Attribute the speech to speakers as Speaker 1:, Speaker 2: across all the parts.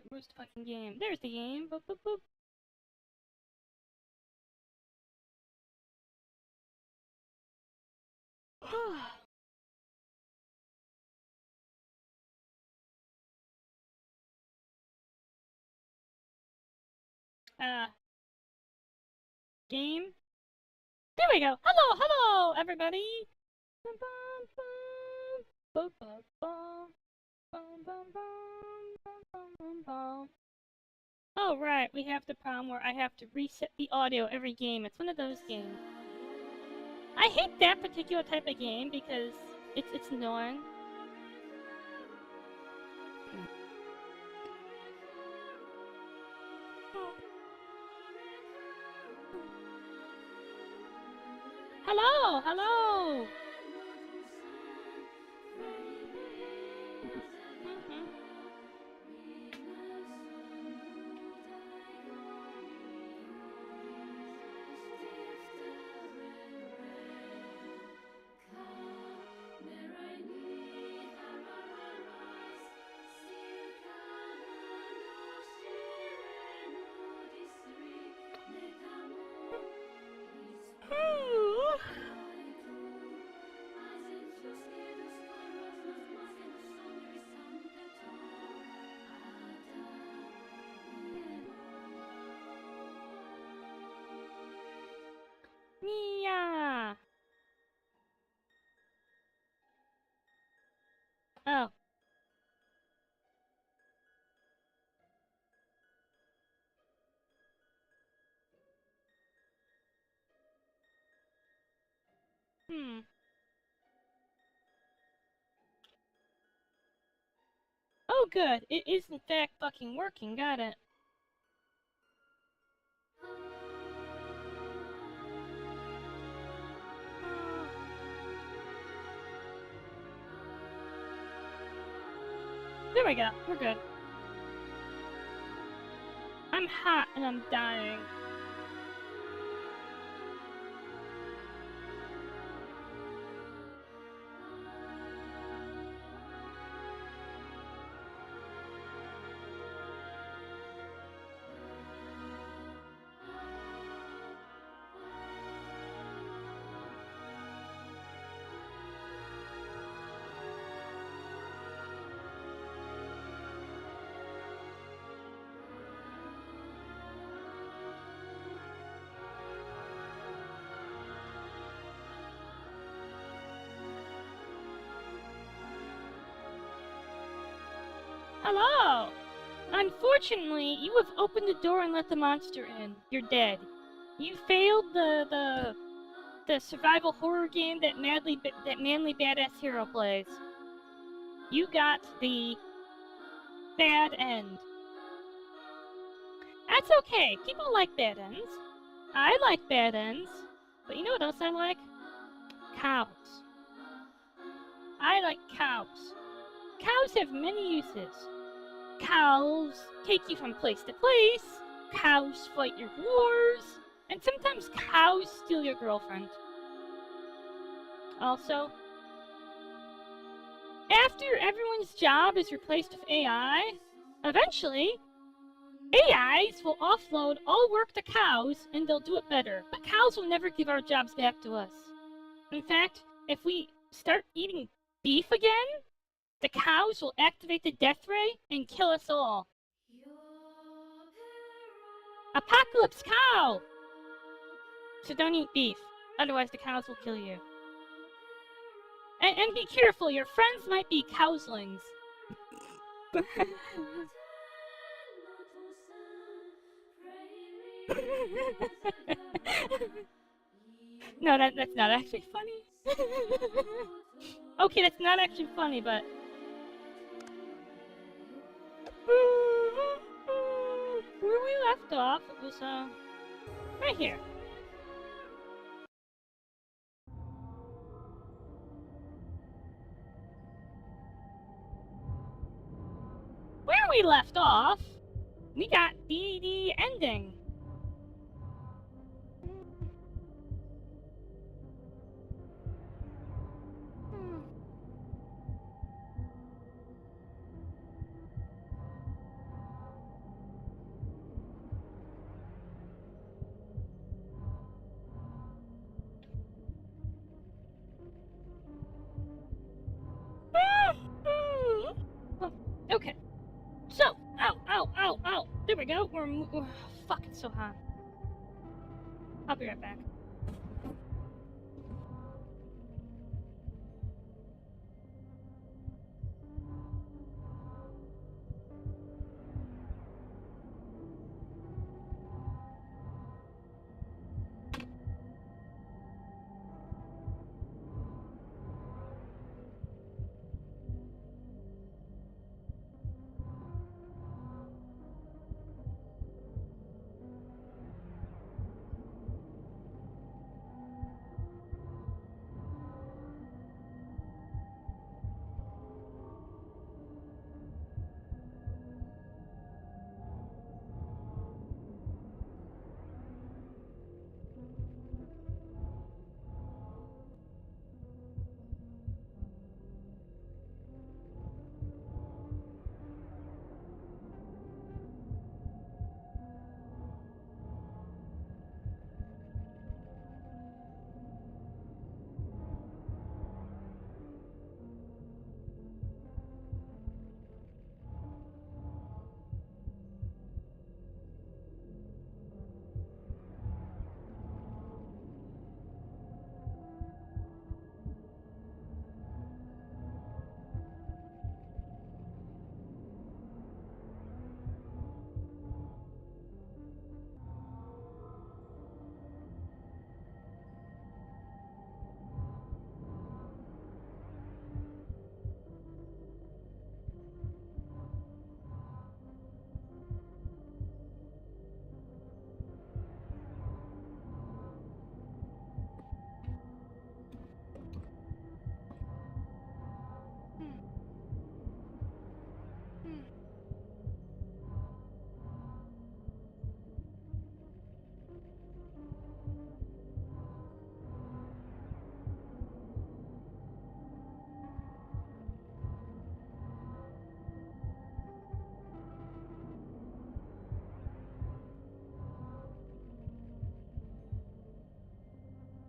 Speaker 1: Where's the fucking game? There's the game. Boop, boop, boop. Game? There we go. Hello, hello, everybody. Oh, right, we have the problem where I have to reset the audio every game. It's one of those games. I hate that particular type of game because it's annoying. Hello, hello. Yeah. Oh. Oh, good. It is in fact fucking working. Got it. There we go. We're good. I'm hot and I'm dying. Hello! Unfortunately, you have opened the door and let the monster in. You're dead. You failed the survival horror game that manly badass hero plays. You got the bad end. That's okay. People like bad ends. I like bad ends. But you know what else I like? Cows. I like cows. Cows have many uses. Cows take you from place to place. Cows fight your wars. And sometimes cows steal your girlfriend. Also, after everyone's job is replaced with AI, eventually, AIs will offload all work to cows and they'll do it better. But cows will never give our jobs back to us. In fact, if we start eating beef again, the cows will activate the death ray and kill us all. Apocalypse cow! So don't eat beef, otherwise the cows will kill you. And be careful, your friends might be cowslings. No, that's not actually funny. Okay, that's not actually funny, but... Where we left off, it was, right here. Where we left off, we got the ending. Okay. So, ow. There we go. We're fucking so hot. I'll be right back.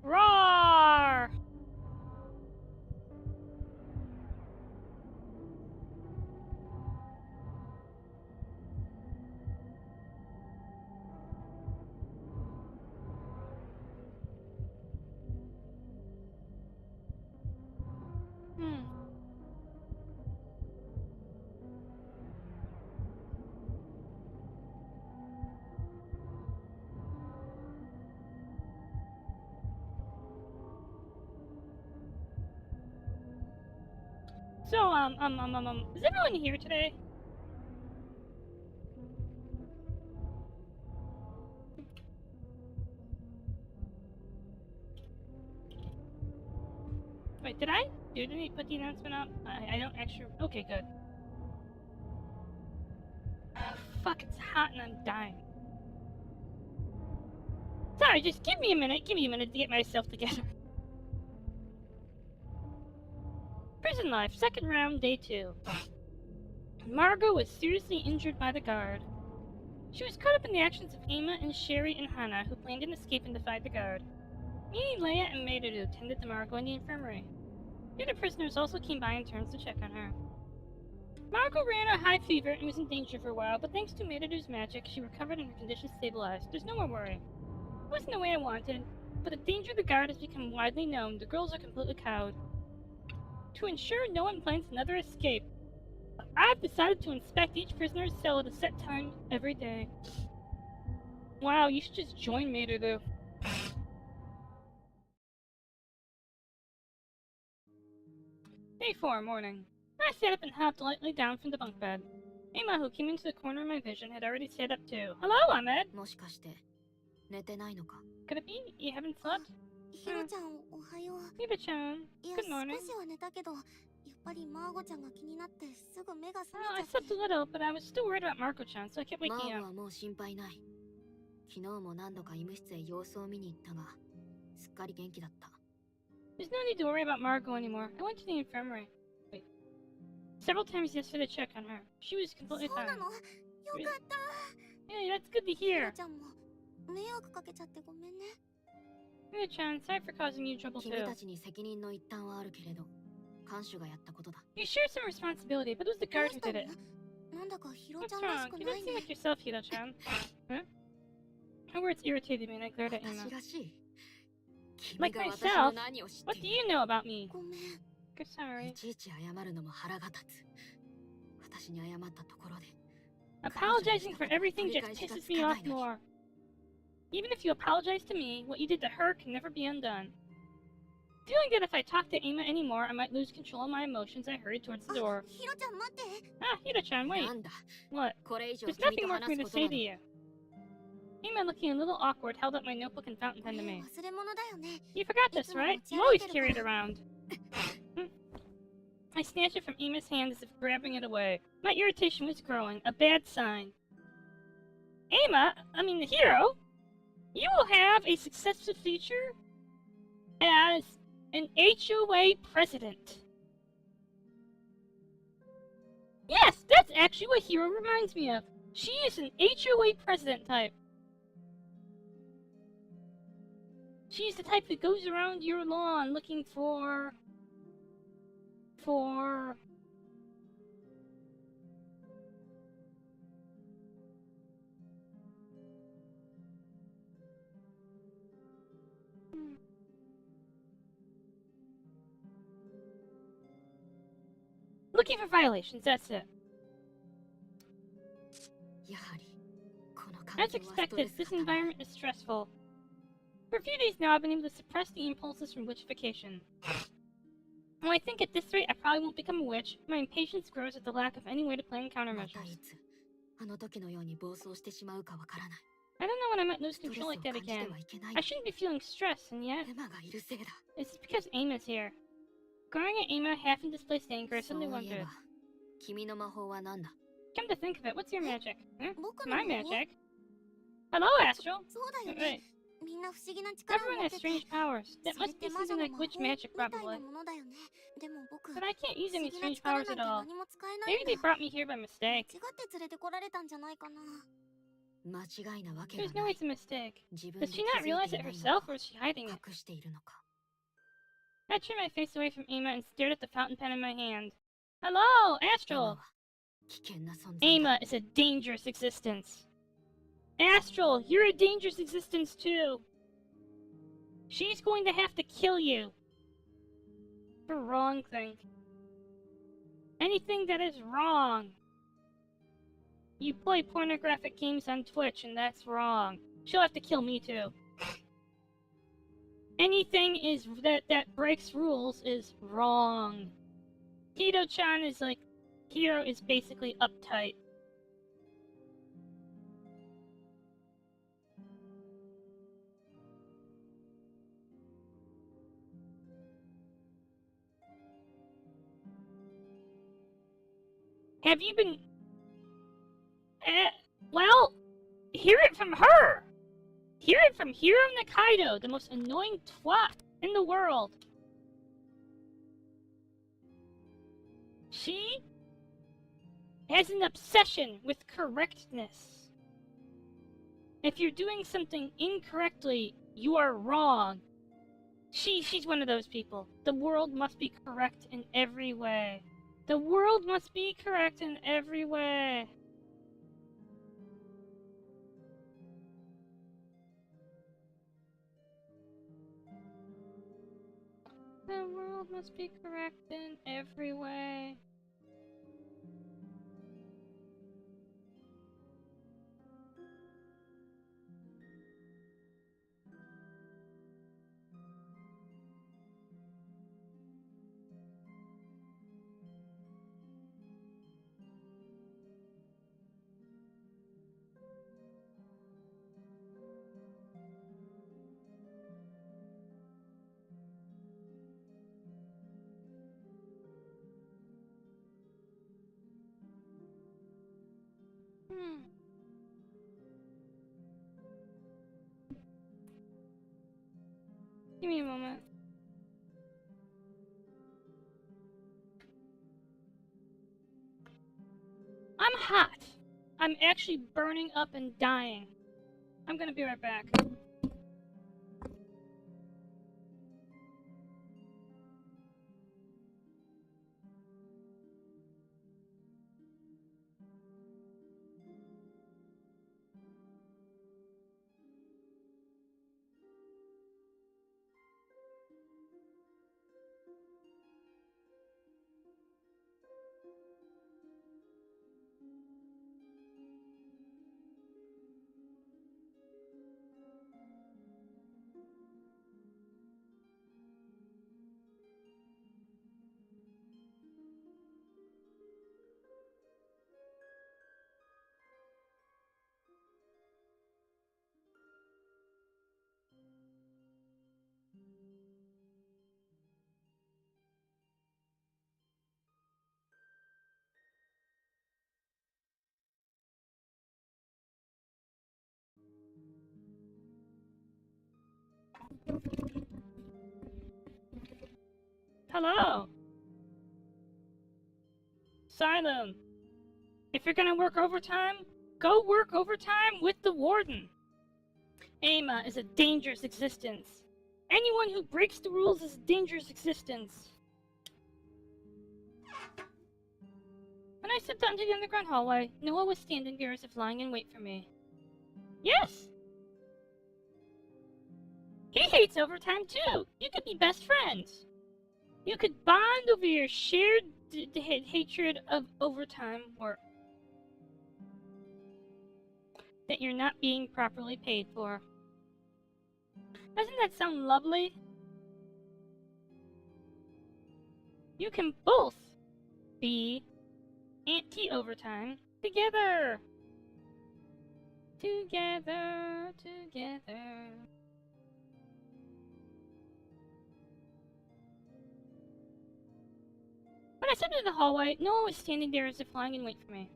Speaker 1: Roar! So, is everyone here today? Wait, did I put the announcement up? I don't actually... Okay, good. Fuck, it's hot and I'm dying. Sorry, just give me a minute to get myself together. Prison life, second round, day 2. Margot was seriously injured by the guard. She was caught up in the actions of Ima and Sherry and Hana, who planned an escape and defied the guard. Me, Leia, and Maiduru tended to Margot in the infirmary. The other prisoners also came by in turns to check on her. Margot ran a high fever and was in danger for a while, but thanks to Maiduru's magic, she recovered and her condition stabilized. There's no more worry. It wasn't the way I wanted, but the danger of the guard has become widely known. The girls are completely cowed. To ensure no one plans another escape, I've decided to inspect each prisoner's cell at a set time every day. Wow, you should just join Mater, though. Day 4, morning. I sat up and hopped lightly down from the bunk bed. Emma, who came into the corner of my vision, had already sat up too. Hello, Ahmed! Could it be you haven't slept? Hiro-chan, good morning. Well, I slept a little, but I was still worried about Marco-chan, so I kept waking up. There's no need to worry about Marco anymore. I went to the infirmary. Wait. Several times yesterday to check on her. She was completely fine. Really? Yeah, that's good to hear. Hiro-chan, sorry for causing you trouble too. You share some responsibility, but it was the guard who did it. What's wrong? You don't seem like yourself, Hiro-chan. Huh? Her words irritated me and I glared at Emma. Like myself? What do you know about me? Sorry. Apologizing for everything just pisses me off more. Even if you apologize to me, what you did to her can never be undone. Feeling that if I talked to Emma anymore, I might lose control of my emotions, I hurried towards the door. Ah, Hiro-chan, wait. What? There's nothing more for me to say to you. Emma, looking a little awkward, held up my notebook and fountain pen to me. You forgot this, right? You always carry it around. I snatched it from Emma's hand as if grabbing it away. My irritation was growing, a bad sign. Hiro, you will have a successful future as an HOA president. Yes, that's actually what Hiro reminds me of. She is an HOA president type. She's the type that goes around your lawn looking for... Looking for violations, that's it. As expected, this environment is stressful. For a few days now, I've been able to suppress the impulses from witchification. When I think at this rate I probably won't become a witch, my impatience grows at the lack of any way to plan countermeasures. I don't know when I might lose control like that again. I shouldn't be feeling stress, and yet... It's because Emma's here. Glaring at Emma, half in displaced anger, I suddenly wondered. Come to think of it, what's your magic? Huh? My magic? Hello, Astral! Wait. Everyone has strange powers. That must be something like witch magic, probably. But I can't use any strange powers at all. Maybe they brought me here by mistake. There's no way it's a mistake. Does she not realize it herself, or is she hiding it? I turned my face away from Emma and stared at the fountain pen in my hand. Hello, Astral! Emma is a dangerous existence. Astral, you're a dangerous existence too. She's going to have to kill you. For wrong thing. Anything that is wrong. You play pornographic games on Twitch and that's wrong. She'll have to kill me too. Anything is that breaks rules is wrong. Hiro-chan is like... Hiro is basically uptight. Have you been... well, hear it from her! Hear it from Hiro Nakaido, the most annoying twat in the world. She has an obsession with correctness. If you're doing something incorrectly, you are wrong. She's one of those people. The world must be correct in every way. The world must be correct in every way. The world must be correct in every way. Give me a moment. I'm hot. I'm actually burning up and dying. I'm gonna be right back. Hello! Asylum! If you're gonna work overtime, go work overtime with the warden! Ama is a dangerous existence. Anyone who breaks the rules is a dangerous existence. When I stepped out into the underground hallway, Noah was standing there as if lying in wait for me. Yes! He hates overtime too! You could be best friends! You could bond over your shared hatred of overtime work that you're not being properly paid for. Doesn't that sound lovely? You can both be anti-overtime together! Together, together. When I stepped into the hallway, Noah was standing there as if lying in wait for me.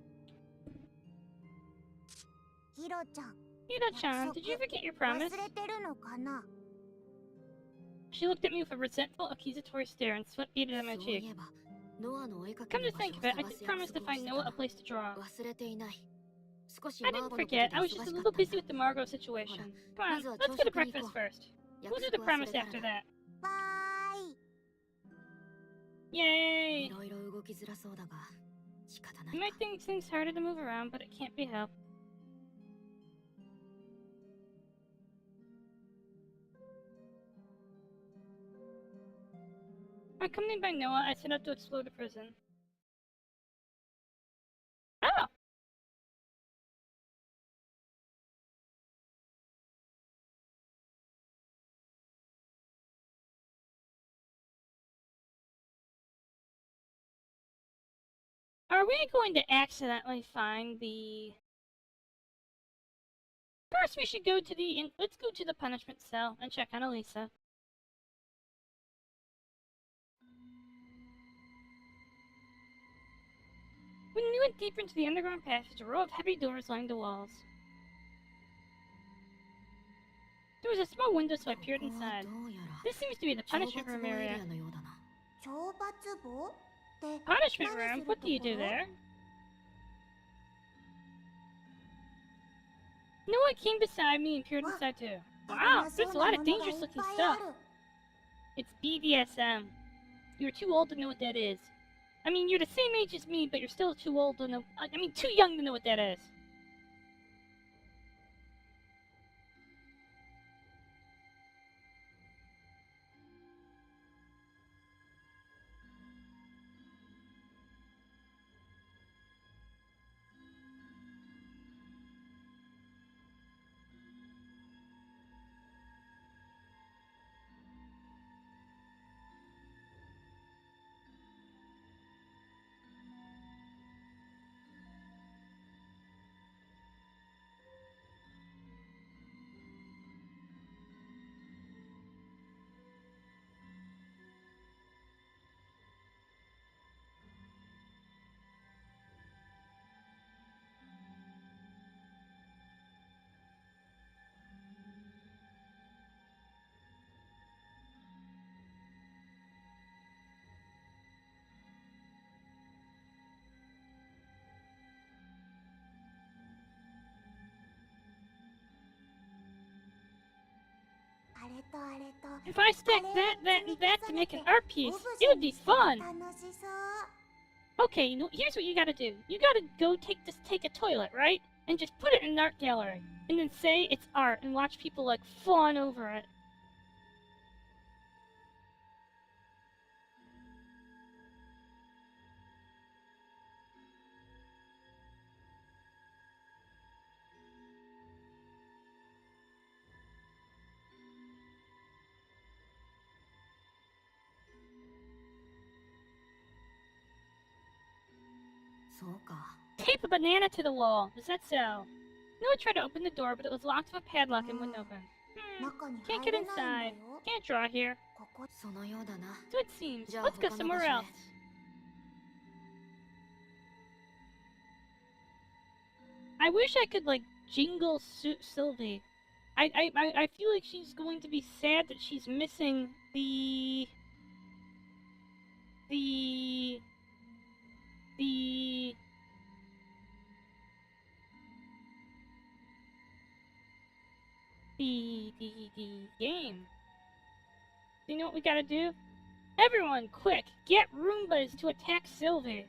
Speaker 1: Hiro-chan, did you forget your promise? She looked at me with a resentful, accusatory stare and sweat beaded on my cheek. Come to think of it, I did promise to find Noah a place to draw. I didn't forget, I was just a little busy with the Margot situation. Come on, let's go to breakfast first. We'll do the promise after that.
Speaker 2: Bye!
Speaker 1: Yay! You might think things harder to move around, but it can't be helped. Accompanied by Noah, I set out to explore the prison. Oh! Are we going to accidentally find the... First we should go to the... Let's go to the punishment cell and check on Elisa. When we went deeper into the underground passage, a row of heavy doors lined the walls. There was a small window, so I peered inside. This seems to be the punishment room area. Punishment room? What do you do there? Noah came beside me and peered inside too. Wow, there's a lot of dangerous looking stuff. It's BDSM. You're too old to know what that is. I mean, you're the same age as me, but you're still too old to know... I mean, too young to know what that is. If I stack that, and that to make an art piece, it would be fun! Okay, here's what you gotta do. You gotta go take a toilet, right? And just put it in an art gallery. And then say it's art and watch people, like, fawn over it. Tape a banana to the wall. Does that sell? Noah tried to open the door, but it was locked with a padlock and wouldn't open. Can't get inside. Can't draw here. So it seems. Let's go somewhere else. I wish I could, like, jingle Sylvie. I feel like she's going to be sad that she's missing the game. Do you know what we gotta do? Everyone, quick! Get Roombas to attack Sylvie!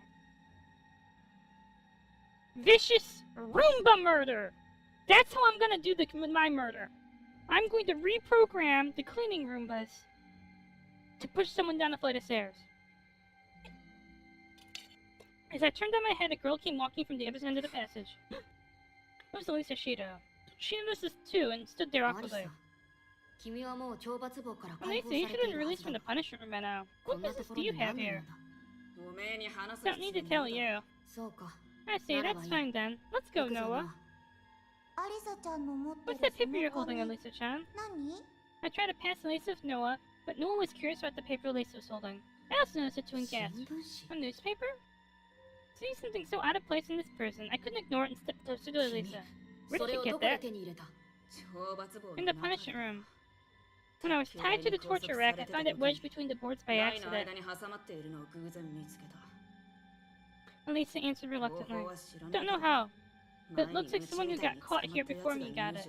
Speaker 1: Vicious Roomba murder! That's how I'm gonna do my murder. I'm going to reprogram the cleaning Roombas to push someone down a flight of stairs. As I turned on my head, a girl came walking from the other end of the passage. It was Elisa Shido. She noticed this too and stood there awkwardly. Elisa, you should have been released from the punishment room by now. What business do you have here? Don't need to tell you. I see, that's fine then. Let's go, Noah. What's that paper you're holding, Elisa-chan? I tried to pass Elisa with Noah, but Noah was curious about the paper Elisa was holding. I also noticed it too and gasped. A newspaper? Seeing something so out of place in this person, I couldn't ignore it and stepped closer to Elisa. Where did you get that? In the punishment room. When I was tied to the torture rack, I found it wedged between the boards by accident. Elisa answered reluctantly. Don't know how, but it looks like someone who got caught here before me got it.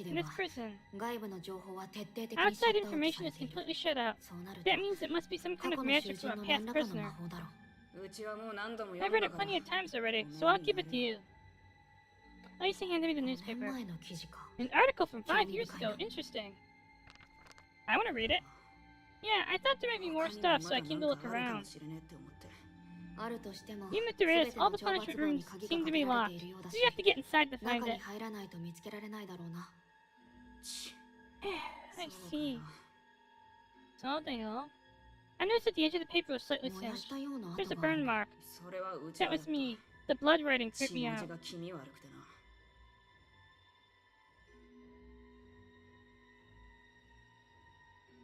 Speaker 1: In this prison, outside information is completely shut out. That means it must be some kind of magic from a past prisoner. I've read it plenty of times already, so I'll give it to you. Elisa handed me the newspaper. An article from 5 years ago. Interesting. I want to read it. Yeah, I thought there might be more stuff, so I came to look around. Even if there is, all the punishment rooms seem to be locked, so you have to get inside to find it. I see. So they all. I noticed that the edge of the paper was slightly singed. There's a burn mark. That was me. The blood writing creeped me out.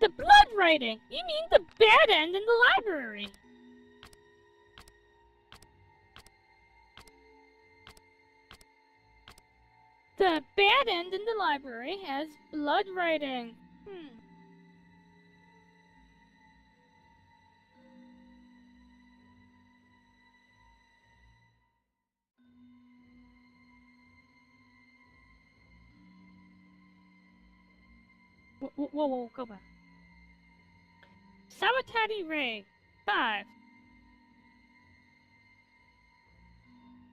Speaker 1: The blood writing! You mean the bad end in the library! The bad end in the library has blood writing. Whoa, go back. Sawatari Ray, 5.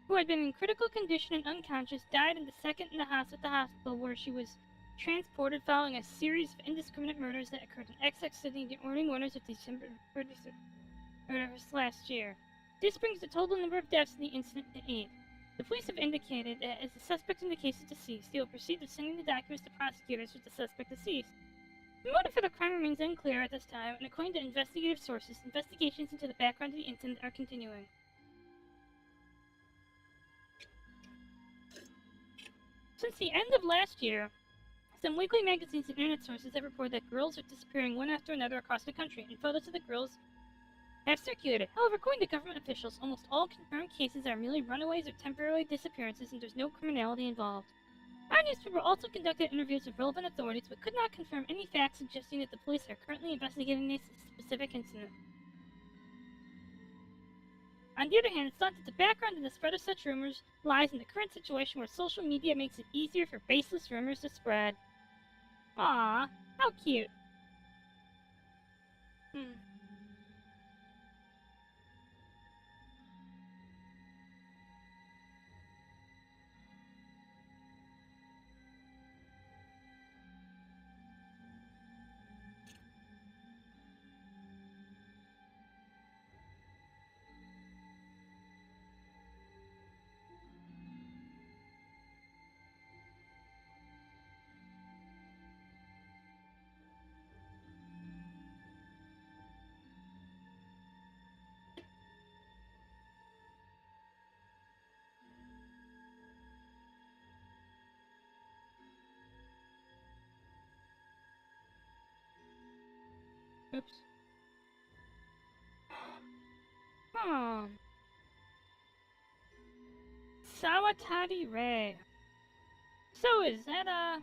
Speaker 1: Who had been in critical condition and unconscious, died in the second in the house at the hospital where she was transported following a series of indiscriminate murders that occurred in Essex City during winters of December 31st last year. This brings the total number of deaths in the incident to 8. The police have indicated that as the suspect in the case is deceased, they will proceed with sending the documents to prosecutors with the suspect deceased. The motive for the crime remains unclear at this time, and according to investigative sources, investigations into the background of the incident are continuing. Since the end of last year, some weekly magazines and internet sources have reported that girls are disappearing one after another across the country, and photos of the girls have circulated. However, according to government officials, almost all confirmed cases are merely runaways or temporary disappearances, and there's no criminality involved. Our newspaper also conducted interviews with relevant authorities, but could not confirm any facts suggesting that the police are currently investigating this specific incident. On the other hand, it's thought that the background in the spread of such rumors lies in the current situation where social media makes it easier for baseless rumors to spread. Aw, how cute. Hmm. Oops. Sawatari Ray. So is that,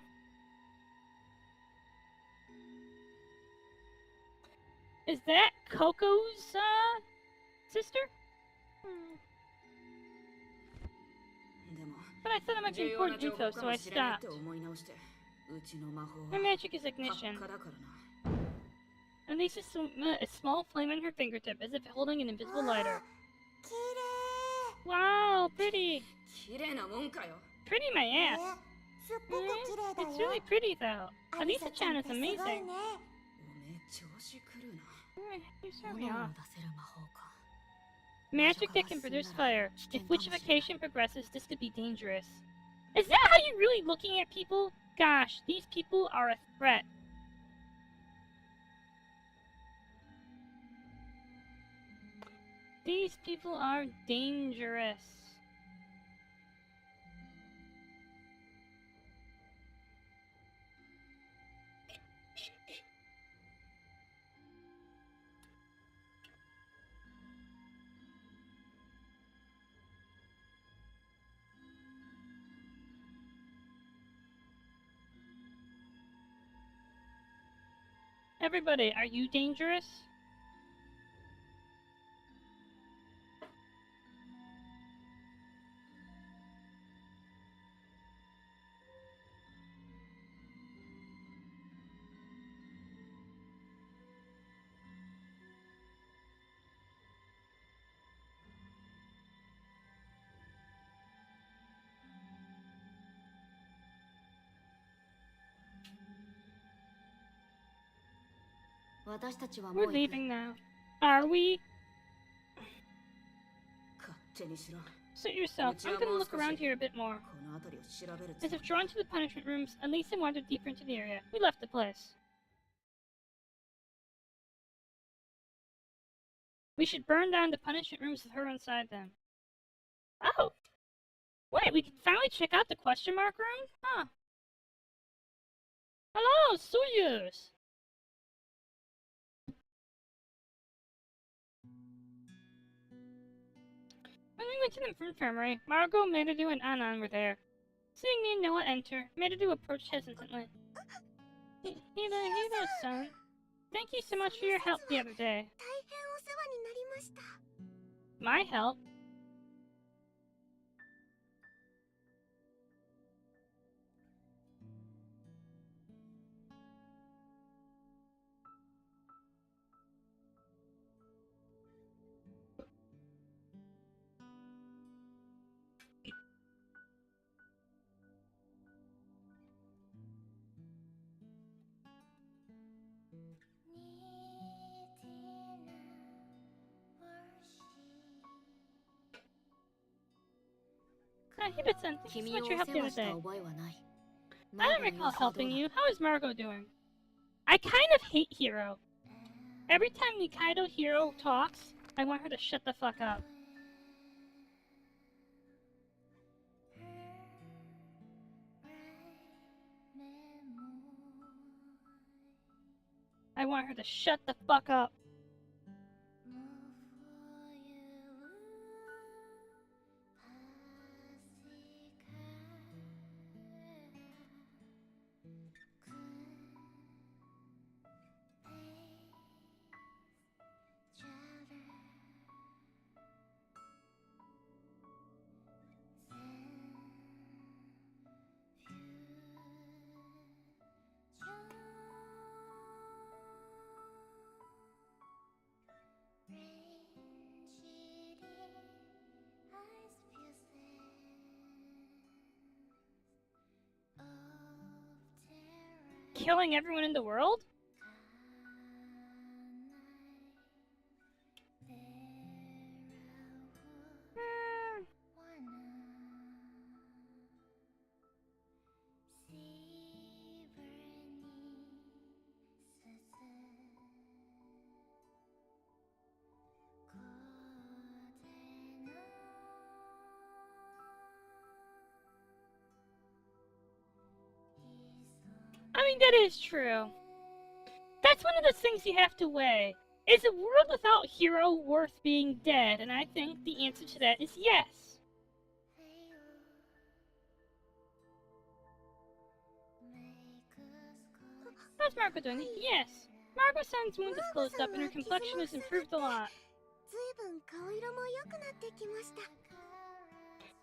Speaker 1: is that Coco's, sister? But I thought it might be important info, so I stopped. Her magic is ignition. At least a small flame on her fingertip, as if holding an invisible lighter. Wow, pretty! Pretty my ass! It's really pretty though. Alisa-chan is amazing. You start me off. Magic that can produce fire. If witchification progresses, this could be dangerous. Is that how you're really looking at people? Gosh, these people are a threat. These people are dangerous. Everybody, are you dangerous? We're leaving now. Are we? Suit yourself. I'm gonna look around here a bit more. As if drawn to the punishment rooms, Alisa wandered deeper into the area. We left the place. We should burn down the punishment rooms with her inside them. Oh! Wait, we can finally check out the question mark room? Huh. Hello, Soyuz! When we went to the infirmary, Margot, Meradu, and Anan were there. Seeing me and Noah enter, Meradu approached hesitantly. Hiro-san, thank you so much for your help the other day. My help? Hibit-san, thank you so much for your help the other day. I don't recall helping you. How is Margot doing? I kind of hate Hiro. Every time Nikaido Hiro talks, I want her to shut the fuck up. I want her to shut the fuck up. killing everyone in the world? I mean, that is true. That's one of the things you have to weigh. Is a world without Hiro worth being dead? And I think the answer to that is yes. How's Marco doing? Yes. Marco-san's wound is closed up and her complexion has improved a lot.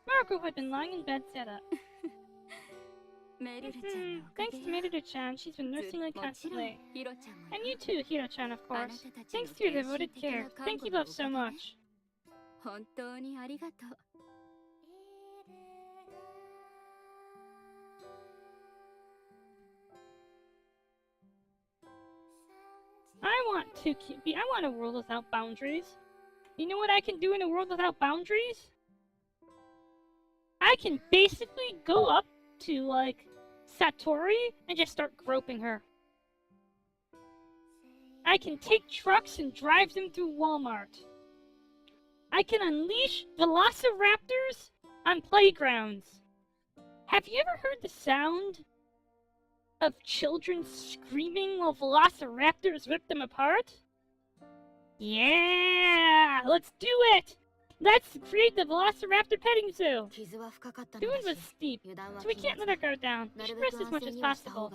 Speaker 1: Marco, who had been lying in bed, sat up. Thanks to Merudu-chan, she's been nursing me constantly. And you too, Hiro-chan, of course. Thanks to your devoted care. Thank you both so much. I want a world without boundaries. You know what I can do in a world without boundaries? I can basically go up to, like, Satori and just start groping her. I can take trucks and drive them through Walmart. I can unleash velociraptors on playgrounds. Have you ever heard the sound of children screaming while velociraptors rip them apart? Yeah! Let's do it! Let's create the Velociraptor petting zoo! The wound was steep, so we can't let our guard down. We should rest as much as possible.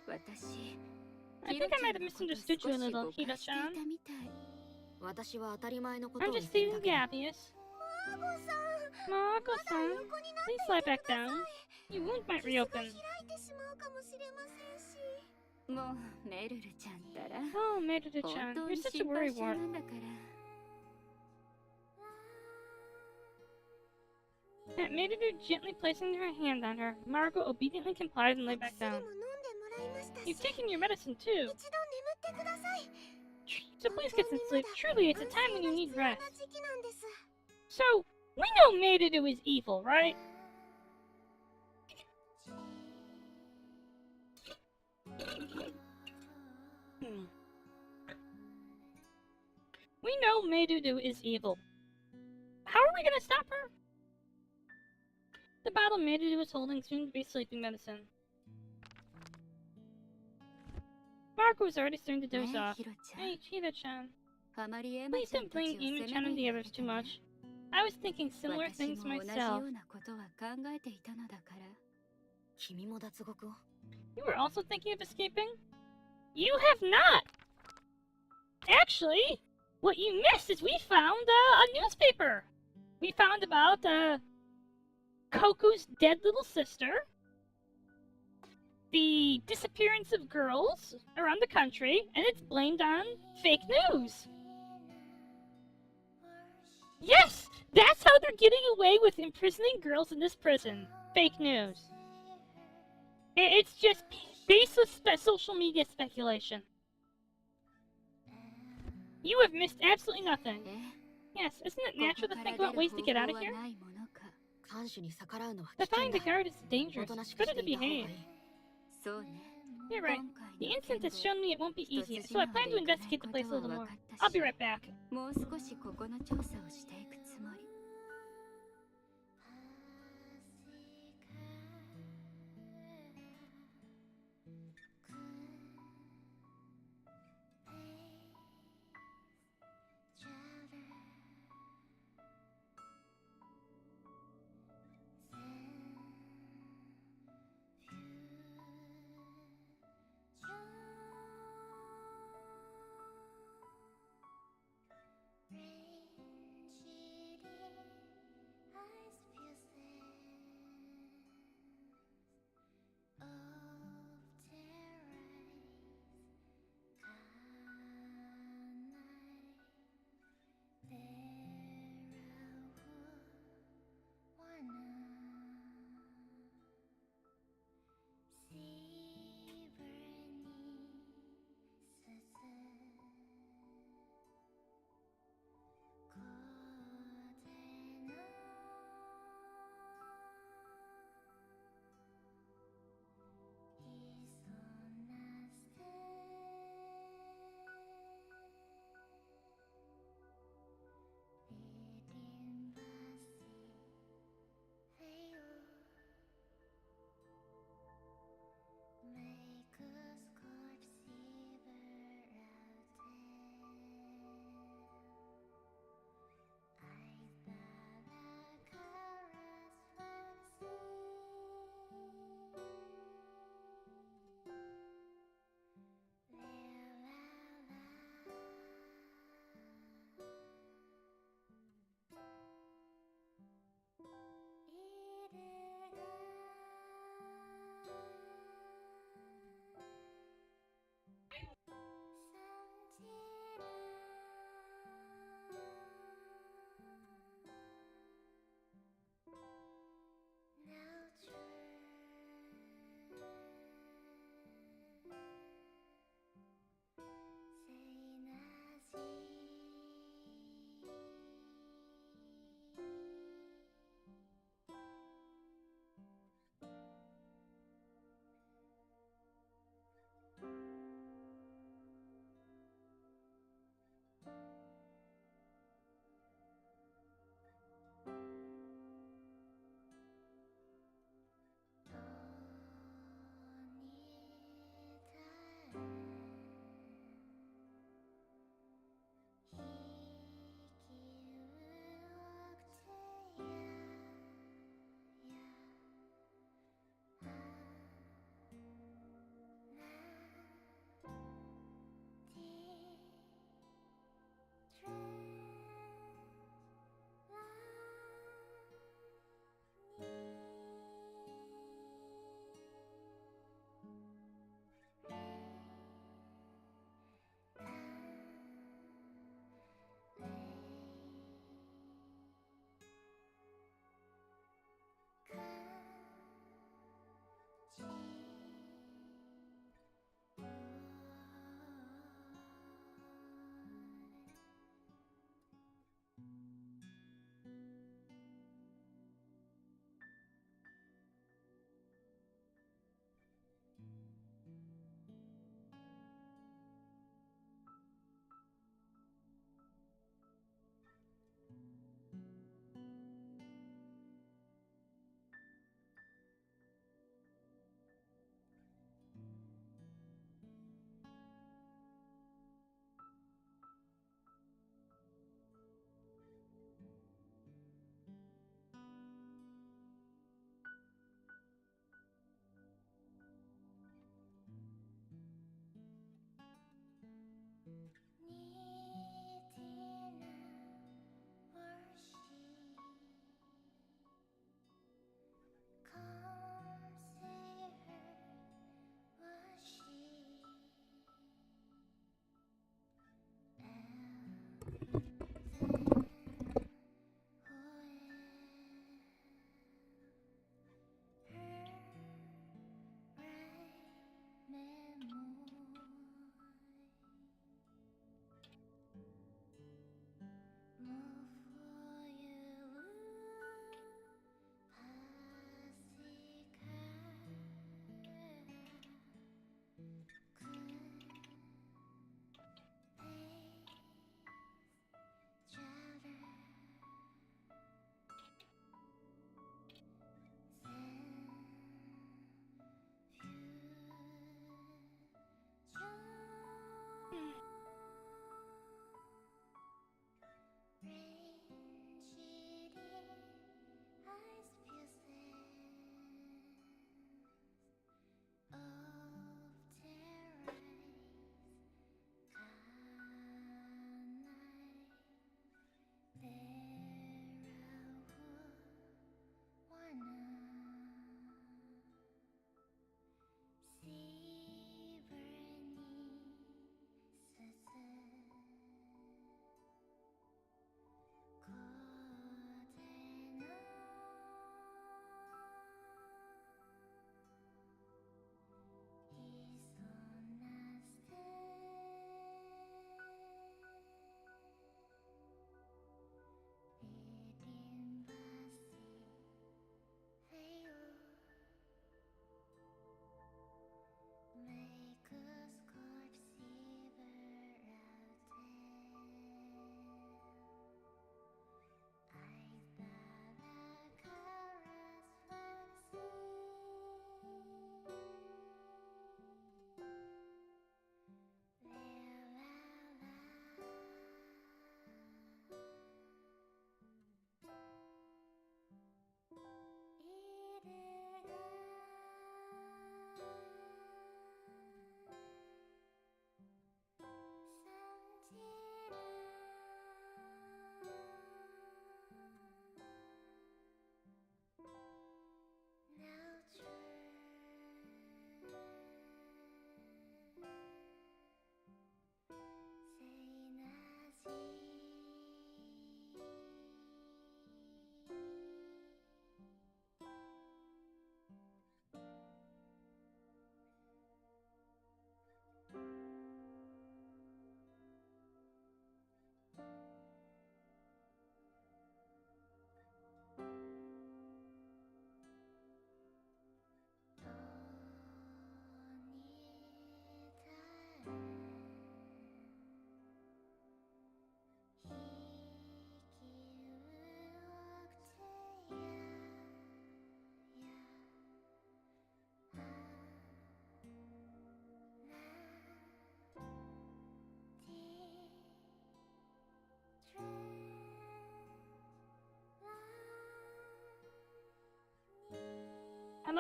Speaker 1: I think I might have misunderstood you a little, Hiro-chan. I'm just stating the obvious. Marco-san, please lie back down. Your wound might reopen. Oh, Merudu-chan, you're such a worrywart. At Merudu gently placing her hand on her, Margo obediently complied and lay back down. You've taken your medicine too. So please get some sleep. Truly, it's a time when you need rest. So, we know Merudu is evil, right? We know Merudu is evil. How are we gonna stop her? The bottle Merudu was holding seemed to be sleeping medicine. Marco was already starting to doze off. Hey, Hiro-chan. Please don't blame Amy-chan and the others too much. I was thinking similar things myself. You were also thinking of escaping? You have not! Actually, what you missed is we found a newspaper. We found about Koku's dead little sister, the disappearance of girls around the country, and it's blamed on fake news. Yes! That's how they're getting away with imprisoning girls in this prison. Fake news. It's just baseless social media speculation. You have missed absolutely nothing. Yes, isn't it natural to think about ways to get out of here? Defying the guard is dangerous. It's better to behave. You're right. The incident has shown me it won't be easy, so I plan to investigate the place a little more. I'll be right back.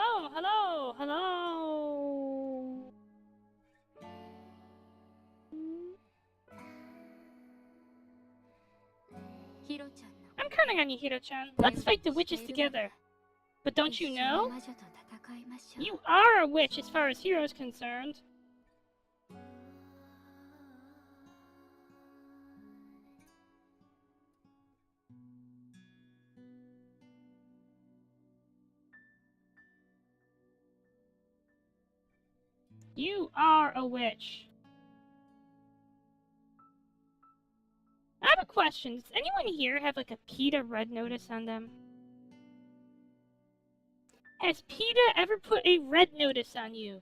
Speaker 1: Hello, hello, hello. I'm counting on you, Hiro-chan. Let's fight the witches together. But don't you know? You are a witch as far as Hiro's concerned. You are a witch. I have a question. Does anyone here have like a PETA red notice on them? Has PETA ever put a red notice on you?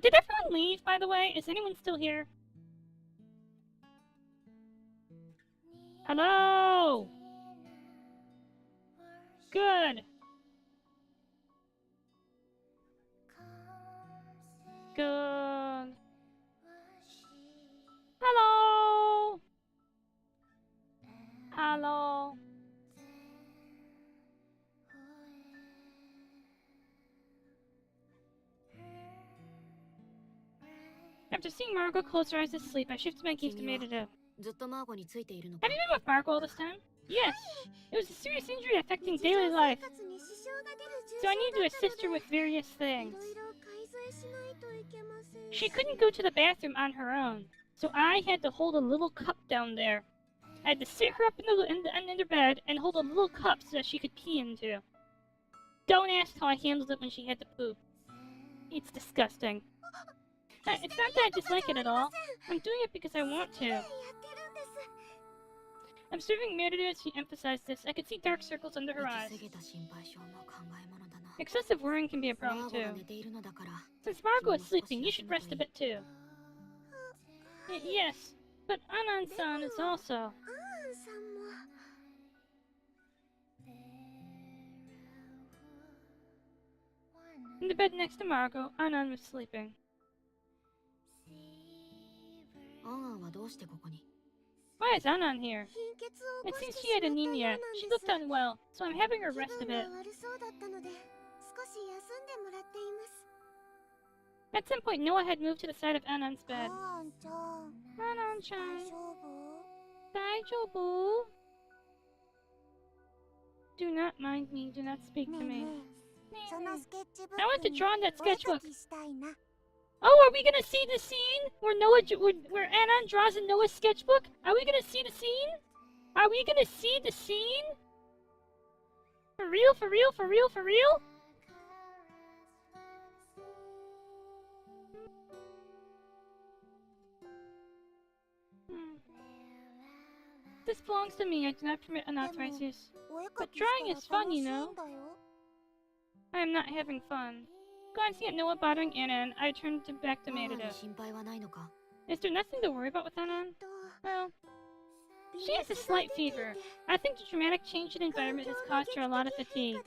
Speaker 1: Did everyone leave, by the way? Is anyone still here? Hello? Good. Good. Hello? Hello? After seeing Margot close her eyes to sleep, I shifted my gaze to Merida. Have you been with Margot all this time? Yes. It was a serious injury affecting daily life. So I need to assist her with various things. She couldn't go to the bathroom on her own, so I had to hold a little cup down there. I had to sit her up in her bed and hold a little cup so that she could pee into. Don't ask how I handled it when she had to poop. It's disgusting. It's not that I dislike it at all. I'm doing it because I want to. Observing Merida as she emphasized this, I could see dark circles under her eyes. Excessive worrying can be a problem too. Since Margot is sleeping, you should rest a bit too. Yes, but Anan-san is also... In the bed next to Margot, Anan was sleeping. Why is Anan here? It seems she had anemia. She looked unwell, so I'm having her rest a bit. At some point, Noah had moved to the side of Anan's bed. Anan-chan. Daijoubu? Do not mind me. Do not speak to me. I want to draw in that sketchbook. Oh, are we gonna see the scene where where Anan draws in Noah's sketchbook? Are we gonna see the scene? Are we gonna see the scene? For real? For real? For real? For real? This belongs to me. I do not permit unauthorized use. But drawing is fun, you know. I am not having fun. Glancing at Noah bothering Anan, I turned back to Merida. Is there nothing to worry about with Anan? Well, she has a slight fever. I think the dramatic change in environment has caused her a lot of fatigue.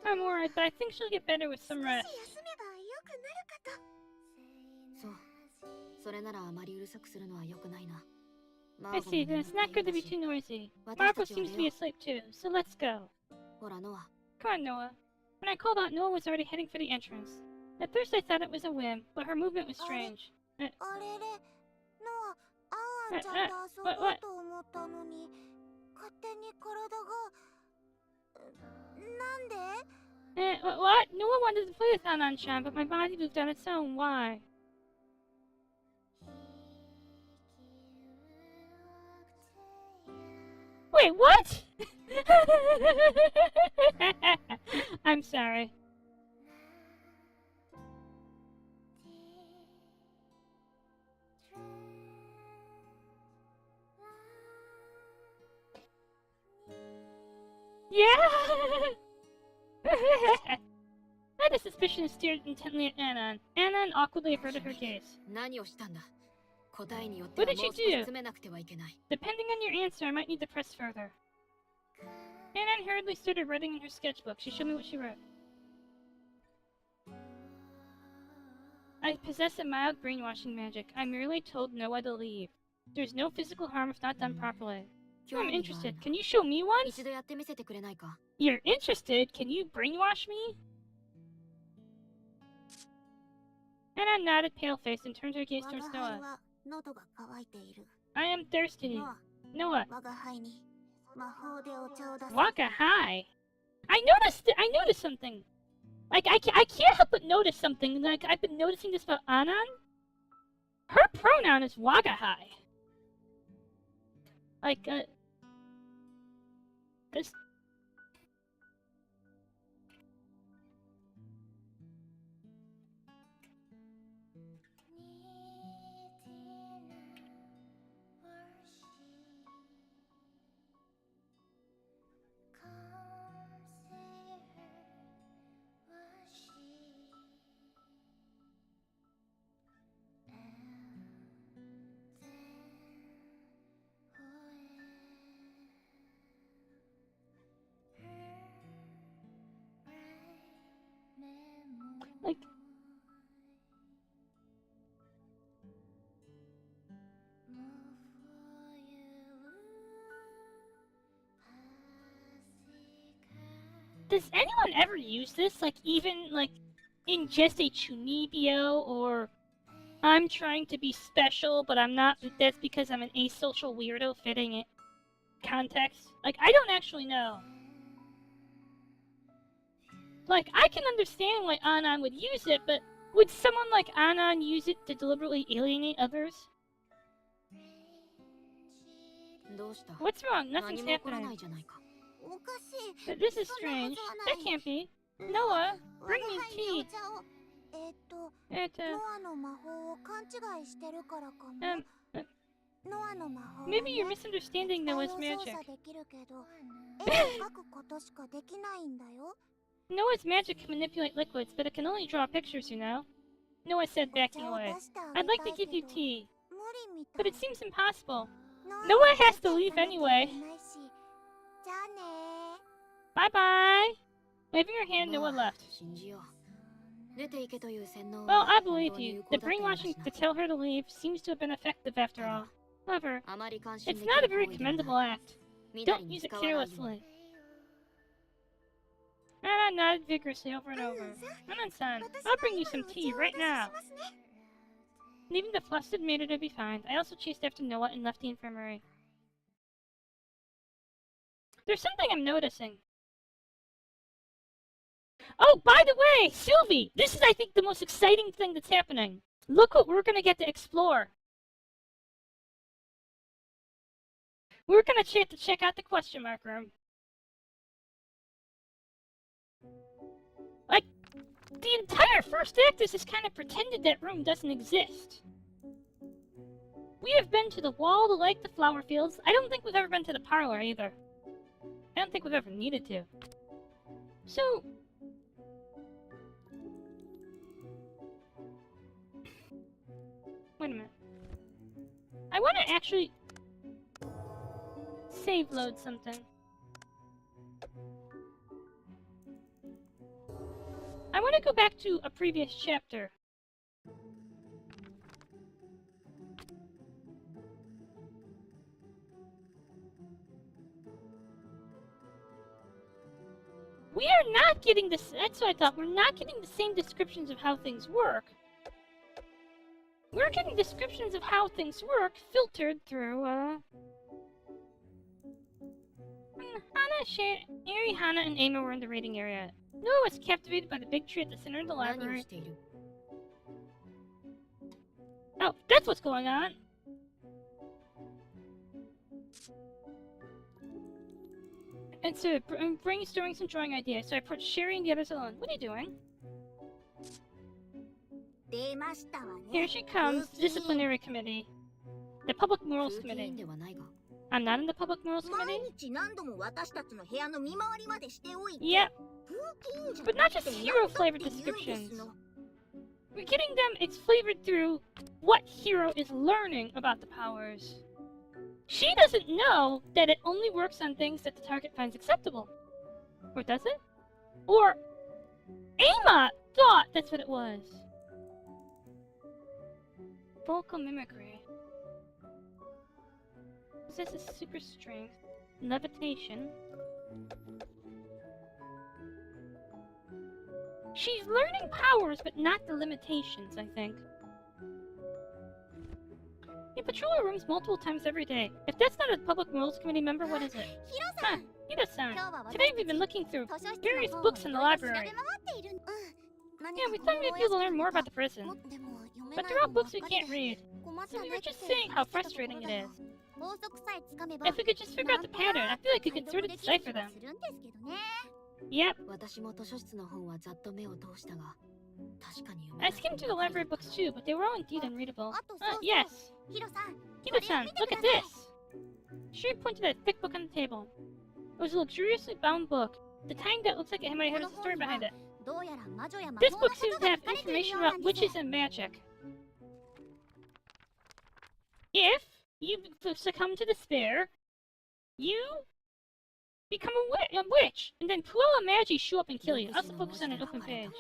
Speaker 1: I'm worried, but I think she'll get better with some rest. I see, then it's not good to be too noisy. Margot seems to be asleep too, so let's go. Come on, Noah. When I called out, Noah was already heading for the entrance. At first I thought it was a whim, but her movement was strange. What? What? Noah wanted to play with Anan-chan, but my body moved on its own. Why? Wait, what? I'm sorry. Yeah! I had a suspicion and stared intently at Anan. Anan awkwardly averted her gaze. What did you do? Depending on your answer, I might need to press further. Anna hurriedly started writing in her sketchbook. She showed me what she wrote. I possess a mild brainwashing magic. I'm merely told Noah to leave. There's no physical harm if not done properly. I'm interested. Can you show me one? You're interested? Can you brainwash me? Anna nodded pale-faced and turned her gaze towards Noah. I am thirsty. Noah. Waka hi. I noticed something. Like, I can't help but notice something. Like, I've been noticing this about Anan. Her pronoun is Wagahai. Like, this... Like... Does anyone ever use this? Like, even, like, in just a Chunibyo, or I'm trying to be special, but I'm not, that's because I'm an asocial weirdo fitting it context? Like, I don't actually know. Like, I can understand why Anan would use it, but would someone like Anan use it to deliberately alienate others? What's wrong? Nothing's happening. But this is strange. That can't be. Noah, bring me tea. Maybe you're misunderstanding Noah's magic. Noah's magic can manipulate liquids, but it can only draw pictures, you know. Noah said, backing away. I'd like to give you tea, but it seems impossible. Noah has to leave anyway. Bye-bye. Waving her hand, Noah left. Well, I believe you. The brainwashing to tell her to leave seems to have been effective after all. However, it's not a very commendable act. Don't use it carelessly. Anna nodded vigorously over and over. Anan-san, I'll bring you some tea right now. Leaving the flustered maiden to be fine, I also chased after Noah and left the infirmary. There's something I'm noticing. Oh, by the way, Sylvie! This is, I think, the most exciting thing that's happening. Look what we're gonna get to explore. We're gonna check out the question mark room. Like, the entire first act is just kind of pretended that room doesn't exist. We have been to the wall, the lake, the flower fields. I don't think we've ever been to the parlor either. I don't think we've ever needed to. So... wait a minute. I want to actually... save load something. I want to go back to a previous chapter. We are not getting this. That's what I thought. We're not getting the same descriptions of how things work. We're getting descriptions of how things work filtered through, Eri, Hana, and Ama were in the reading area. Noah was captivated by the big tree at the center of the library. Oh, that's what's going on! And so, I'm brainstorming some drawing ideas, so I approached Sherry and the others alone. What are you doing? Here she comes, the disciplinary committee. The public morals committee. I'm not in the public morals committee? Yeah. But not just hero-flavored descriptions. We're getting them, it's flavored through what Hiro is learning about the powers. She doesn't know that it only works on things that the target finds acceptable. Or does it? Or Ama thought that's what it was. Vocal mimicry. Possesses super strength, levitation. She's learning powers, but not the limitations, I think. You patrol our rooms multiple times every day. If that's not a public rules committee member, what is it? Huh, Hiro-san. Today we've been looking through various books in the library. Yeah, we thought we'd be able to learn more about the prison. But they're all books we can't read. So we were just saying how frustrating it is. If we could just figure out the pattern, I feel like we could sort of decipher them. Yep. I skimmed through the library books too, but they were all indeed unreadable. Yes. Hiro-san, look at this! Shuri pointed at a thick book on the table. It was a luxuriously bound book. The kind that looks like it might have a story behind it. This book seems to have information about witches and magic. If you succumb to despair, you become a witch, and then Puella Magi show up and kill you. Also focus on an open page. I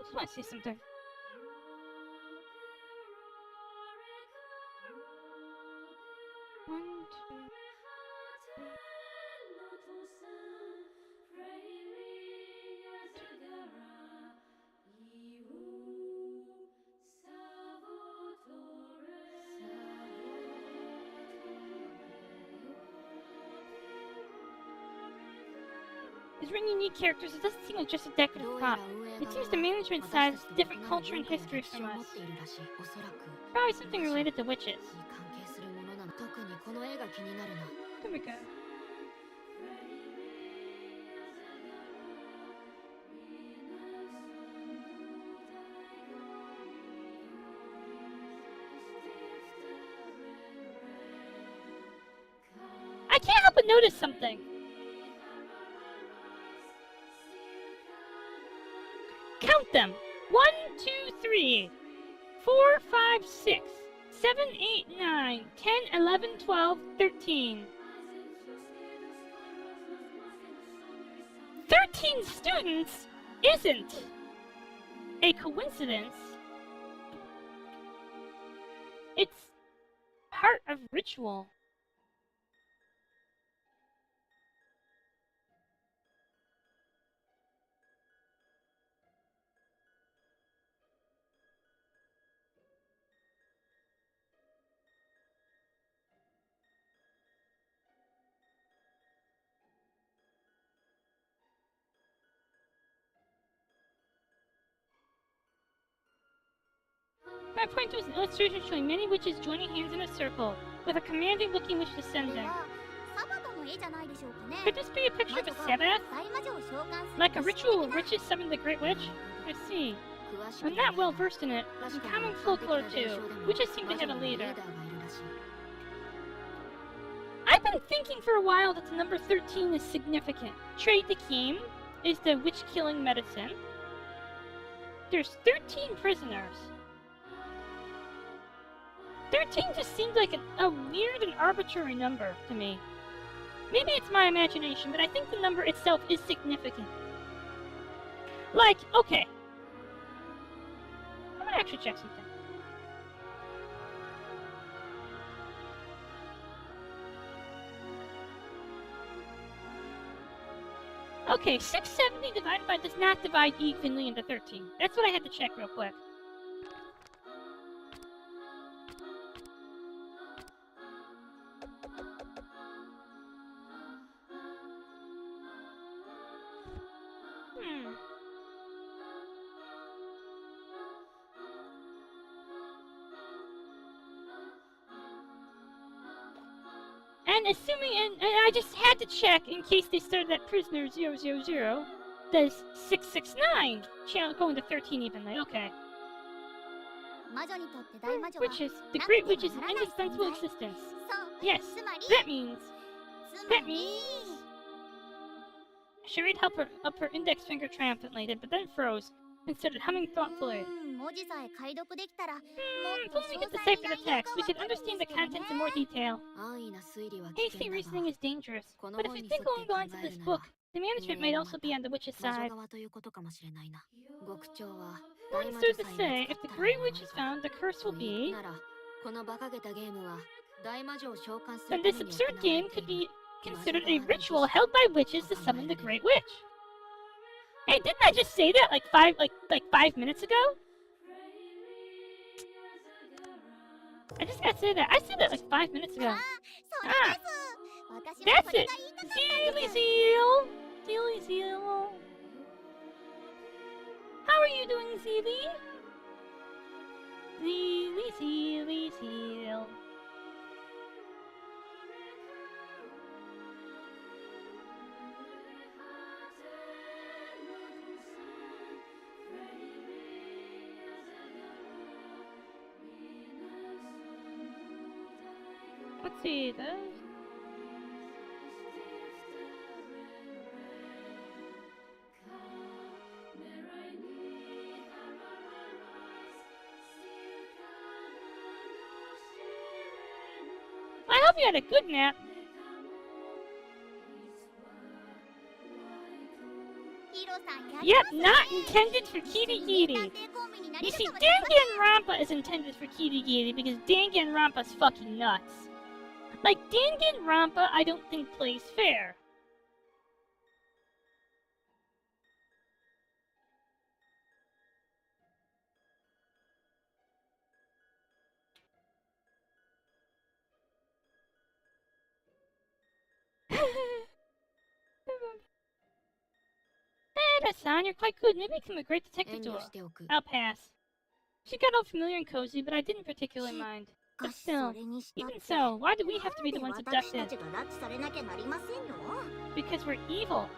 Speaker 1: just want to say something. One, two. These really unique characters, it doesn't seem like just a decorative prop. It seems the management side has different culture and history from us. Probably something related to witches. There we go. I can't help but notice something. Count them. 1, 2, 3, 4, 5, 6, 7, 8, 9, 10, 11, 12, 13. 13 students isn't a coincidence. It's part of ritual. My point was an illustration showing many witches joining hands in a circle, with a commanding looking witch descending. Could this be a picture of a Sabbath? Like a ritual where witches summon the Great Witch? I see. I'm not well versed in it. In common folklore too, witches seem to have a leader. I've been thinking for a while that the number 13 is significant. Trade the Kim is the witch-killing medicine. There's 13 prisoners. 13 just seemed like a weird and arbitrary number to me. Maybe it's my imagination, but I think the number itself is significant. Like, okay. I'm gonna actually check something. Okay, 670 divided by does not divide evenly into 13. That's what I had to check real quick. And assuming, and I just had to check in case they started at prisoner 000, does 669 channel going to 13 evenly? Okay. Witches, the Great Witch is an indispensable existence. Yes, that means. She read up her index finger triumphantly, but then froze. and started humming thoughtfully. If only we could decipher the text, we could understand the contents in more detail. Hasty reasoning is dangerous, but if we think only go into this book, the management might also be on the witch's side. One stood to say, if the Great Witch is found, the curse will be... Then this absurd game could be considered a ritual held by witches to summon the Great Witch. Hey, didn't I just say that like 5 minutes ago? I just gotta say that. I said that like 5 minutes ago. Ah, that's it. Seely Seal. Seely Seal. How are you doing, Seely? Seely Seal. Let's see this. I hope you had a good nap. Yep, not intended for Kirigiri. You see, Danganronpa is intended for Kirigiri because Danganronpa's fucking nuts. Like, Danganronpa, I don't think plays fair. Hey, Hassan, you're quite good. Maybe become a great detective door. I'll pass. She got all familiar and cozy, but I didn't particularly mind. But still, even so, why do we have to be the ones abducted? Because we're evil.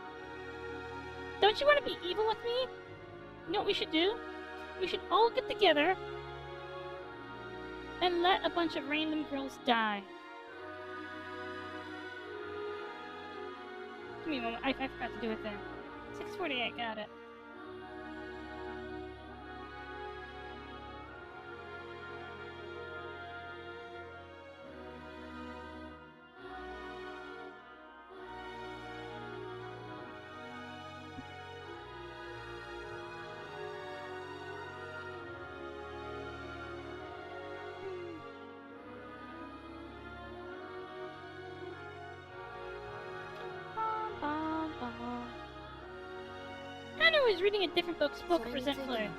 Speaker 1: Don't you want to be evil with me? You know what we should do? We should all get together and let a bunch of random girls die. Give me a moment. I forgot to do it then. 6:48, got it. Hannah was reading a different book, spoke resentfully.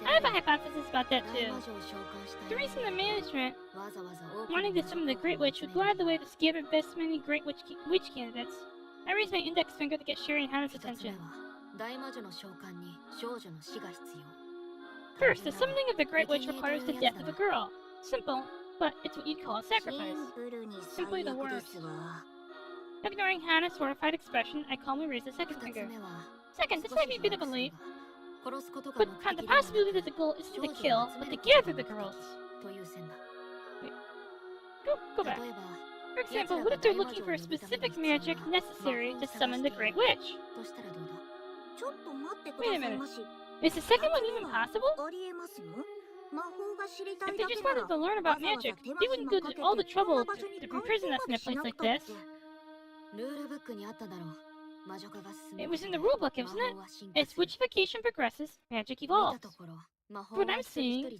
Speaker 1: I have a hypothesis about that too. The reason the management, wanting to summon the Great Witch, would go out of the way to scare the best many Great Witch candidates. I raised my index finger to get Sherry and Hannah's attention. First, the summoning of the Great Witch requires the death of a girl. Simple, but it's what you'd call a sacrifice. Simply the worst. Ignoring Hannah's horrified expression, I calmly raised the second finger. Second, this might be a bit of a leap, but the possibility that the goal isn't to kill, but to gather the girls. Wait. Go back. For example, what if they're looking for a specific magic necessary to summon the Great Witch? Wait a minute. Is the second one even possible? If they just wanted to learn about magic, they wouldn't go to all the trouble to imprison us in a place like this. It was in the rulebook, wasn't it? As witchification progresses, magic evolves. From what I'm seeing,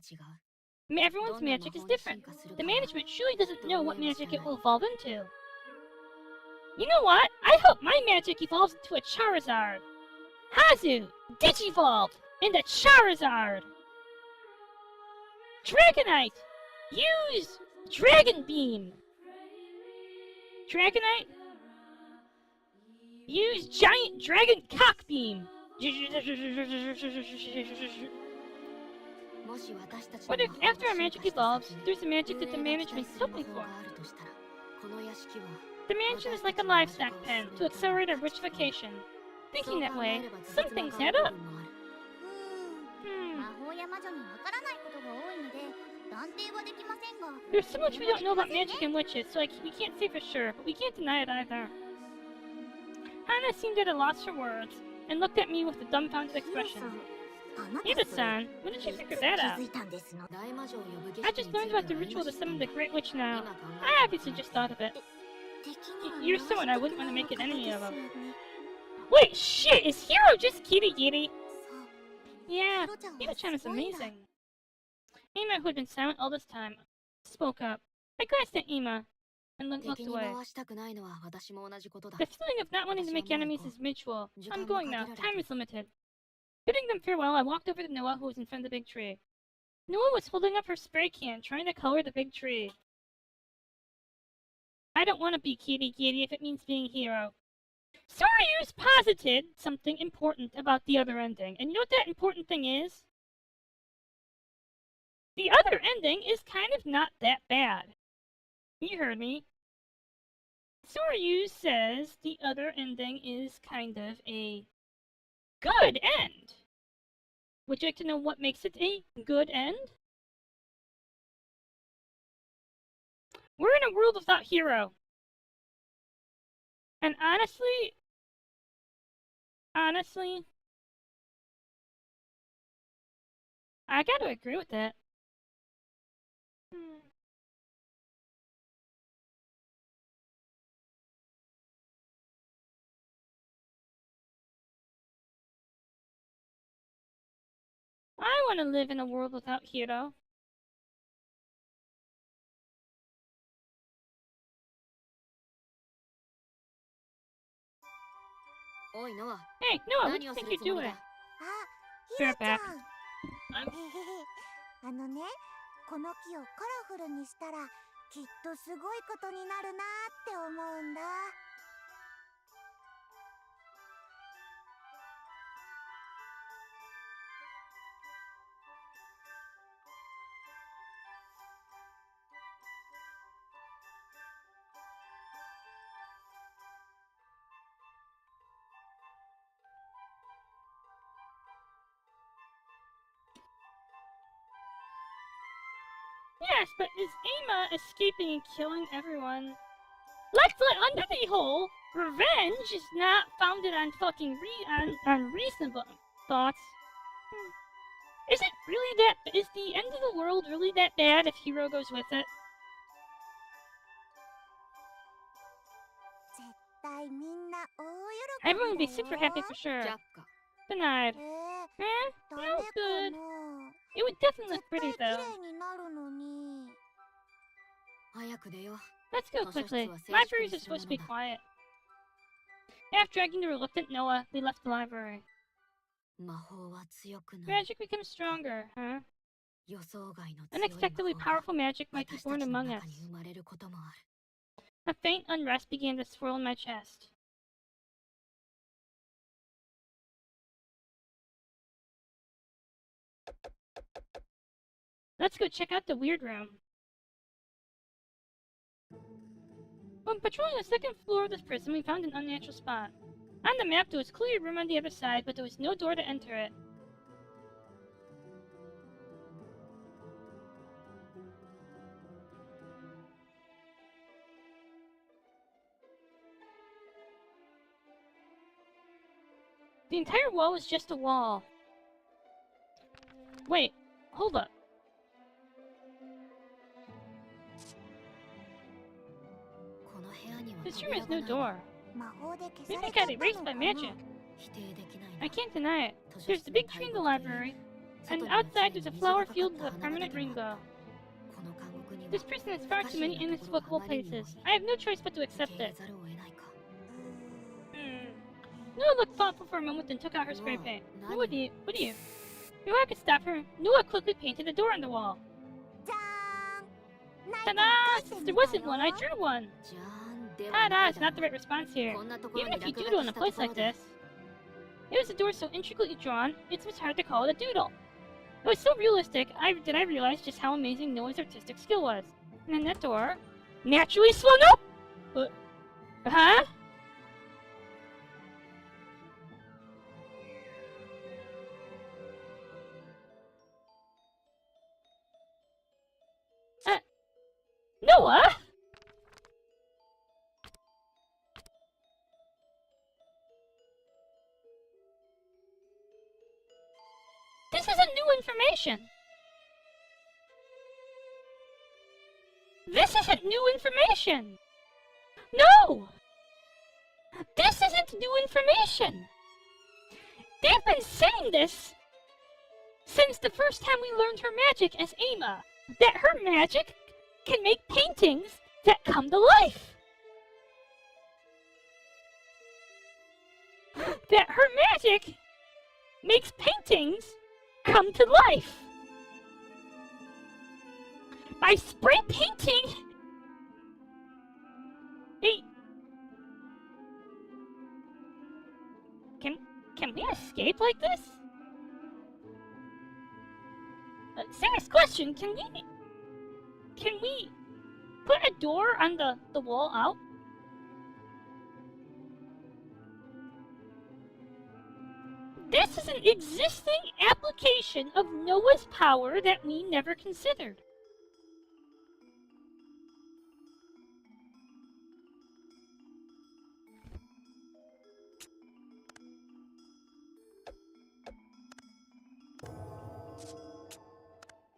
Speaker 1: everyone's magic is different. The management surely doesn't know what magic it will evolve into. You know what? I hope my magic evolves into a Charizard. Hazu, Digivolve into Charizard. Dragonite, use Dragon Beam. Dragonite, use Giant Dragon Cock Beam. What if, after our magic evolves, there's a magic that the management is hoping for? The mansion is like a livestock pen to accelerate our witchification. Thinking that way, some things add up. There's so much we don't know about magic and witches, so we can't say for sure, but we can't deny it either. Hannah seemed at a loss for words, and looked at me with a dumbfounded expression. Hiro-san, when did you figure that out? I just learned about the ritual to summon the Great Witch now. I obviously just thought of it. You're someone I wouldn't want to make an enemy of. Wait, shit! Is Hiro just kitty? Yeah, Hiro-chan is amazing. Ima, who had been silent all this time, spoke up. I glanced at Ima and looked away. The feeling of not wanting to make enemies is mutual. I'm going now. Time is limited. Bidding them farewell, I walked over to Noah, who was in front of the big tree. Noah was holding up her spray can, trying to color the big tree. I don't want to be kitty if it means being Hiro. Soryu's posited something important about the other ending. And you know what that important thing is? The other ending is kind of not that bad. You heard me. Soryu says the other ending is kind of a good end. Would you like to know what makes it a good end? We're in a world without Hiro. And honestly, I gotta agree with that. I want to live in a world without Hiro. Hey, Noah, what do you think you're doing? Be right back.
Speaker 2: あのね、この木をカラフルにしたらきっとすごいことになるなって思うんだ。
Speaker 1: Yes, but is Ima escaping and killing everyone? Let's let under the whole revenge is not founded on fucking on reasonable thoughts. Is it really that? Is the end of the world really that bad if Hiro goes with it? Everyone would be super happy for sure. Denied. No good. It would definitely look pretty though. Let's go quickly. Libraries are supposed to be quiet. After dragging the reluctant Noah, they left the library. Magic becomes stronger, huh? Unexpectedly powerful magic might be born among us. A faint unrest began to swirl in my chest. Let's go check out the weird room. When patrolling the second floor of this prison, we found an unnatural spot. On the map, there was clearly a room on the other side, but there was no door to enter it. The entire wall was just a wall. Wait, hold up. This room has no door. Maybe it got erased by magic. I can't deny it. There's the big tree in the library, and outside there's a flower field with a permanent rainbow. This prison has far too many inexplicable places. I have no choice but to accept it. Noah looked thoughtful for a moment, then took out her spray paint. What do you? Before I could stop her, Noah quickly painted a door on the wall. Ta-da! Since there wasn't one, I drew one. Ta-da is not the right response here. Even if you doodle in a place like this. It was a door so intricately drawn, it was hard to call it a doodle. It was so realistic, I realized just how amazing Noah's artistic skill was. And then that door naturally swung up! Huh? Noah? information. This isn't new information! No! This isn't new information! They've been saying this since the first time we learned her magic as Ama. That her magic can make paintings that come to life. That her magic makes paintings come to life. By spray painting a... Can we escape like this? Serious question, can we put a door on the wall out? This is an existing application of Noah's power that we never considered.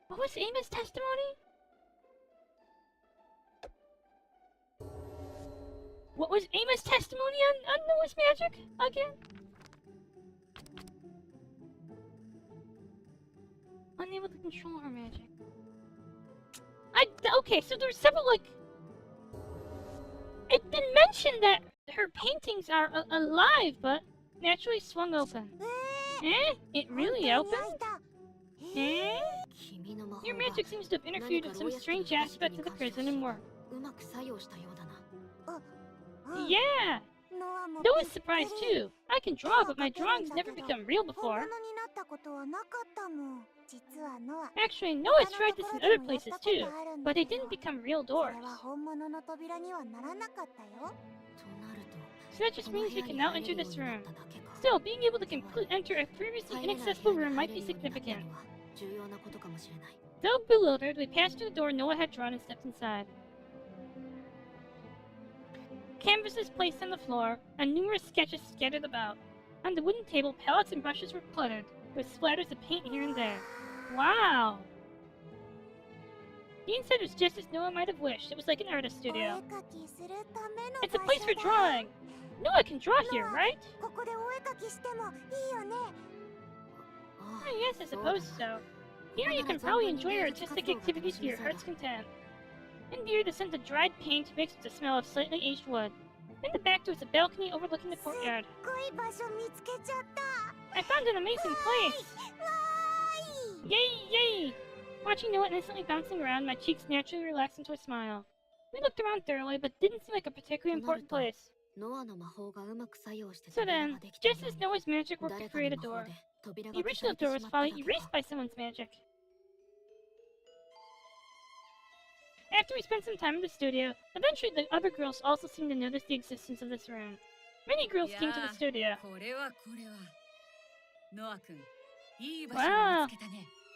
Speaker 1: What was Ama's testimony? What was Ama's testimony on Noah's magic again? Unable to control her magic. Okay, so there's several, like... It's been mentioned that her paintings are alive, but naturally swung open. Eh? It really opened? Eh? Your magic seems to have interfered with some strange aspect of the prison and work. Yeah! Noah's surprised too. I can draw, but my drawings never become real before. Actually, Noah's tried this in other places too, but they didn't become real doors. So that just means we can now enter this room. Still, being able to enter a previously inaccessible room might be significant. Though bewildered, we passed through the door Noah had drawn and stepped inside. Canvases placed on the floor, and numerous sketches scattered about. On the wooden table, palettes and brushes were cluttered, with splatters of paint here and there. Wow! The inside was just as Noah might have wished. It was like an artist studio. It's a place for drawing! Noah can draw here, right? Oh, yes, I suppose so. Here you can probably enjoy your artistic activities to your heart's content. In here, the scent of dried paint mixed with the smell of slightly aged wood. In the back, there was a balcony overlooking the courtyard. I found an amazing place! Yay, yay! Watching Noah instantly bouncing around, my cheeks naturally relaxed into a smile. We looked around thoroughly, but didn't seem like a particularly important place. So then, just as Noah's magic worked to create a door, the original door was probably erased by someone's magic. After we spent some time in the studio, eventually the other girls also seemed to notice the existence of this room. Many girls came to the studio. Wow!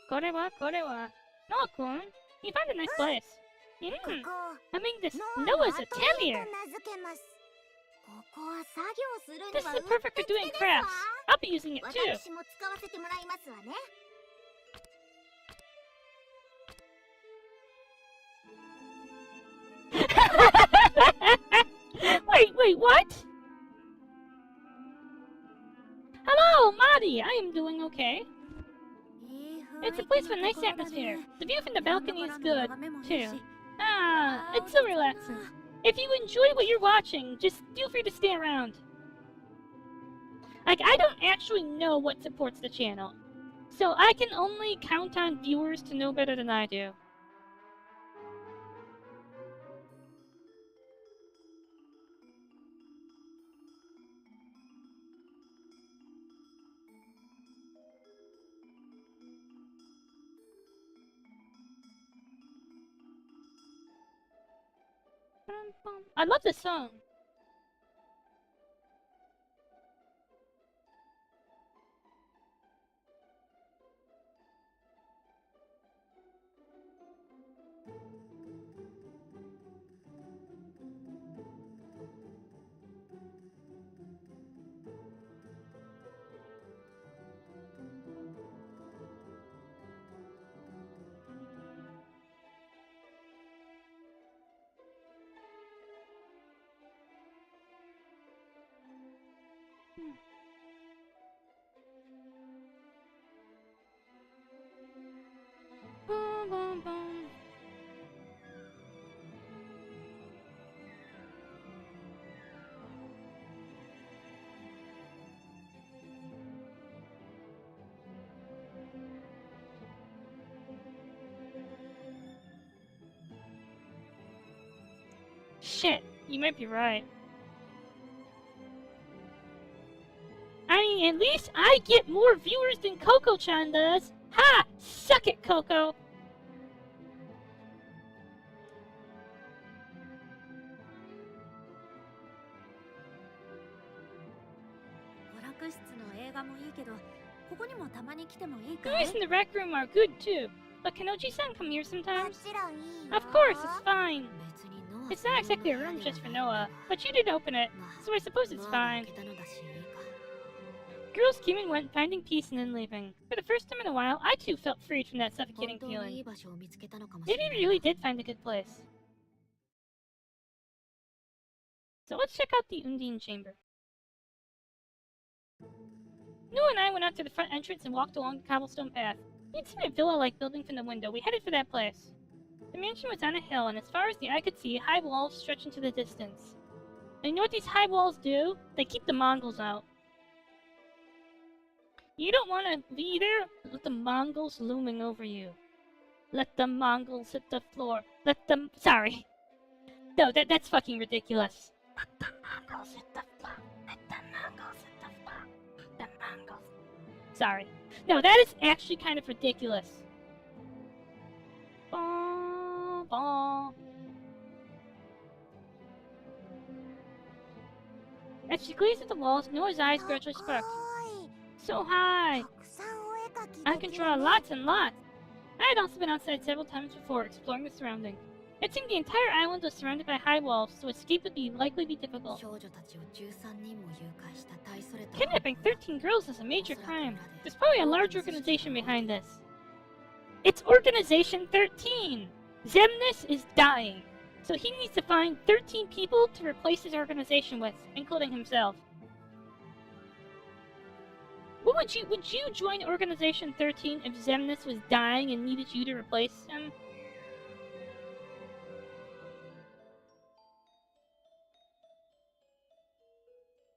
Speaker 1: Korewa. Noah-kun, you found a nice place. I mean, this Noah's a terrier. This is perfect for doing crafts. I'll be using it too. Wait, what? Hello, Mari. I am doing okay. It's a place with a nice atmosphere. The view from the balcony is good, too. Ah, it's so relaxing. If you enjoy what you're watching, just feel free to stay around. Like, I don't actually know what supports the channel, so I can only count on viewers to know better than I do. I love this song. Shit, you might be right. I mean, at least I get more viewers than Coco-chan does. Ha! Suck it, Coco! Movies in the rec room are good too. But can Oji-san come here sometimes? Of course, it's fine. It's not exactly a room just for Noah, but you did open it, so I suppose it's fine. Girls came and went, finding peace and then leaving. For the first time in a while, I too felt freed from that suffocating feeling. Maybe we really did find a good place. So let's check out the Undine Chamber. Noah and I went out to the front entrance and walked along the cobblestone path. We'd seen a villa-like building from the window. We headed for that place. The mansion was on a hill, and as far as the eye could see, high walls stretched into the distance. And you know what these high walls do? They keep the Mongols out. You don't want to be there with the Mongols looming over you. Let the Mongols hit the floor. Let them... Sorry. No, that's fucking ridiculous. Let the Mongols hit the floor. Let the Mongols hit the floor. The Mongols... Sorry. No, that is actually kind of ridiculous. Bah, bah. As she gazed at the walls, Noah's eyes gradually sparked. So high! I can draw lots and lots! I had also been outside several times before, exploring the surroundings. It seemed the entire island was surrounded by high walls, so escape would likely be difficult. Kidnapping 13 girls is a major crime. There's probably a large organization behind this. It's Organization 13! Xemnas is dying, so he needs to find 13 people to replace his organization with, including himself. What would you join Organization 13 if Xemnas was dying and needed you to replace him?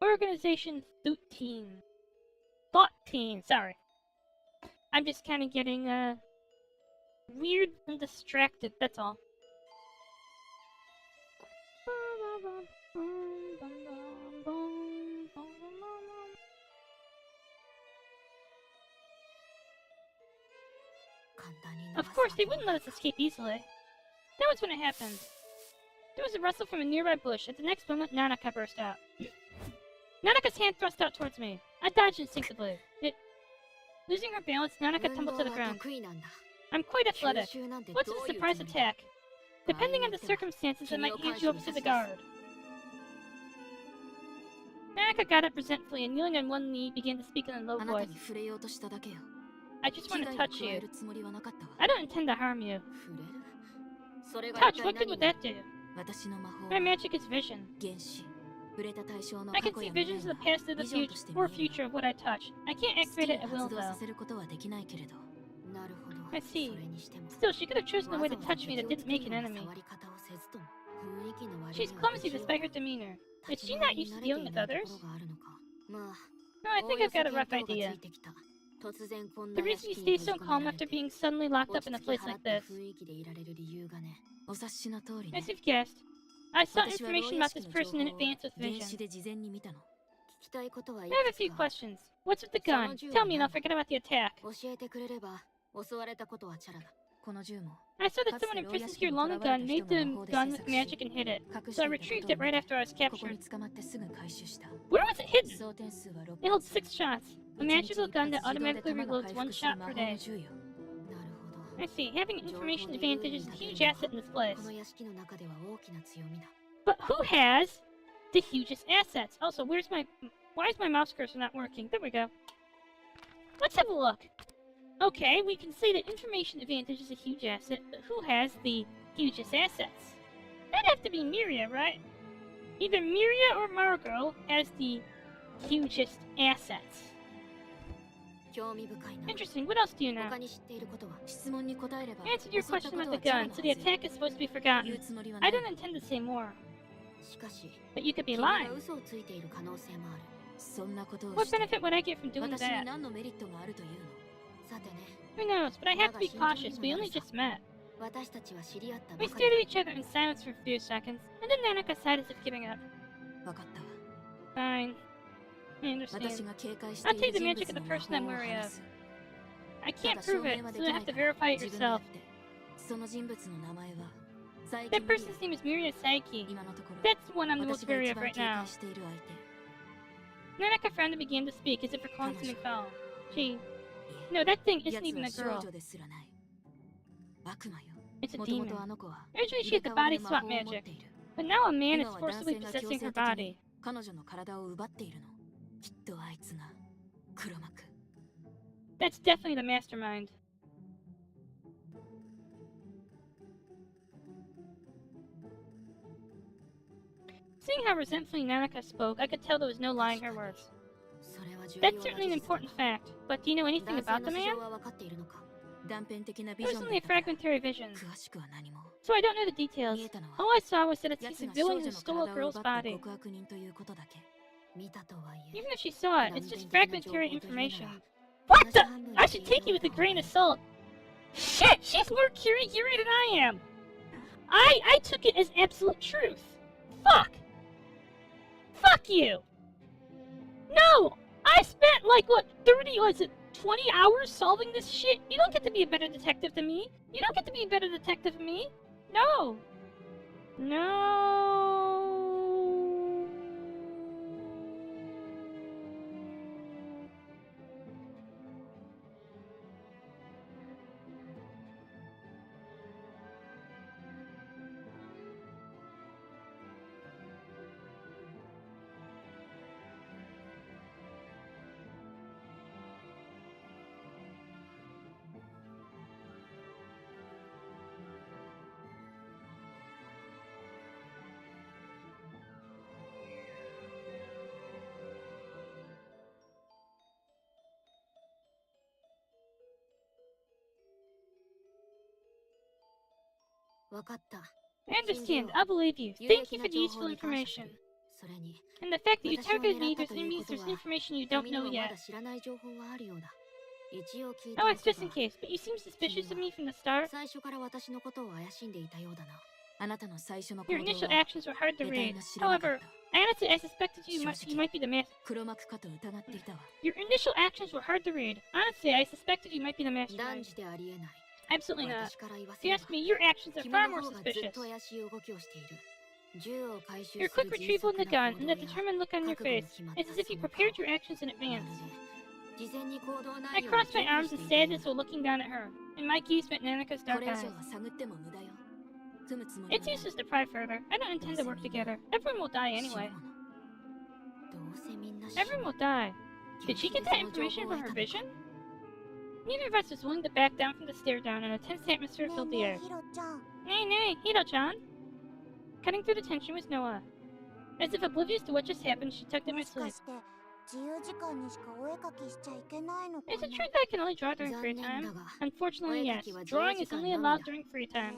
Speaker 1: Organization 13. 13, sorry. I'm just kind of getting, weird and distracted, that's all. Of course, they wouldn't let us escape easily. That was when it happened. There was a rustle from a nearby bush. At the next moment, Nanaka burst out. Nanaka's hand thrust out towards me. I dodged instinctively. Losing her balance, Nanaka tumbled to the ground. I'm quite athletic. What's a surprise attack? Depending on the circumstances, I might hand you over to the guard. Nanaka got up resentfully and, kneeling on one knee, began to speak in a low voice. I just want to touch you. I don't intend to harm you. Touch? What good would that do? My magic is vision. I can see visions of the past, of the future, or future of what I touch. I can't activate it at will, though. I see. Still, she could have chosen a way to touch me that didn't make an enemy. She's clumsy despite her demeanor. Is she not used to dealing with others? No, I think I've got a rough idea. The reason you stay so calm after being suddenly locked up in a place like this. As you've guessed, I saw information about this person in advance with vision. I have a few questions. What's with the gun? Tell me and I'll forget about the attack. I saw that someone imprisoned here long ago and made the gun with magic and hid it, so I retrieved it right after I was captured. Where was it hidden? It held 6 shots. A magical gun that automatically reloads 1 shot per day. I see. Having information advantage is a huge asset in this place. But who has the hugest assets? Also, why is my mouse cursor not working? There we go. Let's have a look. Okay, we can say that information advantage is a huge asset, but who has the hugest assets? That'd have to be Miria, right? Either Miria or Margot has the hugest assets. Interesting, what else do you know? Answered your question about the gun, so the attack is supposed to be forgotten. I don't intend to say more. But you could be lying. What benefit would I get from doing that? Who knows, but I have to be cautious, we only just met. We stared at each other in silence for a few seconds, and then Nanaka sighed as if giving up. Fine. I understand. I'll take the magic of the person I'm wary of. I can't prove it, so you'll have to verify it yourself. That person's name is Miria Saiki. That's the one I'm the most wary of right now. Nanaka frowned and began to speak, as if recalling something foul. Gee, no, that thing isn't even a girl. It's a demon. Originally she had the body swap magic, but now a man is forcibly possessing her body. That's definitely the mastermind. Seeing how resentfully Nanaka spoke, I could tell there was no lying her words. That's certainly an important fact, but do you know anything about the man? It was only a fragmentary vision, so I don't know the details. All I saw was that he's a villain who stole a girl's body. Even if she saw it, it's just fragmentary information. What the? I should take you with a grain of salt. Shit, she's more Kiri than I am. I took it as absolute truth. Fuck. Fuck you. No, I spent like, what, 20 hours solving this shit? You don't get to be a better detective than me. You don't get to be a better detective than me. No. No. I understand. I'll believe you. Thank you for the useful information. And the fact that you targeted me means there's information you don't know yet. Oh, it's just in case, but you seem suspicious of me from the start. Your initial actions were hard to read. However, honestly, I suspected you might be the mastermind. Your initial actions were hard to read. Honestly, I suspected you might be the mastermind. Absolutely not. If you ask me, your actions are far more suspicious. Your quick retrieval of the gun and the determined look on your face is as if you prepared your actions in advance. I crossed my arms in sadness while looking down at her, and my gaze met Nanaka's dark eyes. It's useless to pry further. I don't intend to work together. Everyone will die anyway. Everyone will die. Did she get that information from her vision? Neither of us was willing to back down from the stare down, and a tense atmosphere filled the air. Nay, Hiro-chan! Cutting through the tension was Noah. As if oblivious to what just happened, she tugged at my sleeve. Is it true that I can only draw during free time? Unfortunately, yes. Drawing is only allowed during free time.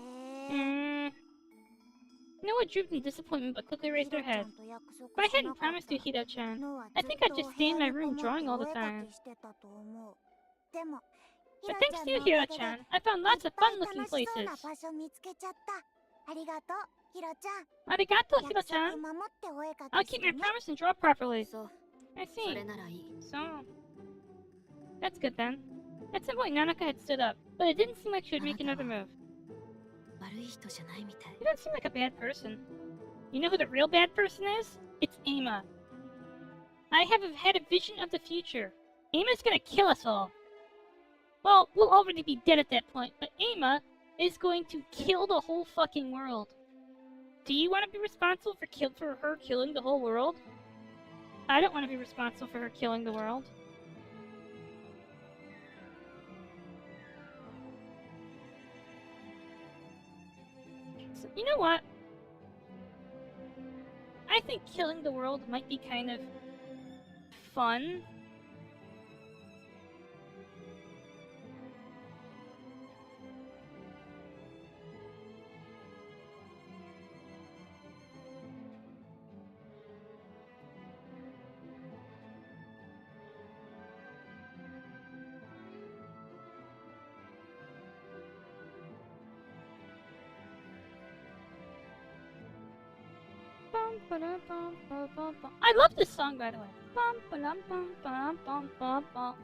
Speaker 1: Noah drooped in disappointment but quickly raised her head. But I hadn't promised you, Hiro-chan. I think I'd just stay in my room drawing all the time. But thanks to you, Hiro-chan, I found lots of fun-looking places. Arigato, Hiro-chan. I'll keep my promise and draw properly. I see. So... That's good then. At some point, Nanaka had stood up, but it didn't seem like she would make another move. You don't seem like a bad person. You know who the real bad person is? It's Ama. I have had a vision of the future. Ama's gonna kill us all. Well, we'll already be dead at that point, but Ama is going to kill the whole fucking world. Do you want to be responsible for her killing the whole world? I don't want to be responsible for her killing the world. So, you know what? I think killing the world might be kind of fun. I love this song, by the way. Bum, ba-dum, bum, bum, bum, bum, bum.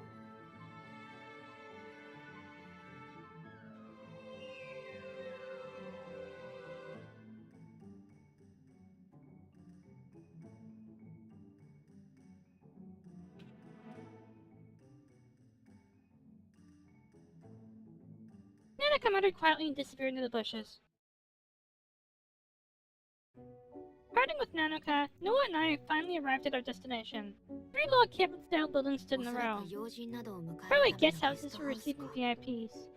Speaker 1: Nanoka muttered quietly and disappeared into the bushes. Parting with Nanoka, Noah and I finally arrived at our destination. 3 log cabin-style buildings stood in a row. Probably guest houses for receiving VIPs.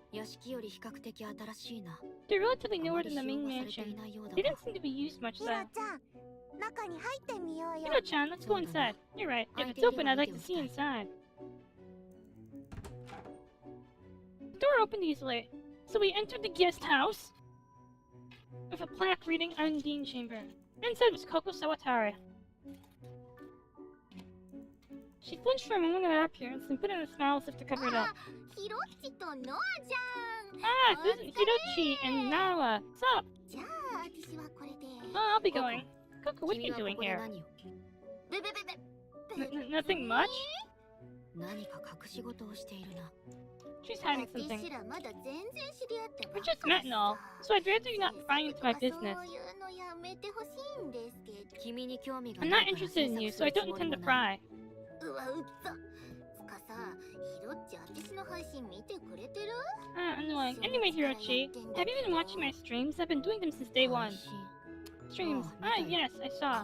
Speaker 1: They're relatively newer than the main mansion. They didn't seem to be used much though.
Speaker 2: 中に入ってみようよ。
Speaker 1: Hiro-chan, let's go inside. You're right. If it's open, I'd like to see inside. The door opened easily, so we entered the guest house with a plaque reading Undine Chamber. Inside was Koko Sawatari. She flinched for a moment at our appearance and put on a smile as if to cover it up. Ah, this is Hirochi and Nawa. What's up? Oh, I'll be going. Koko, what are you doing here? Nothing much? She's hiding something. We just met and all, so I'd rather you not prying into my business. I'm not interested in you, so I don't intend to pry. Annoying. Anyway, Hirochi, have you been watching my streams? I've been doing them since day one. Streams. Ah, yes, I saw.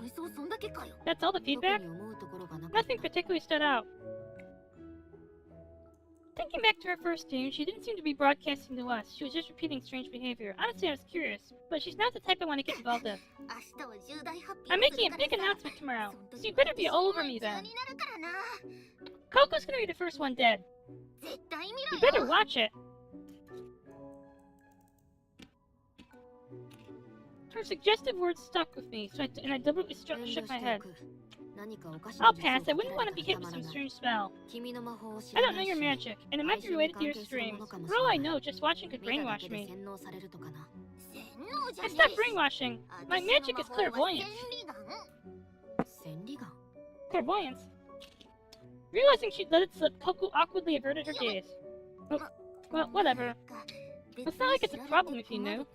Speaker 1: That's all the feedback? Nothing particularly stood out. Thinking back to her first stream, she didn't seem to be broadcasting to us. She was just repeating strange behavior. Honestly, I was curious, but she's not the type I want to get involved in. I'm making a big announcement tomorrow, so you better be all over me then. Koko's gonna be the first one dead. You better watch it. Her suggestive words stuck with me, so I deliberately shook my head. I'll pass. I wouldn't want to be hit with some strange spell. I don't know your magic, and it might be related to your streams. For all I know, just watching could brainwash me. I stopped brainwashing. My magic is clairvoyance. Clairvoyance? Realizing she'd let it slip, Koko awkwardly averted her gaze. Oh, well, whatever. It's not like it's a problem if you knew.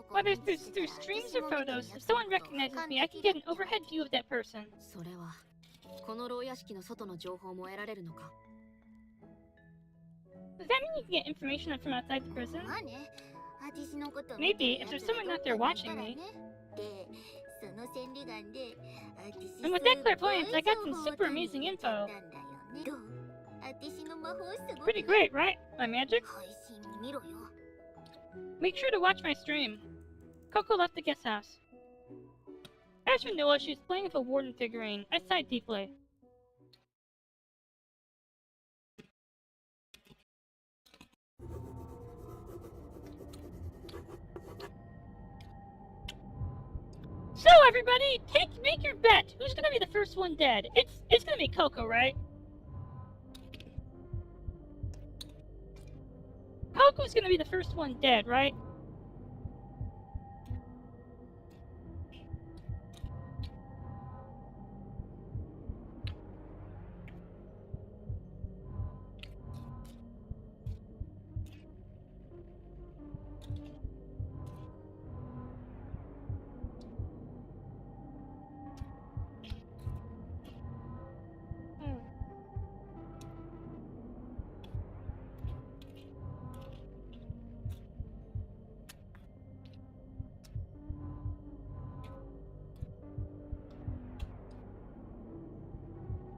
Speaker 1: Whether through streams or photos, if someone recognizes me, I can get an overhead view of that person. Does that mean you can get information from outside the prison? Maybe, if there's someone out there watching me. And with that clairvoyance, I got some super amazing info. Pretty great, right? My magic? Make sure to watch my stream. Koko left the guest house. As for Noah, she was playing with a warden figurine. I sighed deeply. So everybody, make your bet. Who's gonna be the first one dead? It's gonna be Koko, right? Koko's gonna be the first one dead, right?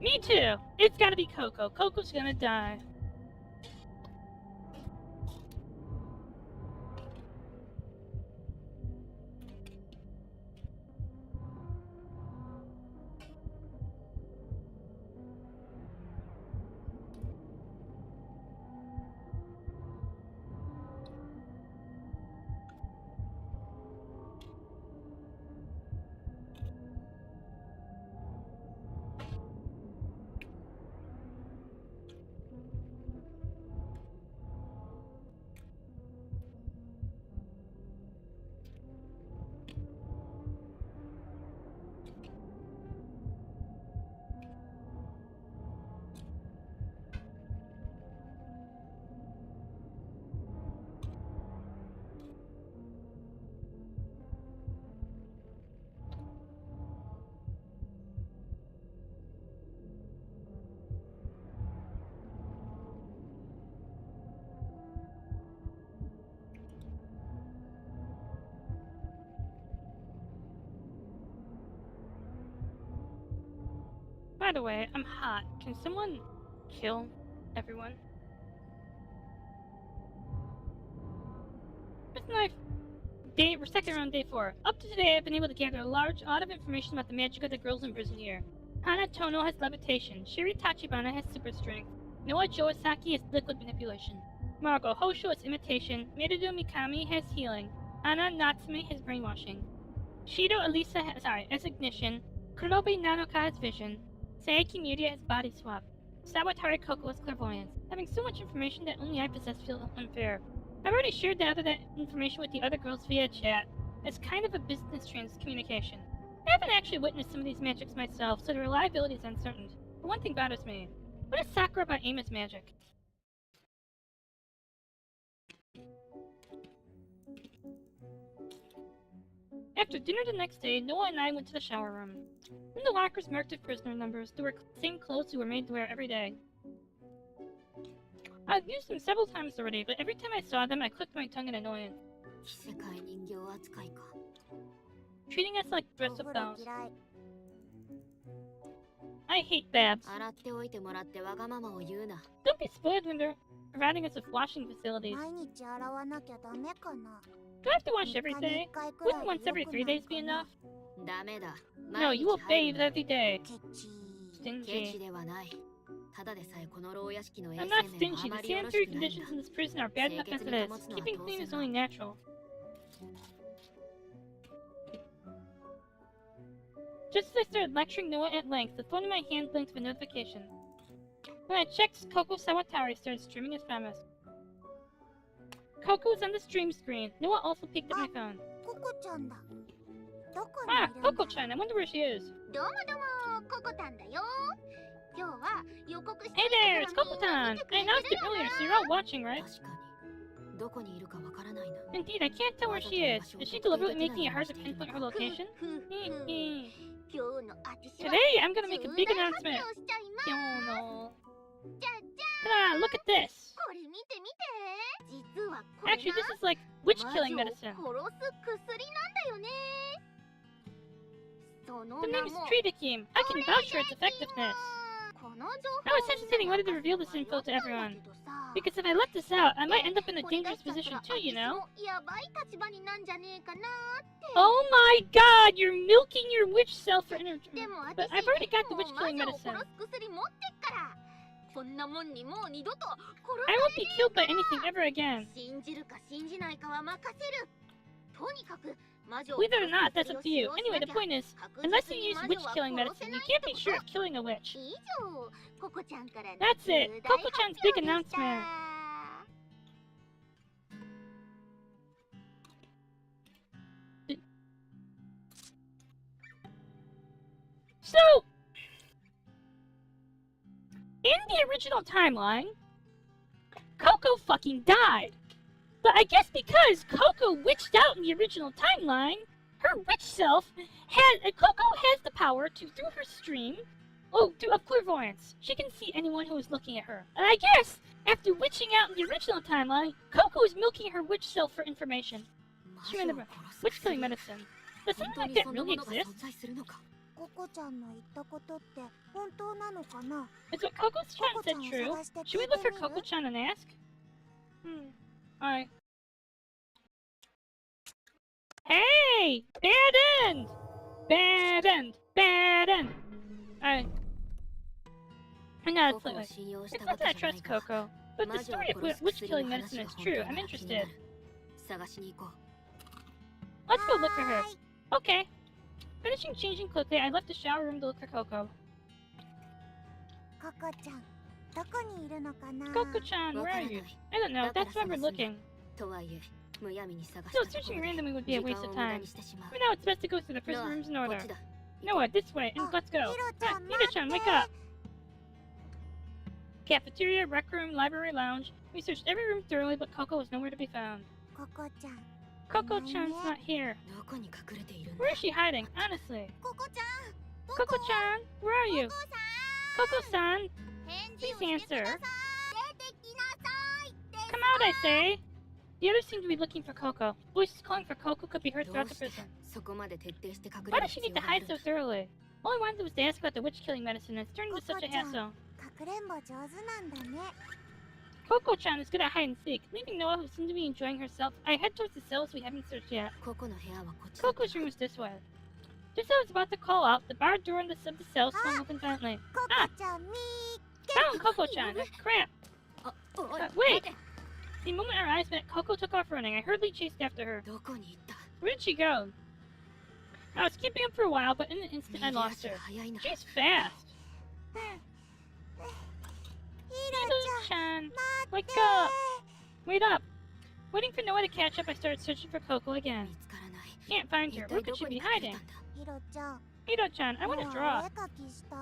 Speaker 1: Me too. It's gotta be Koko. Koko's gonna die. By the way, I'm hot. Can someone kill everyone? It's my we're second around day 4. Up to today, I've been able to gather a large lot of information about the magic of the girls in prison here. Hana Tono has levitation. Shiri Tachibana has super strength. Noa Joasaki has liquid manipulation. Margo Hosho has imitation. Mirudo Mikami has healing. Anna Natsume has brainwashing. Shido Elisa has ignition. Kurobe Nanoka has vision. Saeki Miria has body swap. Sawatari Koko has clairvoyance. Having so much information that only I possess feels unfair. I've already shared that information with the other girls via chat. It's kind of a business communication. I haven't actually witnessed some of these magics myself, so the reliability is uncertain. But one thing bothers me. What is Sakura about Aima's magic? After dinner the next day, Noah and I went to the shower room. In the lockers marked with prisoner numbers, there were the same clothes we were made to wear every day. I've used them several times already, but every time I saw them, I clicked my tongue in annoyance. Treating us like dress-up dolls. I hate baths. Don't be spoiled when they're providing us with washing facilities. Do I have to wash every day? Wouldn't once every 3 days be enough? No, you will bathe every day. Stingy. I'm not stingy. The sanitary conditions in this prison are bad enough as it is. Keeping clean is only natural. Just as I started lecturing Noah at length, the phone in my hand blinked with a notification. When I checked, Koko Sawatari started streaming as promised. Koko was on the stream screen. Noah also peeked at my phone. Ah, Koko-chan, I wonder where she is. Hey there, it's Koko-tan! I announced it earlier, so you're all watching, right? Indeed, I can't tell where she is. Is she deliberately making it hard to pinpoint her location? Today, I'm gonna make a big announcement. Ta-da, look at this! Actually, this is like witch-killing medicine. The name is Tridakim. I can vouch for its effectiveness. I was hesitating whether to reveal this info to everyone. Because if I let this out, I might end up in a dangerous position too, you know? Oh my god, you're milking your witch self for energy. But I've already got the witch-killing medicine. I won't be killed by anything ever again. Believe it or not, that's up to you. Anyway, the point is, unless you use witch-killing medicine, you can't be sure of killing a witch. That's it! Koko-chan's big announcement! So, in the original timeline, Koko fucking died. But I guess because Koko witched out in the original timeline, her witch self Koko has the power to, through her stream, of clairvoyance. She can see anyone who is looking at her. And I guess, after witching out in the original timeline, Koko is milking her witch self for information. She ran the witch-killing medicine. Does something like that really exist? Is what Koko-chan said true? Should we look for Koko-chan and ask? Alright. Hey! Bad end! Bad end! Bad end! Alright. No, it's not that I trust Koko, but the story of witch-killing medicine is true. I'm interested. Let's go look for her. Okay. Finishing changing quickly, I left the shower room to look for Koko. Koko-chan, where are you? I don't know, that's why we're looking. Still, searching randomly would be a waste of time. For now, it's best to go through the prison rooms in order. Noah, this way, and let's go. Hiro-chan, wake up! Cafeteria, rec room, library, lounge. We searched every room thoroughly, but Koko was nowhere to be found. Koko-chan's not here. Where is she hiding, honestly? Koko-chan, where are you? Koko-san, please answer. Come out, I say! The others seem to be looking for Koko. Voices calling for Koko could be heard throughout the prison. Why does she need to hide so thoroughly? All I wanted was to ask about the witch-killing medicine, and it's turned into such a hassle.
Speaker 2: かくれんぼ上手なんだね。
Speaker 1: Coco-chan is good at hide and seek. Leaving Noah, who seemed to be enjoying herself, I head towards the cells we haven't searched yet.
Speaker 3: ここの部屋はこっちだ。
Speaker 1: Coco's room is this way. Just as I was about to call out, the barred door in the cell swung open violently.
Speaker 2: ココちゃんみー
Speaker 1: Found Coco-chan! Crap!
Speaker 3: あ、おい、
Speaker 1: Wait!
Speaker 3: 待て。
Speaker 1: The moment our eyes met, Coco took off running. I hurriedly chased after her.
Speaker 3: どこに行った？
Speaker 1: Where did she go? I was keeping up for a while, but in an instant I lost her.
Speaker 3: 早いな。
Speaker 1: She's fast!
Speaker 2: ヒロちゃん
Speaker 1: Hiro-chan! Wake up! Wait up! Waiting for Noah to catch up, I started searching for Coco again.
Speaker 3: 見つからない。
Speaker 1: Can't find
Speaker 3: 一
Speaker 1: her.
Speaker 3: 体
Speaker 1: Where
Speaker 3: ど
Speaker 1: could
Speaker 3: こ
Speaker 1: she
Speaker 3: に
Speaker 1: be
Speaker 3: 隠れ
Speaker 1: hiding?
Speaker 3: たんだ？
Speaker 2: ヒロちゃん
Speaker 1: Hiro-chan, I want
Speaker 2: も
Speaker 1: to
Speaker 2: う
Speaker 1: draw.
Speaker 2: お絵描きしたい。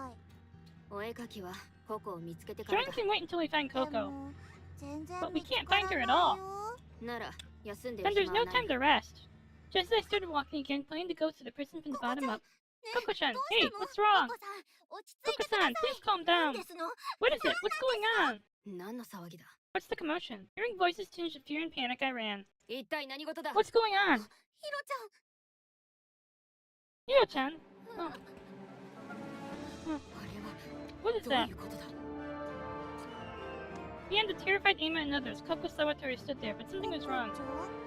Speaker 3: お絵描きはココを見つけてから
Speaker 1: Drawing
Speaker 3: だ。
Speaker 1: can wait until we find
Speaker 2: で
Speaker 1: Coco.
Speaker 2: も全然
Speaker 1: But we
Speaker 2: 見つ
Speaker 1: can't
Speaker 2: から
Speaker 1: find
Speaker 2: ない
Speaker 1: her
Speaker 2: よ
Speaker 1: at all.
Speaker 3: なら休んで
Speaker 1: Then
Speaker 3: る
Speaker 1: there's
Speaker 3: 暇
Speaker 1: no
Speaker 3: はない
Speaker 1: time。to rest. Just as I started walking again, planning to go to the prison from the bottom up. Coco-chan, hey, what's wrong?
Speaker 2: 落ち着いてくださ
Speaker 1: Coco-san,
Speaker 2: い。
Speaker 1: please calm
Speaker 2: なん
Speaker 1: down.
Speaker 2: ですの？
Speaker 1: What is it? What's going on?
Speaker 3: 何の騒ぎだ？
Speaker 1: What's the commotion? Hearing voices tinged with fear and panic, I ran.
Speaker 3: 一体何事だ？
Speaker 1: What's going on?
Speaker 2: ヒロちゃん
Speaker 1: Hiro-chan? Oh,
Speaker 3: あれは
Speaker 1: what is
Speaker 3: どう
Speaker 1: that?
Speaker 3: いうことだ？
Speaker 1: Beyond the terrified Ama and others, Coco Sawatari stood there, but something was wrong.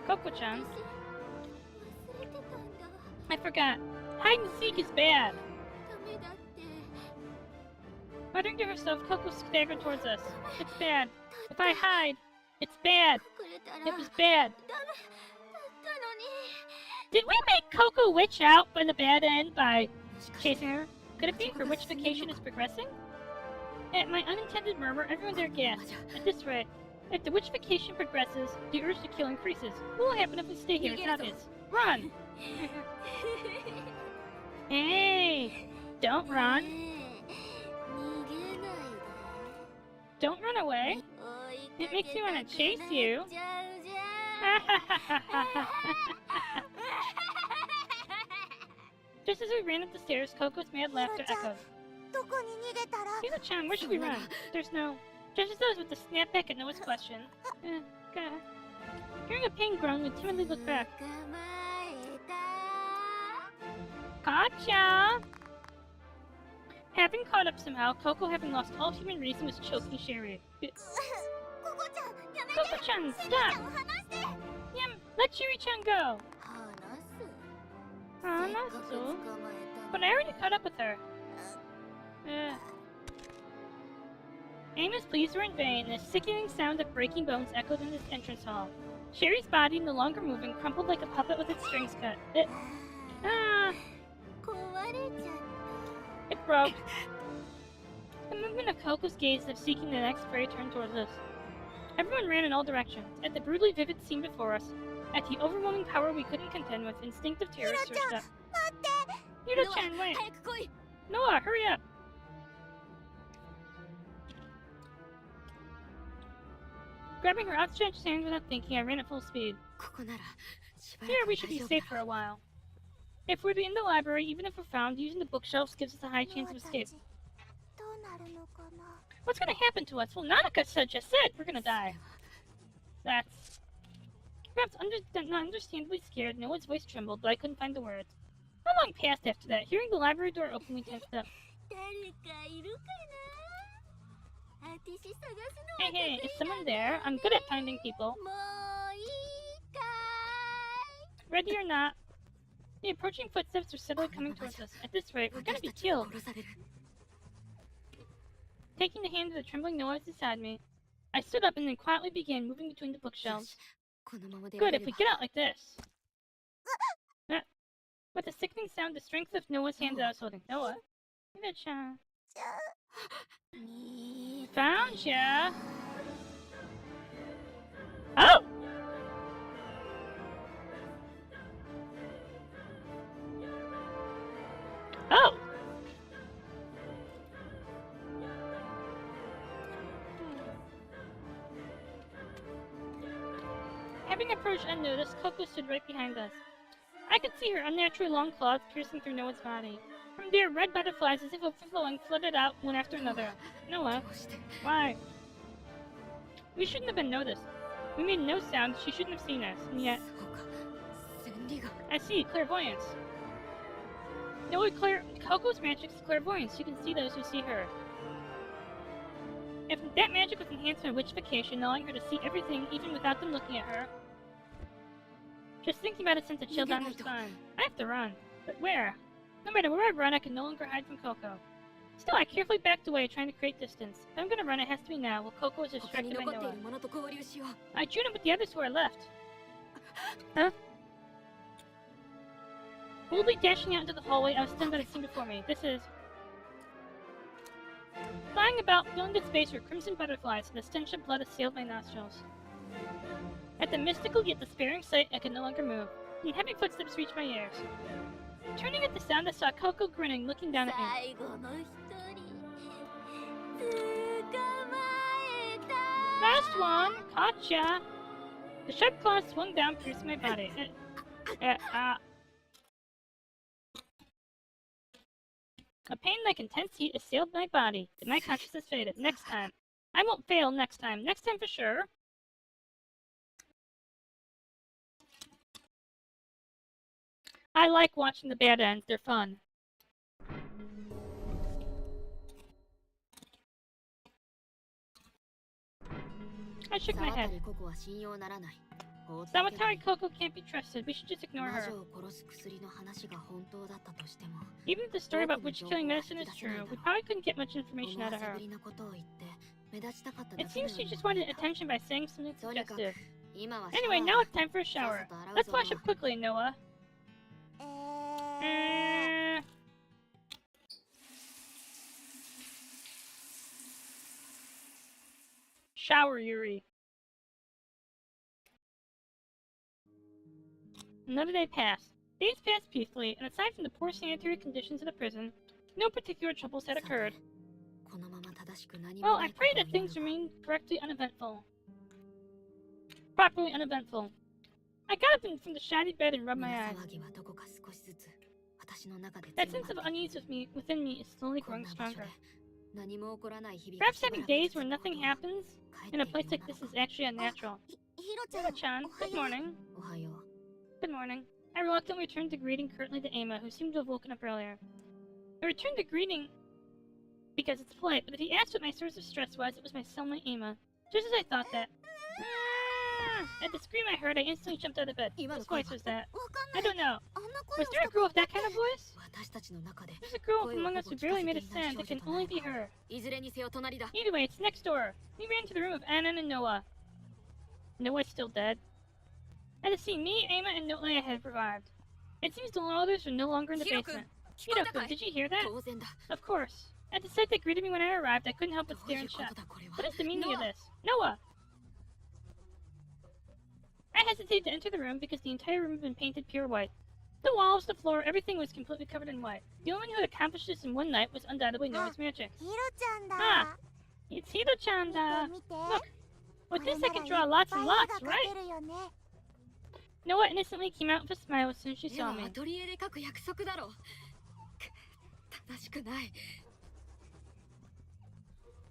Speaker 1: Coco-chan?
Speaker 2: 忘れてたんだ。
Speaker 1: I forgot. Hide and seek is bad.
Speaker 2: ダメだって。
Speaker 1: Muttering to herself, Coco staggered towards us. It's bad. If I hide, it's bad.
Speaker 2: 隠れたら
Speaker 1: It was bad.
Speaker 2: ダメだったのに。
Speaker 1: Did we make Coco witch out by the bad end by chasing her? Could it be her witchification is progressing? At my unintended murmur, everyone there gasped. At this rate, if the witchification progresses, the urge to kill increases. What will happen if we stay here? It's obvious. Run! Hey! Don't run.
Speaker 2: 逃げないで。
Speaker 1: Don't run away.
Speaker 2: 追い
Speaker 1: It
Speaker 2: か
Speaker 1: makes
Speaker 2: け
Speaker 1: me
Speaker 2: た
Speaker 1: want
Speaker 2: く
Speaker 1: to chase
Speaker 2: な
Speaker 1: you.
Speaker 2: っちゃうじゃん。
Speaker 1: Just as we ran up the stairs, Coco's mad laughter echoed.
Speaker 2: どこに逃げたら
Speaker 1: Hiro-chan, where should we run? There's no... Just as I was with the snapback at Noah's question. God. Hearing a pain groan, we timidly looked back.
Speaker 2: 捕まえた
Speaker 1: Gotcha! Having caught up somehow, Coco, having lost all human reason, was choking Sherry.
Speaker 2: ココちゃんやめて
Speaker 1: Coco-chan,
Speaker 2: シェリーちゃ
Speaker 1: stop!
Speaker 2: んを離して
Speaker 1: Yum, let Sherry-chan go!
Speaker 2: 離す
Speaker 1: Not
Speaker 2: せっかく
Speaker 1: so.
Speaker 2: 捕まえた
Speaker 1: But
Speaker 2: の
Speaker 1: I already caught up with her. Amos' pleas were in vain, and a sickening sound of breaking bones echoed in the entrance hall. Sherry's body, no longer moving, crumpled like a puppet with its strings cut.
Speaker 2: 壊れちゃっ
Speaker 1: It broke. The movement of Coco's gaze as if seeking the next prey turned towards us. Everyone ran in all directions. At the brutally vivid scene before us, at the overwhelming power we couldn't contend with, instinctive terror surged up.
Speaker 2: た待って
Speaker 1: Hiro-chan, wait!
Speaker 3: 早く来い。
Speaker 1: Noah, hurry up! Grabbing her outstretched hand without thinking, I ran at full speed.
Speaker 3: ここならしばら
Speaker 1: Here,
Speaker 3: く
Speaker 1: we
Speaker 3: 大
Speaker 1: should be
Speaker 3: 丈夫
Speaker 1: safe
Speaker 3: だ。
Speaker 1: for a while. If we're in the library, even if we're found, using the bookshelves gives us a high chance of
Speaker 2: ノアた
Speaker 1: escape.
Speaker 2: ちどうなるのかな
Speaker 1: What's gonna happen to us? Well, Nanaka just said we're gonna die. That's... Perhaps not understandably scared, Noah's voice trembled, but I couldn't find the words. How long passed after that? Hearing the library door open, we tensed up.
Speaker 2: 誰かいるかなあたし探すの
Speaker 1: Hey,
Speaker 2: は
Speaker 1: hey, is someone there? I'm good at finding people.
Speaker 2: もういいか
Speaker 1: Ready or not. The approaching footsteps are steadily coming towards us. At this rate, we're gonna
Speaker 3: 私
Speaker 1: be
Speaker 3: たちは
Speaker 1: killed.
Speaker 3: 殺される。
Speaker 1: Taking the hand of the trembling Noah beside me, I stood up and then quietly began moving between the
Speaker 3: よ
Speaker 1: bookshelves.
Speaker 3: し、このままで
Speaker 1: Good,
Speaker 3: や
Speaker 1: if
Speaker 3: れ
Speaker 1: we
Speaker 3: ば
Speaker 1: get out like this. With a sickening sound, the strength of Noah's hand that I was holding. Noah? Hiro-chan.
Speaker 2: じゃあ見
Speaker 1: Found ya! Oh! Oh! Having approached unnoticed, Coco stood right behind us. I could see her unnaturally long claws piercing through Noah's body. From there, red butterflies, as if overflowing, flooded out one after another. Noah,
Speaker 3: どうして
Speaker 1: why? We shouldn't have been noticed. We made no sound, she shouldn't have seen us, and yet...
Speaker 3: そうか。千里が
Speaker 1: I see, clairvoyance. No, Coco's magic is clairvoyance. She can see those who see her. If that magic was enhanced by witchification, allowing her to see everything even without them looking at her. Just thinking about it sent a chill down her spine. I have to run. But where? No matter where I run, I can no longer hide from Coco. Still, I carefully backed away, trying to create distance. If I'm gonna run, it has to be now, while Coco is distracted by Noah. I joined him with the others who are left. Huh? Boldly dashing out into the hallway, I was stunned by the scene before me. This is... Flying about, filling the space were crimson butterflies, and the stench of blood assailed my nostrils. At the mystical yet despairing sight, I could no longer move, and heavy footsteps reached my ears. Turning at the sound, I saw Coco grinning, looking down at me. Last one! Gotcha! The sharp claws swung down, piercing my body. A pain like intense heat assailed my body, but my consciousness faded. Next time. I won't fail next time. Next time for sure. I like watching the bad ends. They're fun. I shook my head. Sawatari Coco can't be trusted. We should just ignore her. Even if the story about witch-killing medicine is true, we probably couldn't get much information out of her. It seems she just wanted attention by saying something suggestive. Anyway, now it's time for a shower. Let's wash up quickly, Noah. Shower, Yuri. Another day passed. Days passed peacefully, and aside from the poor sanitary conditions of the prison, no particular troubles had occurred. Well, I pray that things remain properly uneventful. I got up from the shabby bed and rubbed my eyes. That sense of unease within me is slowly growing stronger. Perhaps having days where nothing happens in a place like this is actually unnatural. Hiro-chan, good morning. Good morning. I reluctantly returned the greeting curtly to Emma, who seemed to have woken up earlier. I returned the greeting because it's polite, but if he asked what my source of stress was, it was my cellmate Emma. Just as I thought that. At the scream I heard, I instantly jumped out of bed. Whose voice was that? I don't know. Was there a girl with that kind of voice? There's a girl among us who barely made a sound. It can only be her. Either way, it's next door. We ran to the room of Anan and Noah. Noah's still dead. And to see me, Emma, and Noah had revived. It seems the others are no longer in the basement. Hiro-kun, did you hear that? Of course. At the sight that greeted me when I arrived, I couldn't help but stare in shock. What is the meaning of this? Noah! I hesitated to enter the room because the entire room had been painted pure white. The walls, the floor, everything was completely covered in white. The only one who had accomplished this in one night was undoubtedly Noah's magic. Ah! It's Hiro-chan-da! Look! With this I can draw lots and lots, right? Noah innocently came out with a smile as soon as she saw me.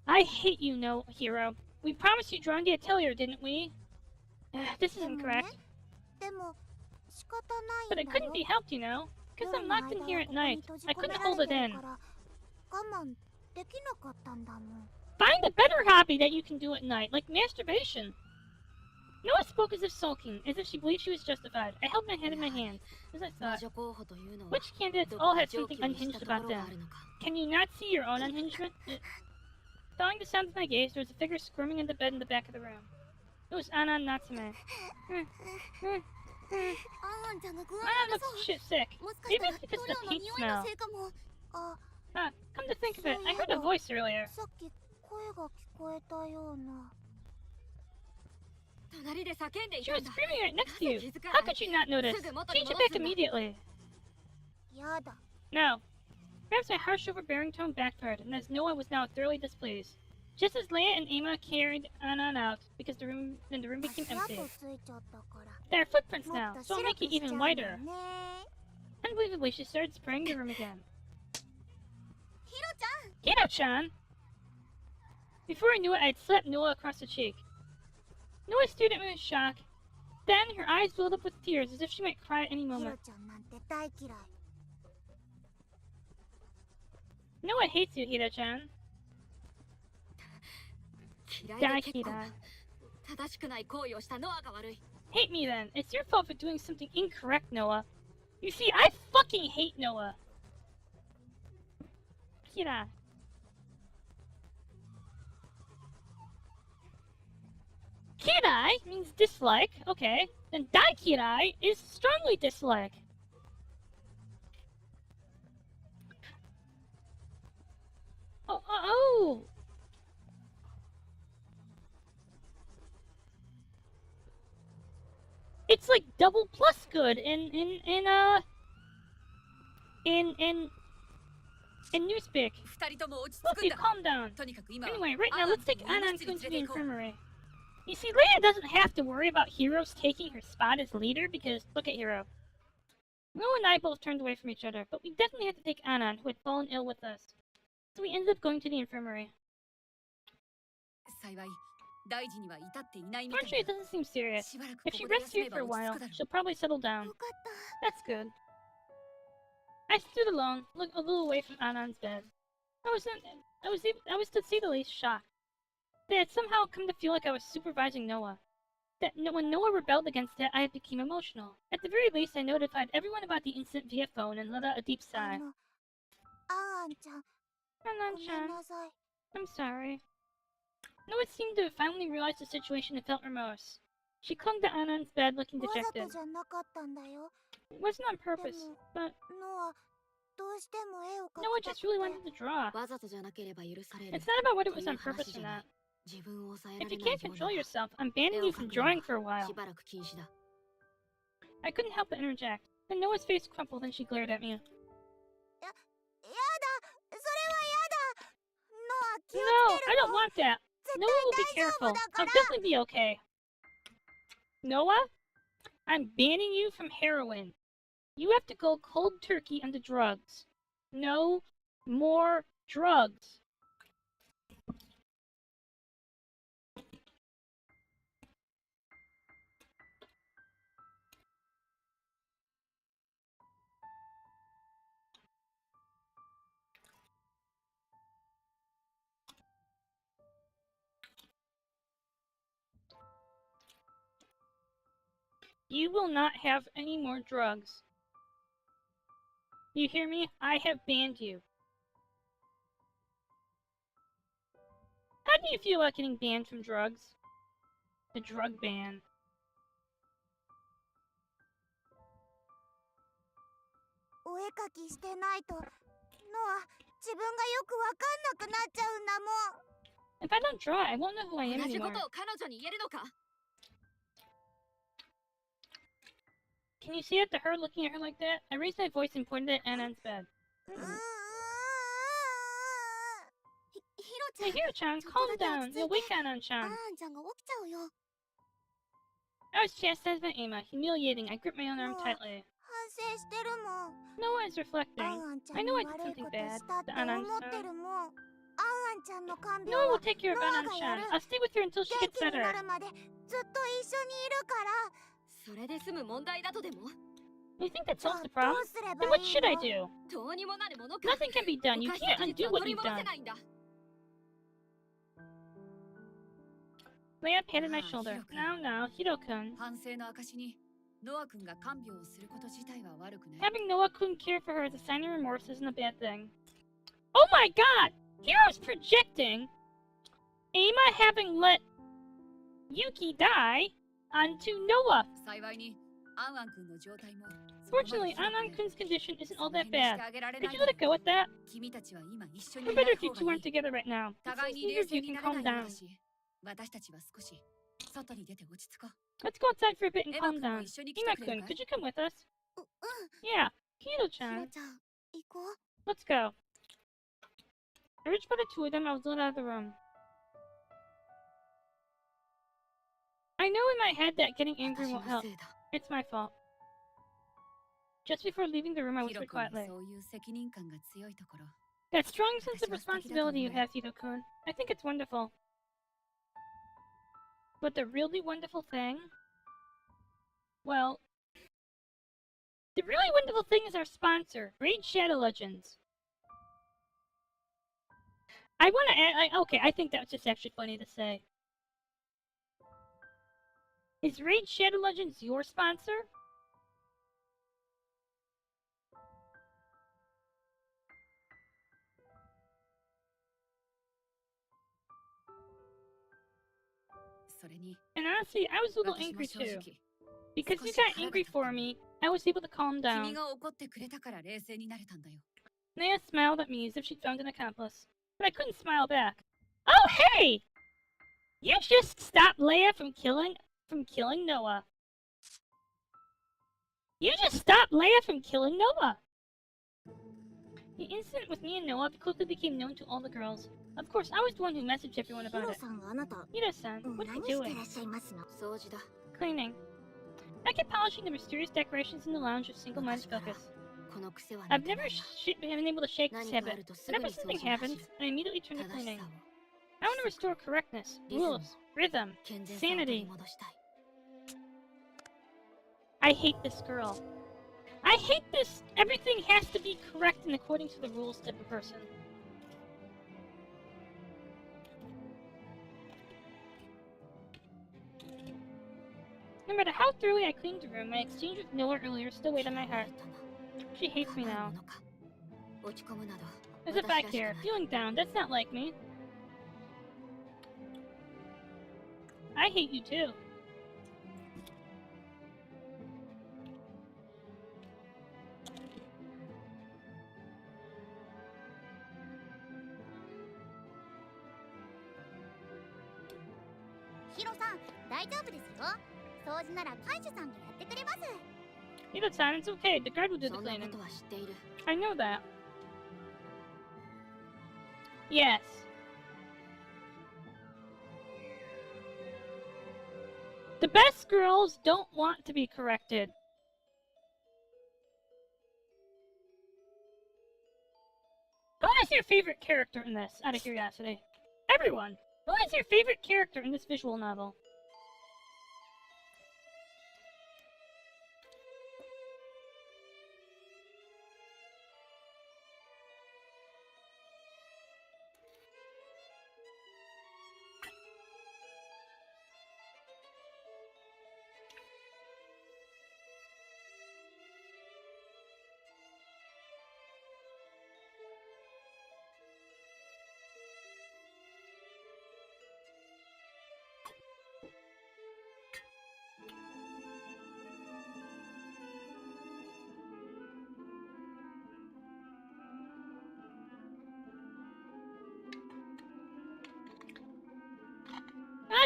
Speaker 1: I hate you, no Hiro. We promised you drawing the atelier, didn't we? This isn't correct. But it couldn't be helped, you know. Because I'm locked in here at night. I couldn't hold it in. Find a better hobby that you can do at night, like masturbation. Noah spoke as if sulking, as if she believed she was justified. I held my head in my hands, as I thought. Which candidates all had something unhinged about them? Can you not see your own unhingement? Following the sound of my gaze, there was a figure squirming in the bed in the back of the room. It was Anan Natsume. Anan looks sick. Maybe it's because of the paint smell. Come to think of it, I heard a voice earlier. She was screaming right next to you. How could you not notice? Change it back immediately. No. Perhaps my harsh, overbearing tone backfired, and as Noah was now thoroughly displeased. Just as Leia and Emma carried Anan out, because the room became empty. There are footprints now, so I'll make it even whiter. Unbelievably, she started spraying the room again. Hiro-chan! Before I knew it, I had slapped Noah across the cheek. Noah stared at me with shock. Then, her eyes filled up with tears, as if she might cry at any moment. Noah hates you, Hiro-chan.
Speaker 3: 嫌いで
Speaker 1: Die,
Speaker 3: 結構
Speaker 1: Kira.
Speaker 3: 正しくない行為をしたノアが悪い。
Speaker 1: Hate me then. It's your fault for doing something incorrect, Noah. You see, I fucking hate Noah. Kira. Kirai means dislike. Okay. Then Daikirai is strongly dislike. Oh. It's like double plus good in Newspeak.
Speaker 3: 二人とも落ち着
Speaker 1: Look,
Speaker 3: くん
Speaker 1: you
Speaker 3: だ。
Speaker 1: calm down.
Speaker 3: とにかく今は
Speaker 1: Anyway, right now, let's take Anan-kun to the
Speaker 3: 連れて行こう。
Speaker 1: infirmary. You see, Leia doesn't have to worry about Hiro's taking her spot as leader because, look at Hiro. Noah and I both turned away from each other, but we definitely had to take Anan, who had fallen ill with us. So we ended up going to the infirmary.
Speaker 3: 幸い大事には至っていないみたい
Speaker 1: Fortunately, it
Speaker 3: だ。
Speaker 1: doesn't seem serious.
Speaker 3: しばらく
Speaker 1: If
Speaker 3: こ
Speaker 1: she
Speaker 3: こで
Speaker 1: rests
Speaker 3: 休め
Speaker 1: here
Speaker 3: ば
Speaker 1: for a
Speaker 3: 落ち
Speaker 1: while,
Speaker 3: 着くだろう。
Speaker 1: she'll probably settle down.
Speaker 2: よかった。
Speaker 1: That's good. I stood alone, looked a little away from Anan's bed. I was to say the least shocked. They had somehow come to feel like I was supervising Noah. When Noah rebelled against it, I became emotional. At the very least, I notified everyone about the incident via phone and let out a deep sigh.
Speaker 2: あんちゃん、ごめん
Speaker 1: Anan-chan,
Speaker 2: なさい。
Speaker 1: I'm sorry. Noah seemed to have finally realized the situation and felt remorse. She clung to Anan's bed, looking
Speaker 2: わざ
Speaker 1: dejected.
Speaker 2: とじゃなかったんだよ。
Speaker 1: It wasn't on purpose, but
Speaker 2: ノア、どうしても絵を描
Speaker 1: Noah
Speaker 2: きた
Speaker 1: just
Speaker 2: く
Speaker 1: really
Speaker 2: て。
Speaker 1: wanted to draw.
Speaker 3: わざとじゃなければ許される。
Speaker 1: It's not about what it
Speaker 3: と
Speaker 1: was
Speaker 3: いう
Speaker 1: on purpose
Speaker 3: 話じ
Speaker 1: or
Speaker 3: ゃな
Speaker 1: not.
Speaker 3: い。自分を抑えら
Speaker 1: If
Speaker 3: れ
Speaker 1: you
Speaker 3: ない
Speaker 1: can't
Speaker 3: よう
Speaker 1: control
Speaker 3: なら
Speaker 1: yourself, I'm banning
Speaker 3: 絵を
Speaker 1: you
Speaker 3: 描
Speaker 1: from
Speaker 3: くのは
Speaker 1: drawing for a while.
Speaker 3: しばらく禁止だ。
Speaker 1: I couldn't help but interject. Then Noah's face crumpled and she glared at me.
Speaker 2: やだ、それはやだ。ノア、気を
Speaker 1: No,
Speaker 2: つけ
Speaker 1: I
Speaker 2: る
Speaker 1: don't
Speaker 2: の。
Speaker 1: want that.
Speaker 2: 絶
Speaker 1: Noah
Speaker 2: 対
Speaker 1: will be
Speaker 2: 大丈夫
Speaker 1: careful.
Speaker 2: だか
Speaker 1: I'll
Speaker 2: ら。
Speaker 1: definitely be okay. Noah, I'm banning you from heroin. You have to go cold turkey on the drugs. No more drugs. You will not have any more drugs. You hear me? I have banned you. How do you feel about getting banned from drugs? The drug ban.
Speaker 2: お絵描きしてないと、ノア、自分がよくわかんなくなっちゃうんだもん。
Speaker 1: If I don't draw, I won't know who I am
Speaker 3: 同じこ
Speaker 1: anymore.
Speaker 3: とを彼女に言えるのか。
Speaker 1: Can you see it? The her looking at her like that? I raised my voice and pointed at Anan's bed.
Speaker 2: ヒロちゃ
Speaker 1: Hey,
Speaker 2: ん、
Speaker 1: Hiro-chan, calm down. You'll wake Anan-chan.
Speaker 2: あんちゃんが起きちゃうよ。
Speaker 1: I was chastised by Ama, humiliating. I gripped my own arm
Speaker 2: Oh.
Speaker 1: tightly.
Speaker 2: 反省してるもん。
Speaker 1: Noah is reflecting.
Speaker 2: あんちゃ
Speaker 1: I
Speaker 2: んに
Speaker 1: know I
Speaker 2: 悪
Speaker 1: did
Speaker 2: いこ
Speaker 1: something
Speaker 2: と
Speaker 1: bad
Speaker 2: したって
Speaker 1: to
Speaker 2: 思って
Speaker 1: Anan-chan.
Speaker 2: るもん。あんちゃんの看病
Speaker 1: Noah
Speaker 2: は
Speaker 1: will take care of
Speaker 2: Noah が
Speaker 1: Anan-chan.
Speaker 2: やる。
Speaker 1: I'll stay with her until she
Speaker 2: 元
Speaker 1: gets
Speaker 2: 気にな
Speaker 1: better.
Speaker 2: るまでずっと一緒にいるから。
Speaker 3: それで済む問題だとでも。
Speaker 1: You think that
Speaker 2: じゃ
Speaker 1: solves
Speaker 2: あ
Speaker 1: the
Speaker 2: ど
Speaker 1: problem?
Speaker 2: うすれば
Speaker 1: Then
Speaker 2: い
Speaker 1: what
Speaker 2: い
Speaker 1: should I
Speaker 2: の？
Speaker 1: do?
Speaker 3: どうにもなるものか。
Speaker 1: Nothing can be done. You
Speaker 3: 犯した
Speaker 1: can't
Speaker 3: 事実
Speaker 1: undo
Speaker 3: は
Speaker 1: what
Speaker 3: 取り
Speaker 1: you've
Speaker 3: 戻せ
Speaker 1: done.
Speaker 3: ないんだ。
Speaker 1: Leia patted my
Speaker 3: Ah,
Speaker 1: shoulder.
Speaker 3: Hiro-kun.
Speaker 1: Now, Hiro-kun.
Speaker 3: 反省の証にノア君が看病をすること自体は悪くない。
Speaker 1: Having Noah-kun care for her as a sign of remorse isn't a bad thing. Oh my god! Hiro's projecting! Ama having let Yuki die onto Noah.
Speaker 3: 幸いにアンアン君の状態も。
Speaker 1: Fortunately, Anan-kun's condition isn't all that bad.
Speaker 3: してあげられ
Speaker 1: Could
Speaker 3: ない
Speaker 1: you let it go with that?
Speaker 3: 君たちは今一緒に
Speaker 1: It's
Speaker 3: いな
Speaker 1: better
Speaker 3: い
Speaker 1: if you
Speaker 3: 方
Speaker 1: two
Speaker 3: がい
Speaker 1: aren't
Speaker 3: い。
Speaker 1: together right now. It
Speaker 3: 互い
Speaker 1: seems
Speaker 3: に
Speaker 1: neither
Speaker 3: 冷
Speaker 1: of you
Speaker 3: 静に
Speaker 1: can
Speaker 3: なれ
Speaker 1: calm
Speaker 3: ないよう
Speaker 1: down.
Speaker 3: だし、私たちは少し外に出て落ち着こう。
Speaker 1: Let's go outside for a bit and calm
Speaker 3: Ema-kun も
Speaker 1: down.
Speaker 3: 一緒に来てくれる
Speaker 1: Ima-kun,
Speaker 3: かい？
Speaker 1: could you come with us?
Speaker 2: うん。
Speaker 1: Yeah,
Speaker 2: ヒロ
Speaker 1: Hiro-chan.
Speaker 2: ちゃん、行こう。
Speaker 1: Let's go. Urged by the two of them, I was led out of the room. I know in my head that getting angry
Speaker 3: 私
Speaker 1: won't
Speaker 3: の
Speaker 1: help.
Speaker 3: せいだ。
Speaker 1: It's my fault. Just before leaving the room, I
Speaker 3: ヒロ
Speaker 1: whispered
Speaker 3: 君に
Speaker 1: quietly.
Speaker 3: そういう責任感が強いところ。
Speaker 1: That strong sense of
Speaker 3: 私は素敵だと思う。
Speaker 1: responsibility you have, Hiro-kun. I think it's wonderful. But the really wonderful thing? Well, the really wonderful thing is our sponsor, Raid Shadow Legends. I want to. Okay, I think that's just actually funny to say. Is Raid Shadow Legends your sponsor? And honestly, I was a little angry too. Because you got angry for me, I was able to calm down. Naya smiled at me as if she'd found an accomplice, but I couldn't smile back. Oh, hey! You just stopped Leia from killing Noah. You just stopped Leia from killing Noah. The incident with me and Noah quickly became known to all the girls. Of course, I was the one who messaged everyone about it. Hiro-san, what are you doing? Cleaning. I kept polishing the mysterious decorations in the lounge with single-minded focus. I've never been able to shake this habit. Whenever something happens, I immediately turn to cleaning. I want to restore correctness, rules, rhythm, sanity. I hate this girl. I hate this everything has to be correct and according to the rules type of person. No matter how thoroughly I cleaned the room, my exchange with Noah earlier still weighed on my heart. She hates me now. As if I care. Feeling down, that's not like me. I hate you too. Hiro-san, it's okay. The guard will do the cleaning. I know that. Yes. The best girls don't want to be corrected. Who is your favorite character in this, out of curiosity? Everyone! Who is your favorite character in this visual novel?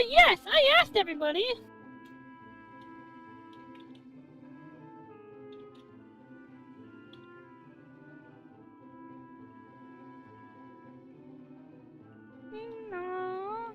Speaker 1: Yes! I asked everybody! No.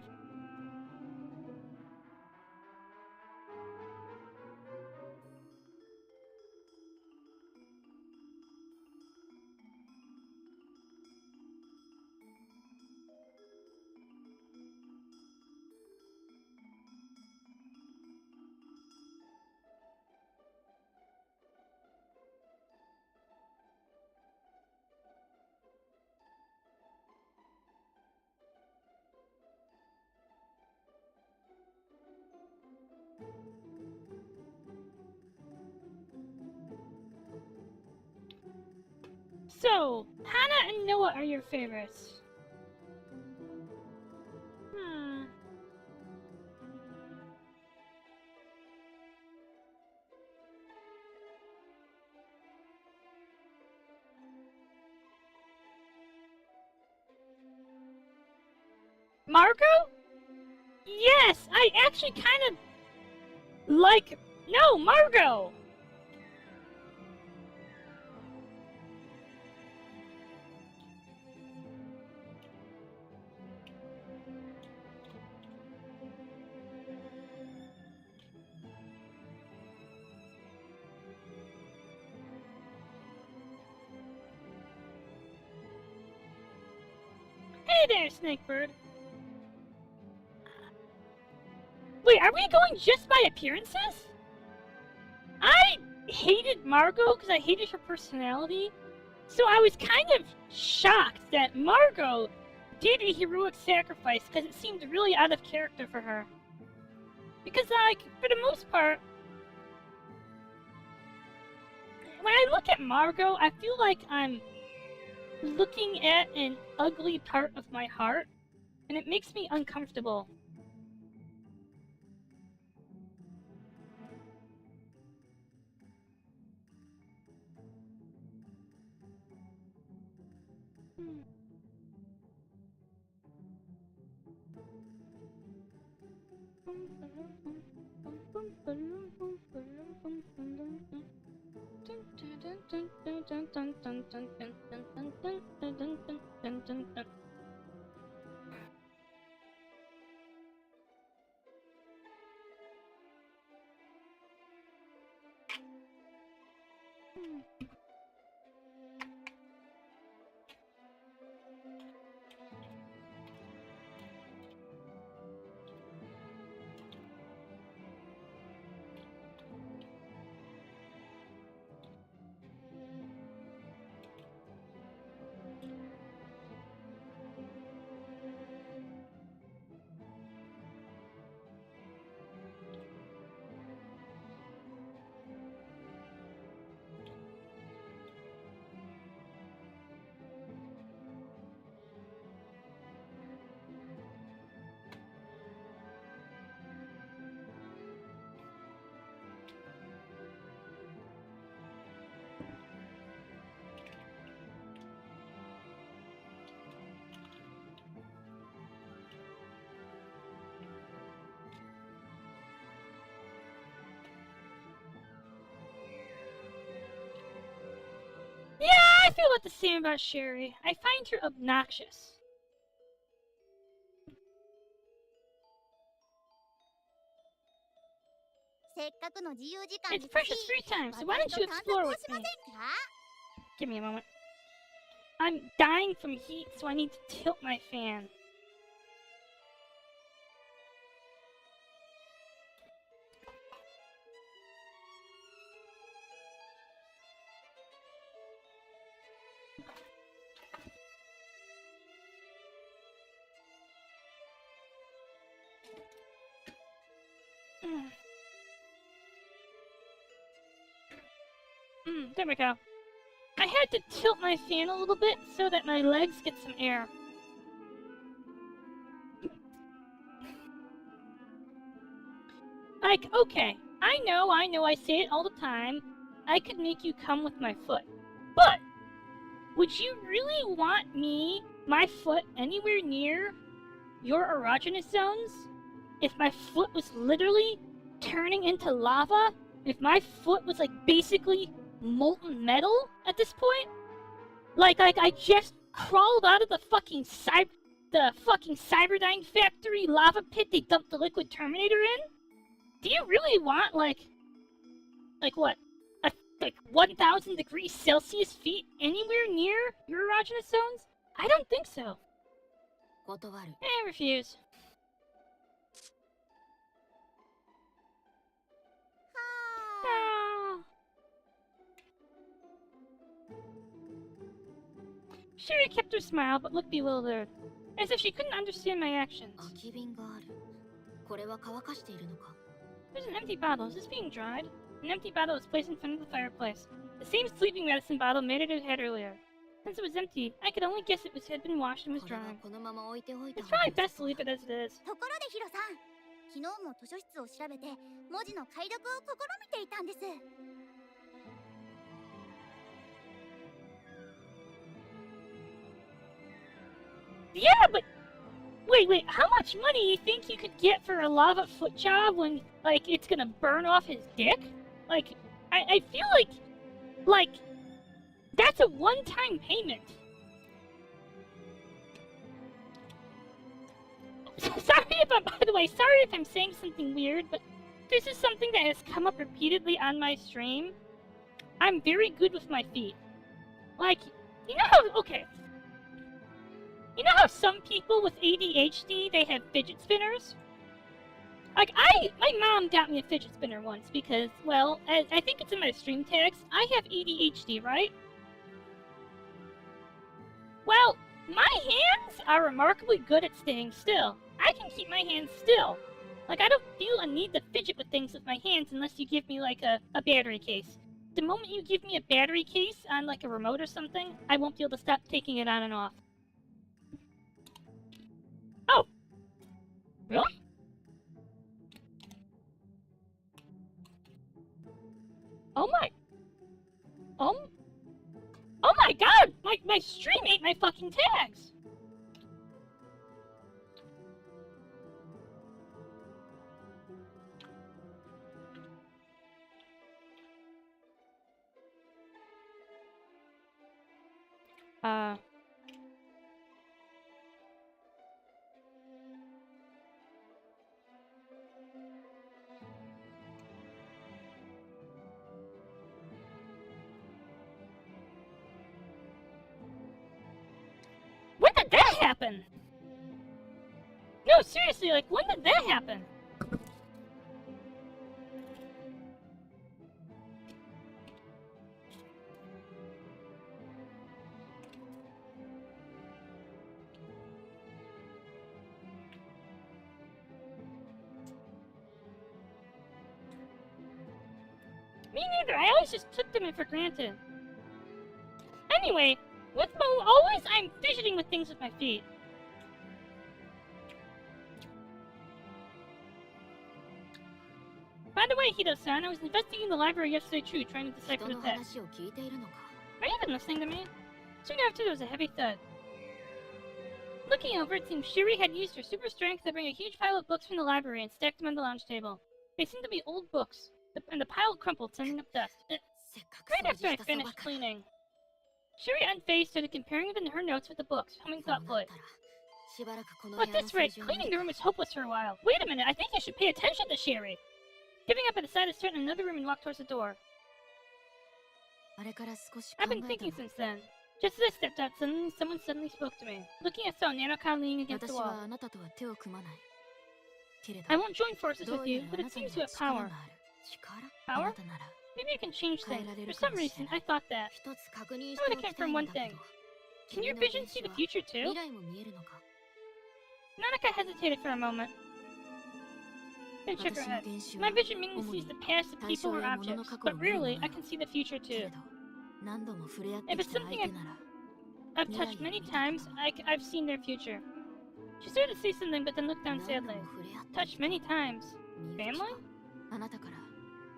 Speaker 1: So, Hana and Noah are your favorites. Margot? Yes, I actually kind of like... No, Margot! Hey there, Snakebird! Wait, are we going just by appearances? I hated Margot because I hated her personality, so I was kind of shocked that Margot did a heroic sacrifice because it seemed really out of character for her. Because, like, for the most part, when I look at Margot, I feel like I'm looking at an ugly part of my heart, and it makes me uncomfortable. Yeah, I feel about the same about Sherry. I find her obnoxious. It's precious free time, so why don't you explore with me? Give me a moment. I'm dying from heat, so I need to tilt my fan. There we go. I had to tilt my fan a little bit so that my legs get some air. Like, okay, I know, I say it all the time. I could make you come with my foot. But, would you really want me, my foot, anywhere near your erogenous zones? If my foot was literally turning into lava? If my foot was, like, basically molten metal at this point? Like I just crawled out of the fucking Cyberdyne factory lava pit they dumped the liquid Terminator in? Do you really want, like what? Like 1,000 degrees Celsius feet anywhere near your erogenous zones? I don't think so. I refuse. Oh. Sherry kept her smile, but looked bewildered, as if she couldn't understand my actions. There's an empty bottle. Is this being dried? An empty bottle was placed in front of the fireplace. The same sleeping medicine bottle Maida had earlier. Since it was empty, I could only guess it had been washed and was drying. It's probably best to leave it as it is. Yeah, but wait, how much money do you think you could get for a lava foot job when, like, it's gonna burn off his dick? Like, I feel like, that's a one-time payment. By the way, sorry if I'm saying something weird, but this is something that has come up repeatedly on my stream. I'm very good with my feet. Like, you know how, okay. You know how some people with ADHD, they have fidget spinners? Like, my mom got me a fidget spinner once because, well, I think it's in my stream tags, I have ADHD, right? Well, My hands are remarkably good at staying still. I can keep my hands still. Like, I don't feel a need to fidget with things with my hands unless you give me, like, a battery case. The moment you give me a battery case on, like, a remote or something, I won't be able to stop taking it on and off. Oh! Really? Oh my... Oh my god! My stream ate my fucking tags! When did that happen? No, seriously, like, when did that happen? Me neither, I always just took them for granted. Anyway, with Mo, always I'm fidgeting with things with my feet. By the way, Hito-san, I was investigating the library yesterday too, trying to decipher the text. Are you even listening to me? Soon after, there was a heavy thud. Looking over, it seemed Shiri had used her super strength to bring a huge pile of books from the library and stacked them on the lounge table. They seemed to be old books, and the pile crumpled, sending up dust. Right after I finished cleaning. Shiri unfazed started comparing her notes with the books, humming thoughtfully. Oh, at this rate, cleaning the room is hopeless for a while. Wait a minute, I think you should pay attention to Shiri. Giving up, I decided to start in another room and walk towards the door. I've been thinking since then. Just as I stepped out, someone suddenly spoke to me. Looking, I saw Nanoka leaning against the wall. I won't join forces with you, but it seems you have power. Power? Maybe you can change things. For some reason, I thought that. I want to confirm one thing. Can your vision see the future too? Nanoka hesitated for a moment. Then shook her head. My vision mainly sees the past of people or objects, but rarely I can see the future too. If it's something I've touched many times, I've seen their future. She started to say something, but then looked down sadly. Touched many times. Family?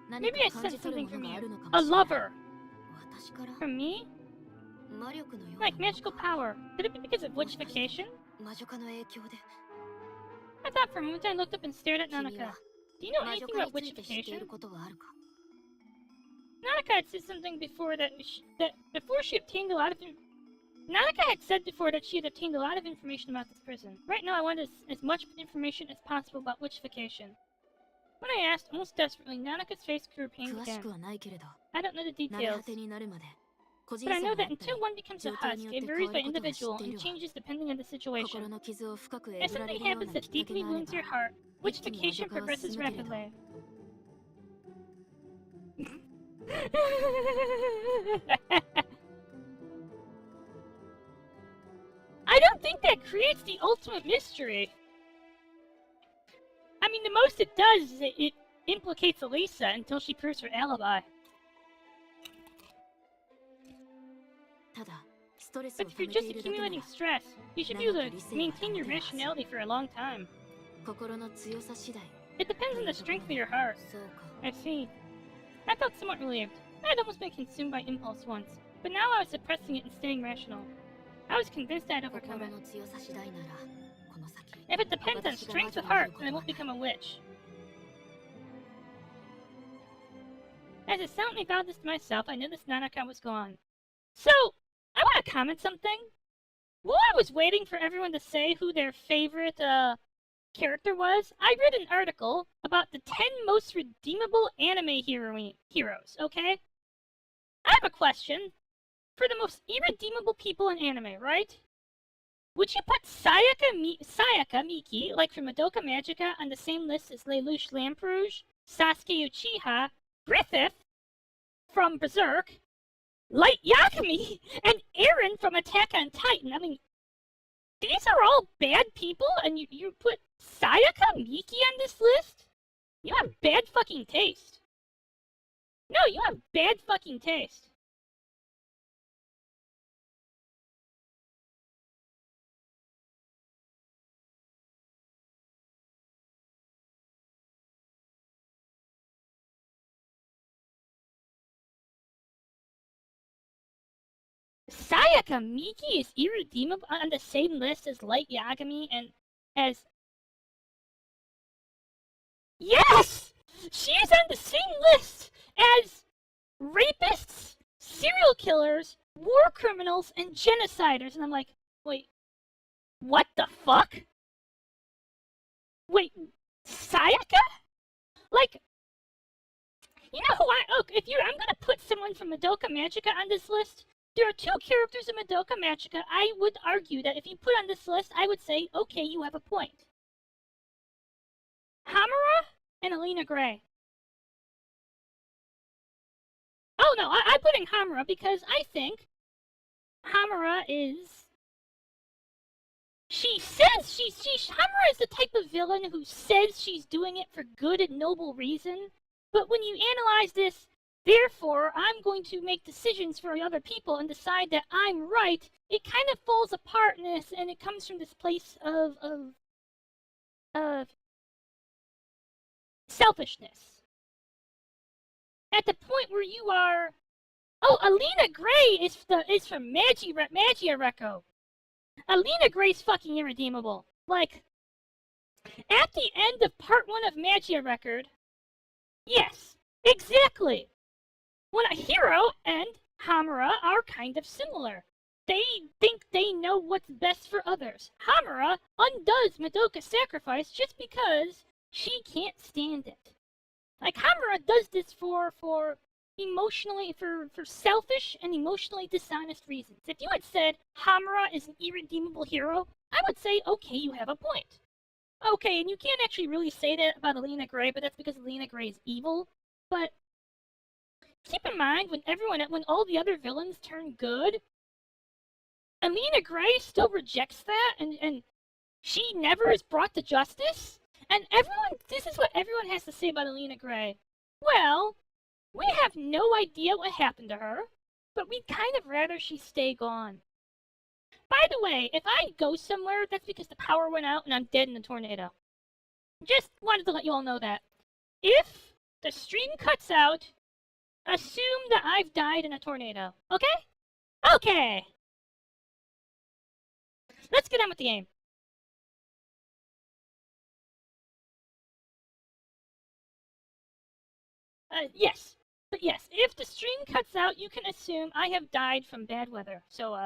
Speaker 1: Maybe I sensed something from you. A lover! From me? Like magical power. Could it be because of witchification? I thought for a moment. I looked up and stared at Nanoka. Do you know anything about witchification? Nanoka had said something before Nanoka had said before that she had obtained a lot of information about this prison. Right now I wanted as much information as possible about witchification. When I asked, almost desperately, Nanoka's face grew pained again. I don't know the details. But I know that until one becomes a husk, it varies by individual and changes depending on the situation. If something happens that deeply wounds your heart, witchification progresses rapidly. I don't think that creates the ultimate mystery. I mean, the most it does is it implicates Elisa until she proves her alibi. But if you're just accumulating stress, you should be able to maintain your rationality for a long time. It depends on the strength of your heart. I see. I felt somewhat relieved. I had almost been consumed by impulse once, but now I was suppressing it and staying rational. I was convinced I'd overcome it. If it depends on strength of heart, then I won't become a witch. As I silently vowed this to myself, I noticed Nanoka was gone. So, I want to comment something. While I was waiting for everyone to say who their favorite character was, I read an article about the 10 most redeemable anime heroes, okay? I have a question. For the most irredeemable people in anime, right? Would you put Sayaka Miki, like from Madoka Magica, on the same list as Lelouch Lamperouge, Sasuke Uchiha, Griffith from Berserk, Light Yakami, and Eren from Attack on Titan? I mean, These are all bad people, and you put Sayaka Miki on this list? You have bad fucking taste. No, you have bad fucking taste. Sayaka Miki is irredeemable on the same list as Light Yagami and as... Yes! She is on the same list as rapists, serial killers, war criminals, and genociders. And I'm like, wait, what the fuck? Wait, Sayaka? Like, you know who I'm gonna put someone from Madoka Magica on this list. There are two characters in Madoka Magica I would argue that if you put on this list, I would say, okay, you have a point. Homura and Alina Gray. Oh no, I'm putting Homura because I think Homura is... Homura is the type of villain who says she's doing it for good and noble reason, but when you analyze this, therefore, I'm going to make decisions for other people and decide that I'm right, it kind of falls apart in this, and it comes from this place of selfishness. At the point where you are... Oh, Alina Gray is from Magia Reco. Alina Gray's fucking irredeemable. Like, at the end of part 1 of Magia Record, yes, exactly. When a hero and Homura are kind of similar. They think they know what's best for others. Homura undoes Madoka's sacrifice just because she can't stand it. Like, Homura does this for selfish and emotionally dishonest reasons. If you had said Homura is an irredeemable hero, I would say, okay, you have a point. Okay, and you can't actually really say that about Alina Gray, but that's because Alina Gray is evil. But keep in mind, when all the other villains turn good, Alina Gray still rejects that, and she never is brought to justice. And this is what everyone has to say about Alina Gray. Well, we have no idea what happened to her, but we'd kind of rather she stay gone. By the way, if I go somewhere, that's because the power went out and I'm dead in a tornado. Just wanted to let you all know that. If the stream cuts out, assume that I've died in a tornado. Okay? Okay! Let's get on with the game. Yes. But yes, if the stream cuts out, you can assume I have died from bad weather. So,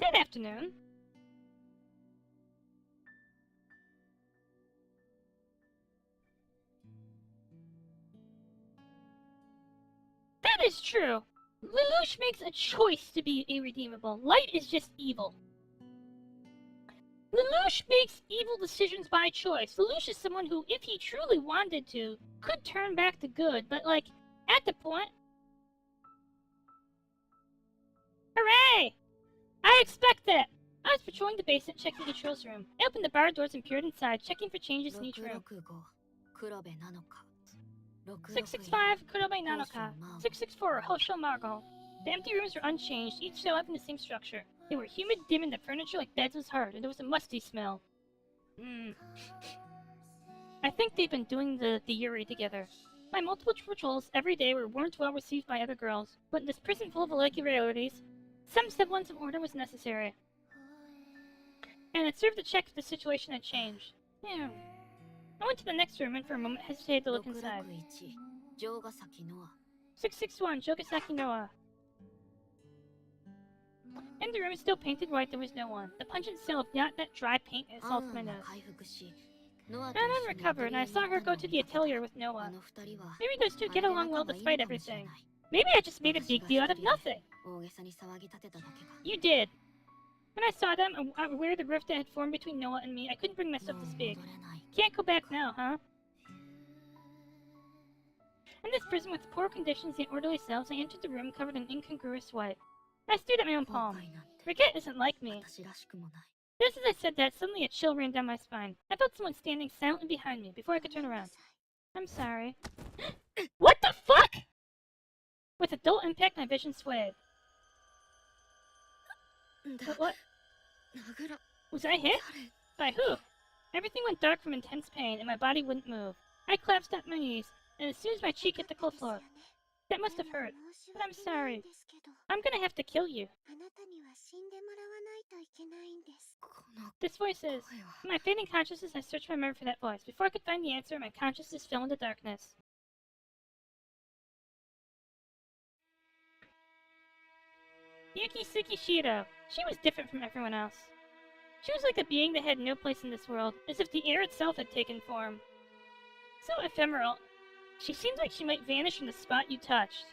Speaker 1: that afternoon. That is true. Lelouch makes a choice to be irredeemable. Light is just evil. Lelouch makes evil decisions by choice. Lelouch is someone who, if he truly wanted to, could turn back to good, but, like, at the point... Hooray! I expect that! I was patrolling the basement, checking the controls room. I opened the bar doors and peered inside, checking for changes in each room. 665, Kurobe Nanoka. 664, Hosho Margo. The empty rooms were unchanged, each still having the same structure. They were humid, dim, and the furniture like beds was hard, and there was a musty smell. I think they've been doing the Yuri together. My multiple patrols every day weren't well received by other girls, but in this prison full of irregularities, some semblance of order was necessary. And it served to check if the situation had changed. Yeah. I went to the next room and for a moment hesitated to look inside. 661, Jogasaki Noah. In the room is still painted white, there was no one. The pungent smell of not that dry paint assaulted my nose. And then recovered, and I saw her go to the atelier with Noah. Maybe those two get along well despite everything. Maybe I just made a big deal out of nothing. You did. When I saw them, aware of the rift that had formed between Noah and me, I couldn't bring myself to speak. Can't go back now, huh? In this prison with poor conditions and orderly cells, I entered the room covered in incongruous white. I stared at my own palm. Regret isn't like me.
Speaker 3: 私らしくもない。
Speaker 1: Just as I said that, suddenly a chill ran down my spine. I felt someone standing silently behind me before I could turn around. I'm sorry. What the fuck?! With a dull impact, my vision swayed. What? Was I hit? By who? Everything went dark from intense pain, and my body wouldn't move. I collapsed at my knees, and as soon as my cheek hit the cold floor, that must have hurt. But I'm sorry. I'm gonna have to kill you. This voice is. In my fading consciousness, I searched my memory for that voice. Before I could find the answer, my consciousness fell into darkness. Yuki Tsukishiro. She was different from everyone else. She was like a being that had no place in this world, as if the air itself had taken form. So ephemeral. She seemed like she might vanish from the spot you touched.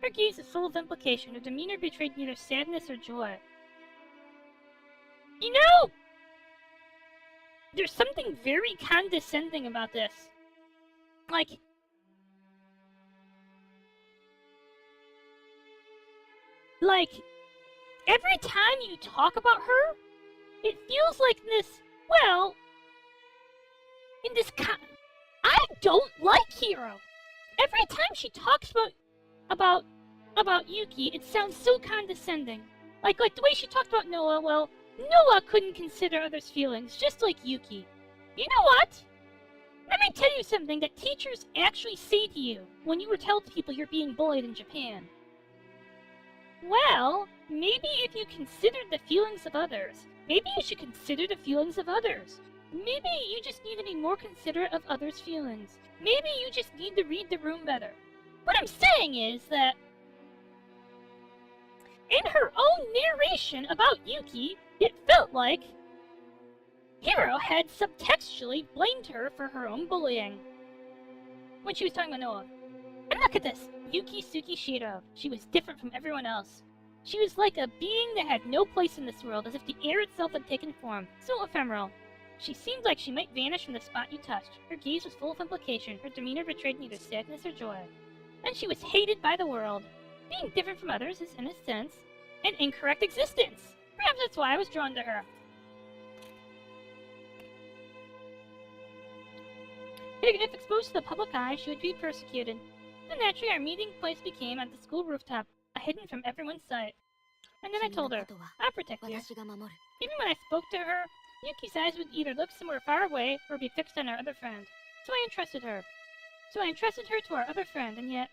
Speaker 1: Her gaze is full of implication. Her demeanor betrayed neither sadness or joy. You know! There's something very condescending about this. Like, every time you talk about her, it feels like this, well, in this I don't like Hiro. Every time she talks about Yuki, it sounds so condescending. Like the way she talked about Noah, well, Noah couldn't consider others' feelings, just like Yuki. You know what? Let me tell you something that teachers actually say to you when you tell people you're being bullied in Japan. Well, maybe if you considered the feelings of others, maybe you should consider the feelings of others. Maybe you just need to be more considerate of others' feelings. Maybe you just need to read the room better. What I'm saying is that in her own narration about Yuki, it felt like Hiro had subtextually blamed her for her own bullying when she was talking about Noah. And look at this! Yuki Tsukishiro. She was different from everyone else. She was like a being that had no place in this world, as if the air itself had taken form. So ephemeral. She seemed like she might vanish from the spot you touched. Her gaze was full of implication. Her demeanor betrayed neither sadness or joy. And she was hated by the world. Being different from others is, in a sense, an incorrect existence. Perhaps that's why I was drawn to her. If exposed to the public eye, she would be persecuted. So naturally, our meeting place became at the school rooftop, hidden from everyone's sight. And then I told her, I'll protect you. Even when I spoke to her, Yuki's eyes would either look somewhere far away or be fixed on our other friend. So I entrusted her. To our other friend, and yet...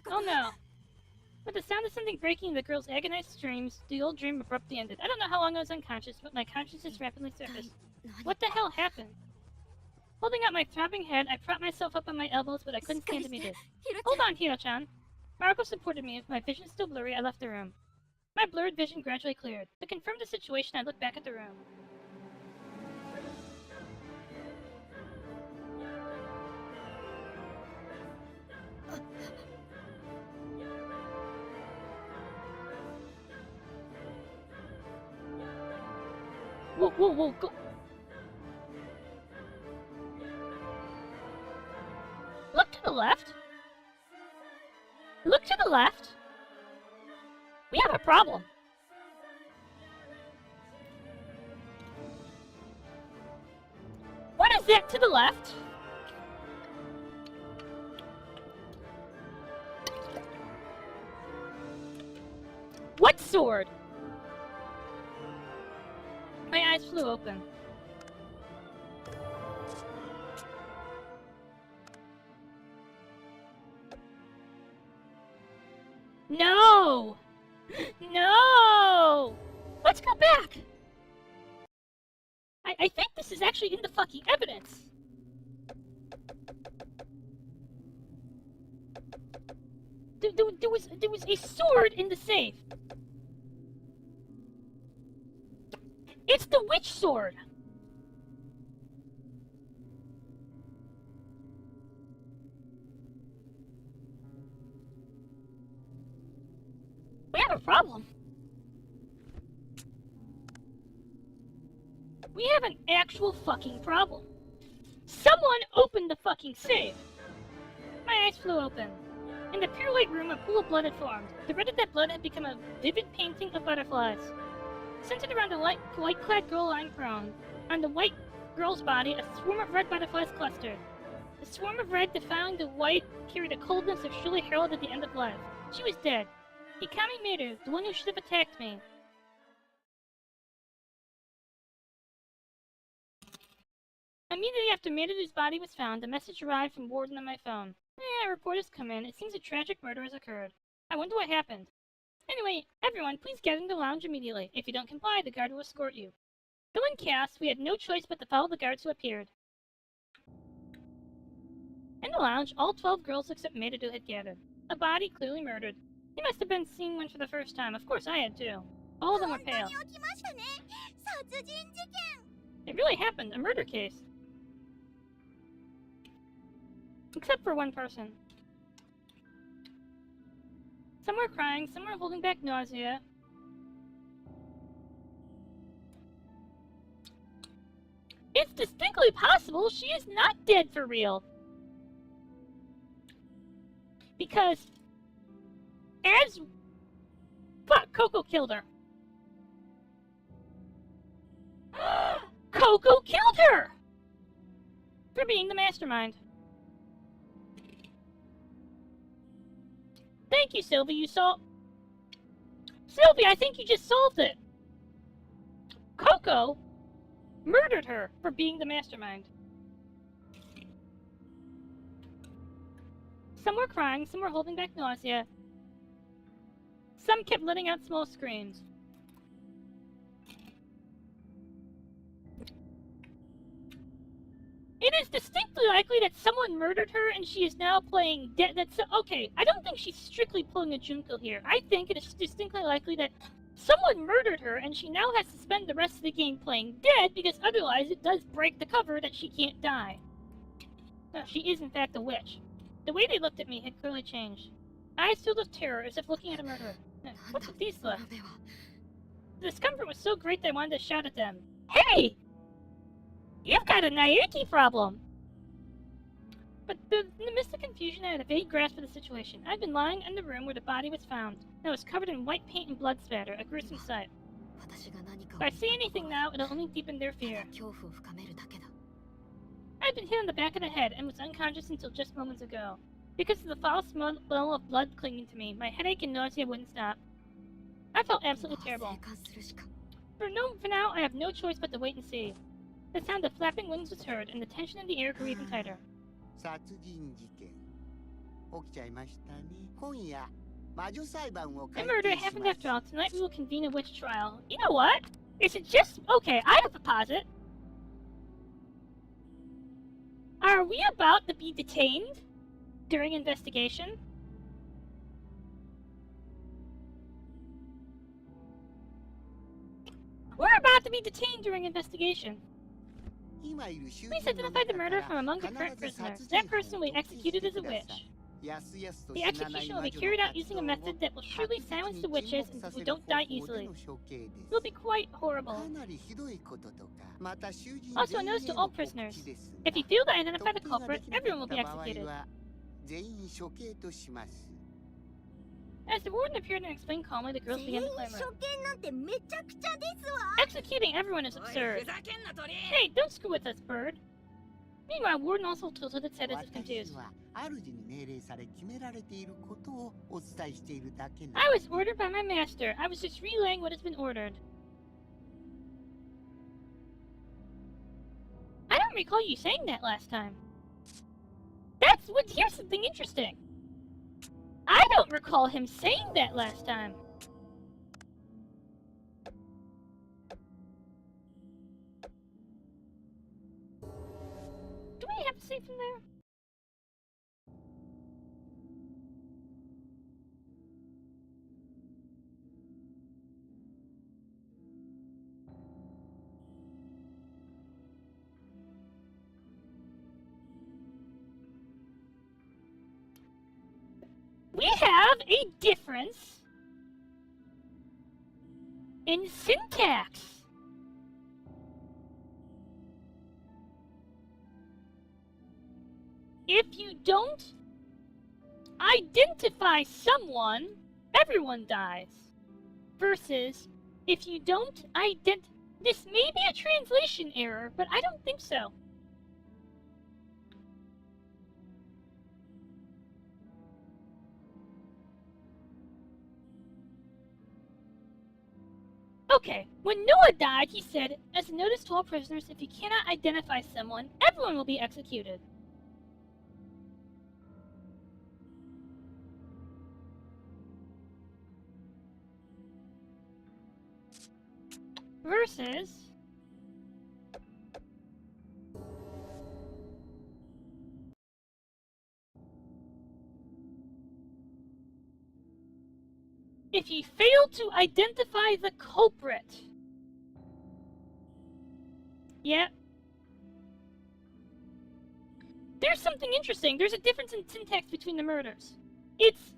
Speaker 1: Oh no. With the sound of something breaking in the girl's agonized screams, the old dream abruptly ended. I don't know how long I was unconscious, but my consciousness rapidly surfaced. What the hell happened? Holding out my throbbing head, I propped myself up on my elbows, but I couldn't stand to be this. Hold on, Hiro-chan. Marco supported me. With my vision still blurry, I left the room. My blurred vision gradually cleared. To confirm the situation, I looked back at the room. Whoa, go. Look to the left. Look to the left. We have a problem. What is that to the left? What sword? My eyes flew open. No! No! Let's go back! I think this is actually in the fucking evidence. There was a sword in the safe. It's the witch sword! problem. We have an actual fucking problem. Someone opened the fucking safe. My eyes flew open. In the pure white room, a pool of blood had formed. The red of that blood had become a vivid painting of butterflies. Centered around a white-clad girl lying prone. On the white girl's body, a swarm of red butterflies clustered. The swarm of red defiling the white carried a coldness that surely heralded the end of life. She was dead. Hikami Maru, the one who should have attacked me. Immediately after Maru's body was found, a message arrived from Warden on my phone. A report has come in. It seems a tragic murder has occurred. I wonder what happened. Anyway, everyone, please get in the lounge immediately. If you don't comply, the guard will escort you. Though in chaos, we had no choice but to follow the guards who appeared. In the lounge, all 12 girls except Maru had gathered. A body clearly murdered. He must have been seeing one for the first time. Of course, I had too. All of them were pale. It really happened. A murder case. Except for one person. Some were crying, some were holding back nausea. It's distinctly possible she is not dead for real. Because, fuck, Coco killed her. Coco killed her! For being the mastermind. Thank you, Sylvie. Sylvie, I think you just solved it. Coco murdered her for being the mastermind. Some were crying, some were holding back nausea. Some kept letting out small screams. It is distinctly likely that someone murdered her and she is now playing dead. Okay, I don't think she's strictly pulling a Junko here. I think it is distinctly likely that someone murdered her and she now has to spend the rest of the game playing dead because otherwise it does break the cover that she can't die. No, she is in fact a witch. The way they looked at me had clearly changed. Eyes filled with terror as if looking at a murderer. What's with these left? The discomfort was so great that I wanted to shout at them. Hey! You've got a naivety problem! But in the midst of confusion, I had a vague grasp of the situation. I'd been lying in the room where the body was found, and I was covered in white paint and blood spatter, a gruesome sight. If I say anything now, it'll only deepen their fear. I'd been hit on the back of the head and was unconscious until just moments ago. Because of the foul smell of blood clinging to me, my headache and nausea wouldn't stop. I felt absolutely terrible. For now, I have no choice but to wait and see. The sound of flapping wings was heard, and the tension in the air grew even tighter. A murder happened after all. Tonight we will convene a witch trial. You know what? Is it just... Okay, I have a posit. Are we about to be detained during investigation? We're about to be detained during investigation. Please identify the murderer from among the current prisoners. That person will be executed as a witch. The execution will be carried out using a method that will surely silence the witches who don't die easily. It will be quite horrible. Also, a notice to all prisoners. If you fail to identify the culprit, everyone will be executed. As the warden appeared and explained calmly, the girls began to clamor. Executing everyone is absurd. Hey, don't screw with us, bird. Meanwhile, Warden also tilted its head as if confused. I was ordered by my master. I was just relaying what has been ordered. I don't recall you saying that last time. Here's something interesting. I don't recall him saying that last time. Do we have to save from there? We have a difference in syntax. If you don't identify someone, everyone dies. Versus, if you don't this may be a translation error, but I don't think so. Okay, when Noah died, he said, as a notice to all prisoners, if you cannot identify someone, everyone will be executed. Versus... if you fail to identify the culprit. Yeah. There's something interesting. There's a difference in syntax between the murders. It's...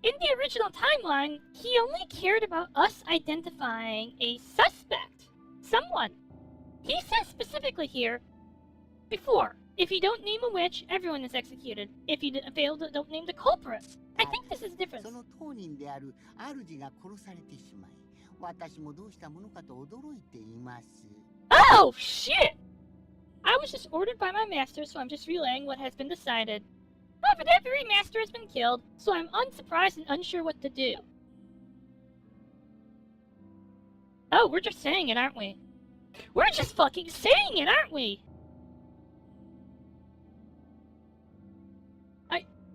Speaker 1: in the original timeline, he only cared about us identifying a suspect. Someone. He says specifically here, before, if you don't name a witch, everyone is executed. If you fail to don't name the culprit. I think this is the difference. Oh, shit! I was just ordered by my master, so I'm just relaying what has been decided. However, that very master has been killed, so I'm unsurprised and unsure what to do. Oh, we're just saying it, aren't we? We're just fucking saying it, aren't we?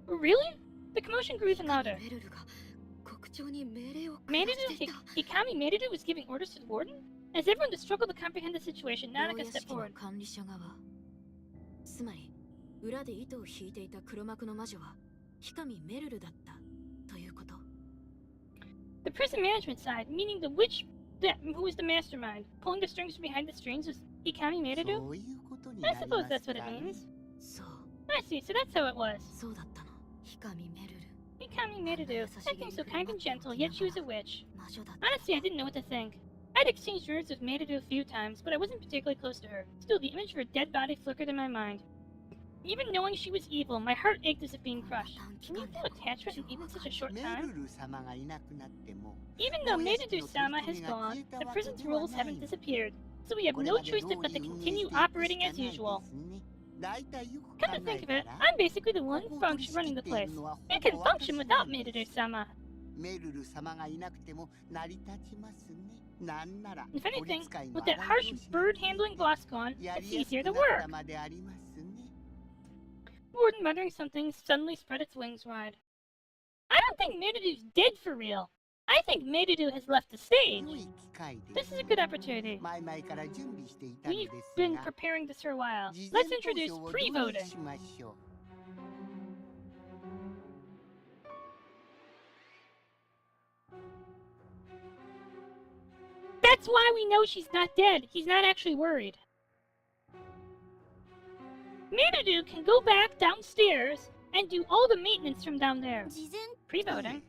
Speaker 1: Really? The commotion grew even louder. Hikami Meridu was giving orders to the warden? As everyone struggled to comprehend the situation, Nanaka stepped forward. The prison management side, meaning the witch who was the mastermind, pulling the strings from behind the strings, was Hikami Meridu? I suppose that's what it means. I see, so that's how it was. Hikami Meridu, acting so kind and gentle, yet she was a witch. Honestly, I didn't know what to think. I'd exchanged words with Meridu a few times, but I wasn't particularly close to her. Still, the image of her dead body flickered in my mind. Even knowing she was evil, my heart ached as if being crushed. Can you feel attachment in even such a short time? Even though Meridu-sama has gone, the prison's rules haven't disappeared, so we have no choice but to continue operating as usual. Come to think of it, I'm basically the one running the place. We can function without Meridu-sama. If anything, with that harsh bird-handling boss gone, it's easier to work. Warden, muttering something, suddenly spread its wings wide. I don't think Meridu's dead for real. I think Meridu has left the stage. This is a good opportunity. We've been preparing this for a while. Let's introduce pre-voting. That's why we know she's not dead. He's not actually worried. Meridu can go back downstairs and do all the maintenance from down there. Pre-voting.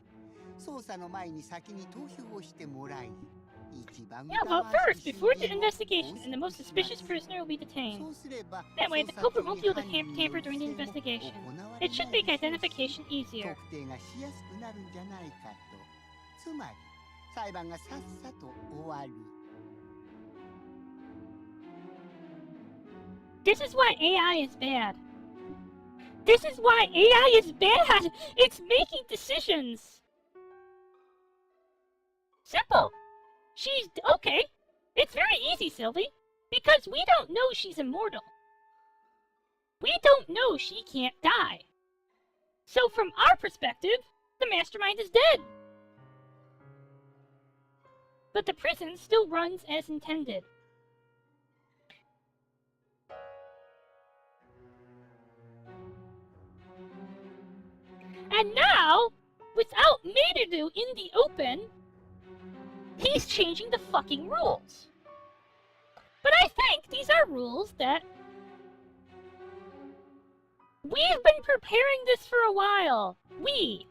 Speaker 1: Yeah, vote first, before the investigation, and the most suspicious prisoner will be detained. That way, the culprit won't be able to tamper during the investigation. It should make identification easier. This is why AI is bad. This is why AI is bad! It's making decisions! Simple. She's... okay. It's very easy, Sylvie. Because we don't know she's immortal. We don't know she can't die. So from our perspective, the mastermind is dead. But the prison still runs as intended. And now, without Meridu in the open, he's changing the fucking rules. But I think these are rules that we've been preparing this for a while. We,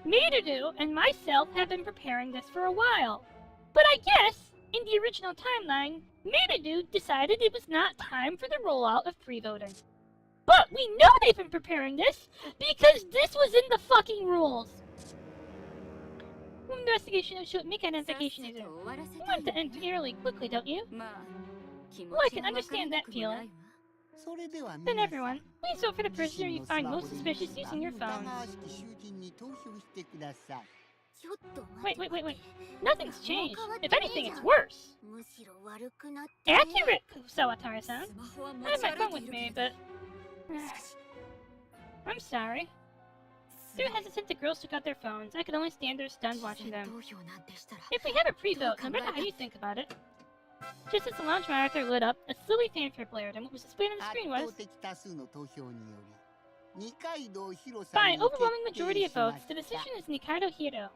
Speaker 1: Meridu and myself, have been preparing this for a while. But I guess In the original timeline, Metadude decided it was not time for the rollout of pre-voting. But we know they've been preparing this because this was in the fucking rules. Investigation should make identification easier. You want to end fairly quickly, don't you? Well, I can understand that feeling. Then everyone, please vote for the prisoner you find most suspicious using your phones. Wait. Nothing's changed. If anything, it's worse. Accurate, Sawatara-san. I have my phone with me, but... I'm sorry. Too hesitant the girls took out their phones. I could only stand there stunned watching them. If we have a pre-vote, no matter how you think about it. Just as the lounge monitor lit up, a silly fanfare blared, and what was displayed on the screen was... By overwhelming majority of votes, the decision is Riku Hiro.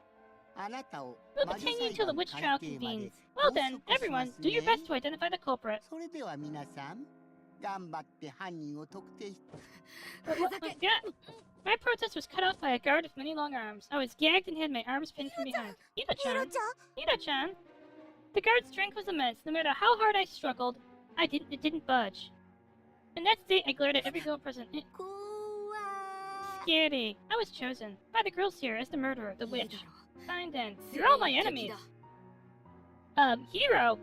Speaker 1: We'll detain you until the witch trial convenes. Well then, everyone, do your best to identify the culprit. Yeah. My protest was cut off by a guard with many long arms. I was gagged and had my arms pinned from behind. Hiro-chan! The guard's strength was immense. No matter how hard I struggled, it didn't budge. In that state, I glared at every girl present. Scary. I was chosen by the girls here as the murderer, the witch. Fine then. You're all my enemies. Hiro,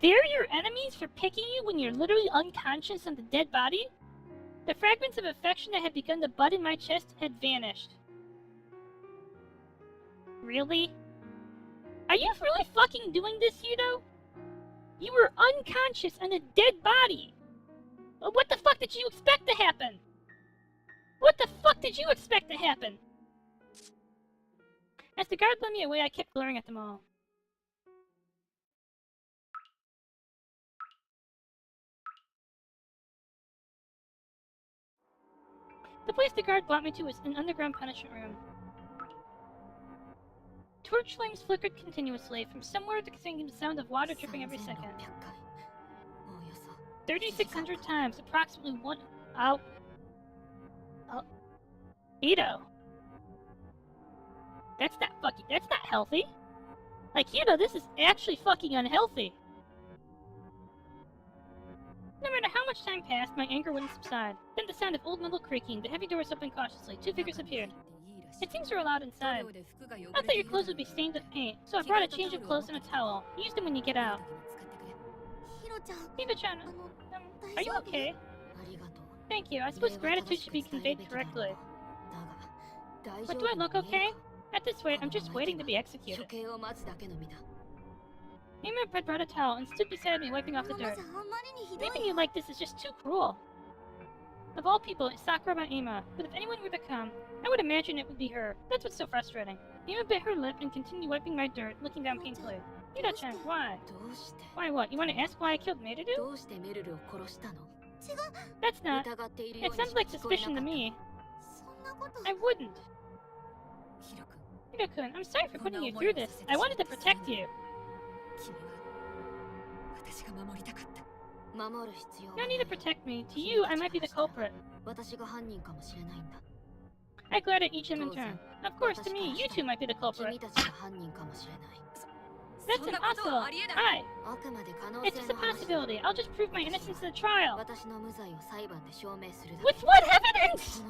Speaker 1: they're your enemies for picking you when you're literally unconscious on the dead body? The fragments of affection that had begun to bud in my chest had vanished. Really? Are you really fucking doing this, Hiro? You were unconscious on a dead body! What the fuck did you expect to happen? What the fuck did you expect to happen? As the guard led me away, I kept glaring at them all. The place the guard brought me to was an underground punishment room. Torch flames flickered continuously. From somewhere there came the sound of water dripping every second. 3,600 times, approximately 1 hour. Hiro. That's not healthy. Like, Hiro, this is actually fucking unhealthy. No matter how much time passed, my anger wouldn't subside. Then the sound of old metal creaking, the heavy doors opened cautiously. 2 figures appeared. It seems you're allowed inside. I thought your clothes would be stained with paint, so I brought a change of clothes and a towel. Use them when you get out. Hiro-chan, are you okay? Thank you. I suppose gratitude should be conveyed correctly. But do I look okay? At this rate, I'm just waiting to be executed. Homura had brought a towel and stood beside me, wiping off the dirt. Leaving you like this is just too cruel. Of all people, it's Sakura Ima, but if anyone were to come, I would imagine it would be her. That's what's so frustrating. Ima bit her lip and continued wiping my dirt, looking down painfully. Hiro-chan, why? Why what? You want to ask why I killed Metadude? That's not... It sounds like suspicion to me. I wouldn't. Hiro-kun, I'm sorry for putting you through this. I wanted to protect you. No need to protect me. To you, I might be the culprit. I glared at each of them in turn. Of course, to me, you two might be the culprit. That's impossible. It's just a possibility. I'll just prove my innocence in the trial. With what evidence?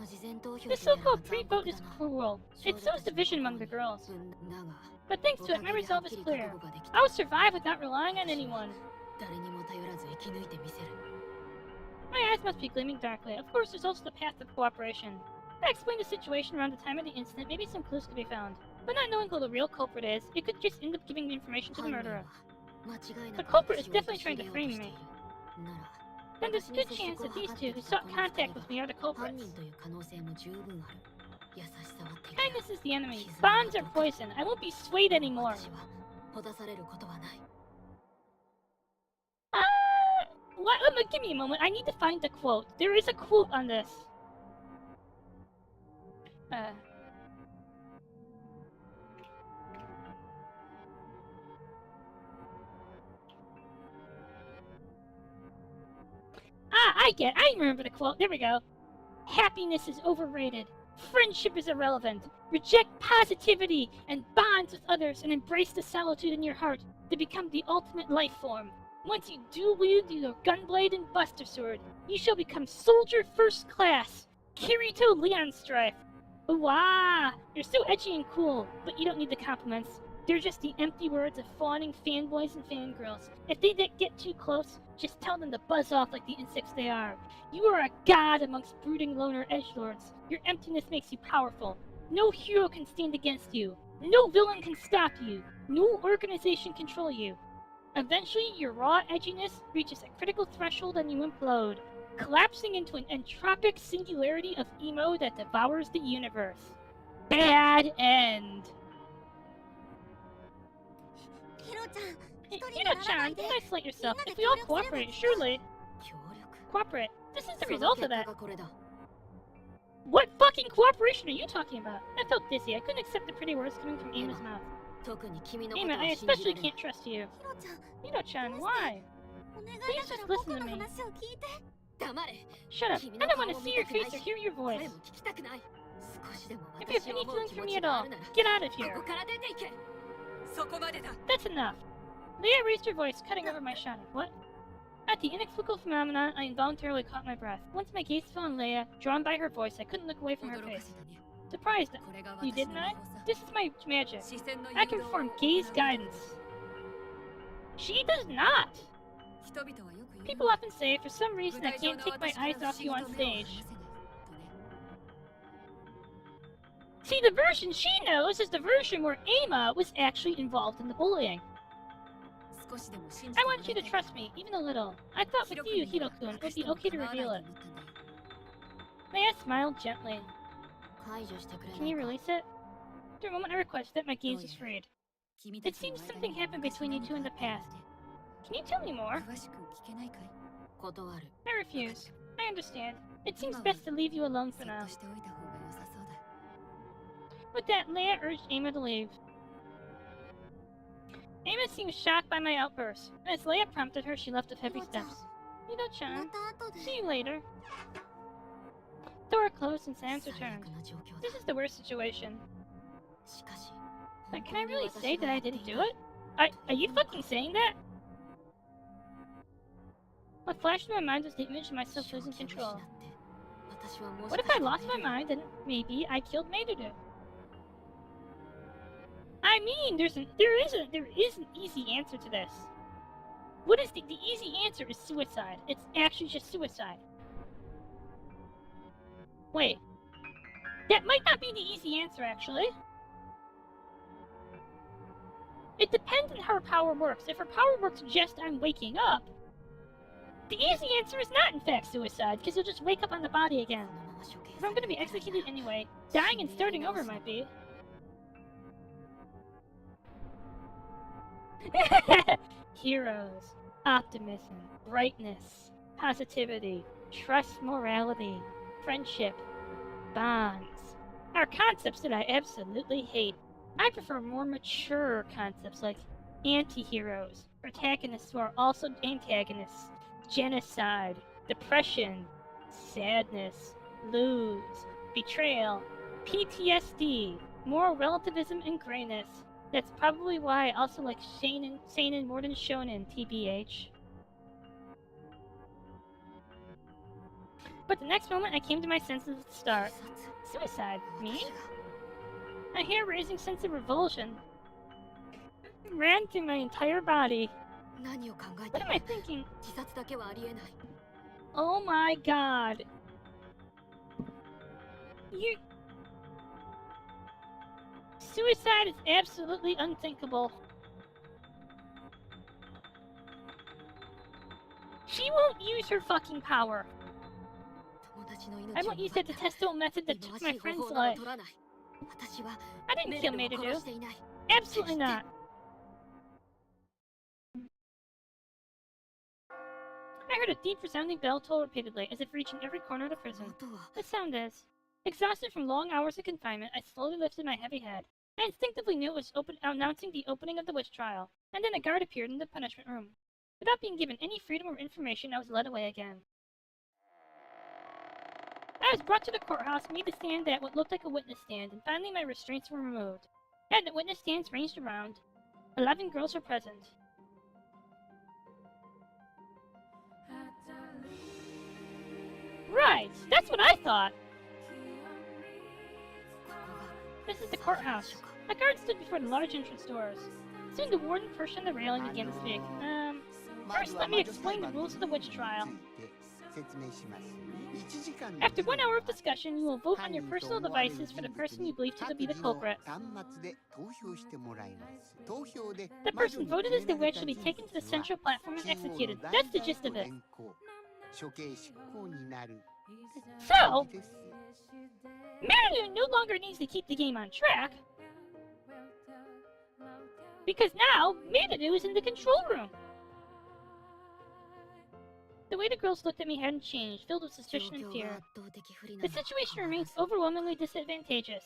Speaker 1: This so-called pre-vote is cruel. It sows division among the girls. But thanks to it, my resolve is clear. I will survive without relying on anyone. My eyes must be gleaming darkly. Of course, there's also the path of cooperation. If I explain the situation around the time of the incident, maybe some clues could be found. But not knowing who the real culprit is, it could just end up giving the information to the murderer. The culprit is definitely trying to frame me. Then there's a good chance that these two who sought contact with me are the culprits. Kindness is the enemy. Bonds are poison. I won't be swayed anymore. What? Give me a moment. I need to find the quote. There is a quote on this. I remember the quote. There we go. Happiness is overrated. Friendship is irrelevant. Reject positivity and bonds with others and embrace the solitude in your heart. to become the ultimate life form. Once you dual-wield your gunblade and buster sword, you shall become Soldier First Class, Kirito Leonstrife. Wow, you're so edgy and cool, but you don't need the compliments. They're just the empty words of fawning fanboys and fangirls. If they get too close, just tell them to buzz off like the insects they are. You are a god amongst brooding loner edgelords. Your emptiness makes you powerful. No hero can stand against you. No villain can stop you. No organization control you. Eventually, your raw edginess reaches a critical threshold and you implode, collapsing into an entropic singularity of emo that devours the universe. Bad end. Hiro-chan, don't isolate yourself. If we all cooperate, surely... Cooperate? This is the result of that. What fucking cooperation are you talking about? I felt dizzy. I couldn't accept the pretty words coming from Aima's mouth. Aima, I especially can't trust you. Hiro-chan, why? Please just listen to me. Shut up. I don't want to see your face or hear your voice. If you have any feelings for me at all, get out of here. That's enough. Leia raised her voice, cutting over my shouting. What? At the inexplicable phenomenon, I involuntarily caught my breath. Once my gaze fell on Leia, drawn by her voice, I couldn't look away from her face. Surprised, you didn't I? This is my magic. I can perform gaze guidance. She does not! People often say, for some reason, I can't take my eyes off you on stage. See, the version she knows is the version where Aima was actually involved in the bullying. I want you to trust me, even a little. I thought with you, Hiro-kun, it would be okay to reveal it. Leia smiled gently. Can you release it? After a moment I requested, my gaze was freed. It seems something happened between you two in the past. Can you tell me more? I refuse. I understand. It seems best to leave you alone for now. With that, Leia urged Aima to leave. Aima seemed shocked by my outburst, and as Leia prompted her, she left with heavy steps. Hiro-chan, see you later. The door closed and silence returned. This is the worst situation. But can I really say that I didn't do it? Are you fucking saying that? What flashed in my mind was the image of myself losing control. What if I lost my mind and maybe I killed Madoru? I mean, there is an easy answer to this. What is the easy answer is suicide. It's actually just suicide. Wait. That might not be the easy answer, actually. It depends on how her power works. If her power works just on waking up, the easy answer is not in fact suicide, because you'll just wake up on the body again. If I'm gonna be executed anyway, dying and starting over might be. Heroes, optimism, brightness, positivity, trust, morality, friendship, bonds are concepts that I absolutely hate. I prefer more mature concepts like anti-heroes, protagonists who are also antagonists, genocide, depression, sadness, lose, betrayal, PTSD, moral relativism, and grayness. That's probably why I also like seinen more than shonen, TBH. But the next moment I came to my senses at the start. Suicide? Me? A hair-raising sense of revulsion ran through my entire body. What am I thinking? Oh my god. Suicide is absolutely unthinkable. She won't use her fucking power. I won't use that detestable method that took my friend's life. I didn't kill Madoru. Absolutely not. I heard a deep resounding bell toll repeatedly, as if reaching every corner of the prison. The sound is. Exhausted from long hours of confinement, I slowly lifted my heavy head. I instinctively knew it was announcing the opening of the witch trial, and then a guard appeared in the punishment room. Without being given any freedom or information, I was led away again. I was brought to the courthouse, made to stand at what looked like a witness stand, and finally my restraints were removed. At the witness stands ranged around, 11 girls were present. brides! That's what I thought! This is the courthouse. A guard stood before the large entrance doors. Soon the warden perched on the railing and began to speak. First let me explain the rules of the witch trial. After 1 hour of discussion, you will vote on your personal devices for the person you believe to be the culprit. The person voted as the witch will be taken to the central platform and executed. That's the gist of it. So, Marilu no longer needs to keep the game on track, because now Marilu is in the control room. The way the girls looked at me hadn't changed, filled with suspicion and fear. The situation remains overwhelmingly disadvantageous.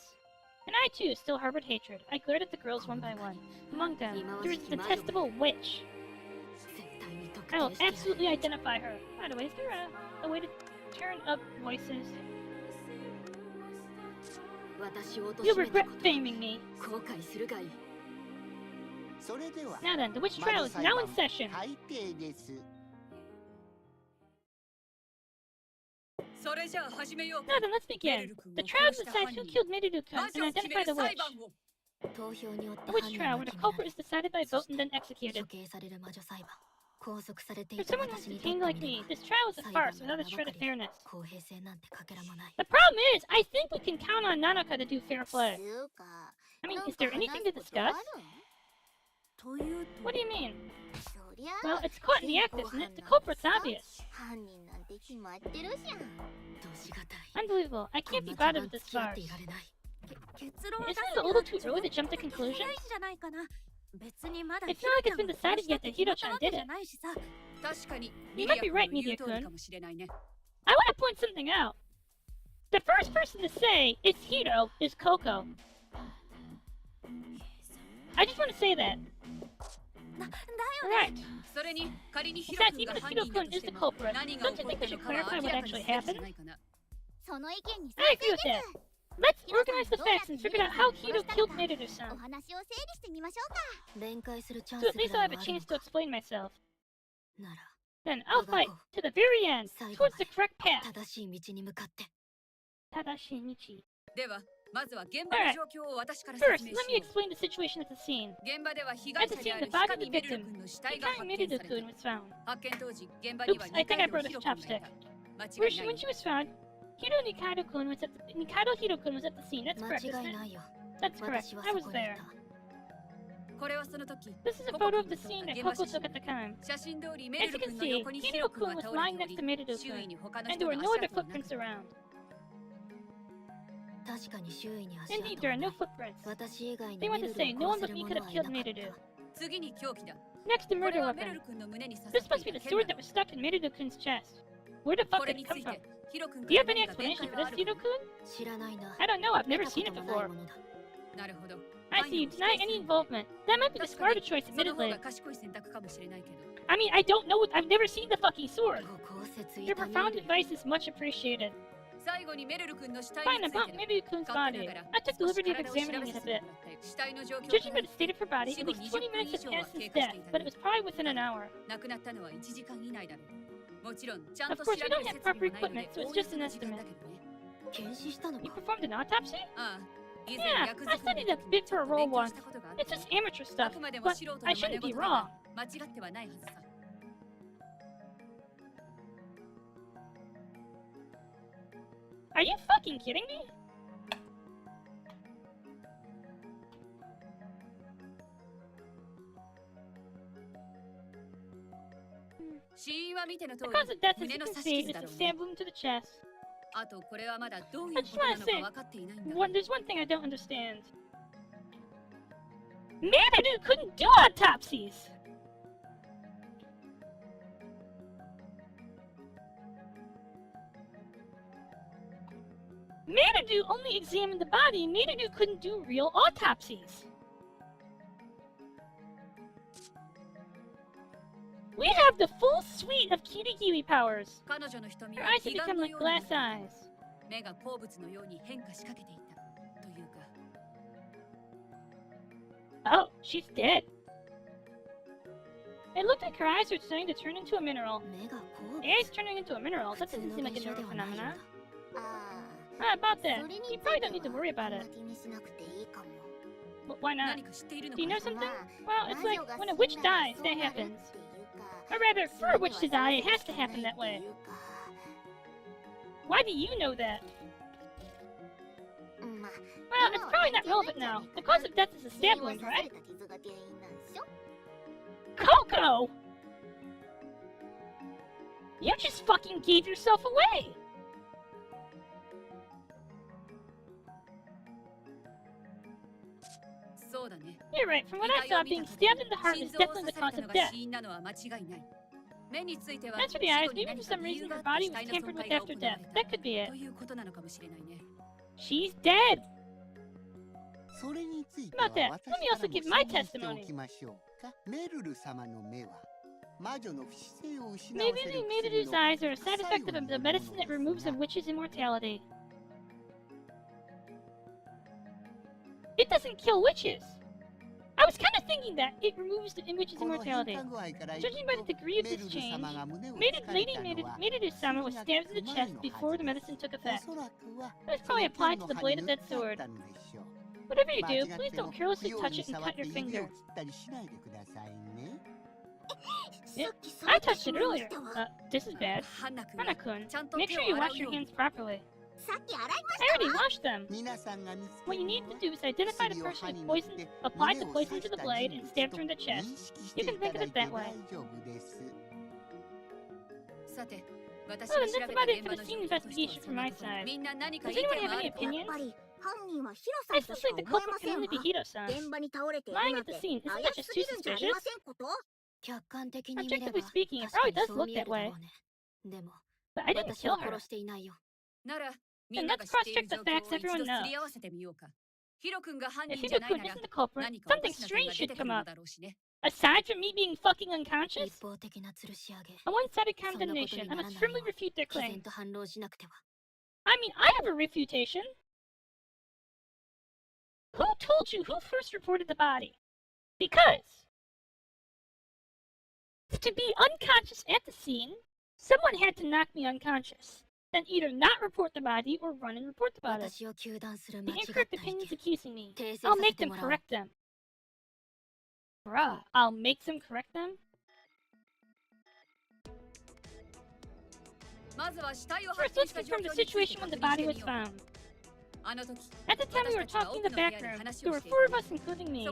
Speaker 1: And I too still harbored hatred. I glared at the girls one by one. Among them, there was the detestable witch. I will absolutely identify her. By the way, is there a way to turn up voices? You'll regret faming me. Now then, the witch trial is now in session. Now then, let's begin. The trial decides who killed Mirudu-kun and identify the witch. A witch trial where the culprit is decided by vote and then executed. For someone who's detained like me, this trial is a farce without a shred of fairness. The problem is, I think we can count on Nanoka to do fair play. I mean, is there anything to discuss? What do you mean? Well, it's caught in the act, isn't it? The culprit's obvious. Unbelievable. I can't be bothered with this farce. Isn't it a little too early to jump to conclusions? It's not like it's been decided yet that Hiro-chan did it. You might be right, Media-kun. I want to point something out. The first person to say it's Hiro is Coco. I just want to say that. Right. Besides, even if Hiro-kun is the culprit, don't you think we should clarify what actually happened? I agree with that. Let's organize the facts and figure out how Hiro killed Mirudu-san. So at least I'll have a chance to explain myself. Then I'll fight, to the very end, towards the correct path. Tadashi Michi. Alright, first, let me explain the situation at the scene. At the scene, the body of the victim, Hikaru Mirudu-kun, was found. Oops, I think I brought a chopstick. When she was found, Nikaido Hiro-kun was at the scene. That's correct, isn't it? That's correct. I was there. This is a photo of the scene that Coco took at the time. As you can see, Hiro-kun was lying next to Mirudu-kun, and there were no other footprints around. Indeed, there are no footprints. They want to say no one but me could have killed Mirudu. Next, the murder weapon. This must be the sword that was stuck in Mirudu-kun's chest. Where the fuck did it come from? Do you have any explanation for this, Hiro-kun? I don't know, I've never seen it before. I see, you deny any involvement. That might be the smarter choice, admittedly. I mean, I don't know, I've never seen the fucking sword. Your profound advice is much appreciated. Fine, about Mirudu-kun's body. I took the liberty of examining it a bit. Judging by the state of her body, at least 20 minutes had passed since death, but it was probably within an hour. Of course, we don't have proper equipment, so it's just an estimate. You performed an autopsy? Yeah, I studied a bit for a role once. It's just amateur stuff, but I shouldn't be wrong. Are you fucking kidding me? The cause of death, as you can see, is a stab wound to the chest. I just want to say, there's one thing I don't understand. Mirudu couldn't do autopsies! Mirudu only examined the body. Mirudu couldn't do real autopsies. We have the full suite of Kirigiri powers. Her eyes have become like glass eyes. Oh, she's dead. It looked like her eyes were starting to turn into a mineral. Eyes turning into a mineral? That doesn't seem like a normal phenomenon. Ah, about that. You probably don't need to worry about it. But why not? Do you know something? Well, it's like when a witch dies, that happens. Or rather, for a witch to die, it has to happen that way. Why do you know that? Well, it's probably not relevant now. The cause of death is a stab wound, right? Coco! You just fucking gave yourself away! You're right. From what I saw, being stabbed in the heart is definitely the cause of death. As for the eyes, maybe for some reason her body was tampered with after death. That could be it. She's dead! About that, let me also give my testimony. Maybe the Maidou's eyes are a side effect of the medicine that removes a witch's immortality. It doesn't kill witches! I was kind of thinking that it removes the witch's immortality. Judging by the degree of this change, Lady Maidou-sama was stabbed in the chest before the medicine took effect. It was probably applied to the blade of that sword. Whatever you do, please don't carelessly touch it and cut your finger. I touched it earlier. This is bad. Hana-kun, make sure you wash your hands properly. I already washed them. What you need to do is identify the person who applied the poison to the blade and stabbed her in the chest. You can think of it that way. Well, then that's about it for the scene investigation from my side. Does anyone have any opinions? I still think the culprit can only be Hiro-san. Lying at the scene, isn't that just too suspicious? Objectively speaking, it probably does look that way. But I didn't kill her. Then let's cross-check the facts everyone knows. If Hiro-kun isn't the culprit, something strange should come up. Aside from me being fucking unconscious? A one-sided condemnation. I must firmly refute their claim. I mean, I have a refutation. Who told you who first reported the body? Because to be unconscious at the scene, someone had to knock me unconscious. Then either not report the body or run and report the body. The incorrect opinions accusing me. I'll make them correct them. Bruh, I'll make them correct them? First, let's confirm the situation when the body was found. At the time we were talking in the back room, there were 4 of us, including me.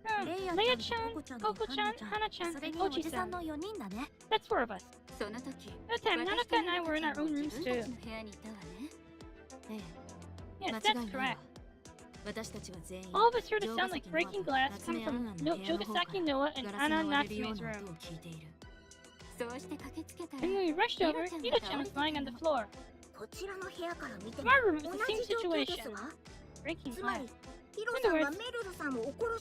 Speaker 1: Leia-chan, Koko-chan, Hana-chan, and Ochi-san. That's 4 of us. At the time, Nanaka and I were in our own rooms too. Yes, that's correct. All of us heard a sound like breaking glass coming from Jogasaki Noah and Anna Natsume's room. And when we rushed over, Hiro-chan was lying on the floor. From our room, it was the same situation. Breaking glass. In other words,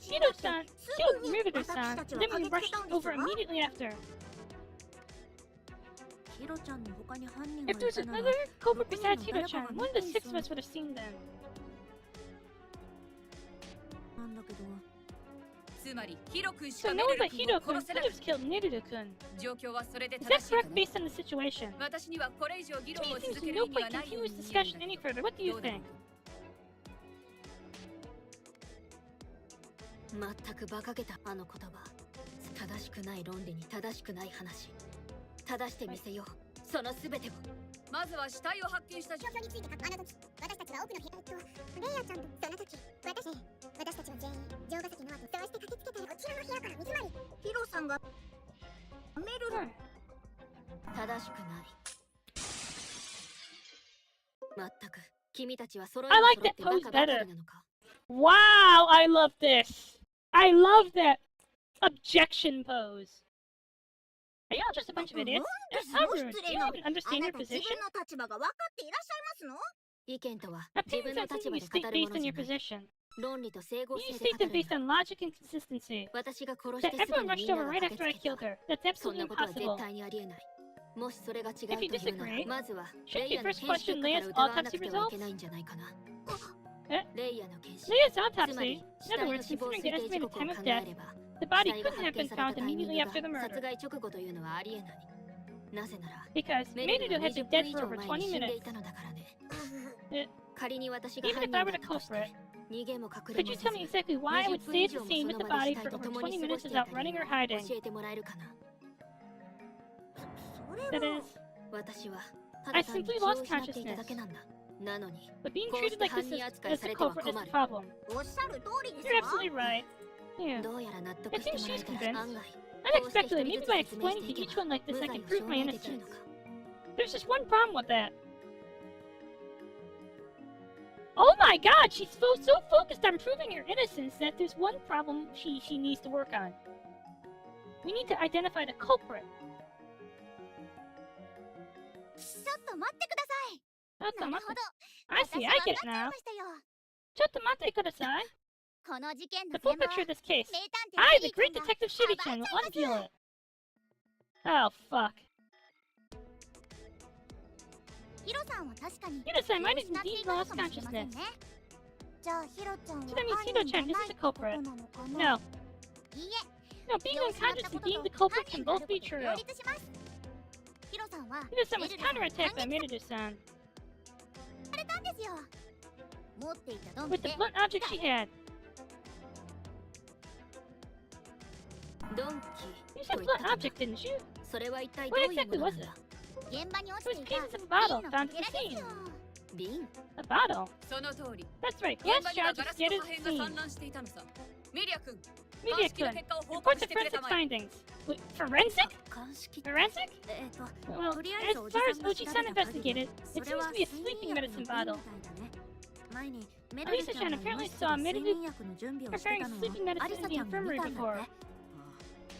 Speaker 1: Hiro-san killed Mirudu-san, and then we rushed over immediately after. If there was another culprit besides Hiro-chan, one of the 6 of us would have seen them. So no one but Hiro-kun could have killed Mirudu-kun. Is that correct based on the situation? To me, it seems no point continue this discussion any further. What do you think?
Speaker 4: 全く馬鹿げたあの言葉。正しくない論理に正しくない話。正してみせよう。その全てを。まずは死体を発見した状況についてあの時、私たちは奥の部屋レイヤちゃんとその時、私たちは全員城ヶ崎の後そうして駆けつけたらこちらの部屋から水まり。ヒロさんがメルル。正しくない。全く君たちは揃いを揃ってバカばかりなのか。
Speaker 1: Wow, I love this. I love that objection pose. Are y'all just a bunch of idiots? How rude. Do you even understand your position? Opinions don't seem to be state based on your position. You state them based on logic and consistency. That everyone rushed over right after I killed her. That's absolutely impossible. If you disagree, shouldn't you first question Leia's autopsy results? Leia's autopsy. In other words, considering the estimated time of death, the body couldn't have been found immediately after the murder. Because Marudo had been dead for over 20 minutes. Even if I were the culprit, could you tell me exactly why I would stay at the scene with the body for over 20 minutes without running or hiding? That is, I simply lost consciousness. But being treated like this as the culprit is the problem. You're absolutely right. Yeah. It seems she's convinced. Unexpectedly, maybe by explaining to each one like this I can prove my innocence. There's just one problem with that. Oh my god, she's so focused on proving her innocence that there's one problem she needs to work on. We need to identify the culprit. I see, I get it now. Chottomate kudasai. The full picture of this case. I, the great detective Shiri-chan, will unveil it. Oh, fuck. Hiro-san might have indeed lost consciousness. So that means Hiro-chan isn't the culprit. No. No, being unconscious and being the culprit can both be true. Hiro-san was counterattacked by Marudo-san. With the blunt object she had. You said blunt object, didn't you? What exactly was it? It was pieces of a bottle found at the scene. A bottle? That's right, glass shards were scattered at the scene. Media-kun, report the forensic findings. Wait, forensic? Forensic? Well, as far as Oji-san investigated, it seems to be a sleeping medicine bottle. Alisa-chan apparently saw Marudo preparing sleeping medicine in the infirmary before.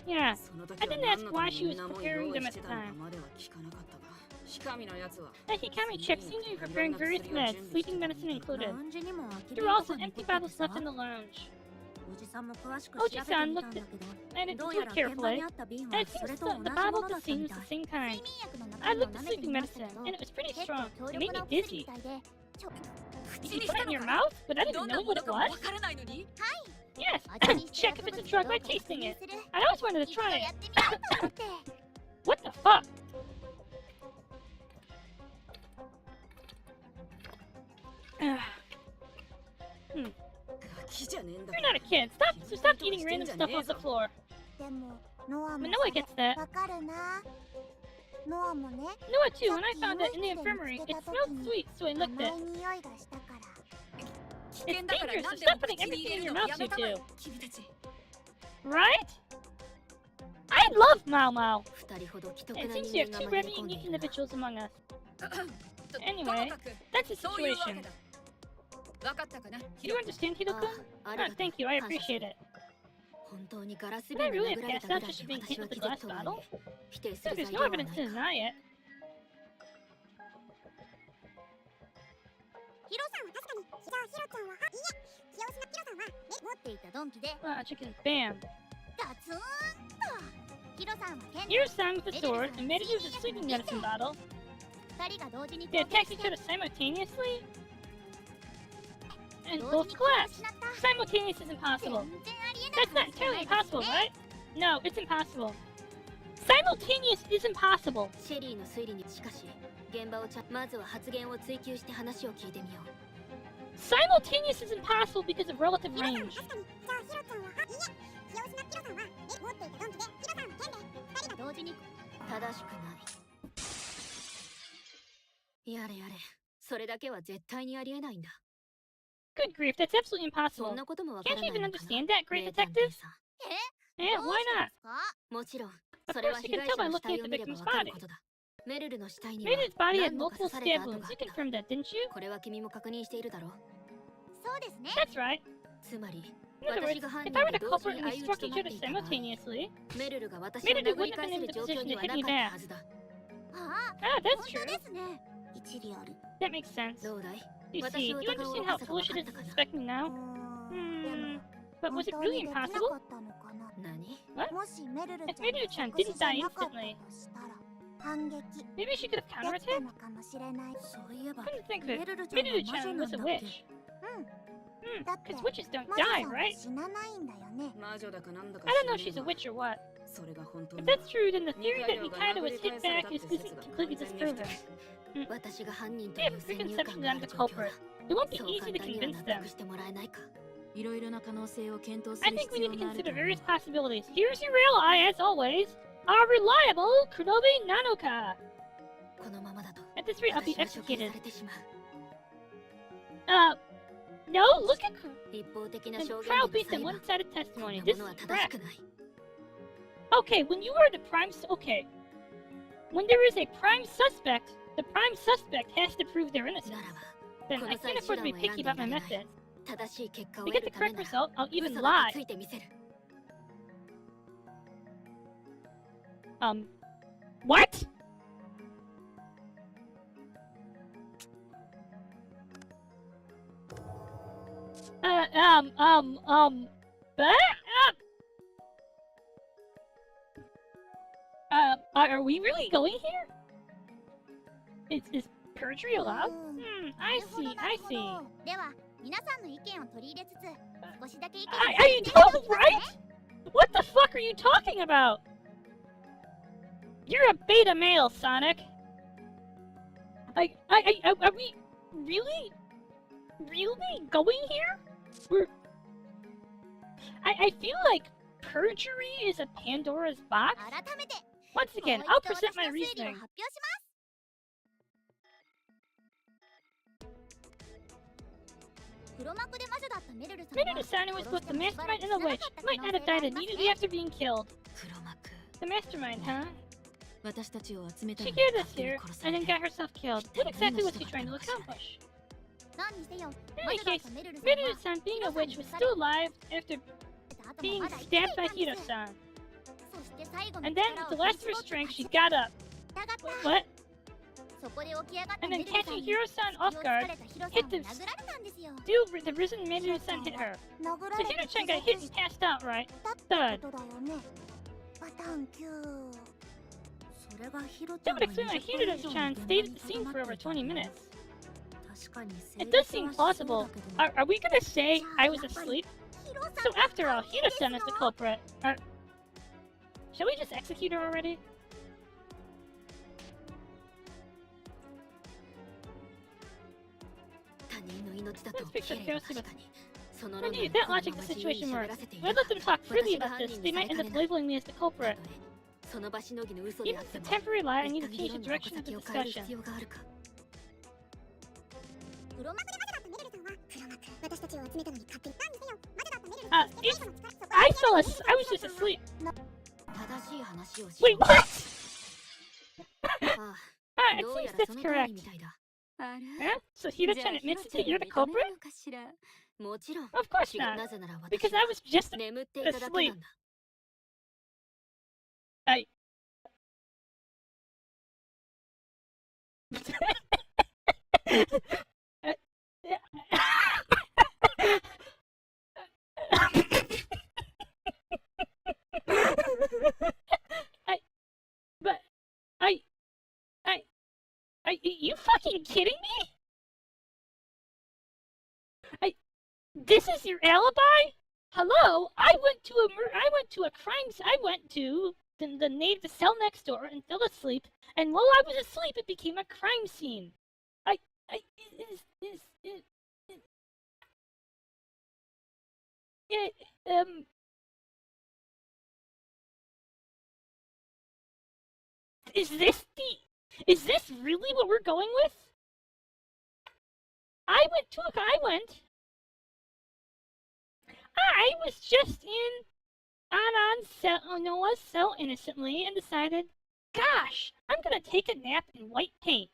Speaker 1: Yeah, I didn't ask why she was preparing them at the time. That Hikami chick seems to be preparing various meds, sleeping medicine included. There were also empty bottles left in the lounge. Oji-san looked at it carefully, and it seems the bottle of the scene was the same kind. I looked at sleeping medicine, and it was pretty strong. It made me dizzy. Did you put it in your mouth? But I didn't know what it was? Yes, check if it's a drug by tasting it. I always wanted to try it. What the fuck? You're not a kid. Stop eating random stuff off the floor. Manoa gets that. Noah too, when I found it in the infirmary, it smelled sweet, so I licked it. It's dangerous, so stop putting everything in your mouth, you two. Right? I love Mao Mao. It seems you have two very unique individuals among us. Anyway, that's the situation. You understand, Hiro-kun? Oh, thank you, I appreciate it. Would I really have passed out just for being hit with a glass bottle? No, there's no evidence to deny it. Chicken, bam. Hiro-san with the sword, and Marudo with the sleeping medicine bottle. They attacked each other simultaneously? And both collapsed. Simultaneous is impossible. That's not entirely impossible, right? No, it's impossible. Simultaneous is impossible. Simultaneous is impossible because of relative range. Good grief, that's absolutely impossible. Can't you even understand that, great detective? Yeah, why not? Of course, you can tell by looking at the victim's body. Marudo's body had multiple stab wounds. You confirmed that, didn't you? That's right. In other words, if I were the culprit and we struck each other simultaneously, Marudo wouldn't have been in the position to hit me back. Ah, that's true. That makes sense. You see, you understand how foolish it is to suspect me now? But was it really impossible? What? If Marudo-chan didn't die instantly, maybe she could have counterattacked? Come to think of it, Marudo-chan was a witch.
Speaker 2: だって
Speaker 1: Because witches don't
Speaker 2: 魔女
Speaker 1: die,
Speaker 2: さんは
Speaker 1: right?
Speaker 2: 死なないんだよね。
Speaker 3: 魔女だかなんだか
Speaker 1: I don't know if
Speaker 3: 知
Speaker 1: she's
Speaker 3: ら
Speaker 1: a
Speaker 3: ね
Speaker 1: witch or what.
Speaker 3: えがそれが本当
Speaker 1: If
Speaker 3: に
Speaker 1: that's true, then the
Speaker 3: 二
Speaker 1: theory
Speaker 3: 階
Speaker 1: that
Speaker 3: 堂が
Speaker 1: Mikado
Speaker 3: 殴
Speaker 1: was
Speaker 3: り
Speaker 1: hit
Speaker 3: 返され
Speaker 1: back
Speaker 3: たっ
Speaker 1: is
Speaker 3: て説が
Speaker 1: completely
Speaker 3: 完全に否定
Speaker 1: disproven.
Speaker 4: 私が犯人と
Speaker 1: They
Speaker 4: い
Speaker 1: have
Speaker 4: う
Speaker 1: a
Speaker 4: 先入
Speaker 1: preconception
Speaker 4: 観があ
Speaker 1: on
Speaker 4: る
Speaker 1: the
Speaker 4: 状況
Speaker 1: culprit.
Speaker 4: だ。
Speaker 1: It won't be
Speaker 4: そう
Speaker 1: easy
Speaker 4: 簡
Speaker 1: to
Speaker 4: 単には
Speaker 1: convince
Speaker 4: 納
Speaker 1: them.
Speaker 4: 得してもらえないか。
Speaker 3: いろいろな可能性を検討す
Speaker 1: I
Speaker 3: る
Speaker 1: think we
Speaker 3: 必
Speaker 1: need
Speaker 3: 要
Speaker 1: to
Speaker 3: がある
Speaker 1: consider
Speaker 3: と思う
Speaker 1: various possibilities. Here's your ally, as always, our reliable Kurobe Nanoka.
Speaker 4: このままだと
Speaker 1: At this rate, I'll be
Speaker 4: 私は処刑
Speaker 1: executed.
Speaker 4: されてしまう。
Speaker 1: No, look at
Speaker 4: 一方的な
Speaker 1: the
Speaker 4: 証言
Speaker 1: trial
Speaker 4: で
Speaker 1: based
Speaker 4: の
Speaker 1: on
Speaker 4: 裁判。
Speaker 1: one-sided
Speaker 4: こん
Speaker 1: testimony.
Speaker 4: な
Speaker 1: This
Speaker 4: ものは
Speaker 1: is
Speaker 4: 正し
Speaker 1: correct.
Speaker 4: くない。
Speaker 1: Okay, when you are the okay. When there is a prime suspect, the prime suspect has to prove their innocence.
Speaker 4: ならば、
Speaker 1: Then
Speaker 4: こ
Speaker 1: I
Speaker 4: の際
Speaker 1: can't
Speaker 4: 手
Speaker 1: afford
Speaker 4: 段
Speaker 1: to
Speaker 4: を
Speaker 1: be
Speaker 4: 選ん
Speaker 1: picky
Speaker 4: でい
Speaker 1: about
Speaker 4: ら
Speaker 1: my
Speaker 4: れない。
Speaker 1: methods.
Speaker 4: 正しい結果を
Speaker 1: To
Speaker 4: 得
Speaker 1: get
Speaker 4: る
Speaker 1: the
Speaker 4: ため
Speaker 1: correct
Speaker 4: なら、
Speaker 1: result, I'll even
Speaker 4: 嘘だ
Speaker 1: lie.
Speaker 4: けついてみせる。
Speaker 1: What? But, are we really going here? Is perjury allowed?
Speaker 2: な
Speaker 1: I
Speaker 2: るほど
Speaker 1: see,
Speaker 2: な
Speaker 1: I
Speaker 2: るほ
Speaker 1: see.
Speaker 2: ど。では皆さんの意見を取り入れつつ少しだけ意見を
Speaker 1: Are you told right? What the fuck are you talking about? You're a beta male, Sonic. Are we really going here? I feel like perjury is a Pandora's box.
Speaker 2: 改めて
Speaker 1: Once
Speaker 2: もう
Speaker 1: again,
Speaker 2: 一
Speaker 1: I'll
Speaker 2: 度
Speaker 1: present
Speaker 2: 私
Speaker 1: my
Speaker 2: の推理を
Speaker 1: reasoning.
Speaker 2: 発表します。 黒幕で魔女だったメルルさんは
Speaker 1: Miruto-san was both the mastermind and the witch. Might not have died immediately after being killed.
Speaker 4: 黒幕。
Speaker 1: The mastermind, huh?
Speaker 3: 私たちを集めた
Speaker 1: She
Speaker 3: のに
Speaker 1: geared
Speaker 3: 勝
Speaker 1: us
Speaker 3: 手に
Speaker 1: here
Speaker 3: 殺さ
Speaker 1: and
Speaker 3: れ
Speaker 1: then
Speaker 3: て
Speaker 1: got herself killed. What exactly was she trying to accomplish?
Speaker 2: 何にせよ
Speaker 1: In
Speaker 2: 魔
Speaker 1: any
Speaker 2: 女だっ
Speaker 1: case,
Speaker 2: たメルルさんは
Speaker 1: Miruto-san, being a witch, was still alive after
Speaker 2: 後も
Speaker 1: being
Speaker 2: まだ生きてい
Speaker 1: stabbed
Speaker 2: た
Speaker 1: by
Speaker 2: んです
Speaker 1: Hiro-san.
Speaker 2: そして最後の
Speaker 1: And then,
Speaker 2: 力
Speaker 1: with
Speaker 2: を
Speaker 1: the last of
Speaker 2: 振り
Speaker 1: her
Speaker 2: 絞って
Speaker 1: strength,
Speaker 2: 立
Speaker 1: she
Speaker 2: ち上
Speaker 1: got
Speaker 2: が
Speaker 1: up.
Speaker 2: った。
Speaker 1: What?
Speaker 2: そこで起き上がった
Speaker 1: And
Speaker 2: メ
Speaker 1: then
Speaker 2: ルルさん
Speaker 1: catching
Speaker 2: に
Speaker 1: Hiro-san
Speaker 2: 気
Speaker 1: off
Speaker 2: をつ
Speaker 1: guard,
Speaker 2: かれたヒロさん
Speaker 1: hit
Speaker 2: を
Speaker 1: the
Speaker 2: 殴られたんですよ。
Speaker 1: still the risen Miruto-san hit her.
Speaker 2: 殴ら
Speaker 1: So
Speaker 2: れて
Speaker 1: Hiro-chan got hit and passed out, right?
Speaker 2: たってことだよね。パターン9。それがヒロちゃ
Speaker 1: That
Speaker 2: ん
Speaker 1: would explain why Hiro-chan stayed at the scene for over 20 minutes. It does seem plausible. Are we gonna say I was asleep? So after all, Hiro-san is the culprit. Shall we just execute her already?
Speaker 4: 他人の命だと
Speaker 1: Let's fix
Speaker 4: け
Speaker 1: up
Speaker 4: れば
Speaker 1: Kyoshi,
Speaker 4: 確かに。その
Speaker 1: Indeed,
Speaker 4: 論
Speaker 1: that
Speaker 4: なら
Speaker 1: logic
Speaker 4: この
Speaker 1: the
Speaker 4: まま自由に
Speaker 1: situation
Speaker 4: 喋
Speaker 1: works.
Speaker 4: らせてい
Speaker 1: If I
Speaker 4: た
Speaker 1: let them talk freely
Speaker 4: 私が
Speaker 1: about
Speaker 4: 犯
Speaker 1: this,
Speaker 4: 人
Speaker 1: they
Speaker 4: にさ
Speaker 1: might
Speaker 4: れ
Speaker 1: end
Speaker 4: か
Speaker 1: up
Speaker 4: ねない。
Speaker 1: labeling me as the
Speaker 4: た
Speaker 1: culprit.
Speaker 4: とえその場しのぎの嘘で
Speaker 1: Even
Speaker 4: あっ
Speaker 1: if
Speaker 4: て
Speaker 1: it's
Speaker 4: も
Speaker 1: a temporary lie, I
Speaker 4: い
Speaker 1: need
Speaker 4: つ
Speaker 1: to
Speaker 4: か議
Speaker 1: change the
Speaker 4: 論の
Speaker 1: direction
Speaker 4: 矛
Speaker 1: of the
Speaker 4: 先を変える
Speaker 1: discussion.
Speaker 4: 必要があるか。
Speaker 2: 黒幕で魔女だったメルルさんは黒幕。私たちを集めたのに勝手に。何にせよ魔女だったメルル
Speaker 1: If
Speaker 2: さん。
Speaker 1: I was just asleep.
Speaker 4: 正しい話をし
Speaker 1: Wait,
Speaker 4: よう。
Speaker 1: what?
Speaker 4: あ
Speaker 1: Ah,
Speaker 4: あ、
Speaker 1: it
Speaker 4: どうや
Speaker 1: seems
Speaker 4: ら
Speaker 1: that's
Speaker 4: その通り
Speaker 1: correct.
Speaker 4: みたいだ。
Speaker 3: あら
Speaker 1: Huh? So
Speaker 3: じゃ
Speaker 1: Hiro-chan
Speaker 3: あ
Speaker 1: admits
Speaker 3: ヒロ
Speaker 1: that
Speaker 3: ちゃ
Speaker 1: you're
Speaker 3: ん
Speaker 1: the
Speaker 3: 認め
Speaker 1: culprit?
Speaker 3: るのかしら。
Speaker 4: もちろん。
Speaker 1: Of course
Speaker 4: 違う
Speaker 1: not.
Speaker 4: なぜなら私
Speaker 1: Because I
Speaker 4: は
Speaker 1: was just
Speaker 4: 眠っていただけなんだ。
Speaker 1: I. But you fucking kidding me? This is your alibi? Hello, I went to a crime I went to the cell next door and fell asleep, and while I was asleep it became a crime scene. It, is this really what we're going with? I was just in Noah's cell innocently and decided, gosh, I'm gonna take a nap in white paint.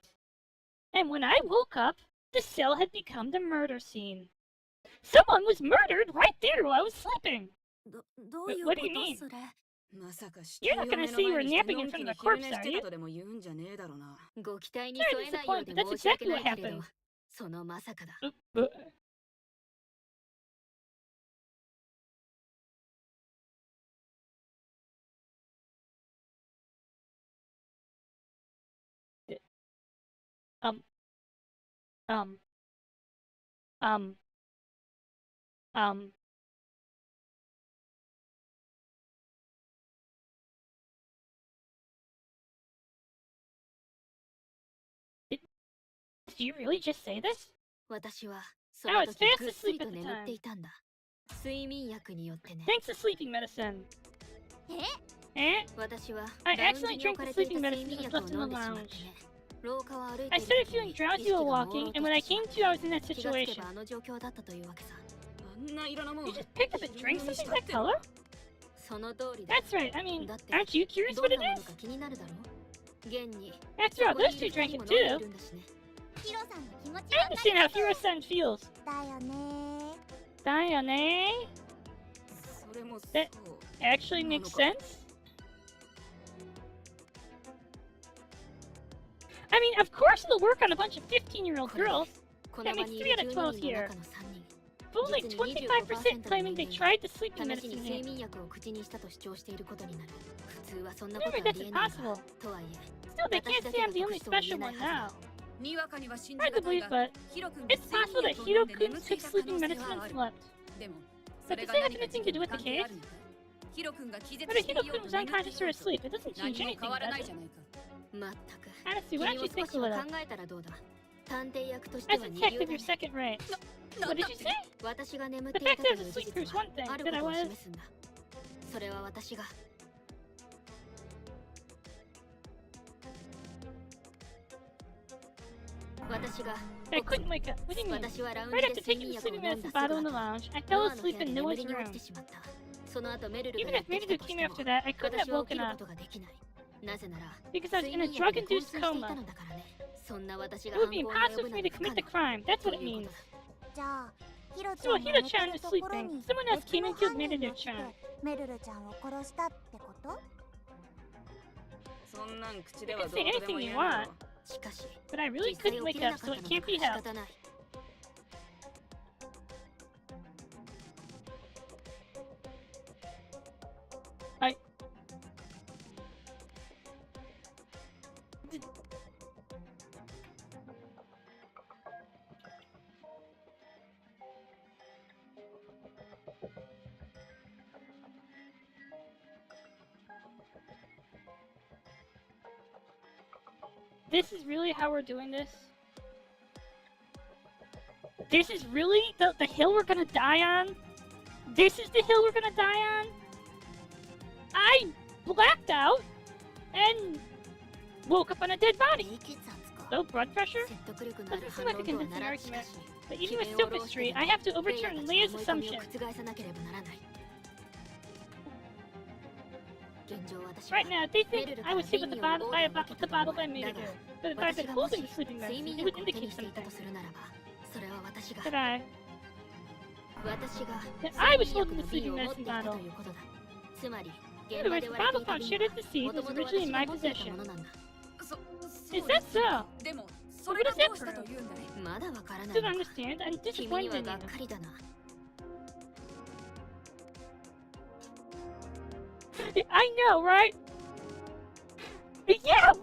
Speaker 1: And when I woke up, the cell had become the murder scene. Someone was murdered right there while I was sleeping.
Speaker 3: どういう
Speaker 1: What
Speaker 3: こ
Speaker 1: do you
Speaker 3: と
Speaker 1: mean?
Speaker 3: それ。まさか死
Speaker 1: You're
Speaker 3: 体
Speaker 1: not
Speaker 3: を
Speaker 1: gonna
Speaker 3: 目
Speaker 1: say
Speaker 3: の
Speaker 1: you
Speaker 3: 前
Speaker 1: were
Speaker 3: にして
Speaker 1: napping
Speaker 3: の
Speaker 1: in
Speaker 3: んき
Speaker 1: front
Speaker 3: に
Speaker 1: of a
Speaker 3: 昼
Speaker 1: corpse,
Speaker 3: 寝
Speaker 1: are
Speaker 3: して
Speaker 1: you?
Speaker 3: たとでも言うんじゃねえだろうな。
Speaker 4: ご期待に
Speaker 1: Sorry
Speaker 4: 添
Speaker 1: to
Speaker 4: えないよう
Speaker 1: disappoint,
Speaker 4: で
Speaker 1: but that's
Speaker 4: 申し訳
Speaker 1: exactly
Speaker 4: な
Speaker 1: what
Speaker 4: いけれど、
Speaker 1: happened.
Speaker 4: そのまさかだ。
Speaker 1: Um, Did you really just say this?
Speaker 4: 私はそ
Speaker 1: I
Speaker 4: の
Speaker 1: was
Speaker 4: 時
Speaker 1: fast
Speaker 4: ぐっすり
Speaker 1: asleep
Speaker 4: と
Speaker 1: at the
Speaker 4: 眠って
Speaker 1: time.
Speaker 4: いたんだ。睡眠薬によってね。
Speaker 1: Thanks to sleeping medicine.
Speaker 2: え
Speaker 1: Eh?
Speaker 4: 私は
Speaker 1: I
Speaker 4: ラウンジ
Speaker 1: accidentally
Speaker 4: に置か
Speaker 1: drank
Speaker 4: れ
Speaker 1: the
Speaker 4: てい
Speaker 1: sleeping
Speaker 4: た
Speaker 1: medicine
Speaker 4: 睡眠
Speaker 1: that
Speaker 4: 薬
Speaker 1: was
Speaker 4: を
Speaker 1: left in
Speaker 4: 飲ん
Speaker 1: the
Speaker 4: でしまって
Speaker 1: lounge.
Speaker 4: ね。廊下を歩いてい
Speaker 1: I
Speaker 4: る
Speaker 1: started
Speaker 4: 時
Speaker 1: feeling
Speaker 4: に
Speaker 1: drowsy
Speaker 4: 意識が
Speaker 1: while
Speaker 4: 朦
Speaker 1: walking,
Speaker 4: 朧
Speaker 1: and
Speaker 4: と
Speaker 1: when I
Speaker 4: してし
Speaker 1: came
Speaker 4: まっ
Speaker 1: to, I was in that
Speaker 4: た。気がつけ
Speaker 1: situation.
Speaker 4: ばあの状況だったというわけさ。
Speaker 3: あんな色のもん
Speaker 1: You just picked up and drank something that color?
Speaker 4: その通りだ。
Speaker 1: That's right. I mean,
Speaker 4: だって
Speaker 1: aren't you curious
Speaker 4: ど
Speaker 1: what
Speaker 4: ん
Speaker 1: it
Speaker 4: なもの
Speaker 1: is?
Speaker 4: か気になるだろう。現に
Speaker 1: After all,
Speaker 4: ここに
Speaker 1: those
Speaker 4: い
Speaker 1: two
Speaker 4: る
Speaker 1: drank
Speaker 4: 二人
Speaker 1: it
Speaker 4: も飲んで
Speaker 1: too.
Speaker 4: いるんだしね。
Speaker 2: ヒロさんの気持ち
Speaker 1: I
Speaker 2: わか
Speaker 1: understand
Speaker 2: り
Speaker 1: how
Speaker 2: ます
Speaker 1: Hiro-san feels.
Speaker 2: だよね
Speaker 1: Dayane?
Speaker 3: それもそう
Speaker 1: That actually makes sense? I mean, of course it'll work on a bunch of 15-year-old
Speaker 4: これで
Speaker 1: girls.
Speaker 4: この場にい
Speaker 1: That
Speaker 4: る
Speaker 1: makes
Speaker 4: 10
Speaker 1: 3 out of
Speaker 4: 人の
Speaker 1: 12
Speaker 4: 中の3人
Speaker 1: But only 25% claiming they tried the sleeping
Speaker 4: 試しに
Speaker 1: medicine
Speaker 4: 睡
Speaker 1: here.
Speaker 4: 眠薬を口にしたと主張していることになる。普通はそんなこと
Speaker 1: Remember,
Speaker 4: はあ
Speaker 1: that's
Speaker 4: りえないが
Speaker 1: impossible.
Speaker 4: とはいえ
Speaker 1: Still, they can't say I'm the only special one now.
Speaker 3: にわかには信じ
Speaker 1: Hard
Speaker 3: が
Speaker 1: to
Speaker 3: たい
Speaker 1: believe,
Speaker 3: が
Speaker 1: but
Speaker 3: ヒロ君が
Speaker 1: it's possible that
Speaker 3: 睡眠薬を飲んで
Speaker 1: Hiro-kun
Speaker 3: 眠ってい
Speaker 1: took
Speaker 3: た可
Speaker 1: sleeping
Speaker 3: 能性
Speaker 1: medicine
Speaker 3: は
Speaker 1: and
Speaker 3: ある
Speaker 1: slept.
Speaker 3: でも
Speaker 1: But
Speaker 3: それ
Speaker 1: does
Speaker 3: が
Speaker 1: that have
Speaker 3: 何か
Speaker 1: anything to do with the
Speaker 3: 関係あ
Speaker 1: case?
Speaker 3: るのかヒロ君が気絶
Speaker 1: Whether
Speaker 3: していよう
Speaker 1: Hiro-kun
Speaker 3: と
Speaker 1: was
Speaker 3: 眠って
Speaker 1: unconscious
Speaker 3: い
Speaker 1: or
Speaker 3: ようと
Speaker 1: asleep, it doesn't
Speaker 3: 何
Speaker 1: change
Speaker 3: も
Speaker 1: anything,
Speaker 3: 変わら
Speaker 1: does
Speaker 3: ない
Speaker 1: it?
Speaker 3: じゃないか
Speaker 4: まったく
Speaker 1: Honestly, why
Speaker 4: 君
Speaker 1: don't
Speaker 4: も
Speaker 1: you
Speaker 4: 少
Speaker 1: think
Speaker 4: し
Speaker 1: a
Speaker 4: は
Speaker 1: little?
Speaker 4: 考えたらどうだ。探偵役として
Speaker 1: As
Speaker 4: は
Speaker 1: a
Speaker 4: 二流
Speaker 1: detective,
Speaker 4: だ
Speaker 1: you're
Speaker 4: ね。
Speaker 1: second rate.
Speaker 3: な
Speaker 1: What
Speaker 3: んだ
Speaker 1: did
Speaker 3: っ
Speaker 1: you
Speaker 3: て
Speaker 1: say?
Speaker 4: 私が眠っ
Speaker 1: The
Speaker 4: てい
Speaker 1: fact
Speaker 4: た
Speaker 1: that
Speaker 4: と
Speaker 1: I
Speaker 4: いう
Speaker 1: was
Speaker 4: 事
Speaker 1: asleep
Speaker 4: 実
Speaker 1: proves
Speaker 4: は
Speaker 1: one thing,
Speaker 4: ある
Speaker 1: that
Speaker 4: こ
Speaker 1: I
Speaker 4: とを
Speaker 1: was...
Speaker 4: 示すんだ。それは私が 私が
Speaker 1: I couldn't wake up. What do you mean?
Speaker 4: 私はラウン
Speaker 1: Right
Speaker 4: ジ
Speaker 1: after
Speaker 4: で睡
Speaker 1: taking
Speaker 4: 眠
Speaker 1: the
Speaker 4: 薬を
Speaker 1: sleeping
Speaker 4: 飲んだ
Speaker 1: medicine
Speaker 4: すぐ
Speaker 1: bottle in the
Speaker 4: 後
Speaker 1: lounge, I
Speaker 4: ノ
Speaker 1: fell
Speaker 4: アの部
Speaker 1: asleep
Speaker 4: 屋で
Speaker 1: in
Speaker 4: 眠
Speaker 1: Noah's
Speaker 4: りに落
Speaker 1: room.
Speaker 4: ちてしまった。その後メルル
Speaker 1: Even
Speaker 4: がやっ
Speaker 1: if
Speaker 4: て
Speaker 1: Meru
Speaker 4: きたと
Speaker 1: came
Speaker 4: しても
Speaker 1: after that, I couldn't
Speaker 4: 私
Speaker 1: have
Speaker 4: は起き
Speaker 1: woken
Speaker 4: るこ
Speaker 1: up
Speaker 4: とができない。なぜなら
Speaker 1: because I was
Speaker 4: 睡
Speaker 1: in a
Speaker 4: 眠薬で
Speaker 1: drug-induced
Speaker 4: 昏睡していた
Speaker 1: coma.
Speaker 4: のだからね。そんな私
Speaker 1: It
Speaker 4: が
Speaker 1: would
Speaker 4: 犯
Speaker 1: be
Speaker 4: 行に
Speaker 1: impossible
Speaker 4: 及
Speaker 1: for
Speaker 4: ぶ
Speaker 1: me
Speaker 4: な
Speaker 1: to
Speaker 4: ど不
Speaker 1: commit
Speaker 4: 可
Speaker 1: the
Speaker 4: 能。
Speaker 1: crime. That's
Speaker 4: と
Speaker 1: what it
Speaker 4: いうこと
Speaker 1: means.
Speaker 4: だ。
Speaker 2: じゃあヒロち
Speaker 1: So
Speaker 2: ゃんが寝
Speaker 1: Hiro-chan
Speaker 2: て
Speaker 1: is
Speaker 2: るところ
Speaker 1: sleeping.
Speaker 2: に
Speaker 1: Someone else
Speaker 2: 別
Speaker 1: came
Speaker 2: の
Speaker 1: and killed
Speaker 2: 犯人
Speaker 1: Meru
Speaker 2: が来て
Speaker 1: chan.
Speaker 2: メルルちゃんを殺したってこと？
Speaker 3: そんなん口で
Speaker 1: You
Speaker 3: は
Speaker 1: can
Speaker 3: ど
Speaker 1: say
Speaker 3: うとで
Speaker 1: anything
Speaker 3: も
Speaker 1: you
Speaker 3: 言えんだ
Speaker 1: want,
Speaker 3: ろ
Speaker 4: しかし
Speaker 1: but I really
Speaker 4: 実際
Speaker 1: couldn't
Speaker 4: 起き
Speaker 1: wake
Speaker 4: れ
Speaker 1: up,
Speaker 4: なか
Speaker 1: so
Speaker 4: っ
Speaker 1: it
Speaker 4: たのだ
Speaker 1: can't
Speaker 4: か
Speaker 1: be
Speaker 4: ら仕
Speaker 1: helped.
Speaker 4: 方ない。
Speaker 1: I... This is really how we're doing this? This is really the hill we're gonna die on? This is the hill we're gonna die on? I blacked out and woke up on a dead body.
Speaker 2: 低血圧か
Speaker 1: Low blood pressure?
Speaker 4: 説得力のある
Speaker 1: Doesn't
Speaker 4: 反
Speaker 1: seem like a
Speaker 4: 論とは
Speaker 1: convincing
Speaker 4: ならずしか
Speaker 1: argument.
Speaker 4: し
Speaker 1: But even with
Speaker 4: 詭弁を弄して
Speaker 1: sophistry,
Speaker 4: でも
Speaker 1: I have to
Speaker 4: プレイヤー
Speaker 1: overturn
Speaker 4: たち
Speaker 1: Leia's
Speaker 4: の思い込み
Speaker 1: assumption.
Speaker 4: を覆さなければならない。現状私
Speaker 1: Right
Speaker 4: は
Speaker 1: now, they
Speaker 4: メ
Speaker 1: think
Speaker 4: ルルか
Speaker 1: I
Speaker 4: ら
Speaker 1: was
Speaker 4: 瓶
Speaker 1: hit with
Speaker 4: に
Speaker 1: the
Speaker 4: よる
Speaker 1: bottle
Speaker 4: オー
Speaker 1: by
Speaker 4: ダーを受け
Speaker 1: the
Speaker 4: たと思
Speaker 1: bottle
Speaker 4: う。
Speaker 1: by
Speaker 4: だ
Speaker 1: Meru.
Speaker 4: が
Speaker 1: But by
Speaker 4: 私
Speaker 1: the
Speaker 4: がもし
Speaker 1: holding the sleeping
Speaker 4: 睡
Speaker 1: medicine,
Speaker 4: 眠
Speaker 1: it would
Speaker 4: 薬を手
Speaker 1: indicate
Speaker 4: にしていた
Speaker 1: something.
Speaker 4: とするならば、それは私が
Speaker 1: That I
Speaker 4: 睡
Speaker 1: was
Speaker 4: 眠
Speaker 1: holding
Speaker 4: 薬
Speaker 1: the
Speaker 4: の瓶
Speaker 1: sleeping
Speaker 4: を持って
Speaker 1: medicine
Speaker 4: いた
Speaker 1: bottle.
Speaker 4: ということだ。つまり
Speaker 1: In
Speaker 4: 現
Speaker 1: other
Speaker 4: 場
Speaker 1: words,
Speaker 4: で
Speaker 1: the
Speaker 4: 割れて
Speaker 1: bottle
Speaker 4: いた
Speaker 1: found
Speaker 4: 瓶
Speaker 1: shared
Speaker 4: は
Speaker 1: at the sea
Speaker 4: もと
Speaker 1: was
Speaker 4: もと
Speaker 1: originally
Speaker 4: 私
Speaker 1: in
Speaker 4: が
Speaker 1: my
Speaker 4: 持っていた
Speaker 1: possession.
Speaker 4: ものなんだ。
Speaker 3: そう
Speaker 1: Is
Speaker 3: で
Speaker 1: that
Speaker 3: すか
Speaker 1: so?
Speaker 3: でもそれがどうしたというんだい
Speaker 4: まだわからない
Speaker 1: Still
Speaker 4: の
Speaker 1: don't
Speaker 4: か。
Speaker 1: understand. I'm
Speaker 4: 君
Speaker 1: disappointed
Speaker 4: には
Speaker 1: in
Speaker 4: が
Speaker 1: you.
Speaker 4: っかりだな。
Speaker 1: I know, right? Yeah!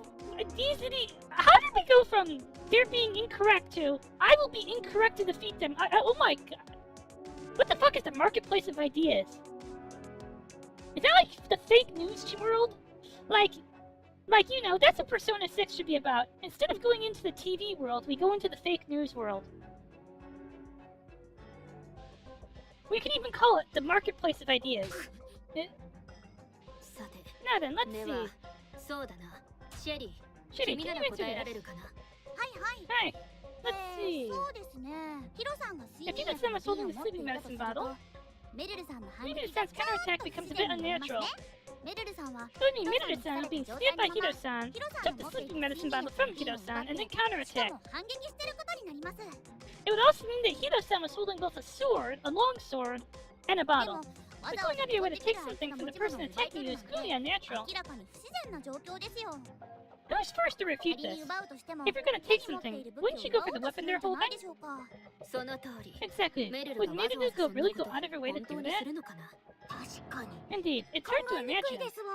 Speaker 1: How did we go from they're being incorrect to I will be incorrect to defeat them? Oh my god. What the fuck is the marketplace of ideas? Is that like the fake news world? Like, you know, that's what Persona 6 should be about. Instead of going into the TV world, we go into the fake news world. We can even call it the marketplace of ideas.
Speaker 4: さて、
Speaker 1: Now then, let's
Speaker 4: で
Speaker 1: see.
Speaker 4: は、そうだな。シェリー、
Speaker 1: Shitty,
Speaker 4: 君
Speaker 1: can
Speaker 4: な
Speaker 1: you
Speaker 4: ら
Speaker 1: answer
Speaker 4: 答えら
Speaker 1: this?
Speaker 4: れるかな。
Speaker 2: はいはい
Speaker 1: Hi. Let's see.
Speaker 2: そうですねヒロさんが睡
Speaker 1: If
Speaker 2: 眠
Speaker 1: you
Speaker 2: 薬
Speaker 1: let
Speaker 2: の
Speaker 1: someone
Speaker 2: 瓶を
Speaker 1: holding
Speaker 2: 持
Speaker 1: the
Speaker 2: ってい
Speaker 1: sleeping
Speaker 2: たとす
Speaker 1: medicine
Speaker 2: る
Speaker 1: bottle,
Speaker 2: とメルルさんの反
Speaker 1: maybe
Speaker 2: 撃
Speaker 1: it
Speaker 2: が
Speaker 1: sounds
Speaker 2: ちょっ
Speaker 1: counterattack
Speaker 2: と不
Speaker 1: becomes
Speaker 2: 自
Speaker 1: a
Speaker 2: 然
Speaker 1: bit
Speaker 2: に見えますね
Speaker 1: unnatural.
Speaker 2: メルルさんは
Speaker 1: It would mean Midori-san being steered by Hiro-san, took the sleeping medicine bottle from Hiro-san, and then
Speaker 2: しか
Speaker 1: counterattacked.
Speaker 2: も反撃してることになります
Speaker 1: It would also mean that Hiro-san was holding both a sword, a long sword, and a
Speaker 2: で
Speaker 1: bottle.
Speaker 2: も
Speaker 1: But
Speaker 2: わざわ
Speaker 1: going
Speaker 2: ざ
Speaker 1: out of your way to
Speaker 2: 持ってき
Speaker 1: take
Speaker 2: た相手
Speaker 1: something
Speaker 2: が
Speaker 1: from
Speaker 2: 持
Speaker 1: the
Speaker 2: ち物
Speaker 1: person
Speaker 2: を奪い
Speaker 1: attacking
Speaker 2: 取
Speaker 1: you
Speaker 2: る
Speaker 1: is
Speaker 2: なんて
Speaker 1: clearly unnatural.
Speaker 2: 明らかに不自然な状況ですよ
Speaker 1: Who's first to refute
Speaker 2: 仮に
Speaker 1: this?
Speaker 2: 奪うとしても
Speaker 1: If you're gonna
Speaker 2: 手
Speaker 1: take
Speaker 2: に持ってい
Speaker 1: something,
Speaker 2: る武
Speaker 1: wouldn't
Speaker 2: 器
Speaker 1: you
Speaker 2: を
Speaker 1: go for
Speaker 2: 奪お
Speaker 1: the
Speaker 2: うとす
Speaker 1: weapon
Speaker 2: る
Speaker 1: they're
Speaker 2: んじゃない
Speaker 1: holding?
Speaker 2: でしょうか
Speaker 4: その通り。
Speaker 1: Exactly.
Speaker 4: メルル
Speaker 1: Would
Speaker 4: がわざわ
Speaker 1: Meru
Speaker 4: ざそ
Speaker 1: go
Speaker 4: んな
Speaker 1: really
Speaker 4: こと
Speaker 1: go out of her way
Speaker 4: 本
Speaker 1: to
Speaker 4: 当
Speaker 1: do
Speaker 4: にす
Speaker 1: that?
Speaker 4: るのかな。
Speaker 2: 確かに
Speaker 1: Indeed, it's
Speaker 2: 考
Speaker 1: hard to
Speaker 2: えにくい
Speaker 1: imagine.
Speaker 2: ですわ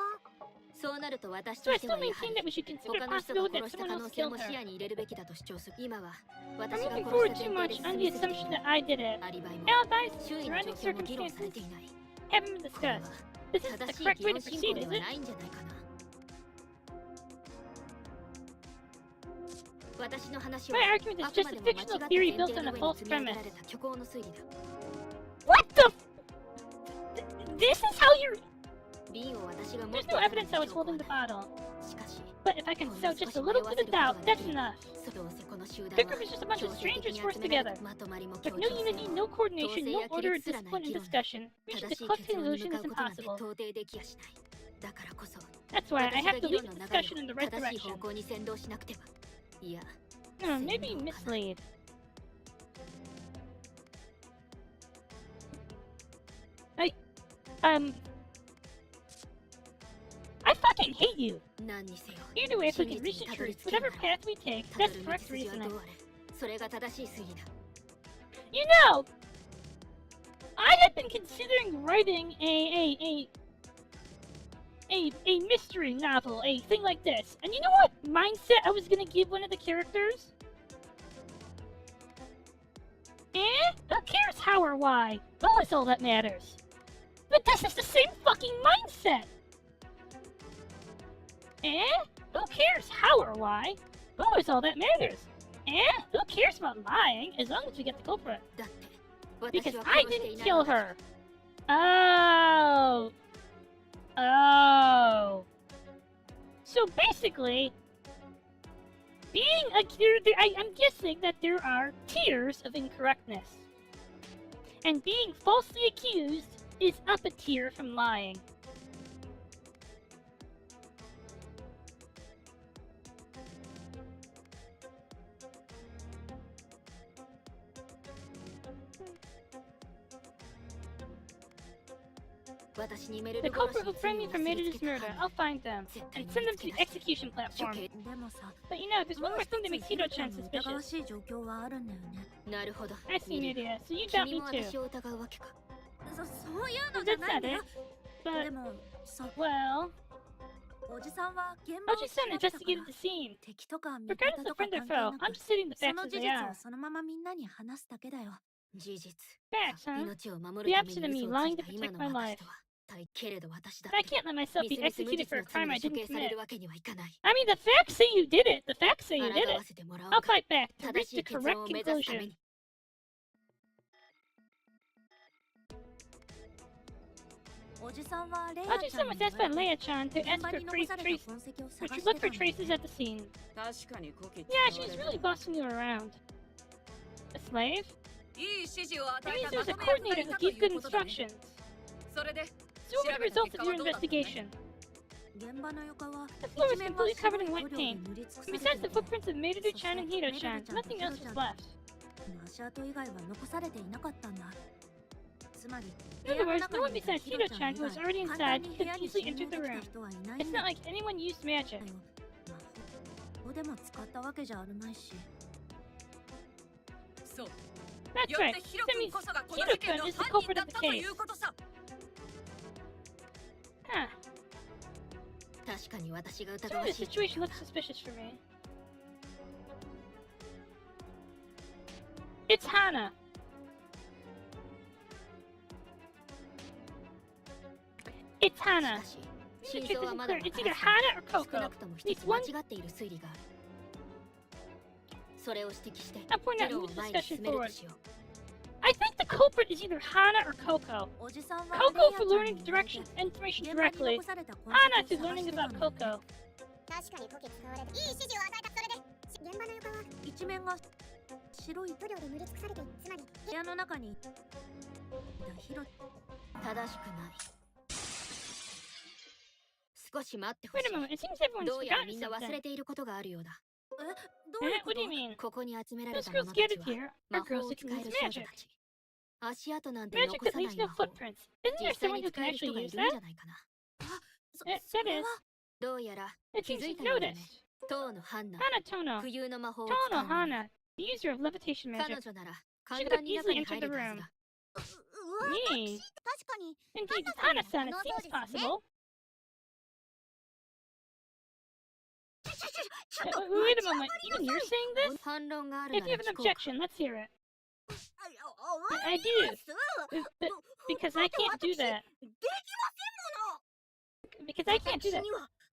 Speaker 4: そうなると私
Speaker 1: So
Speaker 4: と
Speaker 1: I
Speaker 4: しては
Speaker 1: still
Speaker 4: やは
Speaker 1: maintain
Speaker 4: り
Speaker 1: that we should consider
Speaker 4: 他の人
Speaker 1: the
Speaker 4: が
Speaker 1: possibility that
Speaker 4: 殺した
Speaker 1: someone
Speaker 4: 可
Speaker 1: else
Speaker 4: 能性
Speaker 1: killed
Speaker 4: も視
Speaker 1: her.
Speaker 4: 野に入れるべきだと主張する。今は
Speaker 1: I'm
Speaker 4: 私が
Speaker 1: looking
Speaker 4: 殺
Speaker 1: forward
Speaker 4: した
Speaker 1: too
Speaker 4: 前提
Speaker 1: much
Speaker 4: で
Speaker 1: on
Speaker 4: 進
Speaker 1: the
Speaker 4: みすぎてい
Speaker 1: assumption
Speaker 4: る。
Speaker 1: that I did it.
Speaker 4: アリバイも
Speaker 1: Alibis,
Speaker 4: 周囲の
Speaker 1: surrounding
Speaker 4: 状況も議論され
Speaker 1: circumstances
Speaker 4: ていない。
Speaker 1: haven't been
Speaker 4: これは
Speaker 1: discussed. This isn't
Speaker 4: 正
Speaker 1: the
Speaker 4: しい
Speaker 1: correct
Speaker 4: 議
Speaker 1: way
Speaker 4: 論
Speaker 1: to
Speaker 4: 進
Speaker 1: proceed,
Speaker 4: 行で
Speaker 1: is
Speaker 4: は
Speaker 1: it?
Speaker 4: ないんじゃないかな。私の話は
Speaker 1: My argument is
Speaker 4: あく
Speaker 1: just
Speaker 4: ま
Speaker 1: a
Speaker 4: でも間違った
Speaker 1: fictional
Speaker 4: 前
Speaker 1: theory
Speaker 4: 提
Speaker 1: built
Speaker 4: の
Speaker 1: on a
Speaker 4: 上に
Speaker 1: false
Speaker 4: 積み上げら
Speaker 1: premise.
Speaker 4: れた虚構の推理だ。
Speaker 1: What the This is how you're...
Speaker 4: 瓶を私が持っ
Speaker 1: There's
Speaker 4: てい
Speaker 1: no
Speaker 4: た
Speaker 1: evidence I was holding the
Speaker 4: は
Speaker 1: bottle.
Speaker 4: しかし
Speaker 1: But if I can sow just a little bit of doubt, that's enough.
Speaker 4: どうせこの集団
Speaker 1: The
Speaker 4: は
Speaker 1: group is just a bunch
Speaker 4: 強
Speaker 1: of
Speaker 4: 制的
Speaker 1: strangers
Speaker 4: に
Speaker 1: forced
Speaker 4: 集められ
Speaker 1: together.
Speaker 4: たまとまりも
Speaker 1: With
Speaker 4: 協
Speaker 1: no
Speaker 4: 調性
Speaker 1: unity,
Speaker 4: も
Speaker 1: no coordination,
Speaker 4: 統制
Speaker 1: no
Speaker 4: や規
Speaker 1: order,
Speaker 4: 律すらない
Speaker 1: discipline, and
Speaker 4: 議論
Speaker 1: discussion.
Speaker 4: 正
Speaker 1: Reaching
Speaker 4: し
Speaker 1: the
Speaker 4: い
Speaker 1: conclusion
Speaker 4: 結論に
Speaker 1: is
Speaker 4: 向かうことなんて
Speaker 1: impossible.
Speaker 4: 到底できやしない。だからこそ
Speaker 1: That's why I
Speaker 4: 私
Speaker 1: have
Speaker 4: が
Speaker 1: to
Speaker 4: 議論
Speaker 1: lead
Speaker 4: の
Speaker 1: the
Speaker 4: 流れ
Speaker 1: discussion in the
Speaker 4: を
Speaker 1: right
Speaker 4: 正しい
Speaker 1: direction.
Speaker 4: 方向に先導しなくては。いや、
Speaker 1: Maybe mislead. I fucking hate you.
Speaker 4: 何にせよ
Speaker 1: Either way, if we
Speaker 4: 真
Speaker 1: can
Speaker 4: 実
Speaker 1: reach
Speaker 4: に
Speaker 1: the
Speaker 4: たどり
Speaker 1: truth,
Speaker 4: 着ける
Speaker 1: whatever
Speaker 4: なら
Speaker 1: path we take,
Speaker 4: たど
Speaker 1: that's
Speaker 4: る
Speaker 1: correct
Speaker 4: 道筋は
Speaker 1: reasoning.
Speaker 4: どうあれそれが正しい推理だ。
Speaker 1: You know, I had been considering writing a mystery novel, a thing like this. And you know what mindset I was gonna give one of the characters? Who cares how or why? What is all that matters? But this is the same fucking mindset! Who cares how or why? What is all that matters? Who cares about lying as long as we get the culprit?
Speaker 4: だって
Speaker 1: Because
Speaker 4: 私は
Speaker 1: I
Speaker 4: 殺してい
Speaker 1: didn't
Speaker 4: ない
Speaker 1: kill
Speaker 4: のだ。
Speaker 1: her. Oh. Oh. So basically, being accused, I'm guessing that there are tiers of incorrectness. And being falsely accused is up a tier from lying. The culprit who framed me for Meiru's murder, I'll find them and send them to the execution platform.
Speaker 2: でもさ
Speaker 1: But you know, there's one more thing that makes Hiro-chan
Speaker 2: 疑わ
Speaker 1: suspicious.
Speaker 2: しい状況はあるんだよね。
Speaker 4: なるほど。
Speaker 1: I see,
Speaker 4: ミリ
Speaker 1: Miria, so you doubt
Speaker 4: 君
Speaker 1: me
Speaker 4: も
Speaker 1: too.
Speaker 4: 私を疑うわけか。
Speaker 2: そういうの
Speaker 1: Well,
Speaker 2: じゃ
Speaker 1: that's
Speaker 2: ないん
Speaker 1: not
Speaker 2: だよ
Speaker 1: it. But,
Speaker 2: でもさ
Speaker 1: well,
Speaker 2: おじさんは現場を
Speaker 1: Oji-san
Speaker 2: 調べたから
Speaker 1: investigated the scene.
Speaker 2: 敵とか味
Speaker 1: Regardless
Speaker 2: 方
Speaker 1: of
Speaker 2: とか
Speaker 1: friend or
Speaker 2: 関係
Speaker 1: foe,
Speaker 2: な
Speaker 1: I'm
Speaker 2: く
Speaker 1: just stating the
Speaker 2: そ
Speaker 1: facts
Speaker 2: の
Speaker 1: as
Speaker 2: 事
Speaker 1: they
Speaker 2: 実
Speaker 1: are.
Speaker 2: をそのままみんなに話すだけだよ。
Speaker 4: 事実。
Speaker 1: Facts, huh?
Speaker 4: 命を守
Speaker 1: The
Speaker 4: るため
Speaker 1: opposite of
Speaker 4: に
Speaker 1: me
Speaker 4: 嘘をつ
Speaker 1: lying
Speaker 4: い
Speaker 1: to
Speaker 4: た今
Speaker 1: protect
Speaker 4: の
Speaker 1: my
Speaker 4: 私
Speaker 1: life.
Speaker 4: とはけれど私だっ
Speaker 1: But I
Speaker 4: て
Speaker 1: can't let myself
Speaker 4: み
Speaker 1: be
Speaker 4: すみす無
Speaker 1: executed
Speaker 4: 実
Speaker 1: for
Speaker 4: の
Speaker 1: a
Speaker 4: 罪
Speaker 1: crime
Speaker 4: で
Speaker 1: I
Speaker 4: 処
Speaker 1: didn't
Speaker 4: 刑され
Speaker 1: commit.
Speaker 4: るわけにはいかない。
Speaker 1: I mean, the facts say you did it. The facts say you
Speaker 4: 抗
Speaker 1: did
Speaker 4: わ
Speaker 1: it.
Speaker 4: せてもらおう
Speaker 1: I'll
Speaker 4: か。
Speaker 1: fight back to
Speaker 4: 正
Speaker 1: reach
Speaker 4: し
Speaker 1: the
Speaker 4: い結論
Speaker 1: correct
Speaker 4: を目指すため
Speaker 1: conclusion.
Speaker 4: に。
Speaker 2: おじさんはレイヤちゃ
Speaker 1: Oji-san
Speaker 2: ん
Speaker 1: was
Speaker 2: に
Speaker 1: asked by
Speaker 2: 言われて
Speaker 1: Leia-chan to
Speaker 2: 現
Speaker 1: ask
Speaker 2: 場
Speaker 1: for
Speaker 2: に
Speaker 1: trace
Speaker 2: 残された
Speaker 1: trace,
Speaker 2: 痕跡を
Speaker 1: or
Speaker 2: 探
Speaker 1: to
Speaker 2: して
Speaker 1: look
Speaker 2: た
Speaker 1: for
Speaker 2: んだ
Speaker 1: traces at the scene.
Speaker 3: 確かにこき
Speaker 1: Yeah, she's really bossing you around. A slave?
Speaker 3: いい指示を
Speaker 1: That
Speaker 3: 与え
Speaker 1: means
Speaker 3: たま
Speaker 1: there's a
Speaker 3: とめ役が
Speaker 1: coordinator
Speaker 3: い
Speaker 1: who
Speaker 3: たとい
Speaker 1: gives
Speaker 3: う
Speaker 1: good
Speaker 3: ことだね
Speaker 1: instructions.
Speaker 3: それで
Speaker 1: So what are the results of your investigation?
Speaker 2: 現場の床は
Speaker 1: The floor
Speaker 2: 一
Speaker 1: is
Speaker 2: 面
Speaker 1: completely
Speaker 2: 真っ
Speaker 1: covered
Speaker 2: 白
Speaker 1: in
Speaker 2: い塗
Speaker 1: white
Speaker 2: 料で
Speaker 1: paint.
Speaker 2: 塗り尽くされ
Speaker 1: Besides
Speaker 2: て
Speaker 1: the
Speaker 2: るね
Speaker 1: footprints of Meiru-chan and Hiro-chan, nothing else was left.
Speaker 2: 足跡以外は残されていなかったんだ。つまり
Speaker 1: In other words, no one besides Hiro-chan who was already
Speaker 2: 簡単
Speaker 1: inside
Speaker 2: に
Speaker 1: could
Speaker 2: 部屋に
Speaker 1: easily
Speaker 2: 侵入
Speaker 1: enter
Speaker 2: で
Speaker 1: the
Speaker 2: きた
Speaker 1: room.
Speaker 2: 人はいない
Speaker 1: It's
Speaker 2: んだ
Speaker 1: not like anyone used magic.
Speaker 2: よ。魔法でも使ったわけじゃあるまいし。
Speaker 3: そう
Speaker 1: That's
Speaker 3: よ
Speaker 1: right.
Speaker 3: ってヒロ
Speaker 1: That
Speaker 3: 君
Speaker 1: means
Speaker 3: こそがこの事件
Speaker 1: Hiro-kun
Speaker 3: の
Speaker 1: is the
Speaker 3: 犯人
Speaker 1: culprit
Speaker 3: だっ
Speaker 1: of the
Speaker 3: たとい
Speaker 1: case.
Speaker 3: うことさ
Speaker 1: Huh.
Speaker 4: 確かに私が疑
Speaker 1: Some
Speaker 4: わ
Speaker 1: of
Speaker 4: し
Speaker 1: the
Speaker 4: い。
Speaker 1: situation looks suspicious for me. It's Hana. It's
Speaker 4: し
Speaker 1: Hana.
Speaker 4: かし
Speaker 1: The
Speaker 4: 真
Speaker 1: truth
Speaker 4: 相は
Speaker 1: isn't
Speaker 4: まだ
Speaker 1: clear.
Speaker 4: わ
Speaker 1: It's
Speaker 4: から
Speaker 1: either
Speaker 4: ず
Speaker 1: Hana or
Speaker 4: 少
Speaker 1: Coco.
Speaker 4: なくとも
Speaker 1: At
Speaker 4: 一
Speaker 1: least
Speaker 4: つ
Speaker 1: one.
Speaker 4: 間違っている推理がある。それを指摘して
Speaker 1: I'll point
Speaker 4: 議
Speaker 1: out
Speaker 4: 論
Speaker 1: and
Speaker 4: を
Speaker 1: move the
Speaker 4: 前に
Speaker 1: discussion
Speaker 4: 進める
Speaker 1: forward.
Speaker 4: としよう。
Speaker 1: I think the culprit is either Hana or Coco.
Speaker 2: おじさんは
Speaker 1: Coco for
Speaker 2: レイヤ
Speaker 1: learning
Speaker 2: ちゃんに
Speaker 1: the
Speaker 2: 言われて
Speaker 1: direction information
Speaker 2: 現場に
Speaker 1: directly.
Speaker 2: 残された痕跡を
Speaker 1: Hana
Speaker 2: 探
Speaker 1: to learning
Speaker 2: してた
Speaker 1: about
Speaker 2: のよね
Speaker 1: Coco.
Speaker 2: 確かにコキ使われていい指示を与えた。それで現場の床は一面が白い塗料で塗り尽くされている。つまり部屋の中にいたヒロ
Speaker 4: 正しくない。少し待ってほし
Speaker 1: Wait a
Speaker 4: い。
Speaker 1: moment. It seems everyone's
Speaker 4: どうやら
Speaker 1: forgotten
Speaker 4: みんな忘
Speaker 1: something.
Speaker 4: れていることがあるようだ。
Speaker 2: どういう
Speaker 1: Eh?
Speaker 2: こ
Speaker 1: What
Speaker 2: と
Speaker 1: do you mean?
Speaker 4: ここに集められ
Speaker 1: Those
Speaker 4: た者
Speaker 1: girls
Speaker 4: たち
Speaker 1: gathered
Speaker 4: は
Speaker 1: here
Speaker 4: 魔
Speaker 1: are
Speaker 4: 法
Speaker 1: girls
Speaker 4: を
Speaker 1: who
Speaker 4: 使
Speaker 1: can
Speaker 4: え
Speaker 1: use
Speaker 4: る少女
Speaker 1: magic.
Speaker 4: たち。足跡なんて
Speaker 1: Magic
Speaker 4: 残
Speaker 1: that
Speaker 4: さな
Speaker 1: leaves
Speaker 4: い
Speaker 1: no
Speaker 4: 魔法。
Speaker 1: footprints. Isn't there
Speaker 4: 実際
Speaker 1: someone
Speaker 4: に
Speaker 1: who
Speaker 4: 使
Speaker 1: can
Speaker 4: える人
Speaker 1: actually
Speaker 4: がい
Speaker 1: use
Speaker 4: るんじ
Speaker 1: that?
Speaker 4: ゃないかな。
Speaker 1: That is.
Speaker 4: どうやら
Speaker 1: It
Speaker 4: 気
Speaker 1: seems
Speaker 4: づい
Speaker 1: you've
Speaker 4: たようだね。
Speaker 1: noticed.
Speaker 4: 当のハンナ、
Speaker 1: Hana Tono.
Speaker 4: 浮遊の魔法を使
Speaker 1: Tono
Speaker 4: うのに
Speaker 1: Hana, the user of levitation
Speaker 4: 彼
Speaker 1: magic.
Speaker 4: 女なら
Speaker 1: She
Speaker 4: 簡
Speaker 1: could
Speaker 4: 単
Speaker 1: have
Speaker 4: に中
Speaker 1: easily
Speaker 4: に入
Speaker 1: entered the
Speaker 4: れたはず
Speaker 1: room.
Speaker 4: だ。
Speaker 1: Me.
Speaker 2: 確かに
Speaker 1: Indeed,
Speaker 2: Hana-san
Speaker 1: Hana-san, it
Speaker 2: も可能そう
Speaker 1: seems
Speaker 2: ですよね。
Speaker 1: possible. Wait a moment, even you're saying this?
Speaker 4: 反論がある
Speaker 1: If
Speaker 4: な
Speaker 1: you
Speaker 4: ら
Speaker 1: have an
Speaker 4: 聞こうか
Speaker 1: objection, let's hear it. I do. Because I can't do that. Because I can't do that.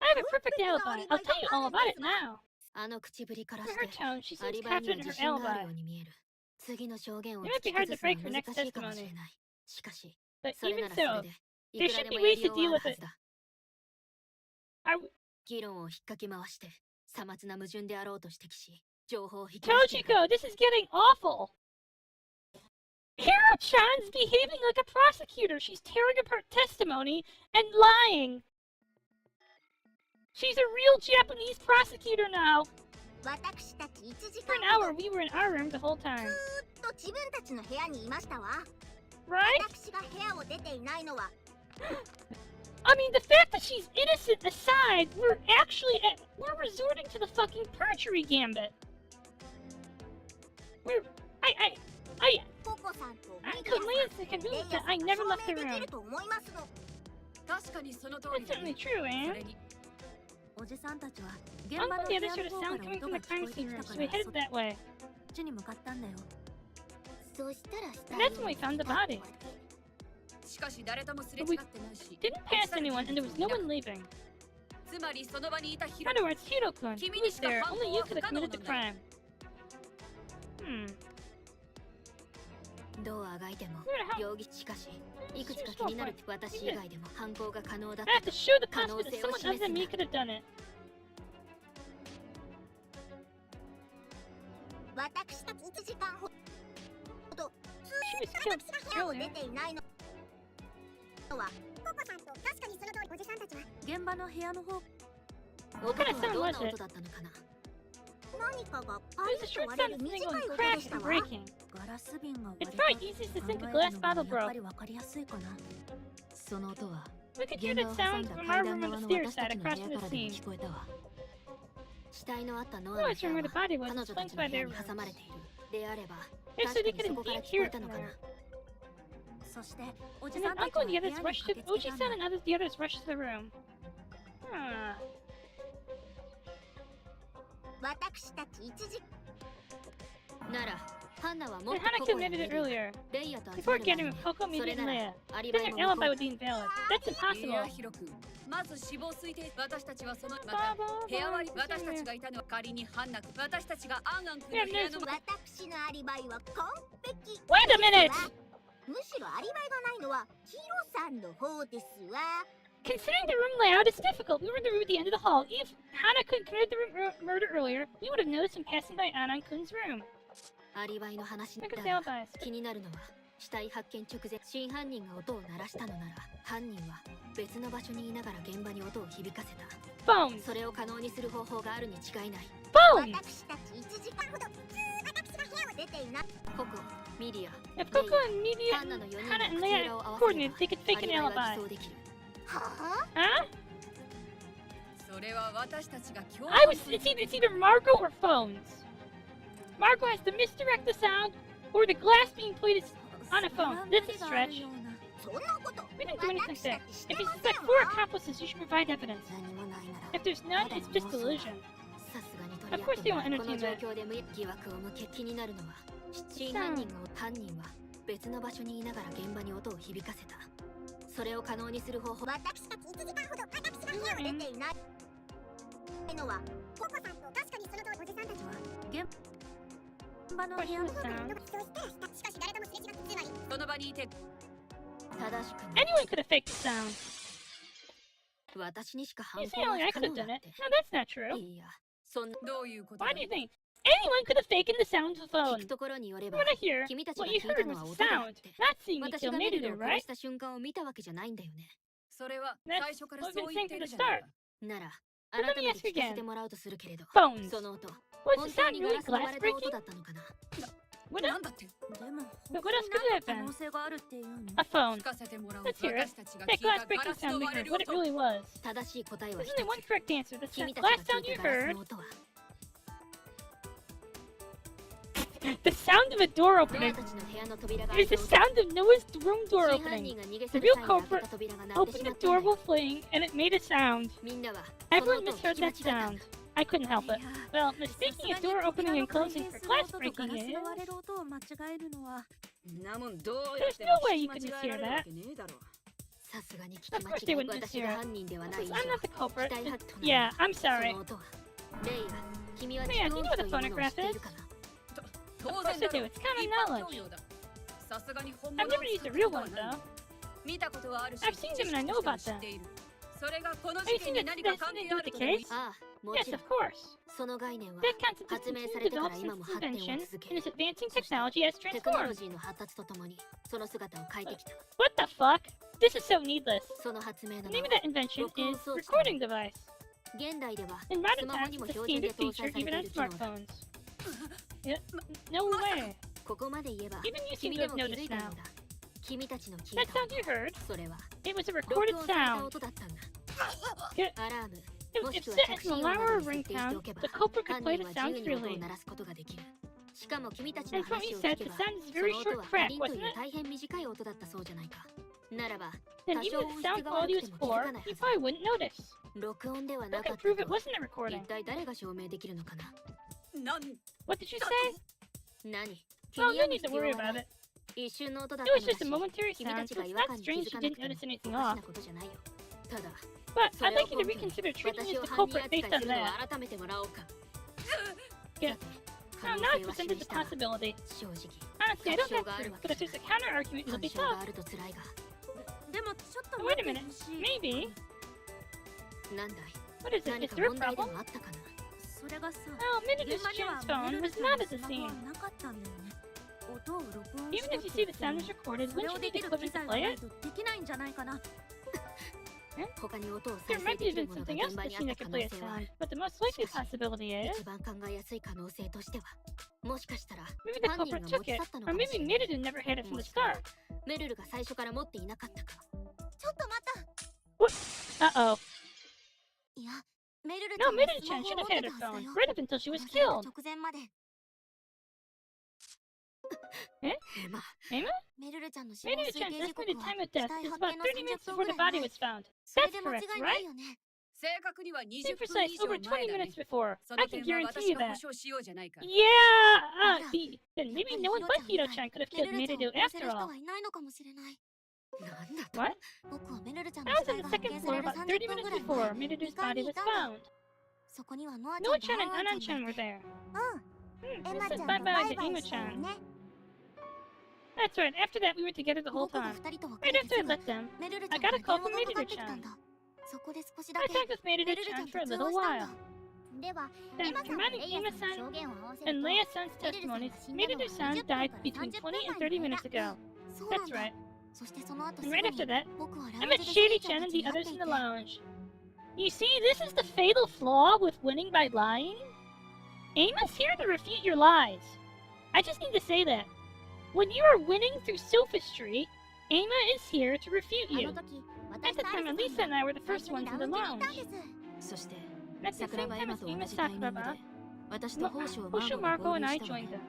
Speaker 1: I have a perfect alibi. I'll tell you all about it now.
Speaker 4: あの口ぶりから
Speaker 1: For
Speaker 4: し
Speaker 1: her
Speaker 4: て
Speaker 1: tone, she
Speaker 4: ア
Speaker 1: seems
Speaker 4: リバイには
Speaker 1: confident in
Speaker 4: 自
Speaker 1: her
Speaker 4: 信があるよ
Speaker 1: alibi.
Speaker 4: うに見える。次の証言を
Speaker 1: It
Speaker 4: 突
Speaker 1: might
Speaker 4: き
Speaker 1: be hard
Speaker 4: 崩
Speaker 1: to
Speaker 4: すのは
Speaker 1: break her
Speaker 4: 難
Speaker 1: next
Speaker 4: しいかもし
Speaker 1: testimony.
Speaker 4: れない。しかし、
Speaker 1: But
Speaker 4: それ
Speaker 1: even
Speaker 4: ならそれ
Speaker 1: so,
Speaker 4: で、い
Speaker 1: there
Speaker 4: くら
Speaker 1: should
Speaker 4: で
Speaker 1: be
Speaker 4: もや
Speaker 1: ways
Speaker 4: り
Speaker 1: to
Speaker 4: ようは
Speaker 1: deal
Speaker 4: ある
Speaker 1: with
Speaker 4: は
Speaker 1: it.
Speaker 4: ずだ。
Speaker 1: I
Speaker 4: 議論を引っかき回して、さまつな矛盾であろうと指摘し、情報を引き出
Speaker 1: told
Speaker 4: して
Speaker 1: you
Speaker 4: いる。
Speaker 1: go. This is getting awful. Hiro-chan's behaving like a prosecutor. She's tearing apart testimony and lying. She's a real Japanese prosecutor now.
Speaker 2: 私たち1時
Speaker 1: For
Speaker 2: 間
Speaker 1: an hour, we were in our room the whole time.
Speaker 2: と自分たちの部屋にいましたわ。
Speaker 1: Right?
Speaker 2: 私が部屋を出ていないのは
Speaker 1: I mean, the fact that she's innocent aside, we're resorting to the fucking perjury gambit. I
Speaker 2: ココさんと
Speaker 1: I
Speaker 2: ミリア
Speaker 1: couldn't
Speaker 2: さん
Speaker 1: lay it
Speaker 2: レイ
Speaker 1: convinced
Speaker 2: ヤ
Speaker 1: that
Speaker 2: さ
Speaker 1: I
Speaker 2: んが
Speaker 1: never
Speaker 2: 証
Speaker 1: left
Speaker 2: 明
Speaker 1: the
Speaker 2: でき
Speaker 1: room.
Speaker 2: ると思いますの。
Speaker 3: 確かにその通
Speaker 1: That's
Speaker 3: りだ
Speaker 1: certainly
Speaker 3: ね
Speaker 1: true,
Speaker 3: そ
Speaker 1: Anne.
Speaker 3: れに
Speaker 2: おじさんたちは現
Speaker 1: Uncle
Speaker 2: 場の
Speaker 1: and
Speaker 2: 部
Speaker 1: the
Speaker 2: 屋
Speaker 1: others
Speaker 2: の
Speaker 1: heard a
Speaker 2: 方
Speaker 1: sound
Speaker 2: から
Speaker 1: coming
Speaker 2: 音
Speaker 1: from
Speaker 2: が
Speaker 1: the
Speaker 2: 聞こ
Speaker 1: crime
Speaker 2: えて
Speaker 1: scene
Speaker 2: き
Speaker 1: room,
Speaker 2: た
Speaker 1: so
Speaker 2: か
Speaker 1: we
Speaker 2: ら
Speaker 1: headed
Speaker 2: そっ
Speaker 1: that way.
Speaker 2: ちに向かったんだよ。
Speaker 1: And that's when we found the body.
Speaker 3: しかし誰ともすれ違ってないし
Speaker 1: Didn't pass anyone, and there was no one leaving.
Speaker 3: つまりその場にいたヒ
Speaker 1: In
Speaker 3: ロ
Speaker 1: other words, Hiro-kun, who was there, only you could have committed the crime.
Speaker 4: どうあがいても
Speaker 1: How
Speaker 4: 容疑しかしいくつか気になる私以外でも犯行が可能だっ
Speaker 1: I
Speaker 4: た
Speaker 1: have to show the
Speaker 4: 可能
Speaker 1: possibility
Speaker 4: 性
Speaker 1: that
Speaker 4: を
Speaker 1: someone
Speaker 4: 示す
Speaker 1: other than
Speaker 4: ん
Speaker 1: me
Speaker 4: だ
Speaker 1: could have done it.
Speaker 2: 私たち1時間ほど
Speaker 1: She was
Speaker 2: 私
Speaker 1: killed
Speaker 2: が部屋を出
Speaker 1: earlier.
Speaker 2: ていないのはココさんと確かにその通りおじさんたちは現場の部屋の方
Speaker 4: 音はどんな音だったのかな
Speaker 2: 何かがパ
Speaker 1: There's
Speaker 2: リ
Speaker 1: a
Speaker 2: ッと
Speaker 1: short
Speaker 2: 割れ
Speaker 1: sound
Speaker 2: る
Speaker 1: of
Speaker 2: 短
Speaker 1: something
Speaker 2: い
Speaker 1: going
Speaker 2: 音で
Speaker 1: crack
Speaker 2: した
Speaker 1: and
Speaker 2: わ。
Speaker 1: breaking.
Speaker 2: ガラス瓶が割れ
Speaker 1: It's
Speaker 2: た
Speaker 1: probably easiest to think a
Speaker 2: 考
Speaker 1: glass
Speaker 2: えるのが
Speaker 1: bottle
Speaker 2: やっぱ
Speaker 1: broke.
Speaker 2: り分かりやすいかな。その音は
Speaker 1: We could hear
Speaker 2: 現
Speaker 1: that
Speaker 2: 場を挟
Speaker 1: sound
Speaker 2: んだ
Speaker 1: from
Speaker 2: 階
Speaker 1: our
Speaker 2: 段
Speaker 1: room on
Speaker 2: 側
Speaker 1: the
Speaker 2: の
Speaker 1: stairs
Speaker 2: 私た
Speaker 1: side
Speaker 2: ちの部
Speaker 1: across
Speaker 2: 屋
Speaker 1: from
Speaker 2: か
Speaker 1: the
Speaker 2: らでも
Speaker 1: scene.
Speaker 2: 聞こえたわ。
Speaker 4: 死体のあったノア
Speaker 1: No
Speaker 4: の
Speaker 1: one's
Speaker 4: 部屋
Speaker 1: room where
Speaker 4: は
Speaker 1: the body was
Speaker 4: 彼女
Speaker 1: is
Speaker 4: た
Speaker 1: flanked
Speaker 4: ちの
Speaker 1: by
Speaker 4: 部屋
Speaker 1: their
Speaker 4: に
Speaker 1: room.
Speaker 4: 挟まれているであれば
Speaker 1: Yeah, so
Speaker 4: 確か
Speaker 1: they
Speaker 4: に
Speaker 1: could
Speaker 4: そこから
Speaker 1: indeed
Speaker 4: 聞こ
Speaker 1: hear
Speaker 4: え
Speaker 1: it
Speaker 4: た
Speaker 1: from
Speaker 4: のかな
Speaker 1: there.
Speaker 2: そしておじ
Speaker 1: And
Speaker 2: さ
Speaker 1: then
Speaker 2: んたちは
Speaker 1: Uncle
Speaker 2: 部
Speaker 1: and the
Speaker 2: 屋
Speaker 1: others
Speaker 2: に
Speaker 1: rushed
Speaker 2: 駆
Speaker 1: to
Speaker 2: けつけたん
Speaker 1: Oji-san
Speaker 2: だ。
Speaker 1: and the others rushed to the room. Huh.
Speaker 2: 私たち1時
Speaker 4: ならハンナはもっ
Speaker 1: And
Speaker 4: と
Speaker 1: Hana
Speaker 4: ここへ
Speaker 1: committed
Speaker 4: 入
Speaker 1: it
Speaker 4: れる
Speaker 1: earlier.
Speaker 4: レイヤと集
Speaker 1: Before
Speaker 4: まる前
Speaker 1: getting
Speaker 4: に
Speaker 1: with Coco,
Speaker 4: そ
Speaker 1: Mimi,
Speaker 4: れ
Speaker 1: and
Speaker 4: な
Speaker 1: Leia.
Speaker 4: らアリバ
Speaker 1: Then
Speaker 4: イ
Speaker 1: your
Speaker 4: も無効
Speaker 1: alibi would be invalid. That's
Speaker 3: いや
Speaker 1: impossible.
Speaker 3: ヒロ君まず死亡推定私たちはそのまた
Speaker 1: Baba,
Speaker 3: 部屋割り
Speaker 1: Baba,
Speaker 3: 私たちがいたのは仮に半なく私たちがアンアン君の部屋の
Speaker 2: 私のアリバイは完璧
Speaker 1: Wait a minute!
Speaker 2: むしろアリバイがないのはヒロさんの方ですわ。
Speaker 1: Considering the room layout is difficult, we were in the room at the end of the hall. If Hana-kun committed the murder earlier, we would have noticed him passing by Anan-kun's room.
Speaker 4: アリバイの話
Speaker 1: Look
Speaker 4: だ
Speaker 1: at the
Speaker 4: が
Speaker 1: alibis.
Speaker 4: 気になるのは死体発見直前真犯人が音を鳴らしたのなら犯人は別の場所にいながら現場に音を響かせた
Speaker 1: Phones.
Speaker 4: それを可能にする方法があるに違いない
Speaker 1: Phones!
Speaker 2: 私たち1時間ほど私が部屋を出ていない。
Speaker 4: ココ、ミリア、
Speaker 1: If Coco and Mimi
Speaker 4: ハンナ
Speaker 1: and
Speaker 4: の4人
Speaker 1: Hana and
Speaker 4: が口
Speaker 1: Leia
Speaker 4: 裏を合わせれ
Speaker 1: coordinated,
Speaker 4: ば
Speaker 1: they could
Speaker 4: ア
Speaker 1: fake
Speaker 4: リ
Speaker 1: an
Speaker 4: バイは
Speaker 1: alibi.
Speaker 4: 偽装できる
Speaker 2: は
Speaker 1: Huh?
Speaker 3: それは私たちが共
Speaker 1: It's either Marco or phones. Marco has to misdirect the sound, or the glass being played is on a phone. That's a stretch.
Speaker 2: そんなこと
Speaker 1: We didn't do anything
Speaker 2: 私た
Speaker 1: there.
Speaker 2: ちして
Speaker 1: If you
Speaker 2: ませ
Speaker 1: suspect
Speaker 2: ん
Speaker 1: four
Speaker 2: わ。
Speaker 1: accomplices, you should provide evidence.
Speaker 2: 何もないなら
Speaker 1: If there's none, it's just delusion.
Speaker 4: さすがに取り
Speaker 1: Of
Speaker 4: 合
Speaker 1: course
Speaker 4: って
Speaker 1: they
Speaker 4: も
Speaker 1: won't
Speaker 4: この
Speaker 1: entertain
Speaker 4: 状
Speaker 1: that.
Speaker 4: 況で疑惑を向け気になるのは真犯人が犯人は別の場所にいながら現場に音を響かせたそれを可能にする方法
Speaker 2: 私たち1時間ほど私が部屋を出ていないのはココさんと確かにその通りおじさんたちは現場の部屋の中に人が人をしかし誰ともすれ違ってつまり
Speaker 3: その場にいて
Speaker 4: 正しくない
Speaker 1: Anyone could have faked the sound.
Speaker 4: 私にしか
Speaker 1: You
Speaker 4: 犯
Speaker 1: say
Speaker 4: 行は
Speaker 1: only I
Speaker 4: 不可
Speaker 1: could have
Speaker 4: 能だ
Speaker 1: done
Speaker 4: っ
Speaker 1: it.
Speaker 4: て
Speaker 1: No, that's not true.
Speaker 4: いやそんな
Speaker 3: どういうことだ
Speaker 1: Why do you think? Anyone could have faked the sound of the
Speaker 4: 聞
Speaker 1: phone.
Speaker 4: くところによれば
Speaker 1: From what I hear,
Speaker 4: 君たちが
Speaker 1: what
Speaker 4: 聞
Speaker 1: you
Speaker 4: いた
Speaker 1: heard
Speaker 4: の
Speaker 1: was
Speaker 4: は
Speaker 1: the
Speaker 4: 音だっ
Speaker 1: sound,
Speaker 4: て
Speaker 1: not seeing me
Speaker 4: 私
Speaker 1: kill
Speaker 4: がメ
Speaker 1: made
Speaker 4: ル
Speaker 1: it
Speaker 4: ル
Speaker 1: there,
Speaker 4: を殺
Speaker 1: right?
Speaker 4: した瞬間を見たわけじゃないんだよね
Speaker 3: それは
Speaker 1: That's
Speaker 3: 最初から
Speaker 1: what
Speaker 3: そう
Speaker 1: I've
Speaker 3: 言
Speaker 1: been
Speaker 3: って
Speaker 1: saying
Speaker 3: る
Speaker 1: from
Speaker 3: じ
Speaker 1: the
Speaker 3: ゃない
Speaker 1: start.
Speaker 3: か
Speaker 4: なら
Speaker 1: Let
Speaker 4: 改
Speaker 1: me
Speaker 4: めて
Speaker 1: ask you
Speaker 4: 聞かせ
Speaker 1: again.
Speaker 4: てもらうとするけれど
Speaker 1: Phones.
Speaker 4: その音
Speaker 1: Was
Speaker 4: 本
Speaker 1: the
Speaker 4: 当
Speaker 1: sound
Speaker 4: にガ
Speaker 1: really
Speaker 4: ラスが
Speaker 1: glass
Speaker 4: 割れた音
Speaker 1: breaking?
Speaker 4: だったのかな
Speaker 1: What
Speaker 3: なんだって
Speaker 2: でも
Speaker 1: But what else could it have
Speaker 2: 可
Speaker 1: been?
Speaker 2: 能性があるっていうの
Speaker 1: A phone.
Speaker 3: 聞かせてもらおう
Speaker 1: Let's hear it.
Speaker 3: 私たちが
Speaker 1: That
Speaker 3: 聞い
Speaker 1: glass
Speaker 3: たガラ
Speaker 1: breaking
Speaker 3: スの
Speaker 1: sound we
Speaker 3: 割れ
Speaker 1: heard,
Speaker 3: る
Speaker 1: what it
Speaker 3: 音
Speaker 1: really was.
Speaker 4: 正しい答えは
Speaker 1: There's
Speaker 4: 一
Speaker 1: only one
Speaker 4: つ
Speaker 1: correct answer. The
Speaker 4: 君たち
Speaker 1: glass
Speaker 4: が聞
Speaker 1: sound
Speaker 4: い
Speaker 1: you
Speaker 4: たガラス
Speaker 1: heard.
Speaker 4: の音は
Speaker 1: The sound of a door
Speaker 4: ノア
Speaker 1: opening.
Speaker 4: たちの部屋の扉が
Speaker 1: It
Speaker 4: 開
Speaker 1: is
Speaker 4: い
Speaker 1: the
Speaker 4: た
Speaker 1: sound of Noah's room door
Speaker 4: 真犯
Speaker 1: opening.
Speaker 4: 人が逃げ
Speaker 1: The
Speaker 4: 去る
Speaker 1: real
Speaker 4: 際に開け
Speaker 1: culprit
Speaker 4: た扉が鳴って
Speaker 1: opened
Speaker 4: し
Speaker 1: the
Speaker 4: まったん
Speaker 1: door
Speaker 4: だよ
Speaker 1: while fleeing, and it made a sound.
Speaker 4: みんなはその
Speaker 1: Everyone
Speaker 4: 音を聞
Speaker 1: misheard
Speaker 4: き間違
Speaker 1: that
Speaker 4: えたん
Speaker 1: sound.
Speaker 4: だ
Speaker 1: I couldn't help it. Well, speaking of door opening and closing for class breaking is... There's no way you could mishear that. Of course they wouldn't mishear it. Since I'm not the culprit. Yeah, I'm sorry. Yeah, do you know what a phonograph is? Of course I do, it's common knowledge. I've never used a real one though. I've seen them and I know about them. Are you saying that this has something to do with the case? Yes, of course. That concept is continuing to develop since its invention and is advancing technology as transformed. What the fuck? This is so needless. The name of that invention is recording device. In modern times, it's a standard feature even on smartphones. Yeah, no way. Even you seem to have noticed now. That sound you heard, it was a recorded sound. If set as an alarm or a ringtone, the culprit could play the sound freely. And from what you said, the sound is a very short crack, wasn't it? Then even if the sound quality was poor, you probably wouldn't notice. Who can prove it wasn't a recording? What did you say? Oh, no need to worry about it. It was just a momentary sound, so it's not strange you didn't notice anything off. But I'd like you to reconsider treating me as the culprit based on that. Yeah. Oh, now I presented the possibility. Honestly, I don't have proof, but if there's a counter-argument, it'll be tough. Oh, wait a minute. Maybe. What is it? Is there a problem? Oh, Minute's Jun's phone was not at the scene. Even if you see the sound was recorded, wouldn't you need equipment to play it? There might have been something else in the scene that could play a sound, but the most likely possibility is... maybe the culprit took it, or maybe Minute never had it from the start. What? Uh-oh. No, Minute-chan should have had her phone, right up until she was killed. Eh? Emma? Minute-chan's estimated time of death is about 30 minutes before the body was found. That's correct, right? To be precise, over 20 minutes before. I can guarantee you that. Yeah! Then maybe no one but Hiro-chan could have killed Minute after all. What? I was on the second floor about 30 minutes before Minute's body was found. Noa-chan and Anan-chan were there. This says bye-bye to Emma-chan. That's right, after that we were together the whole time. Right after I left them, I got a call from Minute-chan. I talked with Minute-chan for a little while. Then, combining Emma-san and Leia-san's testimonies, Minute-san died between 20 and 30 minutes ago. That's right. And right after that, I met Shady-chan and the others in the lounge. You see, this is the fatal flaw with winning by lying. Emma's here to refute your lies. I just need to say that. When you are winning through sophistry, Emma is here to refute you. At the time, Elisa and I were the first ones in the lounge. And at the same time as Emma Sakuraba, Hosho Marco and I joined them.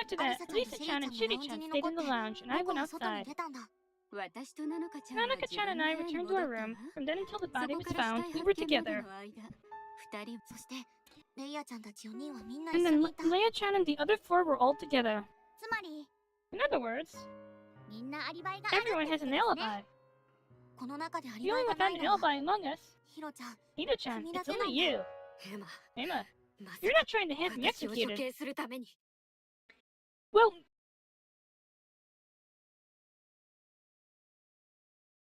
Speaker 1: After that, Lisa-chan and Shiri-chan stayed in the lounge, and I went outside. Nanaka-chan and I returned to our room. From then until the body was found, we were together. And then Leia-chan and the other four were all together. In other words, everyone has an alibi. The only one without an alibi among us, Hiro-chan, it's only you. Emma, you're not trying to have me executed. Well...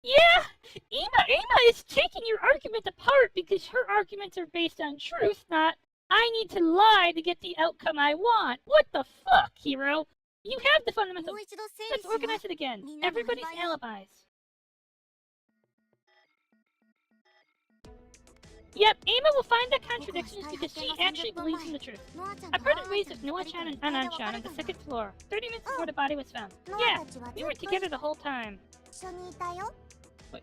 Speaker 1: yeah! Emma is taking your argument apart because her arguments are based on truth, not, I need to lie to get the outcome I want. What the fuck, Hiro? You have the fundamental... Let's organize it again. Everybody's alibis. Yep, Emma will find the contradictions because she actually believes in the truth. I parted ways with Noa-chan and Anan-chan on the second floor, 30 minutes before the body was found. Yeah, we were together the whole time. Wait.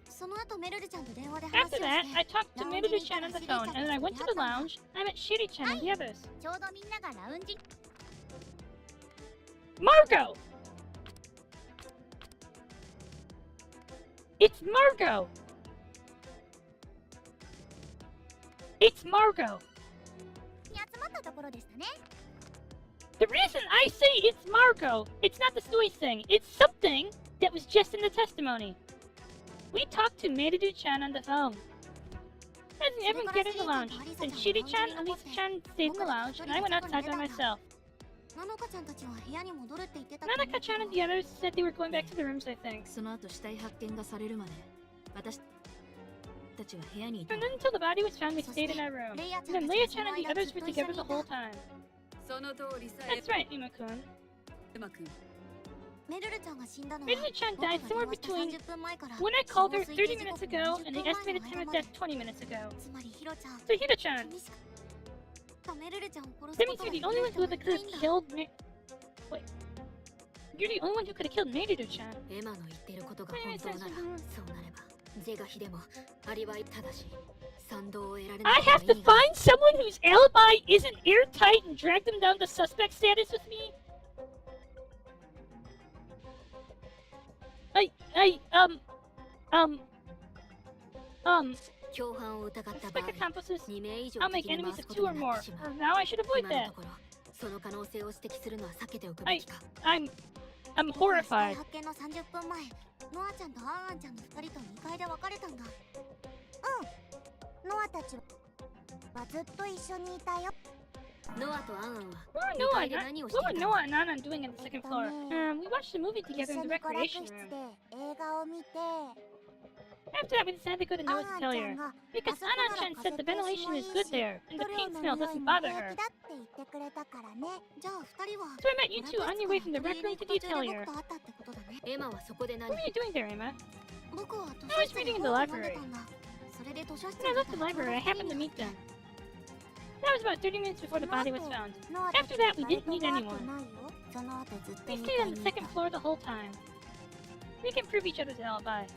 Speaker 1: After that, I talked to Mirudu-chan on the phone, and then I went to the lounge. I met Shiri-chan and the others. Margo! It's Margo! It's Margo!
Speaker 2: ところでしたね。
Speaker 1: The reason I say it's Marco, it's not the Sui thing, it's something that was just in the testimony. We talked to Meiru-chan on the phone. Hasn't everyone get in the lounge? Then Shiri-chan, Elisa-chan stayed in the lounge, and I went outside by myself.
Speaker 2: なのかちゃんたちは部屋に戻るって言ってた。
Speaker 1: Nanaka-chan and the others said they were going back to the rooms, I think.
Speaker 3: その後死体発見がされるまで私たちは部屋にいた。
Speaker 1: And then until the body was found, we stayed in our room. And then Leia-chan and the others were together the whole time.
Speaker 3: その通りさ。
Speaker 1: That's right, Ima-kun.
Speaker 3: うまく。
Speaker 2: メルルちゃんが死んだのは
Speaker 1: Meiru-chan died somewhere between
Speaker 2: 30分前から
Speaker 1: when I called her 30 minutes ago and the estimated time of death 20 minutes ago.
Speaker 2: つまりヒロちゃん
Speaker 1: So Hiro-chan,
Speaker 2: 君しかメルルちゃんを殺す
Speaker 1: that
Speaker 2: こ
Speaker 1: means
Speaker 2: と
Speaker 1: you're
Speaker 2: は
Speaker 1: the only one who
Speaker 2: で
Speaker 1: could
Speaker 2: きない
Speaker 1: have
Speaker 2: んだ。
Speaker 1: killed me. Wait. You're the only one who could have killed Meiru-chan.
Speaker 4: エマの言ってることが本当ならそうなれば是が非でもアリバイただし賛同を得られな
Speaker 1: I
Speaker 4: いのが
Speaker 1: have to
Speaker 4: 意味が
Speaker 1: find someone whose alibi isn't airtight and drag them down to suspect status with me? Um,
Speaker 4: 共犯を疑った場合
Speaker 1: suspect accomplices.
Speaker 4: 2名以上
Speaker 1: I'll make
Speaker 4: 敵に
Speaker 1: enemies
Speaker 4: 回す
Speaker 1: of
Speaker 4: こ
Speaker 1: two
Speaker 4: と
Speaker 1: or
Speaker 4: にな
Speaker 1: more.
Speaker 4: ってしまう
Speaker 1: Now I should avoid
Speaker 4: 今の
Speaker 1: that.
Speaker 4: ところその可能性を指摘するのは避けておくべ
Speaker 1: はい
Speaker 4: きか
Speaker 1: I'm
Speaker 2: 僕は死
Speaker 1: horrified.
Speaker 2: 体発見の30分前ノアちゃんとアンアンちゃんの2人と2階で別れたんだ。うんノアたちはずっと一緒にいたよ。
Speaker 4: ノアとアンアンは
Speaker 1: What
Speaker 4: 2
Speaker 1: were
Speaker 4: 階で
Speaker 1: Noah,
Speaker 4: 何をし
Speaker 1: what
Speaker 4: て
Speaker 1: were
Speaker 4: いたの
Speaker 1: Noah and Nana doing on the second floor? We watched a movie
Speaker 2: 一
Speaker 1: together
Speaker 2: 緒
Speaker 1: in
Speaker 2: に
Speaker 1: the
Speaker 2: 娯楽
Speaker 1: recreation
Speaker 2: 室で
Speaker 1: room.
Speaker 2: 映画を見て
Speaker 1: After that, we decided to go to
Speaker 2: アン
Speaker 1: Noah's
Speaker 2: アンちゃ
Speaker 1: Atelier
Speaker 2: んが
Speaker 1: because
Speaker 2: あそこなら
Speaker 1: Anna-chan
Speaker 2: 風
Speaker 1: said the
Speaker 2: 通し
Speaker 1: ventilation
Speaker 2: もいい
Speaker 1: is
Speaker 2: し
Speaker 1: good there and
Speaker 2: 塗
Speaker 1: the
Speaker 2: 料
Speaker 1: paint
Speaker 2: の
Speaker 1: smell
Speaker 2: 匂い
Speaker 1: doesn't
Speaker 2: も
Speaker 1: bother
Speaker 2: 平
Speaker 1: her.
Speaker 2: 気だって言ってくれたからね。じゃあ2人は
Speaker 1: So I met you two on your way from the rec room to the
Speaker 2: 僕
Speaker 1: atelier.
Speaker 2: と会ったってことだね。
Speaker 4: エマはそこで何
Speaker 1: What are you doing there, Emma?
Speaker 2: 僕は
Speaker 1: I was
Speaker 2: 図書室
Speaker 1: reading
Speaker 2: で
Speaker 1: in the
Speaker 2: 本を読んで
Speaker 1: library.
Speaker 2: たんだ。それで図書室
Speaker 1: When I
Speaker 2: に
Speaker 1: left the library, I happened to meet them. That was about 30 minutes before the body was found.
Speaker 2: ノアた
Speaker 1: After
Speaker 2: ち
Speaker 1: that, we
Speaker 2: 誰
Speaker 1: didn't
Speaker 2: と
Speaker 1: meet
Speaker 2: も会って
Speaker 1: anyone.
Speaker 2: ないよ。その後ずっと
Speaker 1: We
Speaker 2: 2
Speaker 1: stayed
Speaker 2: 階
Speaker 1: on
Speaker 2: に
Speaker 1: the
Speaker 2: いた。
Speaker 1: second floor the whole time. We can prove each other's alibi.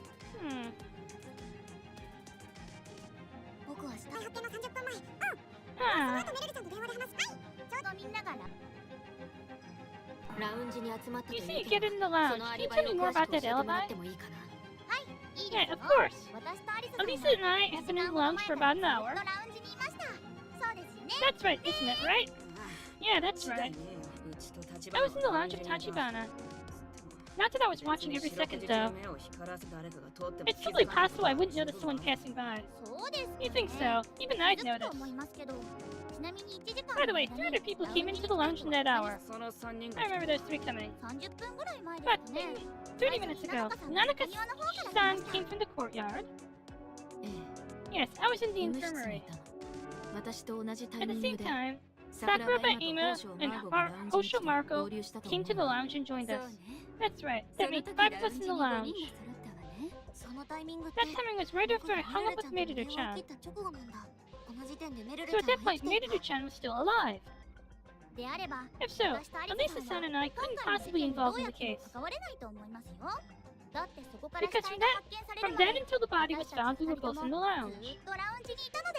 Speaker 2: 僕は死体発見の30分前。
Speaker 1: Ah.
Speaker 2: メルルちゃんと電話で話す。ちょうどみんなが
Speaker 4: ラウンジに集まったと
Speaker 1: You
Speaker 4: いう
Speaker 1: see,
Speaker 4: け
Speaker 1: get
Speaker 4: ど
Speaker 1: in the
Speaker 4: そ
Speaker 1: lounge.
Speaker 4: のア
Speaker 1: Can
Speaker 4: リ
Speaker 1: you
Speaker 4: バ
Speaker 1: tell
Speaker 4: イ
Speaker 1: me
Speaker 4: を
Speaker 1: more
Speaker 4: 詳し
Speaker 1: about
Speaker 4: く教
Speaker 1: that
Speaker 4: えてもら
Speaker 1: alibi?
Speaker 4: ってもいいかな
Speaker 2: いいです
Speaker 1: Yeah,
Speaker 2: よ。
Speaker 1: of course.
Speaker 2: 私とアリサさん
Speaker 1: Elisa and I have been in the lounge for about an hour.
Speaker 2: ラウンジにいました。そうですよね。
Speaker 1: That's right, isn't it, right? Yeah, that's right. I was in the lounge of Tachibana. Not that I was watching every second, though. It's totally possible I wouldn't notice someone passing by.
Speaker 2: そうです。
Speaker 1: You think so? Even I'd
Speaker 2: 気づくと
Speaker 1: notice.
Speaker 2: 思いますけど。ちなみに1時間
Speaker 1: By the way, 3 other people came into the lounge in that hour.
Speaker 3: その3人
Speaker 1: I remember those 3 coming.
Speaker 2: 30分ぐらい前で
Speaker 1: But
Speaker 2: すね。
Speaker 1: 30 minutes ago, Nanaka-san came from the courtyard.
Speaker 4: え
Speaker 1: Yes, I was in
Speaker 4: え
Speaker 1: the
Speaker 4: 医務室に
Speaker 1: infirmary.
Speaker 4: いたの私と同じタイ
Speaker 1: At
Speaker 4: ミ
Speaker 1: the
Speaker 4: ング
Speaker 1: same
Speaker 4: で
Speaker 1: time,
Speaker 4: 桜
Speaker 1: Sakura
Speaker 4: 庭
Speaker 1: by
Speaker 4: エマ
Speaker 1: Ima
Speaker 4: と
Speaker 1: and
Speaker 4: マーゴがラウンジに来て
Speaker 1: Hosho Marco
Speaker 4: 合流したと
Speaker 1: came
Speaker 4: 思
Speaker 1: to
Speaker 4: う
Speaker 1: the lounge and joined
Speaker 3: そう
Speaker 1: us.
Speaker 3: ね
Speaker 1: That's right.
Speaker 3: そ
Speaker 1: That
Speaker 3: の
Speaker 1: means
Speaker 3: 時
Speaker 1: 5
Speaker 3: ラ
Speaker 1: of
Speaker 3: ウ
Speaker 1: us
Speaker 3: ン
Speaker 1: in
Speaker 3: ジ
Speaker 1: the
Speaker 3: に5
Speaker 1: lounge.
Speaker 3: 人が揃ったわね
Speaker 2: そのタイミングって
Speaker 1: That timing was right after I hung up with
Speaker 2: メルルちゃ
Speaker 1: Meiru-chan.
Speaker 2: んと電話を切った直後なんだ。この時点でメルル
Speaker 1: So
Speaker 2: ち
Speaker 1: at
Speaker 2: ゃん
Speaker 1: that
Speaker 2: は生
Speaker 1: point,
Speaker 2: きていた。
Speaker 1: Meiru-chan was still alive.
Speaker 2: であれば、
Speaker 1: If so,
Speaker 2: 私とアリサさ
Speaker 1: Elisa-san
Speaker 2: んは
Speaker 1: and I
Speaker 2: 今
Speaker 1: couldn't
Speaker 2: 回の事
Speaker 1: possibly
Speaker 2: 件にど
Speaker 1: involve
Speaker 2: う
Speaker 1: in
Speaker 2: や
Speaker 1: the
Speaker 2: っても
Speaker 1: case.
Speaker 2: 関われないと思いますよ。だってそこから
Speaker 1: Because
Speaker 2: 死体
Speaker 1: from
Speaker 2: が
Speaker 1: that,
Speaker 2: 発見され
Speaker 1: from
Speaker 2: る
Speaker 1: then
Speaker 2: まで
Speaker 1: until the body was
Speaker 2: 私たち
Speaker 1: found, we
Speaker 2: 二
Speaker 1: were
Speaker 2: 人と
Speaker 1: both in
Speaker 2: も
Speaker 1: the lounge.
Speaker 2: ずっとラウンジにいたので。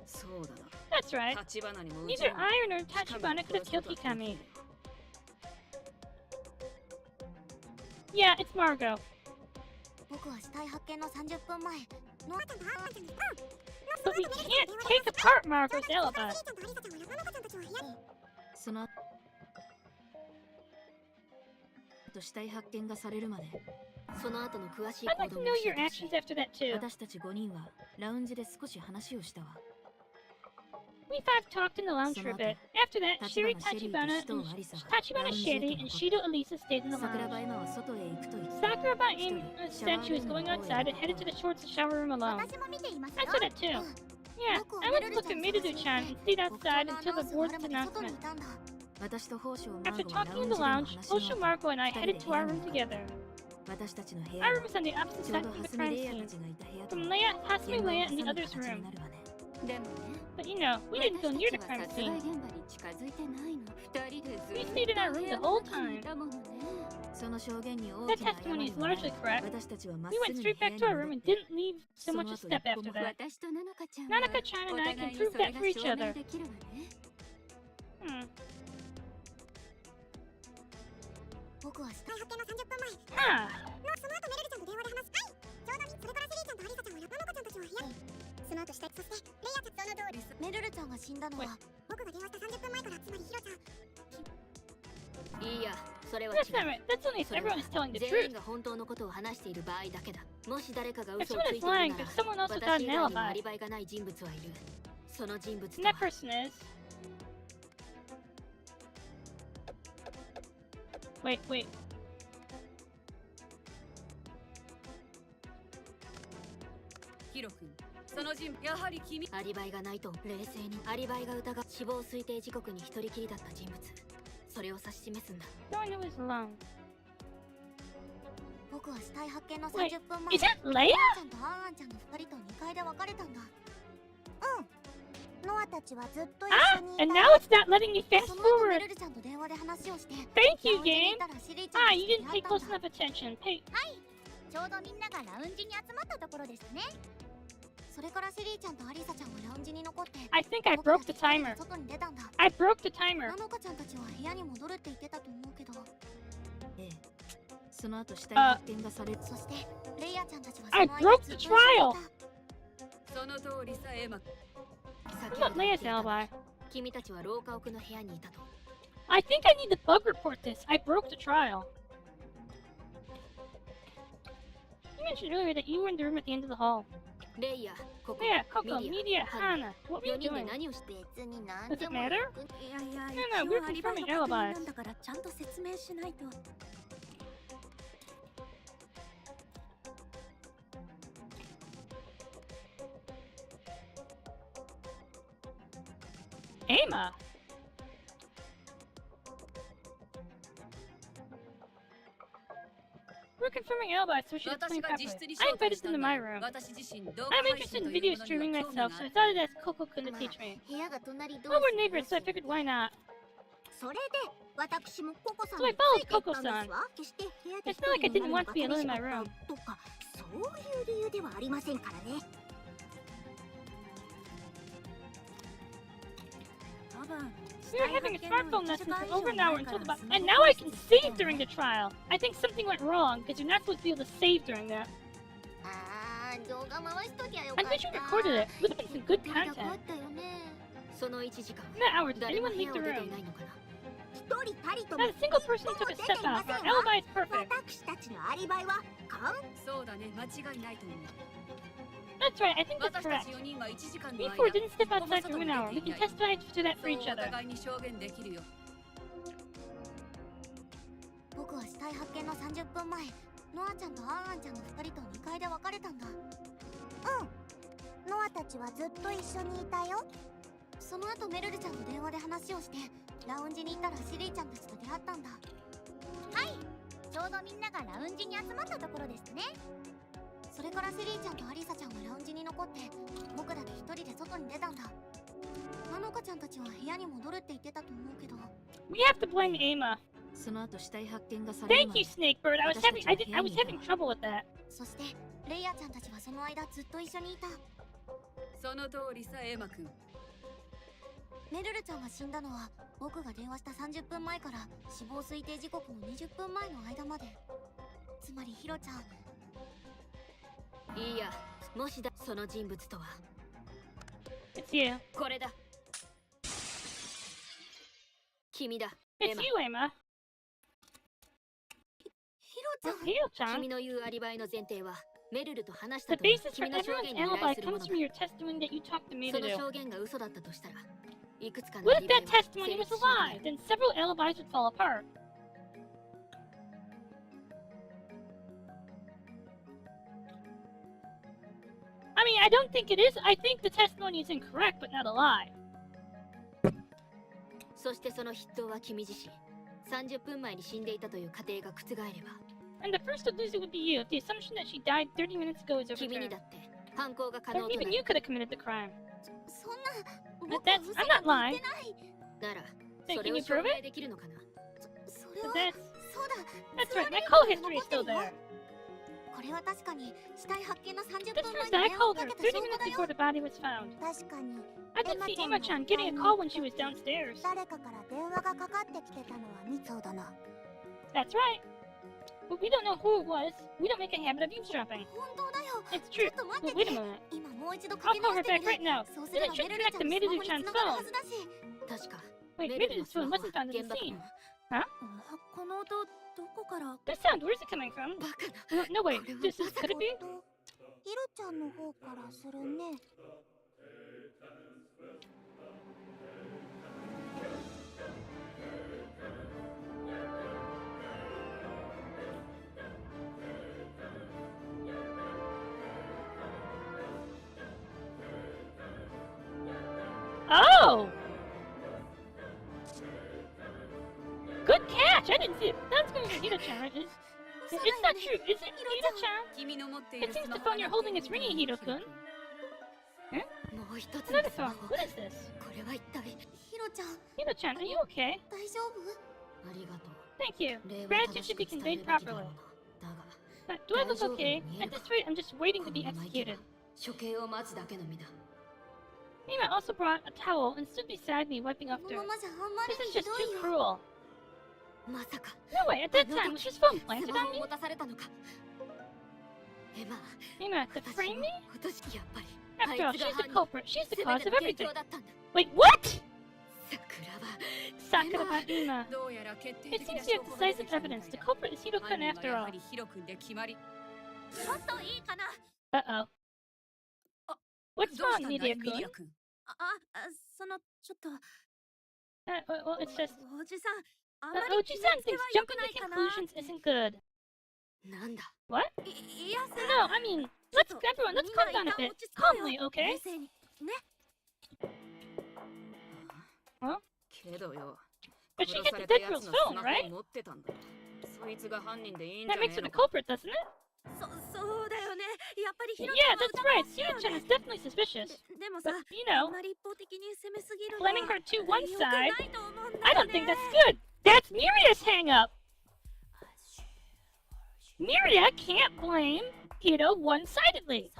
Speaker 3: そうだな
Speaker 1: That's right.
Speaker 3: 立花にも
Speaker 1: Neither I nor Tachibana could have killed Hikami. Yeah, it's Margot.
Speaker 2: 僕は死体発見の30分前。ノアちゃんとアンアンちゃんに。
Speaker 1: But we can't take apart Margot's alibi.
Speaker 4: その後死体発見がされるまでその後の詳しい
Speaker 1: I'd
Speaker 4: 行
Speaker 1: like
Speaker 4: 動
Speaker 1: to
Speaker 4: も
Speaker 1: know
Speaker 4: 教え
Speaker 1: your
Speaker 4: てほしい
Speaker 1: actions after that too.
Speaker 4: 私たち5人はラウンジで少し話をしたわ
Speaker 1: We 5 talked in the lounge for a bit. After that, Shiri Tachibana and Tachibana Sherry and Shido Elisa stayed in the
Speaker 4: 桜庭
Speaker 1: lounge.
Speaker 4: エマは外へ行くと言って
Speaker 1: Sakura by Aim said she was going outside and headed to the towards the shower room alone.
Speaker 2: 私も見ていますよ。
Speaker 1: I saw that too. Yeah, I went to look at Mirudu-chan and stayed outside until the board's announcement.
Speaker 4: 私と宝生マ
Speaker 1: After
Speaker 4: ーゴはラ
Speaker 1: talking
Speaker 4: ウ
Speaker 1: in
Speaker 4: ン
Speaker 1: the
Speaker 4: ジでの
Speaker 1: lounge,
Speaker 4: 話
Speaker 1: Osho
Speaker 4: の後
Speaker 1: Marco and I headed to our room together.
Speaker 4: 私たちの部屋
Speaker 1: Our
Speaker 4: は
Speaker 1: room is on the opposite
Speaker 4: ちょう
Speaker 1: side
Speaker 4: ど
Speaker 1: from the
Speaker 4: 蓮見
Speaker 1: crime
Speaker 4: レイヤ
Speaker 1: scene.
Speaker 4: たちがいた部屋と
Speaker 1: From
Speaker 4: 現
Speaker 1: Leia,
Speaker 4: 場
Speaker 1: Hasumi
Speaker 4: を
Speaker 1: Leia,
Speaker 4: 挟
Speaker 1: and the
Speaker 4: む
Speaker 1: others'
Speaker 4: 形に
Speaker 1: room.
Speaker 4: なるわね
Speaker 3: でもね
Speaker 1: But you know, we didn't go near the crime
Speaker 3: 私たちは
Speaker 1: scene.
Speaker 3: 殺害現場に近づいてないの2人でずっ
Speaker 1: We
Speaker 3: と
Speaker 1: stayed in our room the whole time.
Speaker 3: いたものね
Speaker 4: その証言に大
Speaker 1: That
Speaker 4: きな
Speaker 1: testimony
Speaker 4: 誤
Speaker 1: is
Speaker 4: りはない
Speaker 1: largely correct.
Speaker 4: 私たちはまっ
Speaker 1: We
Speaker 4: す
Speaker 1: went
Speaker 4: ぐに
Speaker 1: straight
Speaker 4: 部屋
Speaker 1: back
Speaker 4: に
Speaker 1: to our
Speaker 4: 戻
Speaker 1: room
Speaker 4: っ
Speaker 1: and
Speaker 4: て
Speaker 1: didn't leave so much a step after that.
Speaker 3: 私とナナカちゃんは
Speaker 1: Nanaka-chan
Speaker 3: お
Speaker 1: and I
Speaker 3: 互
Speaker 1: can
Speaker 3: いに
Speaker 1: prove
Speaker 3: それ
Speaker 1: that
Speaker 3: が
Speaker 1: for each
Speaker 3: 証
Speaker 1: other.
Speaker 3: 明できるわね
Speaker 1: Hmm.
Speaker 2: 僕は死体発見の30分前。
Speaker 1: Ah.
Speaker 2: その後メルルちゃんと電話で話す。はい。ちょうどそれからシリーちゃんとアリサちゃんはナノコちゃんたちは部屋に。その後死体そしてレイヤーちゃんその通り。メルルちゃんが死んだのは僕が電話した30分前
Speaker 4: それは違う。
Speaker 1: That's not right. That's only if
Speaker 4: それは
Speaker 1: everyone is telling the
Speaker 4: 全
Speaker 1: truth.
Speaker 4: 員が本当のことを話している場合だけだ。もし誰かが
Speaker 1: If
Speaker 4: 嘘を
Speaker 1: someone
Speaker 4: つい
Speaker 1: is
Speaker 4: ている
Speaker 1: lying,
Speaker 4: なら
Speaker 1: there's someone else
Speaker 4: 私
Speaker 1: without
Speaker 4: 以
Speaker 1: an
Speaker 4: 外にもア
Speaker 1: alibi.
Speaker 4: リバイがない人物はいる。その人物と
Speaker 1: And
Speaker 4: は
Speaker 1: that person is. Wait.
Speaker 4: ヒロ君、その人物やはり君。アリバイがないと冷静にアリバイが疑う。死亡推定時刻に一人きりだった人物、それを指し示すんだ。
Speaker 1: No one who was alone.
Speaker 2: 僕は死体発見の
Speaker 1: Wait,
Speaker 2: 30分前
Speaker 1: is that
Speaker 2: ノ
Speaker 1: Leia?
Speaker 2: アちゃんとアンアンちゃんの2人と2階で別れたんだ。ノアたちはずっと一
Speaker 1: Ah,
Speaker 2: 緒にいた
Speaker 1: and
Speaker 2: よ。
Speaker 1: now it's not letting me fast
Speaker 2: その後メ
Speaker 1: forward.
Speaker 2: ルルちゃんと電話で話をして
Speaker 1: Thank you,
Speaker 2: ラウンジに
Speaker 1: game.
Speaker 2: 行ったらシリーちゃん
Speaker 1: Ah,
Speaker 2: た
Speaker 1: you
Speaker 2: ちと
Speaker 1: didn't
Speaker 2: 出会
Speaker 1: pay
Speaker 2: った
Speaker 1: close
Speaker 2: んだ。
Speaker 1: enough attention. Pay.
Speaker 2: ちょうどみんながラウンジに集まったところですね。それからシリーちゃんとアリサちゃんはラウンジに残って
Speaker 1: I think I
Speaker 2: 僕た
Speaker 1: broke
Speaker 2: ち
Speaker 1: the
Speaker 2: 一人
Speaker 1: timer.
Speaker 2: で外に出たんだ。
Speaker 1: I broke the timer.
Speaker 2: ナノカちゃんたちは部屋に戻るって言ってたと思うけど、
Speaker 3: ええ、その後死体発見がされる。
Speaker 2: そしてレイヤちゃんたちは
Speaker 1: I
Speaker 2: その間
Speaker 1: broke
Speaker 2: ずっ
Speaker 1: the
Speaker 2: と一緒にい
Speaker 1: trial.
Speaker 2: た。
Speaker 4: その通りさ、エマ。
Speaker 1: What about Leia's alibi?
Speaker 4: 君たちは廊下奥の部屋にいたと。
Speaker 1: I think I need to bug report this. I broke the trial. You mentioned earlier that you were in the room at the end of the hall.
Speaker 4: レイヤ、ココ、
Speaker 1: Leia, Coco,
Speaker 4: ミ
Speaker 1: Media,
Speaker 4: ハン
Speaker 1: Hana. What were
Speaker 4: 4
Speaker 1: you
Speaker 4: 人で
Speaker 1: doing?
Speaker 4: 何をして
Speaker 2: 別に何
Speaker 1: Does
Speaker 2: で
Speaker 1: it
Speaker 2: も
Speaker 1: matter?
Speaker 2: いやいや、
Speaker 1: No, no,
Speaker 2: 一
Speaker 1: we're
Speaker 2: 応アリバイ
Speaker 1: confirming
Speaker 2: の確認
Speaker 1: alibis.
Speaker 2: なんだからちゃんと説明しないと。
Speaker 1: Ama. We're confirming alibis, so we should
Speaker 4: 私
Speaker 1: explain
Speaker 4: が
Speaker 1: properly.
Speaker 4: 自室に
Speaker 1: I
Speaker 4: 招待
Speaker 1: invited
Speaker 4: した
Speaker 1: them to
Speaker 4: ん
Speaker 1: my
Speaker 4: だ。
Speaker 1: room.
Speaker 4: 私自身動画
Speaker 1: I'm
Speaker 4: 配
Speaker 1: interested
Speaker 4: 信と
Speaker 1: in
Speaker 4: いう
Speaker 1: video
Speaker 4: もの
Speaker 1: streaming
Speaker 4: には興味
Speaker 1: myself,
Speaker 4: が
Speaker 1: so
Speaker 4: あ
Speaker 1: I
Speaker 4: る。
Speaker 1: thought I'd ask Coco Kun to
Speaker 2: まあ
Speaker 1: teach me.
Speaker 2: 部屋が隣同
Speaker 1: Well,
Speaker 2: 士
Speaker 1: we're neighbors, so I figured why not?
Speaker 2: それで私もココさん
Speaker 1: So I
Speaker 2: に
Speaker 1: followed
Speaker 2: ついていったんですわ。決して部屋で
Speaker 1: It's not like I
Speaker 2: 一人
Speaker 1: didn't
Speaker 2: に
Speaker 1: want
Speaker 2: な
Speaker 1: to be
Speaker 2: るのが
Speaker 1: alone in
Speaker 2: 寂
Speaker 1: my
Speaker 2: しかっ
Speaker 1: room.
Speaker 2: たとか、そういう理由ではありませんからね。多分
Speaker 1: We were having a smartphone lesson for over an hour until about, and now I can save during the trial. I think something went wrong because you're not supposed to be able to save during that.
Speaker 2: あー、動画回しときゃよか
Speaker 1: I
Speaker 2: った。
Speaker 1: wish we recorded it. Would have been some good
Speaker 2: 一人だけあ
Speaker 1: content.
Speaker 2: ったよね。
Speaker 4: その1時間
Speaker 1: In that hour, did
Speaker 4: 誰も
Speaker 1: anyone
Speaker 4: 部
Speaker 1: leave
Speaker 4: 屋
Speaker 1: the
Speaker 4: を出てい
Speaker 1: room?
Speaker 4: ないのかな。
Speaker 2: 一人たりとも
Speaker 1: Not a single person took a step out. Our alibi is perfect.
Speaker 2: 私たちのアリバイは完
Speaker 4: そうだね、間違いないと思う。
Speaker 1: That's right, I think that's
Speaker 4: 私た
Speaker 1: correct.
Speaker 4: ち4人は1時間の
Speaker 1: We
Speaker 4: 間
Speaker 1: four didn't step outside for an hour. We can testify to that
Speaker 4: そ
Speaker 1: for
Speaker 4: う
Speaker 1: each
Speaker 4: お
Speaker 1: other.
Speaker 4: 互いに証言できるよ。
Speaker 2: 僕は死体発見の30分前、ノアちゃんとアンアンちゃんの2人と2階で別れたんだ。ノアたちはずっと一緒にいたよ。その後メルルちゃんと電話で話をして、ラウンジに行ったらシリーちゃんたちと出会ったんだ。はい、ちょうどみんながラウンジに集まったところですね。それからシリーちゃんとアリサちゃんはラウンジに残って、僕だけ一人で外に出たんだ。ナノカちゃんたちは部屋に戻るって言ってたと思うけど。
Speaker 1: We have to blame Ama.
Speaker 3: その後死体発見がされる
Speaker 1: Thank
Speaker 3: まで
Speaker 1: you, Snakebird. I was having trouble with that.
Speaker 2: そしてレイヤちゃんたちはその間ずっと一緒にいた。
Speaker 4: その通りさ、エマ君。
Speaker 2: メルルちゃんが死んだのは僕が電話した30分前から死亡推定時刻の20分前の間まで。つまりヒロちゃん。
Speaker 4: いいや、もしだ、その人物とは
Speaker 1: It's you.
Speaker 4: これだ。君だ、
Speaker 1: It's
Speaker 4: エマ。
Speaker 1: you, Ama.
Speaker 2: ヒロちゃん。
Speaker 1: Hiro-chan.
Speaker 4: 君の言うアリバイの前提はメルルと話し
Speaker 1: The
Speaker 4: たという
Speaker 1: basis for
Speaker 4: 君の証
Speaker 1: everyone's
Speaker 4: 言に依
Speaker 1: alibi
Speaker 4: 頼するも
Speaker 1: comes
Speaker 4: の
Speaker 1: from
Speaker 4: だ。
Speaker 1: your testimony that you talked to me
Speaker 4: そ
Speaker 1: to
Speaker 4: の
Speaker 1: do.
Speaker 4: 証言が嘘だったとしたら、いくつかの
Speaker 1: What
Speaker 4: ア
Speaker 1: if
Speaker 4: リバイ
Speaker 1: that
Speaker 4: は
Speaker 1: testimony
Speaker 4: 成
Speaker 1: was
Speaker 4: 立
Speaker 1: a
Speaker 4: しなか
Speaker 1: lie?
Speaker 4: った。
Speaker 1: Then several alibis would fall apart. I mean, I don't think it is. I think the testimony is incorrect, but not a lie.
Speaker 4: そしてその筆頭は君自身。30分前に死んでいたという過程が覆れば、
Speaker 1: And the first to lose it would be you if the assumption that she died 30 minutes ago is
Speaker 4: 君に
Speaker 1: overturned.
Speaker 4: だって犯行が可
Speaker 1: Or
Speaker 4: 能とな
Speaker 1: even
Speaker 4: る。
Speaker 1: you could have committed the crime.
Speaker 2: そんな。
Speaker 1: But
Speaker 2: 僕は
Speaker 1: that's.
Speaker 2: 嘘
Speaker 1: I'm
Speaker 2: なん
Speaker 1: not
Speaker 2: て言って
Speaker 1: lying.
Speaker 2: ない。
Speaker 4: なら、
Speaker 1: Then
Speaker 4: それ
Speaker 1: can
Speaker 4: を
Speaker 1: you
Speaker 4: 証
Speaker 1: prove
Speaker 4: 明
Speaker 1: it?
Speaker 4: できるのかな。
Speaker 2: それ
Speaker 1: But
Speaker 2: は。
Speaker 1: that's.
Speaker 2: そうだ。
Speaker 1: That's
Speaker 2: それ
Speaker 1: right.
Speaker 2: は
Speaker 1: My
Speaker 2: レ
Speaker 1: call
Speaker 2: コードに
Speaker 1: history is
Speaker 2: 残って
Speaker 1: still
Speaker 2: るよ。
Speaker 1: there.
Speaker 2: これは確かに死体発見の30
Speaker 1: This
Speaker 2: 分
Speaker 1: person
Speaker 2: 前
Speaker 1: I
Speaker 2: に電話を
Speaker 1: called
Speaker 2: か
Speaker 1: her
Speaker 2: けた
Speaker 1: 30
Speaker 2: 証拠だ
Speaker 1: minutes
Speaker 2: よ。
Speaker 1: before the body was found.
Speaker 2: 確かに。
Speaker 1: I did see Ima-chan getting a call when she was downstairs.
Speaker 2: 誰かから電話がかかってきてたのは見そうだな。
Speaker 1: That's right. But we don't know who it was. We don't make a habit of eavesdropping.
Speaker 2: 本当だよ。
Speaker 1: It's
Speaker 2: ちょ
Speaker 1: true.
Speaker 2: っと待っ
Speaker 1: But
Speaker 2: て
Speaker 1: wait a
Speaker 2: ね。
Speaker 1: moment.
Speaker 2: 今もう一度か
Speaker 1: I'll
Speaker 2: け
Speaker 1: call
Speaker 2: 直し
Speaker 1: her
Speaker 2: て
Speaker 1: back
Speaker 2: みる。
Speaker 1: right now.
Speaker 2: そうす
Speaker 1: Then
Speaker 2: れ
Speaker 1: it
Speaker 2: ば
Speaker 1: should
Speaker 2: メルルちゃ
Speaker 1: connect
Speaker 2: ん
Speaker 1: to
Speaker 2: のスマホに
Speaker 1: Mirudu-chan's
Speaker 2: 繋がるは
Speaker 1: phone.
Speaker 2: ずだし。
Speaker 4: 確か、
Speaker 1: Wait,
Speaker 4: メルルの
Speaker 1: Mirudu's
Speaker 4: スマ
Speaker 1: phone
Speaker 4: ホは
Speaker 1: wasn't found at
Speaker 4: 現
Speaker 1: the
Speaker 4: 場
Speaker 1: scene. Huh?
Speaker 3: この音どこから？
Speaker 1: This sound, where's it coming from?
Speaker 4: バカな。
Speaker 1: No, wait, could it be?
Speaker 2: ヒロちゃんの方からするね。
Speaker 1: Oh! Good catch! I didn't see it. That's going to be Hiro-chan, right? It's not true. Is it Hiro-chan? It seems the phone you're holding is ringing, Hiro-kun.
Speaker 4: もう一つ
Speaker 1: Another
Speaker 4: のスマ
Speaker 1: phone.
Speaker 4: ホ。
Speaker 1: What is this?
Speaker 4: これは一体。
Speaker 2: ヒロちゃん、
Speaker 1: Hiro-chan, are you okay?
Speaker 2: 大丈夫？
Speaker 4: ありがとう。
Speaker 1: Thank you.
Speaker 4: 礼は
Speaker 1: Gratitude
Speaker 4: 正し
Speaker 1: should
Speaker 4: く
Speaker 1: be
Speaker 4: 伝え
Speaker 1: conveyed
Speaker 4: るべきだろ
Speaker 1: properly.
Speaker 4: うな。だが、
Speaker 1: But do I look okay? At this rate, I'm just waiting to
Speaker 4: こ
Speaker 1: be
Speaker 4: のままいけば
Speaker 1: executed.
Speaker 4: 処刑を待つだけの身だ。
Speaker 1: Mima also brought a towel and stood beside me, wiping off
Speaker 2: こ
Speaker 1: dirt.
Speaker 2: のままじゃあんまり
Speaker 1: This is
Speaker 2: ひ
Speaker 1: just
Speaker 2: ど
Speaker 1: too
Speaker 2: いよ。
Speaker 1: cruel.
Speaker 4: まさか。
Speaker 1: No way, at that time, was this phone
Speaker 4: ス
Speaker 1: planted
Speaker 4: マ
Speaker 1: on
Speaker 4: ホを
Speaker 1: me?
Speaker 4: 持たされたのか。エマ。
Speaker 1: Mima, to
Speaker 4: 私
Speaker 1: frame
Speaker 4: も
Speaker 1: me?
Speaker 4: 落としやっぱり。
Speaker 1: After all,
Speaker 4: あいつが
Speaker 1: she's the
Speaker 4: 犯人。
Speaker 1: culprit. She's the
Speaker 4: 全
Speaker 1: cause
Speaker 4: て
Speaker 1: of
Speaker 4: の提
Speaker 1: everything.
Speaker 4: 供だったんだ。
Speaker 1: Wait, what?
Speaker 4: 桜庭。
Speaker 1: Sakura Mima.
Speaker 5: どうやら決定
Speaker 1: It
Speaker 5: 的な
Speaker 1: seems you
Speaker 5: 証
Speaker 1: have
Speaker 5: 拠が出て
Speaker 1: decisive
Speaker 5: きたみたい
Speaker 1: evidence. The
Speaker 5: だ。
Speaker 1: culprit is Hiro-kun
Speaker 5: 犯人は
Speaker 1: after
Speaker 5: やは
Speaker 1: all.
Speaker 5: りヒロ君で決まり。
Speaker 2: ちょっといいかな。
Speaker 1: Uh-oh.
Speaker 5: あ、
Speaker 1: What's
Speaker 5: どうした
Speaker 1: wrong,
Speaker 5: んだい
Speaker 1: Media
Speaker 5: ミリア
Speaker 1: Kun?
Speaker 5: 君。
Speaker 2: ちょっと、
Speaker 1: Well, it's just...
Speaker 2: おじさん、あまり
Speaker 1: Oji-san
Speaker 2: 決め
Speaker 1: thinks
Speaker 2: つけは良
Speaker 1: jumping
Speaker 2: くない
Speaker 1: to
Speaker 2: かな。
Speaker 1: conclusions isn't good.
Speaker 4: なんだ。
Speaker 1: What?
Speaker 2: いやさ、
Speaker 1: No, I mean, let's everyone, let's calm down a bit. Calmly, okay?
Speaker 2: 冷静に。ね。
Speaker 5: けどよ。
Speaker 1: But she
Speaker 5: 殺
Speaker 1: hit
Speaker 5: さ
Speaker 1: the
Speaker 5: れた
Speaker 1: dead
Speaker 5: や
Speaker 1: girl's
Speaker 5: つのス
Speaker 1: phone,
Speaker 5: マホ
Speaker 1: right?
Speaker 5: を持ってたんだ。そいつが犯人でいいんじゃ
Speaker 1: That
Speaker 5: ね
Speaker 1: makes
Speaker 5: え
Speaker 1: her
Speaker 5: の
Speaker 1: the
Speaker 5: か。
Speaker 1: culprit, doesn't it?
Speaker 2: そうだよね。やっぱりヒロ
Speaker 1: Yeah,
Speaker 2: ちゃん
Speaker 1: that's
Speaker 2: は
Speaker 1: right.
Speaker 2: 疑われ
Speaker 1: Hiro-chan
Speaker 2: て
Speaker 1: is
Speaker 2: るよね。
Speaker 1: definitely suspicious.
Speaker 2: でもさ、
Speaker 1: But, you
Speaker 2: あ
Speaker 1: know,
Speaker 2: まり一方的に責めすぎるのは
Speaker 1: blaming her to one
Speaker 2: 良く
Speaker 1: side,
Speaker 2: ないと思うんだ
Speaker 1: I
Speaker 2: よ
Speaker 1: don't
Speaker 2: ね。
Speaker 1: think that's good. That's Miria's hang-up. Miria can't blame Hiro one-sidedly.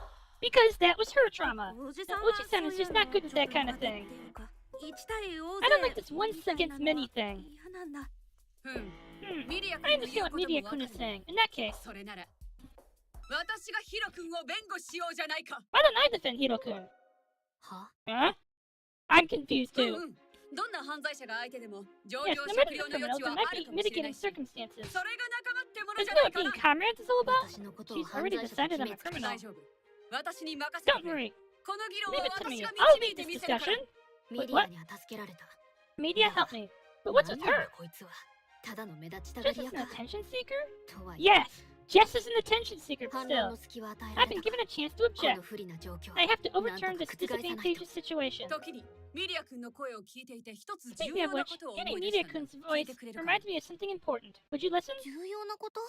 Speaker 1: Because that was her trauma.
Speaker 2: おじ
Speaker 1: And
Speaker 2: さんは
Speaker 1: Oji-san is
Speaker 2: そういう
Speaker 1: just
Speaker 2: の
Speaker 1: not good with
Speaker 2: ちょっ
Speaker 1: that
Speaker 2: と
Speaker 1: kind of
Speaker 2: 苦手っ
Speaker 1: thing.
Speaker 2: ていうか、一対大
Speaker 1: I don't like
Speaker 2: 勢
Speaker 1: this one
Speaker 2: みたい
Speaker 1: against
Speaker 2: なのは
Speaker 1: many thing.
Speaker 2: 嫌なんだ。
Speaker 5: ミリア
Speaker 1: I
Speaker 5: 君の
Speaker 1: understand
Speaker 5: 言う
Speaker 1: what
Speaker 5: ことも
Speaker 1: Media
Speaker 5: わ
Speaker 1: Kun
Speaker 5: か
Speaker 1: is
Speaker 5: る。
Speaker 1: saying. In that case,
Speaker 5: それなら、私がヒロ君を弁護しようじゃないか。
Speaker 1: why don't I defend Hiro-kun?
Speaker 4: は
Speaker 1: Huh? I'm confused
Speaker 5: うん
Speaker 1: too.
Speaker 5: うん。どんな犯罪者が相手でも上
Speaker 1: Yes,
Speaker 5: 場
Speaker 1: no
Speaker 5: 酌
Speaker 1: matter
Speaker 5: 量
Speaker 1: the
Speaker 5: の余
Speaker 1: criminals,
Speaker 5: 地
Speaker 1: there
Speaker 5: は
Speaker 1: might
Speaker 5: ある
Speaker 1: be
Speaker 5: かもしれな
Speaker 1: mitigating
Speaker 5: いし。
Speaker 1: circumstances.
Speaker 5: それが仲間ってもの
Speaker 1: Isn't
Speaker 5: じゃ
Speaker 1: that
Speaker 5: ない
Speaker 1: what
Speaker 5: か
Speaker 1: being
Speaker 5: な。
Speaker 1: comrades is all about?
Speaker 4: 私のことを
Speaker 1: She's
Speaker 4: 犯
Speaker 1: already
Speaker 4: 罪者と
Speaker 1: decided
Speaker 4: 決
Speaker 1: I'm
Speaker 4: め
Speaker 1: a
Speaker 4: つけ
Speaker 1: criminal.
Speaker 5: 大丈夫。私に任せて
Speaker 1: Don't
Speaker 5: くれ。
Speaker 1: worry.
Speaker 5: この議論
Speaker 1: Leave
Speaker 5: は
Speaker 1: it to
Speaker 5: 私
Speaker 1: me.
Speaker 5: が
Speaker 1: I'll
Speaker 5: 導い
Speaker 1: lead
Speaker 5: て
Speaker 1: this
Speaker 5: みせるから。
Speaker 1: discussion.
Speaker 4: ミディアには助けられた。
Speaker 1: Media help me. But what's
Speaker 4: なん
Speaker 1: with
Speaker 4: なんだ
Speaker 1: her?
Speaker 4: こいつは。ただの目立ちたが
Speaker 1: Just
Speaker 4: り
Speaker 1: as
Speaker 4: 屋
Speaker 1: an
Speaker 4: か。
Speaker 1: attention seeker?
Speaker 4: とはいえ、
Speaker 1: Yes, just as an attention seeker, but
Speaker 4: 反論
Speaker 1: still.
Speaker 4: の隙は与え
Speaker 1: I've
Speaker 4: られ
Speaker 1: been
Speaker 4: た
Speaker 1: given
Speaker 4: が。
Speaker 1: a chance to
Speaker 4: この
Speaker 1: object.
Speaker 4: 不利な状況。
Speaker 1: I have to
Speaker 4: なん
Speaker 1: overturn
Speaker 4: と
Speaker 1: this
Speaker 4: か覆さないと。
Speaker 1: disadvantageous situation.
Speaker 5: 時にミリア君の声を聞いていて一つ重
Speaker 1: Speaking
Speaker 5: 要
Speaker 1: of
Speaker 5: な
Speaker 1: which,
Speaker 5: ことを
Speaker 1: hearing
Speaker 5: 思い出
Speaker 1: Media
Speaker 5: したんだ。
Speaker 1: Kun's
Speaker 5: 聞い
Speaker 1: voice
Speaker 5: てくれるかな。
Speaker 1: reminds me of something important. Would you listen?
Speaker 2: 重要なこと？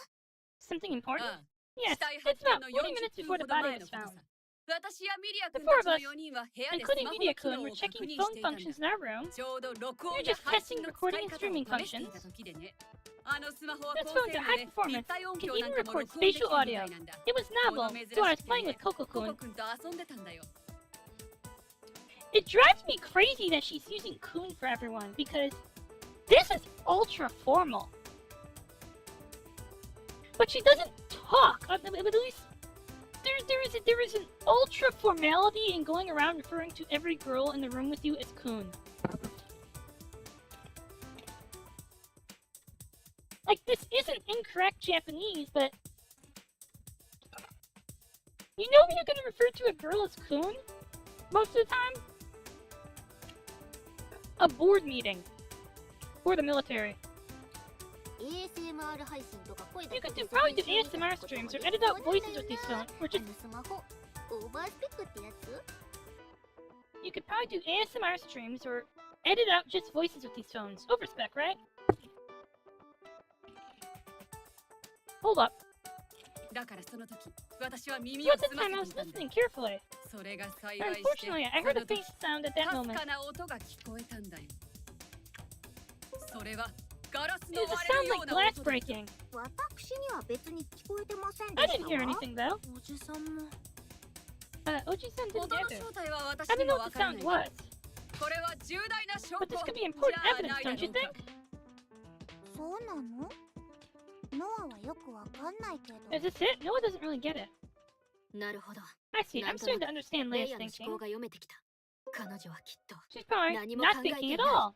Speaker 1: Something important?
Speaker 5: ああ、
Speaker 1: Yes,
Speaker 5: 死体
Speaker 1: it's
Speaker 5: 発見
Speaker 1: about
Speaker 5: の
Speaker 1: 40
Speaker 5: 40
Speaker 1: minutes
Speaker 5: 分
Speaker 1: before
Speaker 5: ほ
Speaker 1: the
Speaker 5: ど
Speaker 1: body
Speaker 5: 前
Speaker 1: was
Speaker 5: のこと
Speaker 1: found.
Speaker 5: さ。私やミリア
Speaker 1: The
Speaker 5: 君
Speaker 1: four
Speaker 5: た
Speaker 1: of
Speaker 5: ちの
Speaker 1: us,
Speaker 5: 4人は部屋でス
Speaker 1: including
Speaker 5: マホ
Speaker 1: Media
Speaker 5: の機
Speaker 1: Kun,
Speaker 5: 能
Speaker 1: were
Speaker 5: を確
Speaker 1: checking
Speaker 5: 認
Speaker 1: phone
Speaker 5: していたんだ。
Speaker 1: functions in our room.
Speaker 5: ちょうど録
Speaker 1: We
Speaker 5: 音
Speaker 1: were
Speaker 5: や
Speaker 1: just
Speaker 5: 配
Speaker 1: testing
Speaker 5: 信の
Speaker 1: recording
Speaker 5: 使い
Speaker 1: and
Speaker 5: 方を
Speaker 1: streaming
Speaker 5: 試してい
Speaker 1: functions.
Speaker 5: た時でね。あのスマホは
Speaker 1: Those
Speaker 5: 高
Speaker 1: phones
Speaker 5: 性
Speaker 1: are
Speaker 5: 能
Speaker 1: high
Speaker 5: で
Speaker 1: performance,
Speaker 5: 立体音
Speaker 1: can
Speaker 5: 響なん
Speaker 1: even
Speaker 5: かも
Speaker 1: record
Speaker 5: 録音できる
Speaker 1: spatial
Speaker 5: みたい
Speaker 1: audio.
Speaker 5: なんだ。
Speaker 1: It was
Speaker 5: この
Speaker 1: novel,
Speaker 5: 珍し
Speaker 1: so I was
Speaker 5: くて
Speaker 1: playing
Speaker 5: ね、
Speaker 1: with Coco
Speaker 5: ココ
Speaker 1: Kun.
Speaker 5: 君と遊んでたんだよ。
Speaker 1: It drives me crazy that she's using Kun for everyone because this is ultra formal. But she doesn't talk. At least there is an ultra formality in going around referring to every girl in the room with you as Kun. Like, this isn't incorrect Japanese, but you know when you're gonna refer to a girl as Kun most of the time? A board meeting. Or the military.
Speaker 2: ASMR 配信とか声だ
Speaker 1: You
Speaker 2: け
Speaker 1: could
Speaker 2: で
Speaker 1: do probably do
Speaker 2: 再生みたいな
Speaker 1: ASMR
Speaker 2: こと
Speaker 1: streams
Speaker 2: も
Speaker 1: or
Speaker 2: でき
Speaker 1: edit
Speaker 2: そう
Speaker 1: out
Speaker 2: だ
Speaker 1: voices
Speaker 2: よ
Speaker 1: with
Speaker 2: ね
Speaker 1: these phones, or
Speaker 2: あ
Speaker 1: just
Speaker 2: のスマホオーバースペックってやつ
Speaker 1: you could probably do ASMR streams or edit out just voices with these phones. Overspec, right? Hold up.
Speaker 5: だからその時、私は耳を
Speaker 1: At the
Speaker 5: 澄ま
Speaker 1: time I
Speaker 5: せ
Speaker 1: was
Speaker 5: ていたんだ。
Speaker 1: listening carefully.
Speaker 5: それが幸いして
Speaker 1: Unfortunately, I
Speaker 5: そ
Speaker 1: heard
Speaker 5: の
Speaker 1: a
Speaker 5: 時
Speaker 1: faint sound at
Speaker 5: か
Speaker 1: that
Speaker 5: す
Speaker 1: moment.
Speaker 5: かな音が聞こえたんだよ。それはガラス
Speaker 1: It
Speaker 5: の
Speaker 1: was a
Speaker 5: 割れる
Speaker 1: sound
Speaker 5: よう
Speaker 1: like
Speaker 5: な
Speaker 1: glass
Speaker 5: 音だ。
Speaker 1: breaking.
Speaker 2: 私には別に聞こえてません
Speaker 1: I
Speaker 2: でし
Speaker 1: didn't
Speaker 2: た
Speaker 1: hear
Speaker 2: わ
Speaker 1: anything though.
Speaker 2: おじさんも
Speaker 1: Oji-san didn't
Speaker 5: 音の
Speaker 1: either.
Speaker 5: 正体は私
Speaker 1: I
Speaker 5: に
Speaker 1: don't
Speaker 5: も
Speaker 1: know
Speaker 5: わ
Speaker 1: what the
Speaker 5: から
Speaker 1: sound
Speaker 5: ない。
Speaker 1: was.
Speaker 5: これは重大な証
Speaker 1: But
Speaker 5: 拠
Speaker 1: this could be
Speaker 5: じ
Speaker 1: important
Speaker 5: ゃ
Speaker 1: evidence,
Speaker 5: ないだ
Speaker 1: don't
Speaker 5: ろ
Speaker 1: you
Speaker 5: うか。
Speaker 1: think?
Speaker 2: そうなのノアはよくわかんないけど
Speaker 1: Is this it? Noah doesn't really get it.
Speaker 4: なるほど。
Speaker 1: I see. I'm starting to understand
Speaker 4: レ
Speaker 1: Leia's
Speaker 4: イヤの思
Speaker 1: thinking.
Speaker 4: 考が読めてきた。彼女はきっと
Speaker 1: She's probably
Speaker 4: Nani mo
Speaker 1: not
Speaker 4: kangaete
Speaker 1: thinking at
Speaker 4: nai.
Speaker 1: all.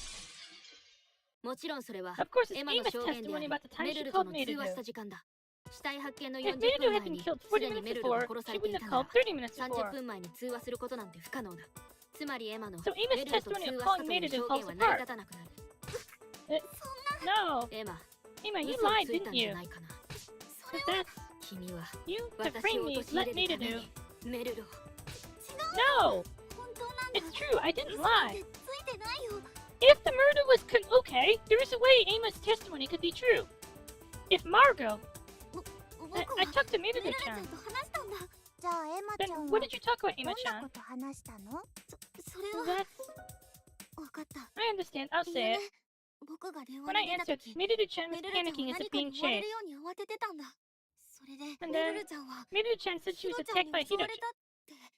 Speaker 4: もちろんそれは
Speaker 1: Of course, it's
Speaker 4: エマの
Speaker 1: Ema's
Speaker 4: 証言であ
Speaker 1: testimony
Speaker 4: り
Speaker 1: about the time
Speaker 4: メ
Speaker 1: she
Speaker 4: ルルと
Speaker 1: called
Speaker 4: の
Speaker 1: Maid
Speaker 4: 通
Speaker 1: to
Speaker 4: 話
Speaker 1: do.
Speaker 4: した時間だ。死体発見の
Speaker 1: If
Speaker 4: 40
Speaker 1: Maid
Speaker 4: 分
Speaker 1: had
Speaker 4: 前
Speaker 1: been
Speaker 4: に
Speaker 1: killed
Speaker 4: す
Speaker 1: 40
Speaker 4: でに
Speaker 1: minutes
Speaker 4: メルルが
Speaker 1: before,
Speaker 4: 殺さ
Speaker 1: she
Speaker 4: れてい
Speaker 1: wouldn't
Speaker 4: た
Speaker 1: have
Speaker 4: なら
Speaker 1: called 30 minutes
Speaker 4: 30
Speaker 1: before.
Speaker 4: 分前に通話することなんて不可能だ。つまりエマの
Speaker 1: So
Speaker 4: メ
Speaker 1: Ema's
Speaker 4: ルルと通
Speaker 1: testimony of
Speaker 4: 話した
Speaker 1: calling
Speaker 4: とい
Speaker 1: Maid
Speaker 4: う
Speaker 1: to do
Speaker 4: 証
Speaker 1: falls
Speaker 4: 言は成り
Speaker 1: apart.
Speaker 4: 立たなくなる。
Speaker 1: え、No.
Speaker 4: エマ
Speaker 1: Emma, you
Speaker 4: 嘘を
Speaker 1: lied,
Speaker 4: ついた
Speaker 1: didn't
Speaker 4: んじゃ
Speaker 1: you?
Speaker 4: ないかな
Speaker 1: But that's
Speaker 4: 君は
Speaker 1: you to
Speaker 4: 私
Speaker 1: frame
Speaker 4: を
Speaker 1: me,
Speaker 4: 陥れ
Speaker 1: let
Speaker 4: る
Speaker 1: me
Speaker 4: た
Speaker 1: to
Speaker 4: め
Speaker 1: do.
Speaker 4: にメルルを
Speaker 1: No!
Speaker 2: 本当なんだ
Speaker 1: It's true, I didn't
Speaker 2: 嘘なん
Speaker 1: lie.
Speaker 2: てついてないよ
Speaker 1: If the murder was okay, there is a way Emma's testimony could be true. If Margot,
Speaker 2: 僕
Speaker 1: I
Speaker 2: は
Speaker 1: talked to
Speaker 2: メルルちゃ
Speaker 1: Miruto-chan.
Speaker 2: んと話したんだじゃあエマ
Speaker 1: Then
Speaker 2: ちゃんは
Speaker 1: what did you talk about
Speaker 2: どんな
Speaker 1: Emma-chan?
Speaker 2: こと話したのそれ
Speaker 1: Well,
Speaker 2: は
Speaker 1: that's...
Speaker 2: 分かった
Speaker 1: I understand, I'll
Speaker 2: いい
Speaker 1: say
Speaker 2: ね
Speaker 1: it.
Speaker 2: 僕が電話
Speaker 1: When I
Speaker 2: に出た
Speaker 1: answered,
Speaker 2: 時
Speaker 1: Miruto-chan was
Speaker 2: メルルちゃん
Speaker 1: panicking
Speaker 2: は
Speaker 1: as if
Speaker 2: 何か
Speaker 1: being
Speaker 2: に追われ
Speaker 1: chased.
Speaker 2: るように慌ててたんだそれで
Speaker 1: And
Speaker 2: メ
Speaker 1: then
Speaker 2: ルルちゃんは
Speaker 1: Miruto-chan said
Speaker 2: ヒ
Speaker 1: she was
Speaker 2: ロちゃん
Speaker 1: attacked
Speaker 2: に
Speaker 1: by
Speaker 2: 襲われ
Speaker 1: Hiro-chan.
Speaker 2: たって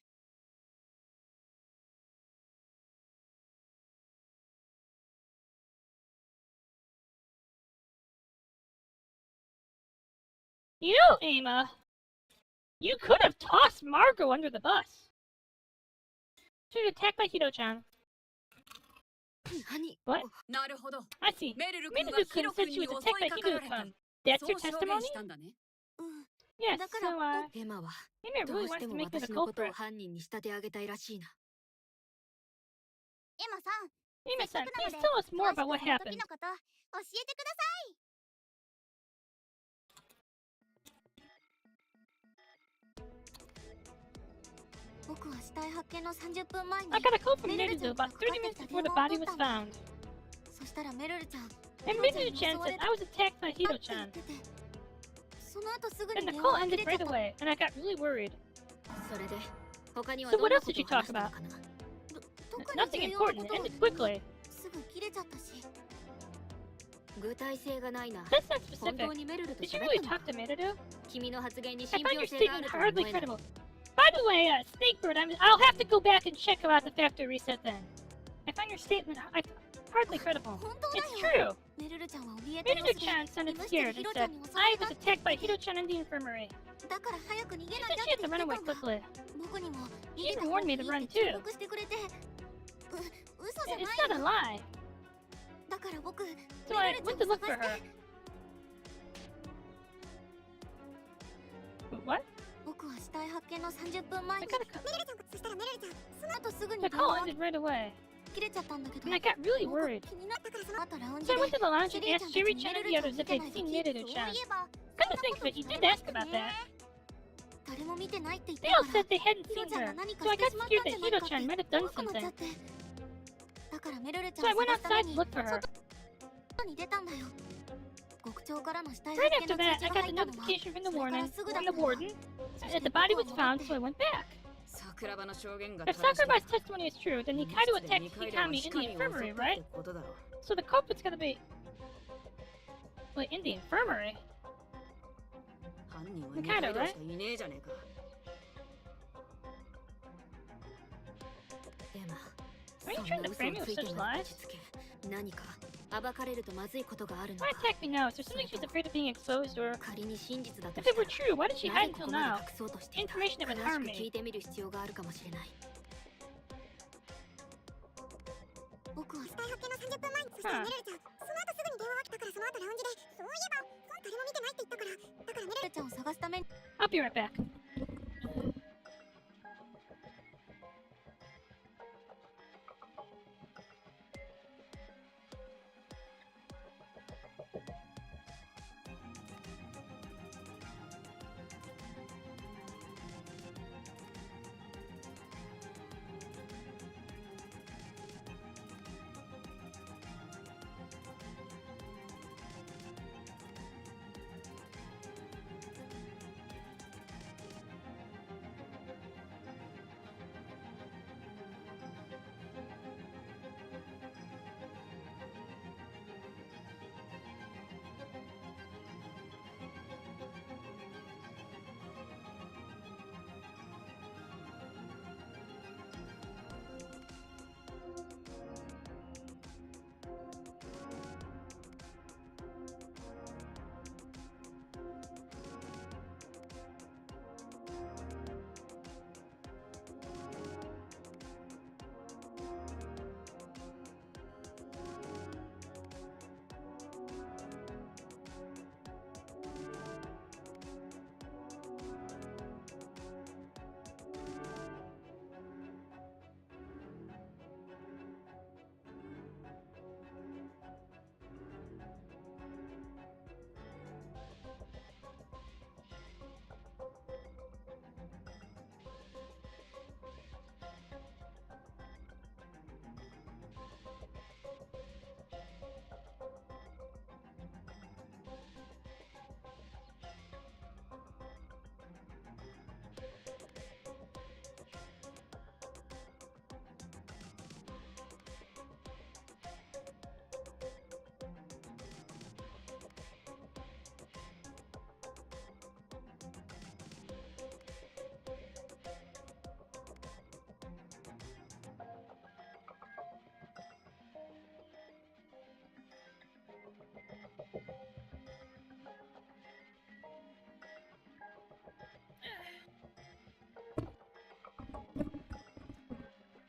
Speaker 1: You know, Emma, you could have tossed Margot under the bus. She was attacked by Hiro-chan.
Speaker 4: 何
Speaker 1: What?
Speaker 5: なるほど
Speaker 1: I see.
Speaker 5: メルル君は
Speaker 1: Miruto-kun
Speaker 5: ヒロ
Speaker 1: said
Speaker 5: 君
Speaker 1: she
Speaker 5: に
Speaker 1: was
Speaker 5: 襲
Speaker 1: attacked by
Speaker 5: いかかられた
Speaker 1: Hiro-chan. That's
Speaker 5: そ
Speaker 1: your
Speaker 5: う証
Speaker 1: testimony?
Speaker 5: 言したんだね
Speaker 2: うん
Speaker 1: Yes,
Speaker 2: だから
Speaker 1: so,
Speaker 4: エマは
Speaker 1: Emma
Speaker 4: ど
Speaker 1: really
Speaker 4: うし
Speaker 1: wants
Speaker 4: て
Speaker 1: to
Speaker 4: も
Speaker 1: make me the
Speaker 4: 私のことを
Speaker 1: culprit.
Speaker 4: 犯人に仕立て上げたいらしいな
Speaker 2: エマさん
Speaker 1: Emma-san,
Speaker 2: せっかく
Speaker 1: please
Speaker 2: なので
Speaker 1: tell us more
Speaker 2: 詳し
Speaker 1: about
Speaker 2: く
Speaker 1: what
Speaker 2: その
Speaker 1: happened.
Speaker 2: 時のこと教えてください僕は死体発見の30分前に
Speaker 1: I got a call from
Speaker 2: メルルちゃ
Speaker 1: Miruto
Speaker 2: んから
Speaker 1: about
Speaker 2: かかっ
Speaker 1: 30
Speaker 2: て
Speaker 1: minutes
Speaker 2: きた
Speaker 1: before
Speaker 2: 電
Speaker 1: the
Speaker 2: 話を
Speaker 1: body
Speaker 2: 取っ
Speaker 1: was
Speaker 2: たんだ
Speaker 1: found.
Speaker 2: そしたらメルルちゃん
Speaker 1: And
Speaker 2: ヒロちゃんに
Speaker 1: Miruto-chan
Speaker 2: 襲わ
Speaker 1: said
Speaker 2: れた
Speaker 1: I was attacked by
Speaker 2: って言
Speaker 1: Hiro-chan.
Speaker 2: っててその後すぐ
Speaker 1: Then
Speaker 2: に
Speaker 1: the
Speaker 2: 電
Speaker 1: call
Speaker 2: 話が切
Speaker 1: ended
Speaker 2: れちゃっ
Speaker 1: right
Speaker 2: た
Speaker 1: away, and I got really worried.
Speaker 4: それで他には
Speaker 1: So
Speaker 4: ど
Speaker 1: what
Speaker 4: んな
Speaker 1: else
Speaker 4: こ
Speaker 1: did
Speaker 4: と
Speaker 1: you
Speaker 4: を
Speaker 1: talk
Speaker 4: 話したの
Speaker 1: about?
Speaker 4: かな
Speaker 2: 特に
Speaker 1: Nothing
Speaker 2: 重要な
Speaker 1: important.
Speaker 2: こ
Speaker 1: It
Speaker 2: とは
Speaker 1: ended quickly.
Speaker 2: すぐ切れちゃったし
Speaker 4: 具体性がないな
Speaker 1: That's not
Speaker 4: 本
Speaker 1: specific.
Speaker 4: 当にメルルと
Speaker 1: Did you
Speaker 4: 喋っ
Speaker 1: really
Speaker 4: たの
Speaker 1: talk to Miruto?
Speaker 4: 君の発言に
Speaker 1: I
Speaker 4: 信
Speaker 1: find your
Speaker 4: 憑性があ
Speaker 1: statement
Speaker 4: るとは思
Speaker 1: hardly
Speaker 4: えない
Speaker 1: credible. By the way, Snakebird, I'll have to go back and check about the factory reset then. I find your statement hardly credible.
Speaker 2: 本当
Speaker 1: It's
Speaker 2: だよ
Speaker 1: true.
Speaker 2: メルルちゃんは怯えた様子で
Speaker 1: Miruto-chan sounded
Speaker 2: いましてる
Speaker 1: scared
Speaker 2: ヒ
Speaker 1: and
Speaker 2: ロちゃ
Speaker 1: said,
Speaker 2: んに襲わ
Speaker 1: I
Speaker 2: れた
Speaker 1: was
Speaker 2: って
Speaker 1: attacked by Hiro-chan in the infirmary.
Speaker 2: だから早く逃げ
Speaker 1: She
Speaker 2: な
Speaker 1: said
Speaker 2: きゃ
Speaker 1: she
Speaker 2: って
Speaker 1: had
Speaker 2: 言
Speaker 1: to
Speaker 2: って
Speaker 1: run
Speaker 2: た
Speaker 1: away
Speaker 2: んだ
Speaker 1: quickly.
Speaker 2: 僕にも
Speaker 1: She
Speaker 2: 逃げた
Speaker 1: even
Speaker 2: 方
Speaker 1: warned
Speaker 2: が
Speaker 1: me
Speaker 2: い
Speaker 1: to
Speaker 2: い
Speaker 1: run
Speaker 2: って
Speaker 1: too.
Speaker 2: 忠告してくれて嘘じゃ
Speaker 1: It's
Speaker 2: ない
Speaker 1: not a
Speaker 2: よ
Speaker 1: lie.
Speaker 2: だから僕
Speaker 1: So
Speaker 2: メ
Speaker 1: I
Speaker 2: ルル
Speaker 1: went
Speaker 2: ちゃ
Speaker 1: to
Speaker 2: んを
Speaker 1: look
Speaker 2: 探
Speaker 1: for
Speaker 2: して
Speaker 1: her. What?
Speaker 2: 僕は死体発見の30分前
Speaker 1: I
Speaker 2: に
Speaker 1: got a call.
Speaker 2: メルルちゃんそしたらメルルちゃんその後すぐに
Speaker 1: The
Speaker 2: 電
Speaker 1: call
Speaker 2: 話
Speaker 1: ended right away,
Speaker 2: 切れちゃったんだけど
Speaker 1: and I got really
Speaker 2: 僕
Speaker 1: worried.
Speaker 2: 気になったからその後ラウンジ
Speaker 1: So I
Speaker 2: で
Speaker 1: went to the lounge
Speaker 2: シ
Speaker 1: and
Speaker 2: ェリー
Speaker 1: asked
Speaker 2: ちゃんたち
Speaker 1: Sherry
Speaker 2: に
Speaker 1: Chan
Speaker 2: メ
Speaker 1: and
Speaker 2: ル
Speaker 1: the
Speaker 2: ルちゃん
Speaker 1: others
Speaker 2: 見
Speaker 1: if
Speaker 2: て
Speaker 1: they'd
Speaker 2: ないと
Speaker 1: seen
Speaker 2: 聞いて
Speaker 1: Miruto-chan.
Speaker 2: そういえば
Speaker 1: Come to think of it, you did ask about that.
Speaker 2: 誰も見てないって言って
Speaker 1: They
Speaker 2: た
Speaker 1: all
Speaker 2: から
Speaker 1: said they hadn't
Speaker 2: ヒロ
Speaker 1: seen
Speaker 2: ちゃん
Speaker 1: her,
Speaker 2: が何か
Speaker 1: so I
Speaker 2: して
Speaker 1: got
Speaker 2: しまった
Speaker 1: scared
Speaker 2: んじ
Speaker 1: that
Speaker 2: ゃないかって
Speaker 1: Hiro-chan might have
Speaker 2: 怖
Speaker 1: done
Speaker 2: くなっちゃ
Speaker 1: something.
Speaker 2: ってだからメルルちゃ
Speaker 1: So
Speaker 2: ん
Speaker 1: I
Speaker 2: を
Speaker 1: went
Speaker 2: 探すため
Speaker 1: outside
Speaker 2: に
Speaker 1: to look for her.
Speaker 2: 外に出たんだよ極長からの死体
Speaker 1: Right
Speaker 2: 発見
Speaker 1: after
Speaker 2: の通
Speaker 1: that,
Speaker 2: 知
Speaker 1: I
Speaker 2: が
Speaker 1: got
Speaker 2: 入
Speaker 1: the
Speaker 2: ったのは
Speaker 1: notification from the
Speaker 2: それから
Speaker 1: warden,
Speaker 2: すぐだ
Speaker 1: from
Speaker 2: った
Speaker 1: the
Speaker 2: んだ
Speaker 1: warden, that the body was found, so I went back.
Speaker 5: 桜庭の証言が
Speaker 1: If
Speaker 5: 正しければ
Speaker 1: Sakuraba's testimony is true, then Nikaido attacked Hikami in the infirmary, right?
Speaker 5: ことだろう
Speaker 1: So the culprit's gotta be... Wait, in the infirmary?
Speaker 5: 犯人は
Speaker 1: 二
Speaker 5: 二
Speaker 1: 階堂ね
Speaker 5: 階堂しかいねえじゃねえか
Speaker 4: エマ
Speaker 1: Are
Speaker 4: そ
Speaker 1: you
Speaker 4: んな
Speaker 1: trying to
Speaker 4: 嘘
Speaker 1: frame me
Speaker 4: を
Speaker 1: with
Speaker 4: ついて
Speaker 1: such
Speaker 4: まで
Speaker 1: lies?
Speaker 4: 口つけ何か暴かれるとまずいことがあるの
Speaker 1: Why
Speaker 4: か
Speaker 1: attack me now? Is there something she's afraid of being exposed, or...
Speaker 4: 仮に真実だと
Speaker 1: If
Speaker 4: し
Speaker 1: it
Speaker 4: た
Speaker 1: were true, why did she
Speaker 4: らな
Speaker 1: hide
Speaker 4: ぜこ
Speaker 1: until
Speaker 4: こま
Speaker 1: now?
Speaker 4: で隠そうとしていた
Speaker 1: Information that would
Speaker 4: 詳
Speaker 1: harm
Speaker 4: しく
Speaker 1: me.
Speaker 4: 聞いてみる必要があるかもしれない
Speaker 2: 僕は死体発見の30分前にそしたらメルルちゃんその後すぐに電話が来たからその後ラウンジでそういえば誰も見てないって言ったからだからメルルちゃんを探すために
Speaker 1: I'll be right back.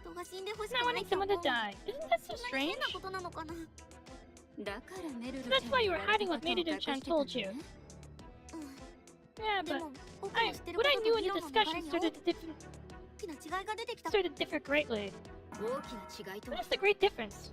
Speaker 2: 人が死んでほしく
Speaker 1: Not
Speaker 2: ない
Speaker 1: wanting
Speaker 2: と
Speaker 1: someone
Speaker 2: 思
Speaker 1: to
Speaker 2: う。
Speaker 1: die. Isn't that so
Speaker 2: そんなに
Speaker 1: strange?
Speaker 2: 変なことなのかな。
Speaker 5: だからメルル
Speaker 1: That's why you were hiding what Maiden-chan told you.
Speaker 2: うん。
Speaker 1: Yeah,
Speaker 2: で
Speaker 1: but
Speaker 2: も僕の知ってるこ
Speaker 1: what I
Speaker 2: と
Speaker 1: knew
Speaker 2: と
Speaker 1: in
Speaker 2: 議
Speaker 1: the
Speaker 2: 論の流れ
Speaker 1: discussion
Speaker 2: に
Speaker 1: started
Speaker 2: 大
Speaker 1: to differ
Speaker 2: きな違いが出てきた。
Speaker 1: greatly.
Speaker 4: 大きな違いと
Speaker 1: What
Speaker 4: は
Speaker 1: is the great difference?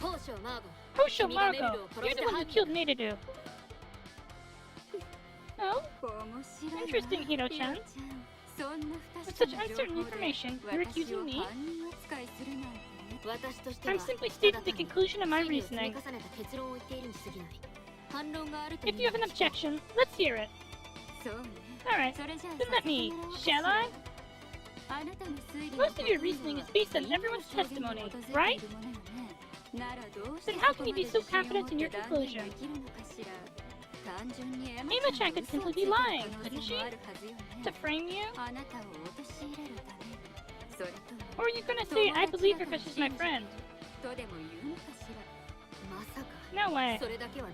Speaker 4: Posho Margo.
Speaker 1: Posho Margo, you're the one who killed Nereru. Oh, interesting, Hiro-chan. With such uncertain information, you're accusing me? I'm simply stating the conclusion of my reasoning. If you have an objection, let's hear it. Alright, then let me, shall I? Most of your reasoning is based on everyone's testimony, right? Then how can you be so confident in your conclusion? Ema-chan could simply be lying, couldn't she? To frame you? Or are you gonna say I believe her because she's my friend? No way.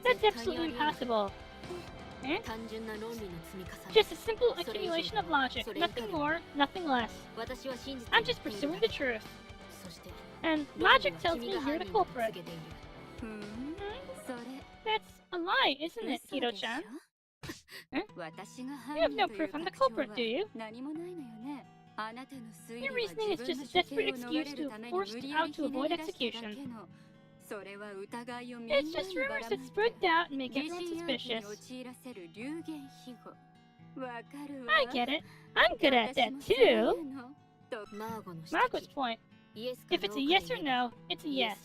Speaker 1: That's absolutely impossible. Eh? Just a simple accumulation of logic. Nothing more, nothing less. I'm just pursuing the truth. And logic tells me you're the culprit. That's a lie, isn't it, Hiro-chan? Huh? You have no proof I'm the culprit, do you? Your reasoning is just a desperate excuse to have forced out to avoid execution. It's just rumors that spread doubt and make everyone suspicious. I get it. I'm good at that too. Margo's point. If it's a yes or no, it's a yes.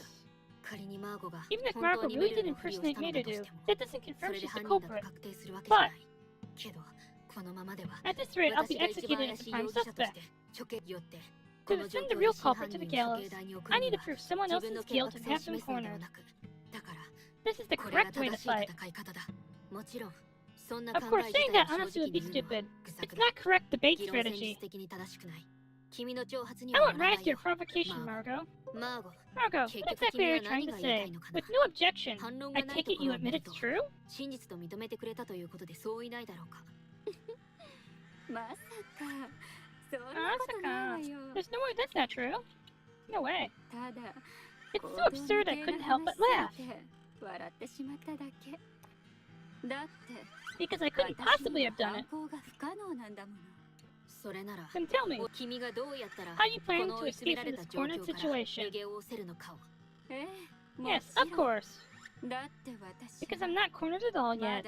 Speaker 1: Even if Margo really did impersonate Meiru, that doesn't confirm she's the culprit. But at this rate, I'll be executed as a prime suspect. To defend the real culprit to the gallows, I need to prove someone else's guilt and have them cornered. This is the correct way to fight. Of course, saying that honestly would be stupid. It's not correct debate strategy. I won't rise to your provocation, Margo. Margo, what exactly are you trying to say? With no objection, I take it you admit it's true? Masaka. There's no way that's not true. No way. It's so absurd I couldn't help but laugh. Because I couldn't possibly have done it. Then tell me, how you plan to escape from this cornered situation? Yes, of course. Because I'm not cornered at all yet.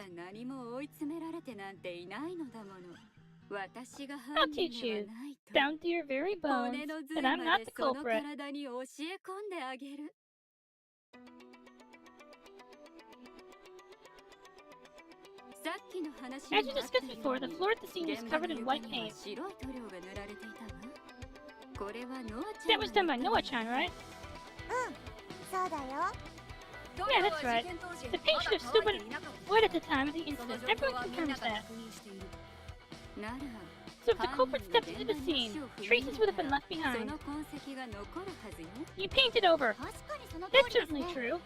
Speaker 1: I'll teach you, down to your very bones, that I'm not the culprit. As you discussed before, the floor at the scene was covered in white paint. That was done by Noah-chan, right? Yeah, that's right. The paint should have still been white at the time of the incident. Everyone confirms that. So if the culprit stepped into the scene, traces would have been left behind. You painted over. That's certainly true.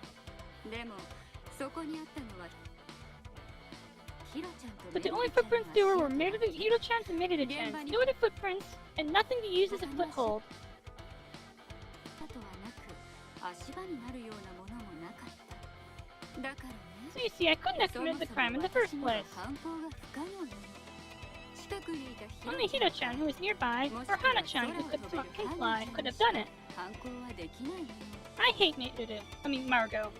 Speaker 1: But the only footprints there were Hiro-chan's and Meiru-chan's. No other footprints, and nothing to use as a foothold. So you see, I couldn't have committed the crime in the first place. Only Hiro-chan, who was nearby, or Hana-chan, who could fly, could have done it. I hate Margo.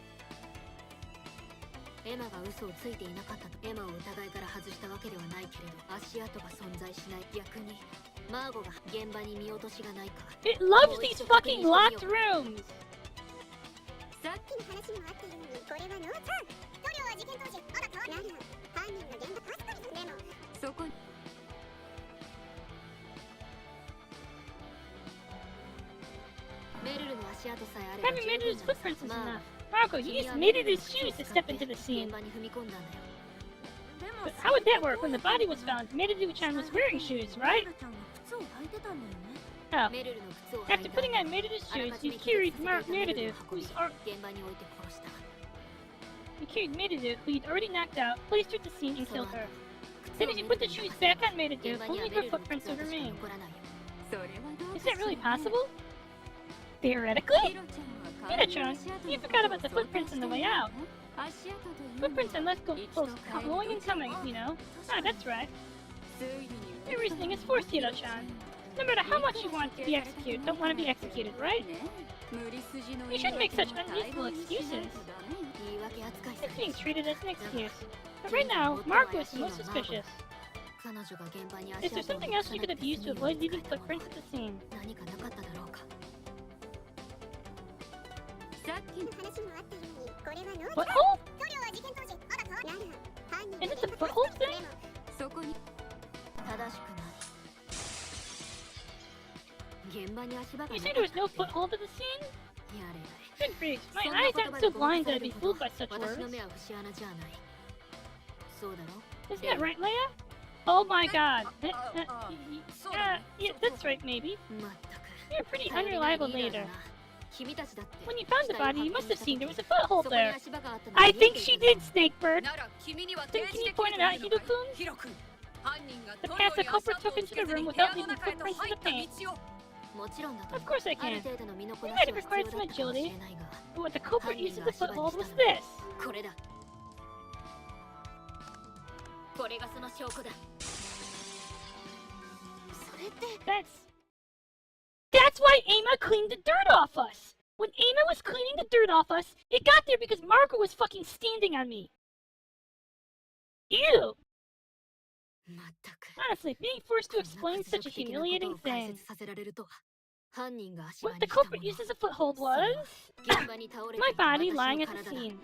Speaker 1: エマが嘘をついていなかったとエマを疑いから外したわけではないけれど足跡が存在しない逆にマーゴが現場に見落としがないか It loves these fucking locked rooms! さっきの話にもあっているのにこれはノーちゃん塗料は事件当時あら変わらない犯人の現場確かにでもそこにメルルの足跡さえあれば Having Meiru's footprints is enough. Margo, you used Meiru's shoes to step into the scene. But how would that work? When the body was found, Meiru-chan was wearing shoes, right? Oh. After putting on Meiru's shoes, you carried Meiru, who you'd already knocked out, placed her at the scene, and killed her. Then if you put the shoes back on Meiru, only her footprints would remain. Is that really possible? Theoretically? Hiro-chan, you forgot about the footprints on the way out. Footprints and let's go going and coming, you know. Ah, that's right. Your reasoning is forced, Hiro-chan. No matter how much you want to be executed, don't want to be executed, right? You shouldn't make such unreasonable excuses. It's being treated as an excuse. But right now, Margo is the most suspicious. Is there something else she could have used to avoid leaving footprints at the scene?
Speaker 3: 何かなかっただろうか。
Speaker 5: さっきの
Speaker 2: 話にもあったようにこれはノー
Speaker 1: Butthole?
Speaker 2: 塗料は事件当時まだ変わらない犯人
Speaker 1: Is it the butthole thing?
Speaker 5: そこに
Speaker 3: 正しくない。現場に足場が
Speaker 1: You
Speaker 3: な
Speaker 1: say
Speaker 3: か
Speaker 1: there
Speaker 3: った
Speaker 1: was no
Speaker 3: って
Speaker 1: foothold to the scene?
Speaker 3: やれやれ。
Speaker 1: Good grief, my
Speaker 3: そんな
Speaker 1: eyes
Speaker 3: 言
Speaker 1: aren't
Speaker 3: 葉
Speaker 1: so
Speaker 3: でごまか
Speaker 1: blind
Speaker 3: さ
Speaker 1: that
Speaker 3: れ
Speaker 1: I'd be
Speaker 3: る
Speaker 1: fooled
Speaker 3: ことは
Speaker 1: by such
Speaker 3: 私の
Speaker 1: words.
Speaker 3: 目は節穴じゃない。そうだろ
Speaker 1: Isn't that right, Leia? Oh my god.
Speaker 5: Sorry.
Speaker 1: Yeah, that's right, maybe.
Speaker 3: まったく。
Speaker 1: You're pretty
Speaker 3: 頼りない
Speaker 1: unreliable
Speaker 3: リーダー
Speaker 1: later.
Speaker 3: だな。君たちだって
Speaker 1: When you found the
Speaker 3: 死体を
Speaker 1: body, you
Speaker 3: 発
Speaker 1: must
Speaker 3: 見
Speaker 1: have
Speaker 3: した
Speaker 1: seen
Speaker 3: 時
Speaker 1: there was a foothold
Speaker 3: そこに
Speaker 1: there.
Speaker 3: 足場があったのが
Speaker 1: I
Speaker 3: 見え
Speaker 1: think
Speaker 3: てい
Speaker 1: she
Speaker 3: る
Speaker 1: did, Snakebird.
Speaker 5: なら君には
Speaker 1: Then
Speaker 5: 提
Speaker 1: can
Speaker 5: 示
Speaker 1: you
Speaker 5: でき
Speaker 1: point
Speaker 5: る
Speaker 1: it
Speaker 5: と
Speaker 1: out,
Speaker 5: いうのかい
Speaker 1: Hido-kun?
Speaker 5: ヒロ君犯人が
Speaker 1: The
Speaker 5: どの
Speaker 1: path
Speaker 5: よう
Speaker 1: the
Speaker 5: に
Speaker 1: culprit
Speaker 5: 足跡
Speaker 1: took
Speaker 5: を
Speaker 1: into
Speaker 5: つ
Speaker 1: the
Speaker 5: けず
Speaker 1: room
Speaker 5: に部
Speaker 1: without
Speaker 5: 屋の
Speaker 1: leaving
Speaker 5: 中へと
Speaker 1: footprints
Speaker 5: 入
Speaker 1: in
Speaker 5: っ
Speaker 1: the
Speaker 5: た
Speaker 1: paint.
Speaker 5: 道を
Speaker 3: もちろんだと
Speaker 1: Of course I
Speaker 3: ある
Speaker 1: can.
Speaker 3: 程度の身のこ
Speaker 1: You
Speaker 3: なし
Speaker 1: might have
Speaker 3: は必
Speaker 1: required
Speaker 3: 要だ
Speaker 1: some
Speaker 3: ったかもし
Speaker 1: agility,
Speaker 3: れないが
Speaker 1: but what the culprit
Speaker 3: 犯人
Speaker 1: used
Speaker 3: が
Speaker 1: as a
Speaker 3: 足場に
Speaker 1: foothold
Speaker 3: し
Speaker 1: was
Speaker 3: たのは
Speaker 1: this.
Speaker 3: これだ。これがその証拠だ。それって
Speaker 1: That's why Ama cleaned the dirt off us! When Ama was cleaning the dirt off us, it got there because Marco was fucking standing on me. Ew!
Speaker 3: まったく。
Speaker 1: Honestly, being forced to
Speaker 3: こんな
Speaker 1: explain
Speaker 3: 屈
Speaker 1: such a
Speaker 3: 辱的なこと
Speaker 1: humiliating
Speaker 3: を解
Speaker 1: thing.
Speaker 3: 説させられるとは。犯人が足場
Speaker 1: What
Speaker 3: に
Speaker 1: the
Speaker 3: したも
Speaker 1: culprit
Speaker 3: の。
Speaker 1: used as a foothold
Speaker 3: それは
Speaker 1: was
Speaker 3: 現場に倒れて
Speaker 1: my
Speaker 3: いた
Speaker 1: body
Speaker 3: 私
Speaker 1: lying
Speaker 3: の
Speaker 1: at the
Speaker 3: 体だ。
Speaker 1: scene.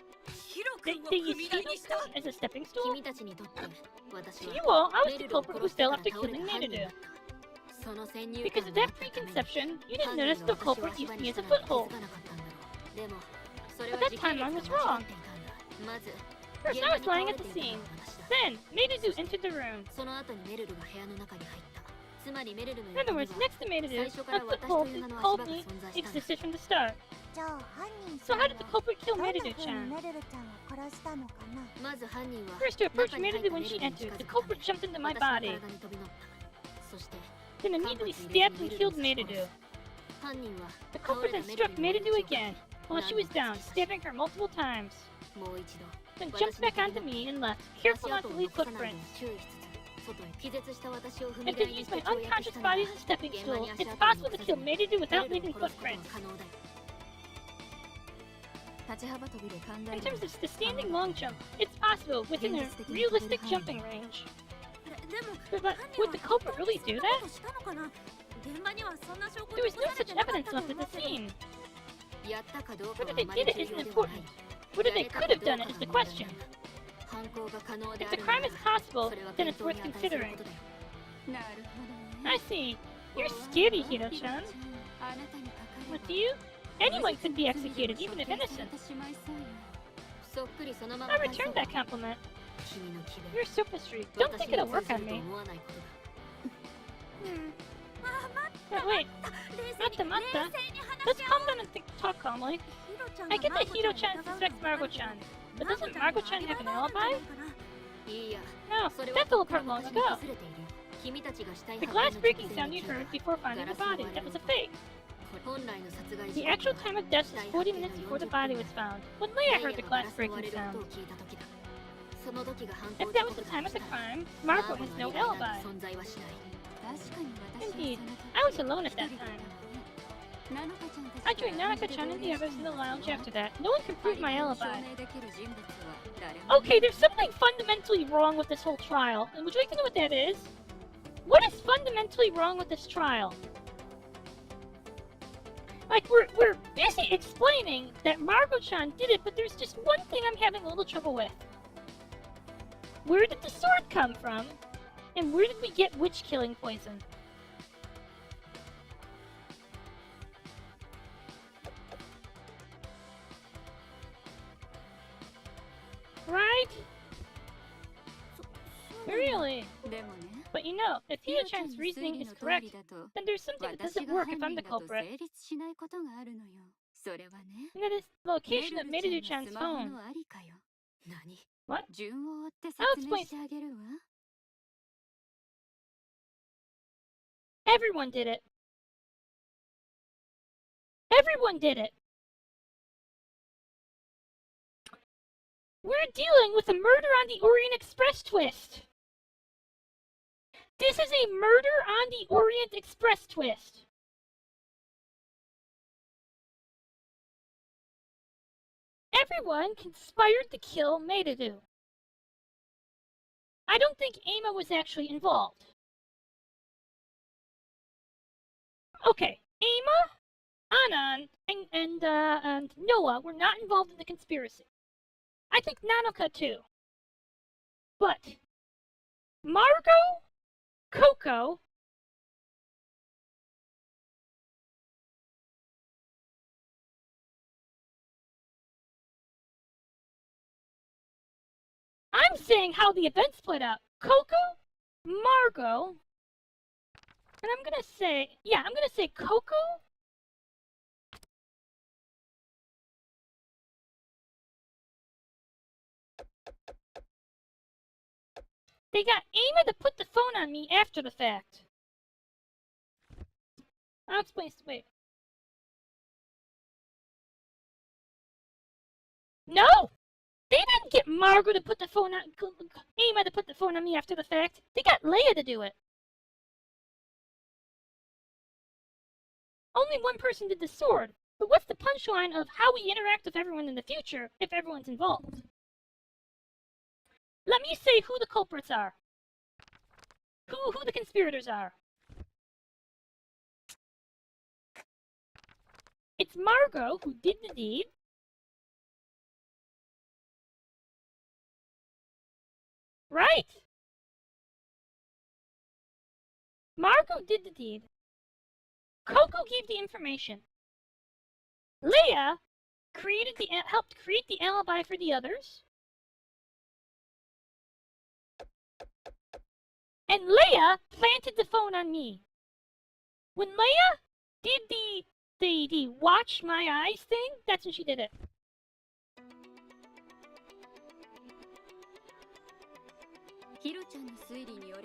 Speaker 5: ヒロ
Speaker 1: They,
Speaker 5: 君を
Speaker 1: they
Speaker 5: 踏
Speaker 1: used
Speaker 5: み台にした
Speaker 1: Hido-kun as a stepping stool?
Speaker 3: 君たちにとって私
Speaker 1: To
Speaker 3: は
Speaker 1: you all, I was
Speaker 3: メ
Speaker 1: the
Speaker 3: ルルを
Speaker 1: culprit
Speaker 3: 殺
Speaker 1: who
Speaker 3: して
Speaker 1: fell
Speaker 3: から
Speaker 1: after
Speaker 3: 倒れ
Speaker 1: killing
Speaker 3: た犯人だ
Speaker 1: Maidou.
Speaker 3: った。その先入
Speaker 1: Because
Speaker 3: 観
Speaker 1: of
Speaker 3: があ
Speaker 1: that
Speaker 3: ったために
Speaker 1: preconception, you didn't
Speaker 3: 犯
Speaker 1: notice
Speaker 3: 人
Speaker 1: the
Speaker 3: が私を
Speaker 1: culprit
Speaker 3: 足
Speaker 1: used
Speaker 3: 場
Speaker 1: me
Speaker 3: に
Speaker 1: as
Speaker 3: し
Speaker 1: a
Speaker 3: たなんて気
Speaker 1: foothold.
Speaker 3: づかなかったんだろう。でもそれ
Speaker 1: But
Speaker 3: は
Speaker 1: that
Speaker 3: 事
Speaker 1: time
Speaker 3: 件
Speaker 1: I
Speaker 3: 物
Speaker 1: was
Speaker 3: が間違
Speaker 1: wrong.
Speaker 3: っていたんだ。まず
Speaker 1: First,
Speaker 3: 現
Speaker 1: I
Speaker 3: 場
Speaker 1: was
Speaker 3: に倒
Speaker 1: lying
Speaker 3: れ
Speaker 1: at
Speaker 3: て
Speaker 1: the
Speaker 3: いたの
Speaker 1: scene.
Speaker 3: は私だ。
Speaker 1: Then, Maidou entered the room.
Speaker 3: その後にメルルが部屋の中に入った。つまりメルルの
Speaker 1: In other
Speaker 3: 横に
Speaker 1: words,
Speaker 3: は
Speaker 1: next to Maidou,
Speaker 3: 最初か
Speaker 1: a
Speaker 3: ら私と
Speaker 1: foothold
Speaker 3: いう名の
Speaker 1: called
Speaker 3: 足場が
Speaker 1: me
Speaker 3: 存在したんだ。
Speaker 1: existed from the start.
Speaker 2: じゃあ犯人
Speaker 1: So
Speaker 2: さん
Speaker 1: how
Speaker 2: は
Speaker 1: did the culprit kill
Speaker 2: どんな風に
Speaker 1: Maidou-chan?
Speaker 2: メルルちゃんを殺したのかな。
Speaker 3: まず犯人は
Speaker 1: First, to approach
Speaker 3: 中に入った
Speaker 1: Maidou when she
Speaker 3: メルルに近
Speaker 1: entered,
Speaker 3: づ
Speaker 1: the
Speaker 3: くため
Speaker 1: culprit jumped into my
Speaker 3: 私の
Speaker 1: body.
Speaker 3: 体に飛び乗った。そして
Speaker 1: Then
Speaker 3: 間
Speaker 1: immediately
Speaker 3: 髪入れ
Speaker 1: stabbed
Speaker 3: ずに
Speaker 1: and
Speaker 3: メルル
Speaker 1: killed
Speaker 3: を刺し殺
Speaker 1: Maidou.
Speaker 3: す。犯人は
Speaker 1: The
Speaker 3: 倒
Speaker 1: culprit
Speaker 3: れた
Speaker 1: then
Speaker 3: メルル
Speaker 1: struck
Speaker 3: に
Speaker 1: Maidou
Speaker 3: 命をか
Speaker 1: again
Speaker 3: け
Speaker 1: while she was down, stabbing her multiple times.
Speaker 3: もう一度
Speaker 1: Then jumped back onto me and left,
Speaker 3: 足
Speaker 1: careful not
Speaker 3: 跡
Speaker 1: to
Speaker 3: を
Speaker 1: leave
Speaker 3: 残さないよう
Speaker 1: footprints.
Speaker 3: に注意しつつ外へ気絶した私を踏み
Speaker 1: If
Speaker 3: 台
Speaker 1: they
Speaker 3: に
Speaker 1: use
Speaker 3: して
Speaker 1: my
Speaker 3: 跳躍
Speaker 1: unconscious
Speaker 3: したな
Speaker 1: body
Speaker 3: ら
Speaker 1: as a stepping
Speaker 3: 現場
Speaker 1: stool,
Speaker 3: に足
Speaker 1: it's
Speaker 3: 跡を
Speaker 1: possible
Speaker 3: 残
Speaker 1: to
Speaker 3: さ
Speaker 1: kill
Speaker 3: ずに
Speaker 1: Maidou
Speaker 3: メ
Speaker 1: without
Speaker 3: ルル
Speaker 1: leaving
Speaker 3: を殺すこと
Speaker 1: footprints.
Speaker 3: が可能だよ。
Speaker 5: 立ち幅跳びで考え
Speaker 1: In
Speaker 5: る
Speaker 1: terms of the standing long jump, it's possible within a realistic jumping range.
Speaker 2: でも
Speaker 1: But would the culprit really do that?
Speaker 2: したのかな。現場にはそんな証拠
Speaker 1: There was no
Speaker 2: 残され
Speaker 1: such
Speaker 2: てなかっ
Speaker 1: evidence
Speaker 2: たと
Speaker 1: left
Speaker 2: 思
Speaker 1: at
Speaker 2: う
Speaker 1: the
Speaker 2: けど。
Speaker 1: scene.
Speaker 3: やったかどうか
Speaker 1: Whether
Speaker 3: は
Speaker 1: they
Speaker 3: あまり
Speaker 1: did it
Speaker 3: 重
Speaker 1: isn't
Speaker 3: 要ではない
Speaker 1: important. Whether they could have done it is the question.
Speaker 3: 犯行が可能で
Speaker 1: If
Speaker 3: あ
Speaker 1: the
Speaker 3: るな
Speaker 1: crime
Speaker 3: ら
Speaker 1: is possible,
Speaker 3: それは
Speaker 1: then
Speaker 3: 検
Speaker 1: it's
Speaker 3: 討
Speaker 1: worth
Speaker 3: に値する
Speaker 1: considering.
Speaker 3: ことだよ。
Speaker 5: なるほどね
Speaker 1: I see. You're scary, Hiro-chan.
Speaker 5: あなたにかかれば
Speaker 1: What do you? Anyone could be executed, even if
Speaker 5: 処刑さ
Speaker 1: innocent.
Speaker 5: れてしまいそうよ
Speaker 3: そっくりそのまま
Speaker 1: I
Speaker 3: 返そう
Speaker 1: returned that compliment.
Speaker 3: 君の気
Speaker 1: Your
Speaker 3: 分
Speaker 1: sophistry. Don't
Speaker 3: 私
Speaker 1: think
Speaker 3: に
Speaker 1: it'll
Speaker 3: 通
Speaker 1: work
Speaker 3: ず
Speaker 1: on
Speaker 3: ると
Speaker 1: me.
Speaker 3: 思わないことだ。
Speaker 1: But wait,
Speaker 2: 冷静に
Speaker 1: Matta,
Speaker 2: 冷静に話
Speaker 1: let's
Speaker 2: し合
Speaker 1: calm down and talk calmly.
Speaker 2: ヒロちゃん
Speaker 1: I
Speaker 2: が
Speaker 1: get
Speaker 2: マ
Speaker 1: that
Speaker 2: ーコちゃんを
Speaker 1: Hiro-chan
Speaker 2: 疑うの
Speaker 1: suspects
Speaker 2: はわかるけど
Speaker 1: Margo-chan, but doesn't Margo-chan have an alibi?
Speaker 3: いいや
Speaker 1: No,
Speaker 3: それは
Speaker 1: that
Speaker 3: と
Speaker 1: fell
Speaker 3: っくの
Speaker 1: apart long
Speaker 3: 昔に
Speaker 1: ago.
Speaker 3: 崩れている。君たちが死体
Speaker 1: The
Speaker 3: 発見
Speaker 1: glass
Speaker 3: の
Speaker 1: breaking
Speaker 3: 直
Speaker 1: sound
Speaker 3: 前
Speaker 1: you
Speaker 3: に
Speaker 1: heard
Speaker 3: 聞いた
Speaker 1: before finding the body, that was a fake.
Speaker 3: 本来の殺害
Speaker 1: The
Speaker 3: 時
Speaker 1: actual
Speaker 3: 刻
Speaker 1: time
Speaker 3: は
Speaker 1: of death was
Speaker 3: 死体
Speaker 1: 40
Speaker 3: 発見
Speaker 1: minutes
Speaker 3: の
Speaker 1: before the
Speaker 3: 40
Speaker 1: body
Speaker 3: 分
Speaker 1: was
Speaker 3: 前
Speaker 1: found, when Leia
Speaker 3: ダイ
Speaker 1: heard
Speaker 3: ヤ
Speaker 1: the
Speaker 3: がガ
Speaker 1: glass
Speaker 3: ラスで
Speaker 1: breaking
Speaker 3: 割れる
Speaker 1: sound.
Speaker 3: 音を聞いた時だ。その時が犯行
Speaker 1: If that was the time of the crime, Marco has no alibi.
Speaker 3: 存在はしない。
Speaker 5: 確かに私
Speaker 1: Indeed,
Speaker 5: はその
Speaker 1: I was alone at
Speaker 5: 時
Speaker 1: that
Speaker 5: 一人だ
Speaker 1: time.
Speaker 5: ったわねナノカちゃんたち
Speaker 1: I joined Nanaka-chan and the others in the lounge after that. No one could prove my
Speaker 5: 証
Speaker 1: alibi.
Speaker 5: 明できる人物は誰も
Speaker 1: Okay, there's something fundamentally wrong with this whole trial. And would you like to know what that is? What is fundamentally wrong with this trial? Like, we're busy explaining that Margo-chan did it, but there's just one thing I'm having a little trouble with. Where did the sword come from? And where did we get witch-killing poison? Right? Really?
Speaker 5: でもね
Speaker 1: But you know, if
Speaker 5: ヒロちゃん
Speaker 1: Hiro-chan's
Speaker 5: の推
Speaker 1: reasoning
Speaker 5: 理
Speaker 1: is
Speaker 5: の通
Speaker 1: correct,
Speaker 5: りだと
Speaker 1: then there's something that
Speaker 5: 私
Speaker 1: doesn't
Speaker 5: が
Speaker 1: work
Speaker 5: 犯
Speaker 1: if I'm
Speaker 5: 人
Speaker 1: the
Speaker 5: だと
Speaker 1: culprit.
Speaker 5: 成立しないことがあるのよそれはね
Speaker 1: And that is the
Speaker 5: メ
Speaker 1: location
Speaker 5: ル
Speaker 1: of
Speaker 5: ルちゃん
Speaker 1: Maidou-chan's
Speaker 5: のスマホ
Speaker 1: phone.
Speaker 5: のありかよ
Speaker 3: 何
Speaker 1: What?
Speaker 5: 順を追って
Speaker 1: I'll
Speaker 5: 説
Speaker 1: explain.
Speaker 5: 明してあげるわ
Speaker 1: Everyone did it. Everyone did it. We're dealing with a murder on the Orient Express twist. This is a murder on the Orient Express twist. Everyone conspired to kill Maidou. I don't think Ama was actually involved. Okay, Ama, Anan, and Noah were not involved in the conspiracy. I think Nanoka too. But Margot, Coco, I'm saying how the events played out. Coco, Margot, and I'm gonna say Coco, they got Ama to put the phone on me after the fact. I'll explain. Wait. No! They didn't get Margot to put the phone on, Ama to put the phone on me after the fact. They got Leia to do it. Only one person did the sword, but what's the punchline of how we interact with everyone in the future if everyone's involved? Let me say who the culprits are. Who the conspirators are. It's Margot who did the deed. Right! Margot did the deed. Coco gave the information. Leia helped create the alibi for the others. And Leia planted the phone on me. When Leia did the watch my eyes thing, that's when she did it.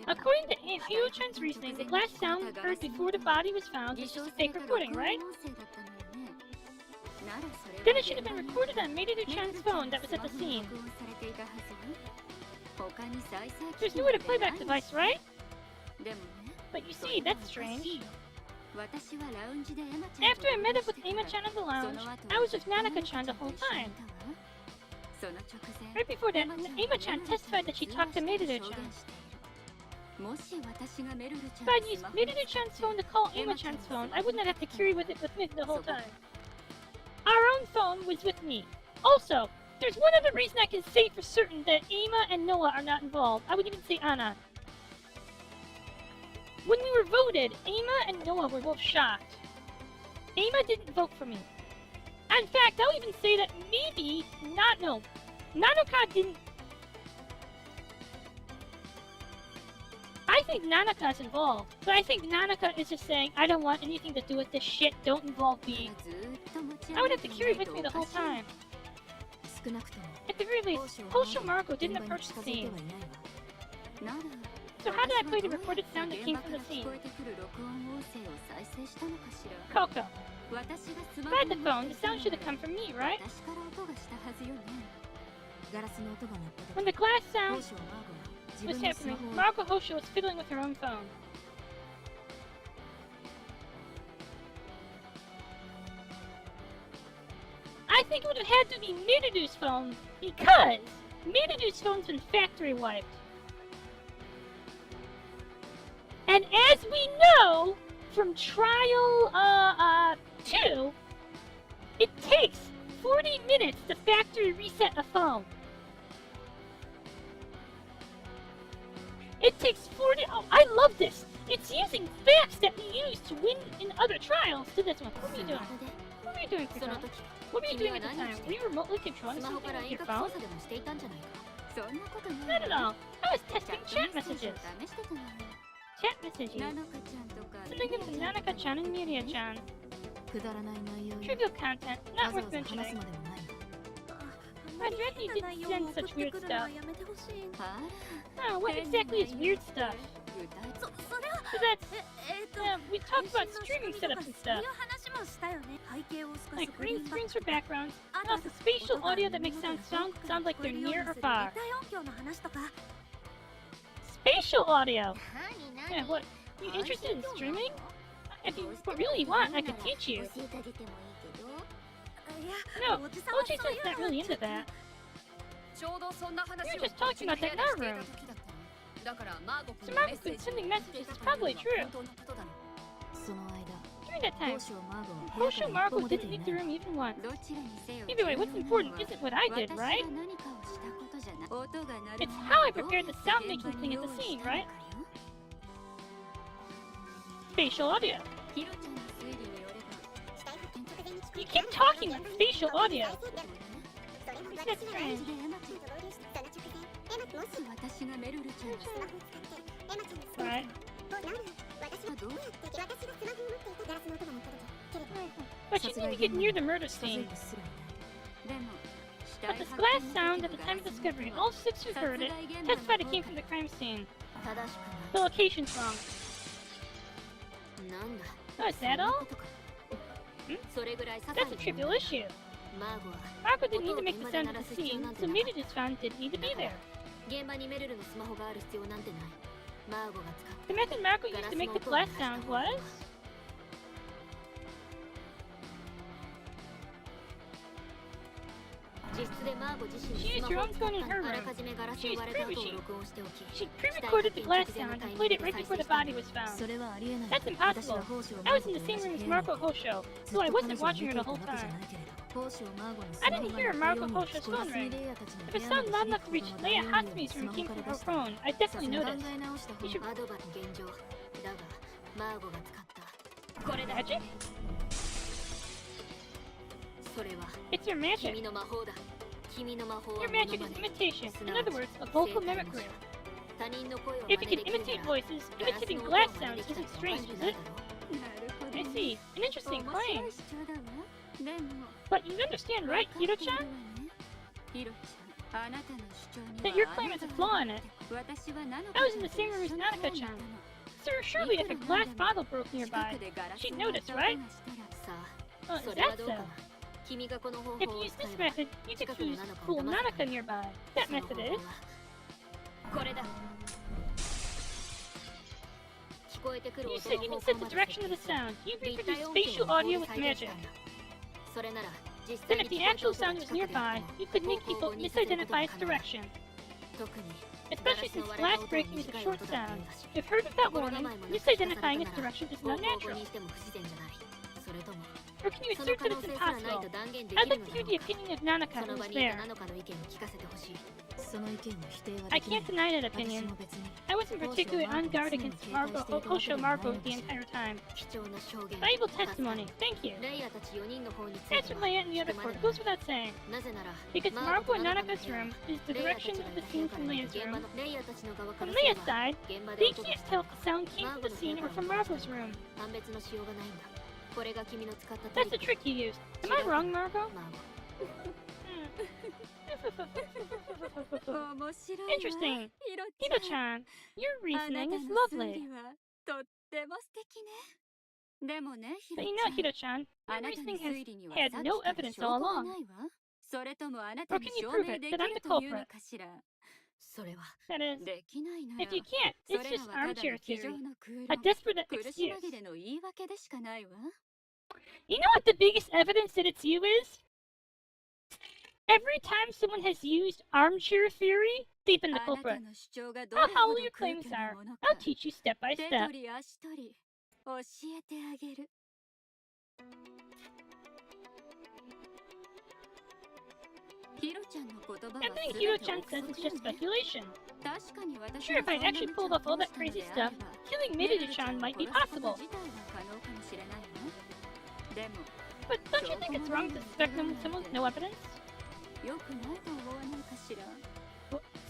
Speaker 1: According to Hiro-chan's reasoning, the glass sound heard before the body was found is just a fake recording, right? Then it should have been recorded on Madoru-chan's phone that was at the scene. There's no way to playback device, right? But you see, that's strange. After I met up with Ama-chan in the lounge, I was with Nanaka-chan the whole time. Right before that, Ama-chan testified that she talked to Madoru-chan. If I'd used Madoru-chan's phone to call Ama-chan's phone, I would not have to carry with me the whole time. Our own phone was with me. Also, there's one other reason I can say for certain that Ama and Noah are not involved. I would even say Anan. When we were voted, Ama and Noah were both shocked. Ama didn't vote for me. In fact, I'll even say that maybe Nanoka didn't. I think Nanaka's involved, but I think Nanaka is just saying, I don't want anything to do with this shit, don't involve me. I would have to carry it with me the whole time. At the very least, Hosho Marco didn't approach the scene. So how did I play the recorded sound that came from the scene? Coco. If I had the phone, the sound should have come from me, right? When the glass sound was happening, Marco Hosho was fiddling with her own phone. I think it would have had to be Miruru's phone, because Miruru's phone's been factory wiped. And as we know from Trial 2, it takes 40 minutes to factory reset a phone. It takes 40. Oh, I love this. It's using facts that we use to win in other trials to this one. What were you doing? What were you doing, Chris? What were you doing at the time? Were you remotely controlling something with your phone? Not at all. I was testing chat messages. Chat messages. Something from Nanaka-chan and Miria-chan. Trivial content, not worth mentioning. I'd rather you didn't send such weird stuff. Oh, what exactly is weird stuff? So that's... we talked about streaming setups and stuff. Like green screens for backgrounds, and also spatial audio that makes sound like they're near or far. Spatial audio! Yeah, what? You interested in streaming? If you really want, I could teach you. No, OJ-san's not really into that. We were just talking about that in our room.
Speaker 5: だからマーゴ
Speaker 1: So
Speaker 5: 君のメッ
Speaker 1: Marco
Speaker 5: セー
Speaker 1: could
Speaker 5: ジ
Speaker 1: sending messages is probably true.
Speaker 5: 本当のことだろう。
Speaker 3: その間
Speaker 1: During that time,
Speaker 3: 交渉マーゴは部屋
Speaker 1: Hosho
Speaker 3: から一歩
Speaker 1: Marco
Speaker 3: も出
Speaker 1: didn't
Speaker 3: てい
Speaker 1: leave
Speaker 3: な
Speaker 1: the
Speaker 3: い
Speaker 1: room even once.
Speaker 6: どちらにせよ
Speaker 1: Either way, what's important isn't what I did,
Speaker 6: 私
Speaker 1: right?
Speaker 6: が何かをしたことじゃない。音が鳴る
Speaker 1: It's how I prepared the sound making thing at the scene, right? Spatial audio.
Speaker 6: ヒロちゃんの推理によれば
Speaker 1: You keep talking like spatial audio.
Speaker 2: それも
Speaker 1: That's
Speaker 2: 私が
Speaker 1: strange.
Speaker 2: エマちゃんと合流したその直前エマもし
Speaker 6: 私がメルルちゃんに
Speaker 2: スマホを使ってエマちゃんのスマホ
Speaker 1: Right.
Speaker 2: となる私はどうやって私がスマホを持っていたガラスの音が鳴った時けれど
Speaker 1: But you need to get near the murder
Speaker 3: 近づ
Speaker 1: scene.
Speaker 3: いてすらいない
Speaker 6: でも
Speaker 1: But this glass sound at the time of discovery, all six who heard it testified it came from the crime scene.
Speaker 4: 正しく
Speaker 1: The location's wrong.
Speaker 4: ないなんだ
Speaker 1: Oh, is that all?
Speaker 4: それぐらい些
Speaker 1: That's a
Speaker 4: 細な
Speaker 1: trivial issue.
Speaker 4: マーゴは
Speaker 1: Marco didn't need to make the sound at the scene, so maybe this found didn't need to be there.
Speaker 4: 現場にメルルのスマホがある必要なんてないマーゴが使っ
Speaker 1: The method Marco used to make the glass sound was...
Speaker 4: 実質でマーゴ自身
Speaker 1: She
Speaker 4: の
Speaker 1: used
Speaker 4: ス
Speaker 1: her
Speaker 4: マホ
Speaker 1: own
Speaker 4: を使っ
Speaker 1: phone in
Speaker 4: た
Speaker 1: her
Speaker 4: あら
Speaker 1: room.
Speaker 4: かじめガラス
Speaker 1: She
Speaker 4: の
Speaker 1: was
Speaker 4: 割れた音を
Speaker 1: previously-
Speaker 4: 録音しておき
Speaker 1: She pre-recorded the glass sound and played it right before the body was
Speaker 3: そ
Speaker 1: found.
Speaker 3: れはありえない
Speaker 1: That's
Speaker 3: 私
Speaker 1: impossible.
Speaker 3: は報酬を
Speaker 1: I was in the same room as Marco Hosho,
Speaker 3: ず
Speaker 1: so
Speaker 3: っ
Speaker 1: I
Speaker 3: と
Speaker 1: wasn't
Speaker 3: 彼女を
Speaker 1: watching
Speaker 3: 見
Speaker 1: her
Speaker 3: て
Speaker 1: the
Speaker 3: いた
Speaker 1: whole
Speaker 3: わけじゃ
Speaker 1: time.
Speaker 3: ないけれど報酬マーゴのス
Speaker 1: I
Speaker 3: マホ
Speaker 1: didn't
Speaker 3: が
Speaker 1: hear
Speaker 3: 鳴ったよ
Speaker 1: Marco
Speaker 3: うに
Speaker 1: Hosho's
Speaker 3: 聞こえ
Speaker 1: phone
Speaker 3: すぎ
Speaker 1: ring.
Speaker 3: レイヤーたちの
Speaker 1: If
Speaker 3: 部
Speaker 1: it
Speaker 3: 屋ま
Speaker 1: sounded
Speaker 3: で
Speaker 1: loud
Speaker 3: 響
Speaker 1: enough
Speaker 3: く
Speaker 1: to
Speaker 3: こと
Speaker 1: reach
Speaker 3: のないよう
Speaker 1: Leia
Speaker 3: に
Speaker 1: Hasmi's
Speaker 3: ス
Speaker 1: room
Speaker 3: マホ
Speaker 1: came
Speaker 3: から
Speaker 1: from
Speaker 3: 出
Speaker 1: her
Speaker 3: した
Speaker 1: phone, I
Speaker 3: さ
Speaker 1: definitely
Speaker 3: すが考
Speaker 1: noticed.
Speaker 3: え直した方
Speaker 1: You should-
Speaker 3: が
Speaker 4: アドバの現状だがマーゴが使った
Speaker 1: Magic?
Speaker 4: それは
Speaker 1: It's your
Speaker 4: 君
Speaker 1: magic.
Speaker 4: の魔法だ君の魔法は
Speaker 1: Your
Speaker 4: モノ
Speaker 1: magic
Speaker 4: マ
Speaker 1: is
Speaker 4: ネ
Speaker 1: imitation. In other words, a vocal mimicry.
Speaker 4: 他人の声を
Speaker 1: If you
Speaker 4: 真似
Speaker 1: can
Speaker 4: できる
Speaker 1: imitate
Speaker 4: なら
Speaker 1: voices,
Speaker 4: ガラス
Speaker 1: imitating
Speaker 4: の音を
Speaker 1: glass
Speaker 4: 真似
Speaker 1: sounds
Speaker 4: できたっ
Speaker 1: isn't
Speaker 4: ておか
Speaker 1: strange,
Speaker 4: しく
Speaker 1: is
Speaker 4: ない
Speaker 1: it?
Speaker 4: だろ
Speaker 1: I see. An interesting
Speaker 6: 面
Speaker 1: claim.
Speaker 6: 白い主張だわ。でも
Speaker 1: But you understand, right, Hiro-chan?
Speaker 6: ヒロちゃん、あなたの主張に
Speaker 1: That
Speaker 6: は
Speaker 1: your claim has a flaw in it.
Speaker 6: 私はナノ
Speaker 1: I was in the same room as Nanaka-chan. Sir, surely if a glass bottle broke nearby, she'd notice, right?
Speaker 4: さ
Speaker 1: Oh,
Speaker 4: あ
Speaker 1: is
Speaker 4: それは
Speaker 1: that
Speaker 4: どうか
Speaker 1: so?
Speaker 4: な君がこの方法
Speaker 1: If
Speaker 4: を
Speaker 1: you use
Speaker 4: 使
Speaker 1: this
Speaker 4: えば
Speaker 1: method, you could choose fool Nanaka nearby. That
Speaker 4: その
Speaker 1: method
Speaker 4: 方法
Speaker 1: is...
Speaker 4: はこれだ聞こえてくる
Speaker 1: You
Speaker 4: 音
Speaker 1: said
Speaker 4: の
Speaker 1: you
Speaker 4: 方
Speaker 1: can set
Speaker 4: 向
Speaker 1: the
Speaker 4: まで
Speaker 1: direction of the
Speaker 4: 設定
Speaker 1: sound. You
Speaker 4: 立体
Speaker 1: reproduce
Speaker 4: 音源
Speaker 1: spatial
Speaker 4: をここ
Speaker 1: audio
Speaker 4: で
Speaker 1: with
Speaker 4: 再現した
Speaker 1: magic.
Speaker 4: んだそれなら実
Speaker 1: Then
Speaker 4: 際
Speaker 1: if
Speaker 4: に
Speaker 1: the
Speaker 4: 聞こえた
Speaker 1: actual
Speaker 4: 音が
Speaker 1: sound was
Speaker 4: 近くであって
Speaker 1: nearby,
Speaker 4: も
Speaker 1: you could make
Speaker 4: 方向
Speaker 1: people
Speaker 4: を似させること
Speaker 1: misidentify
Speaker 4: が
Speaker 1: its
Speaker 4: 可能だ
Speaker 1: direction.
Speaker 4: 特に
Speaker 1: Especially since
Speaker 4: ガラスの
Speaker 1: glass
Speaker 4: 割れた音
Speaker 1: breaking
Speaker 4: に
Speaker 1: is a
Speaker 4: 近い
Speaker 1: short
Speaker 4: 音だって
Speaker 1: sound.
Speaker 4: 言うだし
Speaker 1: If heard without
Speaker 4: 心
Speaker 1: warning,
Speaker 4: 構えも
Speaker 1: misidentifying
Speaker 4: な
Speaker 1: its
Speaker 4: さら
Speaker 1: direction is
Speaker 4: 方
Speaker 1: not
Speaker 4: 向
Speaker 1: natural.
Speaker 4: にしても不自然じゃないそれとも
Speaker 1: Or can you
Speaker 4: その
Speaker 1: assert
Speaker 4: 可
Speaker 1: that
Speaker 4: 能
Speaker 1: it's
Speaker 4: 性すらない
Speaker 1: impossible?
Speaker 4: と断言で
Speaker 1: I'd
Speaker 4: きる
Speaker 1: like
Speaker 4: の
Speaker 1: to hear
Speaker 4: だろ
Speaker 1: the
Speaker 4: うか
Speaker 1: opinion of Nanaka
Speaker 4: その
Speaker 1: who
Speaker 4: 場
Speaker 1: was
Speaker 4: にいた
Speaker 1: there.
Speaker 4: ナノカの意見を聞かせてほしい
Speaker 3: その意見を否定は
Speaker 1: I
Speaker 3: できない
Speaker 1: can't deny that
Speaker 3: 私
Speaker 1: opinion.
Speaker 3: も別に
Speaker 1: I wasn't particularly on guard against Hosho Marco the entire time.
Speaker 4: 貴重な証言
Speaker 1: Valuable testimony. Thank you.
Speaker 4: レイヤーたち4人の方につい
Speaker 1: As
Speaker 4: て
Speaker 1: for
Speaker 4: は
Speaker 1: Leia and the other court, it goes without saying.
Speaker 4: なぜなら
Speaker 1: Because
Speaker 4: マーゴ
Speaker 1: Marco
Speaker 4: と
Speaker 1: and
Speaker 4: ナノカの
Speaker 1: Nanaka's
Speaker 4: 部屋
Speaker 1: room
Speaker 4: は
Speaker 1: is the
Speaker 4: レイヤーたち
Speaker 1: direction
Speaker 4: が
Speaker 1: of
Speaker 4: い
Speaker 1: the
Speaker 4: た部屋
Speaker 1: scene
Speaker 4: か
Speaker 1: from
Speaker 4: ら
Speaker 1: Leia's
Speaker 4: 現場
Speaker 1: room.
Speaker 4: のレイヤーたちの側か
Speaker 1: From
Speaker 4: らすれ
Speaker 1: Leia's
Speaker 4: ば
Speaker 1: side,
Speaker 4: 現場で
Speaker 1: they
Speaker 4: 音が
Speaker 1: can't tell if the sound came from the scene or from Marco's room.
Speaker 4: 判別のしようがないんだこれが君の使った
Speaker 1: That's
Speaker 4: ト
Speaker 1: the
Speaker 4: リック
Speaker 1: trick you used. Am I wrong, Marco?
Speaker 4: マーゴ
Speaker 1: Hmm.
Speaker 6: 面白いわ。
Speaker 1: Interesting.
Speaker 6: ヒロちゃん
Speaker 1: Hiro-chan, your
Speaker 6: あな
Speaker 1: reasoning
Speaker 6: た
Speaker 1: is
Speaker 6: の推
Speaker 1: lovely.
Speaker 6: 理はとっても素敵ね。でもね、ヒ
Speaker 1: But
Speaker 6: ロ
Speaker 1: you
Speaker 6: ち
Speaker 1: know,
Speaker 6: ゃん。
Speaker 1: Hiro-chan,
Speaker 6: あ
Speaker 1: your
Speaker 6: なたの
Speaker 1: reasoning has
Speaker 6: 推理には
Speaker 1: had
Speaker 6: さっき
Speaker 1: no
Speaker 6: から
Speaker 1: evidence
Speaker 6: 証拠
Speaker 1: all
Speaker 6: が
Speaker 1: along.
Speaker 6: ないわ。それともあなた
Speaker 1: Or
Speaker 6: に
Speaker 1: can you
Speaker 6: 証
Speaker 1: prove
Speaker 6: 明
Speaker 1: it
Speaker 6: で
Speaker 1: that
Speaker 6: き
Speaker 1: I'm
Speaker 6: る
Speaker 1: the
Speaker 6: というの
Speaker 1: culprit?
Speaker 6: かしら。
Speaker 4: それは
Speaker 1: That is,
Speaker 6: できないなら
Speaker 1: if you can't,
Speaker 6: そ
Speaker 1: it's
Speaker 6: れ
Speaker 1: just
Speaker 6: らはただ
Speaker 1: armchair
Speaker 6: の机上
Speaker 1: theory.
Speaker 6: の空
Speaker 1: A
Speaker 6: 論。
Speaker 1: desperate
Speaker 6: 苦し
Speaker 1: excuse.
Speaker 6: 紛れの言い訳でしかないわ。
Speaker 1: You know what the biggest evidence that it's you is? Every time someone has used armchair theory, they've been the
Speaker 6: あなた
Speaker 1: culprit.
Speaker 6: の主張がど
Speaker 1: How
Speaker 6: れほ
Speaker 1: hollow
Speaker 6: ど
Speaker 1: your
Speaker 6: 空
Speaker 1: claims
Speaker 6: 虚な
Speaker 1: are.
Speaker 6: もの
Speaker 1: I'll
Speaker 6: か
Speaker 1: teach you step by
Speaker 6: 手
Speaker 1: step.
Speaker 6: 取り足取り教えてあげる。ヒロちゃんの言葉は
Speaker 1: I think
Speaker 6: 全て
Speaker 1: Hiro-chan
Speaker 6: 憶
Speaker 1: says
Speaker 6: 測
Speaker 1: it's
Speaker 6: じゃ
Speaker 1: just
Speaker 6: ね。
Speaker 1: speculation.
Speaker 6: 確かに私
Speaker 1: Sure,
Speaker 6: が
Speaker 1: if I'd actually pulled off all that crazy stuff, killing Mirudu-chan might be possible.
Speaker 6: 自体は可能かもしれないわ。でも
Speaker 1: But don't you think it's wrong to suspect them with someone with no evidence?
Speaker 6: よくないと思わないかしら。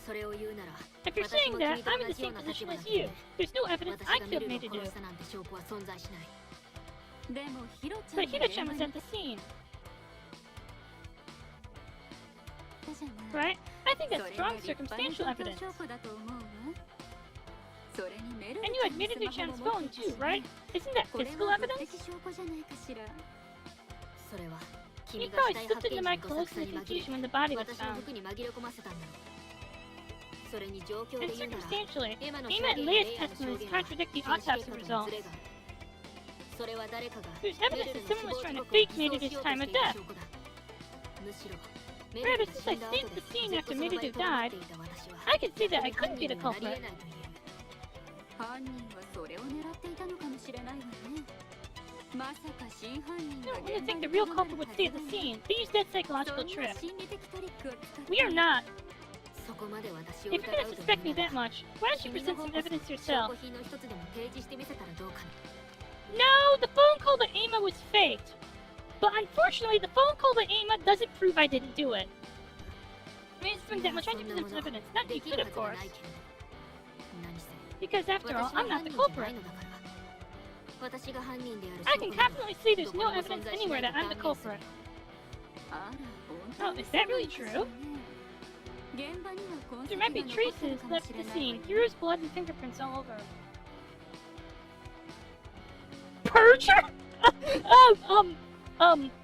Speaker 4: それを言うなら
Speaker 1: If you're saying that, I'm in the same position as you. There's no evidence
Speaker 4: 私
Speaker 1: I
Speaker 4: がメ
Speaker 1: killed
Speaker 4: ルルを
Speaker 1: Mirudu.
Speaker 4: 殺したなんて証拠は存在しない
Speaker 6: でもヒロちゃん
Speaker 1: But Hiro-chan was at the scene,
Speaker 6: じゃない。
Speaker 1: right? I think
Speaker 6: そ
Speaker 1: that's
Speaker 6: れが
Speaker 1: strong
Speaker 6: 立派な
Speaker 1: circumstantial
Speaker 6: 状況
Speaker 1: evidence.
Speaker 6: 証拠だと思うわ。それにメルル
Speaker 1: And
Speaker 6: ち
Speaker 1: you
Speaker 6: ゃん
Speaker 1: admitted
Speaker 6: の
Speaker 1: to
Speaker 6: スマホ
Speaker 1: Chan's
Speaker 6: も持
Speaker 1: phone
Speaker 6: ってたし
Speaker 1: too, right?
Speaker 6: ね。
Speaker 1: Isn't that
Speaker 6: これ
Speaker 1: physical
Speaker 6: は物
Speaker 1: evidence?
Speaker 6: 的証拠じゃないかしら。
Speaker 4: それは
Speaker 1: He
Speaker 4: 君が死
Speaker 1: probably
Speaker 4: 体
Speaker 1: slipped
Speaker 4: 発見
Speaker 1: into
Speaker 4: 時
Speaker 1: my
Speaker 4: のどさ
Speaker 1: clothes
Speaker 4: くさ
Speaker 1: in
Speaker 4: に
Speaker 1: the
Speaker 4: 紛れ
Speaker 1: confusion when the body was
Speaker 4: 私の
Speaker 1: found.
Speaker 4: 服に紛れ込ませたんだろうそれに状況で
Speaker 1: And
Speaker 4: 言うなら
Speaker 1: circumstantially,
Speaker 4: エマの
Speaker 1: Ema
Speaker 4: 証
Speaker 1: and
Speaker 4: 言や
Speaker 1: Leia's
Speaker 4: レイヤの証
Speaker 1: testimonies
Speaker 4: 言は
Speaker 1: contradict the
Speaker 4: 検視
Speaker 1: autopsy
Speaker 4: 結果との
Speaker 1: results.
Speaker 4: ズレがあるそれは誰かが
Speaker 1: There's
Speaker 4: メ
Speaker 1: evidence
Speaker 4: ルル
Speaker 1: that
Speaker 4: の
Speaker 1: someone
Speaker 4: 死
Speaker 1: was
Speaker 4: 亡
Speaker 1: trying
Speaker 4: 時
Speaker 1: to
Speaker 4: 刻を
Speaker 1: fake
Speaker 4: 偽装
Speaker 1: Mirudu's
Speaker 4: しようと
Speaker 1: time
Speaker 4: し
Speaker 1: of
Speaker 4: ている
Speaker 1: death.
Speaker 4: 証拠だむしろ
Speaker 1: Rather, since I stayed at the scene after Mirudu died, I can see that I couldn't be the culprit.
Speaker 6: 犯人はそれを狙っていたのかもしれないわね。まさか真犯人
Speaker 1: No,
Speaker 6: が
Speaker 1: when you think the real culprit would stay at the scene, they use that psychological
Speaker 6: そんな
Speaker 1: trick.
Speaker 6: 心理的トリックを使って
Speaker 1: We are not.
Speaker 4: そこまで私を
Speaker 1: If
Speaker 4: 疑
Speaker 1: you're
Speaker 4: う
Speaker 1: gonna
Speaker 4: と
Speaker 1: suspect
Speaker 4: いう
Speaker 1: me
Speaker 4: なら
Speaker 1: that much, why don't you
Speaker 4: 君
Speaker 1: present
Speaker 4: の方
Speaker 1: some
Speaker 4: こそ
Speaker 1: evidence
Speaker 4: 証
Speaker 1: yourself?
Speaker 4: 拠品の一つでも提示してみせたらどうかね。
Speaker 1: No, the phone call to Ema was faked. But unfortunately, the phone call to Ema doesn't prove I didn't do it. I mean, it's that much. I can present some evidence. Not
Speaker 4: で
Speaker 1: you
Speaker 4: き
Speaker 1: could,
Speaker 4: る
Speaker 1: of
Speaker 4: はずが
Speaker 1: course.
Speaker 4: ないけれど。何せ
Speaker 1: Because after all,
Speaker 4: 私は
Speaker 1: I'm
Speaker 4: 犯
Speaker 1: not
Speaker 4: 人
Speaker 1: the
Speaker 4: じゃな
Speaker 1: culprit.
Speaker 4: いのだから。私が犯人である
Speaker 1: I
Speaker 4: 証
Speaker 1: can
Speaker 4: 拠など
Speaker 1: confidently say there's
Speaker 4: どこ
Speaker 1: no
Speaker 4: にも
Speaker 1: evidence
Speaker 4: 存在し
Speaker 1: anywhere
Speaker 4: ない
Speaker 1: that
Speaker 4: と
Speaker 1: I'm the
Speaker 4: 断言する
Speaker 1: culprit.
Speaker 6: あら、
Speaker 1: Oh,
Speaker 6: 本当に
Speaker 1: is that
Speaker 6: そうなん
Speaker 1: really
Speaker 6: ですね
Speaker 1: true?
Speaker 6: 現場には痕跡
Speaker 1: There
Speaker 6: が
Speaker 1: might be
Speaker 6: 残ってる
Speaker 1: traces
Speaker 6: かも
Speaker 1: left
Speaker 6: し
Speaker 1: at
Speaker 6: れ
Speaker 1: the
Speaker 6: ないわ
Speaker 1: scene.
Speaker 6: ね。
Speaker 1: Hero's blood and fingerprints all over. Perjurer? Um.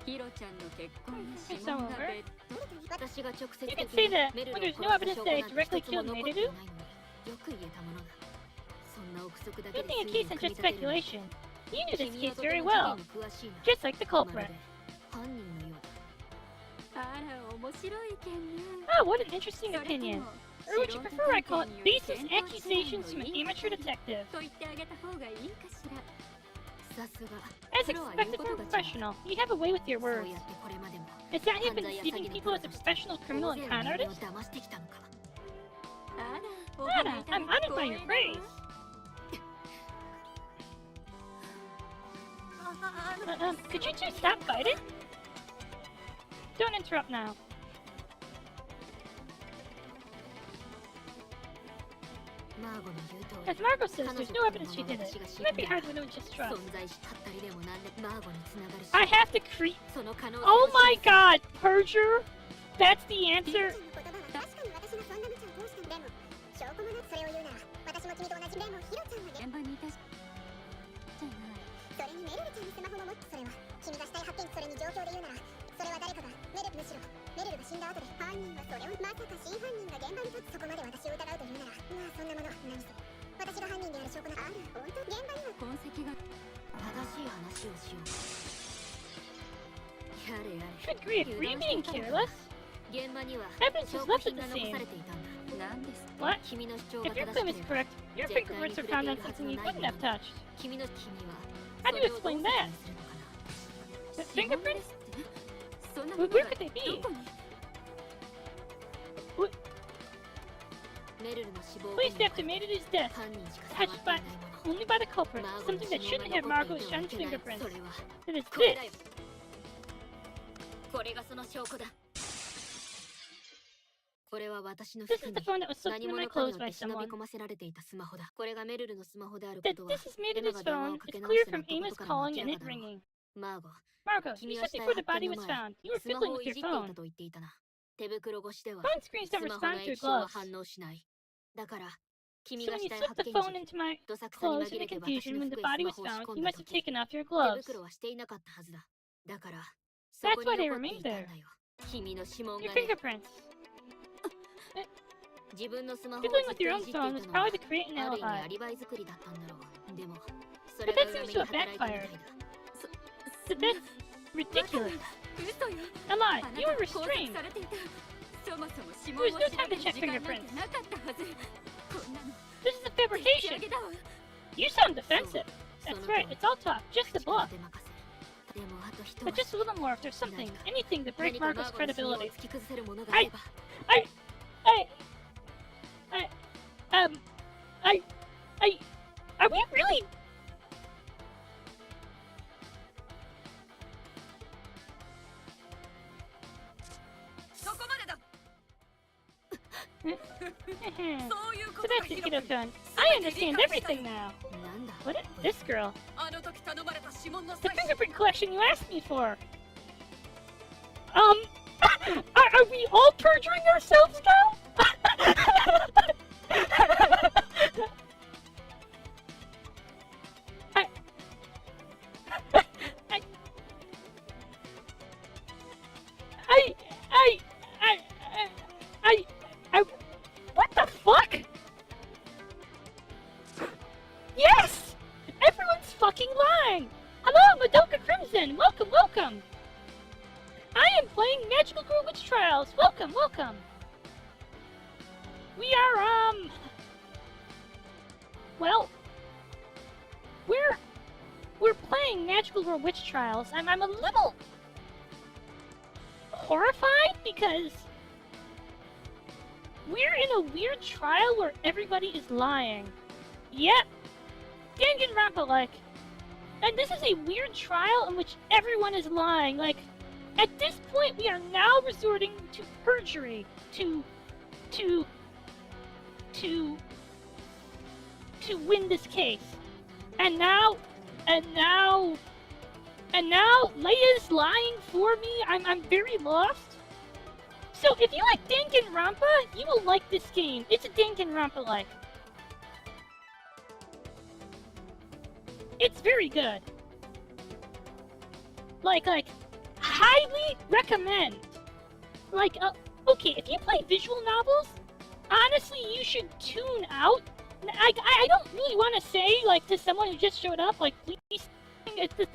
Speaker 6: ヒロちゃんの結婚の
Speaker 1: It's
Speaker 6: 指紋が
Speaker 1: over.
Speaker 6: 別
Speaker 4: 私が直接
Speaker 1: You
Speaker 4: 的
Speaker 1: can say
Speaker 4: に
Speaker 1: that
Speaker 4: メル
Speaker 1: when
Speaker 4: ルを
Speaker 1: there's no
Speaker 4: 殺
Speaker 1: evidence
Speaker 4: す証
Speaker 1: that
Speaker 4: 拠
Speaker 1: I
Speaker 4: なんて
Speaker 1: directly
Speaker 4: 一つも
Speaker 1: killed
Speaker 4: 残ってい
Speaker 1: Maiden.
Speaker 4: ないのによく言えたものだ。そんな憶測だけ
Speaker 1: You
Speaker 4: で
Speaker 1: think a
Speaker 4: 推理
Speaker 1: case
Speaker 4: を
Speaker 1: is
Speaker 4: 組み
Speaker 1: just
Speaker 4: 立てるのに
Speaker 1: speculation. You knew this
Speaker 4: 君は
Speaker 1: case
Speaker 4: とて
Speaker 1: very
Speaker 4: も
Speaker 1: well,
Speaker 4: 事件に詳しいな。
Speaker 1: just like the
Speaker 4: まる
Speaker 1: culprit.
Speaker 4: で犯人のようだ。
Speaker 6: あら、面白い意見ね。
Speaker 1: Oh, what an interesting
Speaker 6: それと
Speaker 1: opinion.
Speaker 6: も
Speaker 1: Or would you
Speaker 6: 素人
Speaker 1: prefer I
Speaker 6: 探
Speaker 1: call
Speaker 6: 偵
Speaker 1: it
Speaker 6: による
Speaker 1: baseless
Speaker 6: 見当違い
Speaker 1: accusations from an
Speaker 6: のいい
Speaker 1: amateur detective?
Speaker 6: と言ってあげた方がいいかしら。
Speaker 4: さすが
Speaker 1: As
Speaker 4: プロは言う
Speaker 1: expected
Speaker 4: こ
Speaker 1: from
Speaker 4: と
Speaker 1: a
Speaker 4: が違う。
Speaker 1: professional, you have a way with your
Speaker 4: そう
Speaker 1: words.
Speaker 4: やってこれまでも
Speaker 1: Is that you've
Speaker 4: 犯
Speaker 1: been
Speaker 4: 罪や詐
Speaker 1: deceiving
Speaker 4: 欺の
Speaker 1: people
Speaker 4: プロ
Speaker 1: as a
Speaker 4: として
Speaker 1: professional criminal
Speaker 4: 大
Speaker 1: and
Speaker 4: 勢
Speaker 1: con
Speaker 4: の
Speaker 1: artist?
Speaker 4: 人間を騙してきたのか。
Speaker 6: あら、お
Speaker 1: Anna,
Speaker 6: 褒めいただ
Speaker 1: I'm
Speaker 6: き
Speaker 1: honored by
Speaker 6: 光
Speaker 1: your
Speaker 6: 栄だ
Speaker 1: praise.
Speaker 6: わ。
Speaker 1: Could you two stop fighting? Don't interrupt now.
Speaker 4: マーゴの言う通
Speaker 1: As
Speaker 4: り
Speaker 1: Margot says,
Speaker 4: 彼女
Speaker 1: there's
Speaker 4: と
Speaker 1: no
Speaker 4: の
Speaker 1: evidence she
Speaker 4: まま
Speaker 1: did it.
Speaker 4: 私が
Speaker 1: It
Speaker 4: 死
Speaker 1: might
Speaker 4: ん
Speaker 1: be
Speaker 4: だ
Speaker 1: hard when no one just trusts.
Speaker 4: 存在しはったりでもなんでマーゴにつながるし
Speaker 1: I have to create.
Speaker 4: その可能性
Speaker 1: Oh
Speaker 4: を
Speaker 1: my
Speaker 4: 示す
Speaker 1: god, perjure? That's the
Speaker 2: リ
Speaker 1: answer?
Speaker 2: クちゃんの言葉は確かに私がそんな無茶を通したのでも証拠もなくそれを言うなら私も君と同じでもヒロちゃんはね
Speaker 6: 現場にいたじゃない。
Speaker 2: それにメルルちゃんのスマホも持ってそれは君が死体発見それに状況で言うならそれは誰かがむしろメルルが死んだ後で犯人はそれをまさか真犯人が現場に立つそこまで私を疑うというならまあそんなもの何せ私が犯人である証拠なあら本当現場には
Speaker 6: 痕跡が
Speaker 4: 正しい話をしよう。やれやれ
Speaker 1: Good grief, were you being careless?
Speaker 4: 現場には
Speaker 1: Evidence
Speaker 4: 証
Speaker 1: is
Speaker 4: 拠
Speaker 1: left
Speaker 4: 品
Speaker 1: at
Speaker 4: が
Speaker 1: the
Speaker 4: 残され
Speaker 1: scene.
Speaker 4: ていたんだ。
Speaker 6: 何ですか。
Speaker 1: What?
Speaker 4: 君の主張が
Speaker 1: If your
Speaker 4: 正し
Speaker 1: claim
Speaker 4: け
Speaker 1: is
Speaker 4: れば
Speaker 1: correct, your fingerprints are found on something you wouldn't have touched.
Speaker 4: 君の君は
Speaker 1: How
Speaker 4: そ
Speaker 1: do
Speaker 4: れ
Speaker 1: you
Speaker 4: をどう
Speaker 1: explain
Speaker 4: 説
Speaker 1: that?
Speaker 4: 明するのかな。
Speaker 1: The
Speaker 6: 指紋で
Speaker 1: fingerprints?
Speaker 6: すってそんな
Speaker 1: Where
Speaker 6: ものが
Speaker 1: could they be?
Speaker 6: どこに。
Speaker 4: メルルの死亡後
Speaker 1: Police
Speaker 4: に
Speaker 1: after Maiden's death,
Speaker 4: 犯人しか
Speaker 1: touched
Speaker 4: 触っていない
Speaker 1: by
Speaker 4: もの。
Speaker 1: only by the culprit,
Speaker 4: マーゴの
Speaker 1: something
Speaker 4: 指
Speaker 1: that
Speaker 4: 紋
Speaker 1: shouldn't
Speaker 4: が
Speaker 1: have
Speaker 4: 残って
Speaker 1: Margot's
Speaker 4: いてはい
Speaker 1: Shun's
Speaker 4: けない。
Speaker 1: fingerprints.
Speaker 4: それは
Speaker 1: Then it's
Speaker 4: これ
Speaker 1: this.
Speaker 4: だよ。これがその証拠だ。これは私の
Speaker 1: This
Speaker 4: 服
Speaker 1: is
Speaker 4: に
Speaker 1: the phone that was slipped
Speaker 4: 何
Speaker 1: into
Speaker 4: 者
Speaker 1: my
Speaker 4: かに
Speaker 1: clothes
Speaker 4: よっ
Speaker 1: by
Speaker 4: て忍び
Speaker 1: someone.
Speaker 4: 込ませられていたスマホだ。これがメルルのスマホであるこ
Speaker 1: That
Speaker 4: とは
Speaker 1: this is
Speaker 4: エマ
Speaker 1: Maiden's
Speaker 4: が電話
Speaker 1: phone
Speaker 4: をか
Speaker 1: is
Speaker 4: け直
Speaker 1: clear
Speaker 4: しての
Speaker 1: from
Speaker 4: こと
Speaker 1: Amos
Speaker 4: からも
Speaker 1: calling
Speaker 4: 明
Speaker 1: and
Speaker 4: ら
Speaker 1: it
Speaker 4: かだろう。
Speaker 1: ringing.
Speaker 4: マーゴ、
Speaker 1: Margot,
Speaker 4: 君
Speaker 1: you
Speaker 4: は
Speaker 1: said
Speaker 4: 死体
Speaker 1: before the
Speaker 4: 発見
Speaker 1: body
Speaker 4: の
Speaker 1: was
Speaker 4: 前
Speaker 1: found, you were
Speaker 4: スマ
Speaker 1: fiddling
Speaker 4: ホを
Speaker 1: with
Speaker 4: い
Speaker 1: your
Speaker 4: じっていた
Speaker 1: phone.
Speaker 4: と言っていたな。手袋越しでは
Speaker 1: Phone screens
Speaker 4: ス
Speaker 1: don't
Speaker 4: マホの
Speaker 1: respond to
Speaker 4: 液
Speaker 1: your
Speaker 4: 晶は
Speaker 1: gloves.
Speaker 4: 反応しない。だから君
Speaker 1: So
Speaker 4: が
Speaker 1: when
Speaker 4: 死
Speaker 1: you
Speaker 4: 体
Speaker 1: slipped
Speaker 4: 発
Speaker 1: the
Speaker 4: 見
Speaker 1: phone
Speaker 4: 時
Speaker 1: into my
Speaker 4: どさくさに
Speaker 1: clothes
Speaker 4: 紛
Speaker 1: in
Speaker 4: れ
Speaker 1: the
Speaker 4: て私
Speaker 1: confusion
Speaker 4: の
Speaker 1: when the
Speaker 4: 服へス
Speaker 1: body
Speaker 4: マ
Speaker 1: was
Speaker 4: ホを仕
Speaker 1: found,
Speaker 4: 込
Speaker 1: you
Speaker 4: んだ
Speaker 1: must have
Speaker 4: 時
Speaker 1: taken off your
Speaker 4: 手
Speaker 1: gloves.
Speaker 4: 袋はしていなかったはずだ。だからそ
Speaker 1: That's
Speaker 4: こに
Speaker 1: why they
Speaker 4: 残ってい
Speaker 1: remained
Speaker 4: たん
Speaker 1: there.
Speaker 4: だよ。君の指紋
Speaker 1: Your
Speaker 4: がね。
Speaker 1: fingerprints.
Speaker 4: 自分のスマホを
Speaker 1: Fiddling
Speaker 4: ずっ
Speaker 1: with
Speaker 4: と
Speaker 1: your
Speaker 4: い
Speaker 1: own
Speaker 4: じっていた
Speaker 1: phone
Speaker 4: の
Speaker 1: was
Speaker 4: は
Speaker 1: probably to create an
Speaker 4: ある意味ア
Speaker 1: alibi.
Speaker 4: リバイ作りだったんだろう。でもそ
Speaker 1: But
Speaker 4: れが
Speaker 1: that
Speaker 4: 裏
Speaker 1: seems
Speaker 4: 目
Speaker 1: to
Speaker 4: に
Speaker 1: have
Speaker 4: 働いたみたい
Speaker 1: backfired.
Speaker 4: だ。
Speaker 1: But that's ridiculous.
Speaker 6: 嘘よ。
Speaker 1: A lie.
Speaker 6: あな
Speaker 1: You
Speaker 6: た
Speaker 1: were
Speaker 6: 拘束
Speaker 1: restrained.
Speaker 6: されていた。そもそも指
Speaker 1: There
Speaker 6: 紋
Speaker 1: was
Speaker 6: を
Speaker 1: no
Speaker 6: 調
Speaker 1: time
Speaker 6: べ
Speaker 1: to
Speaker 6: る
Speaker 1: check
Speaker 6: 時間なんて
Speaker 1: fingerprints.
Speaker 6: なかったはず。こんなの
Speaker 1: This is a
Speaker 6: 打ち上
Speaker 1: fabrication.
Speaker 6: げだわ。
Speaker 1: You sound defensive.
Speaker 4: そ
Speaker 1: That's
Speaker 4: の
Speaker 1: right.
Speaker 4: 通り
Speaker 1: It's all talk. Just a
Speaker 4: 口から
Speaker 1: bluff.
Speaker 4: 出まかせ。でもあと一
Speaker 1: But
Speaker 4: 足
Speaker 1: just a little more if there's something, anything to break
Speaker 4: 何かマ
Speaker 1: Margot's
Speaker 4: ーゴの信用を
Speaker 1: credibility.
Speaker 4: 突き崩せるものがあれば
Speaker 1: Are we really?
Speaker 5: そこまでだ。
Speaker 1: So
Speaker 5: そういうことか
Speaker 1: that's
Speaker 5: ヒ
Speaker 1: it,
Speaker 5: ロ君。
Speaker 1: Hiro-kun. I understand everything now.
Speaker 4: なんだ
Speaker 1: What is this girl?
Speaker 5: あの時頼まれた指紋の
Speaker 1: The
Speaker 5: 採取。
Speaker 1: fingerprint collection you asked me for. Are we all perjuring ourselves now? What the fuck? Yes! Everyone's fucking lying! Hello, Madoka Crimson! Welcome, welcome! I am playing Magical Girl Witch Trials! Welcome, welcome! We are, well, we're playing Magical Girl Witch Trials. I'm a little horrified because we're in a weird trial where everybody is lying. Yep, Danganronpa-like. And this is a weird trial in which everyone is lying. Like, at this point, we are now resorting to perjury to win this case. And now Leia's lying for me. I'm very lost. So if you like Danganronpa, you will like this game. It's a Danganronpa-like. It's very good. Like, highly recommend. Like, okay, if you play visual novels, honestly, you should tune out. I don't really want to say, like, to someone who just showed up, like, please, it's just,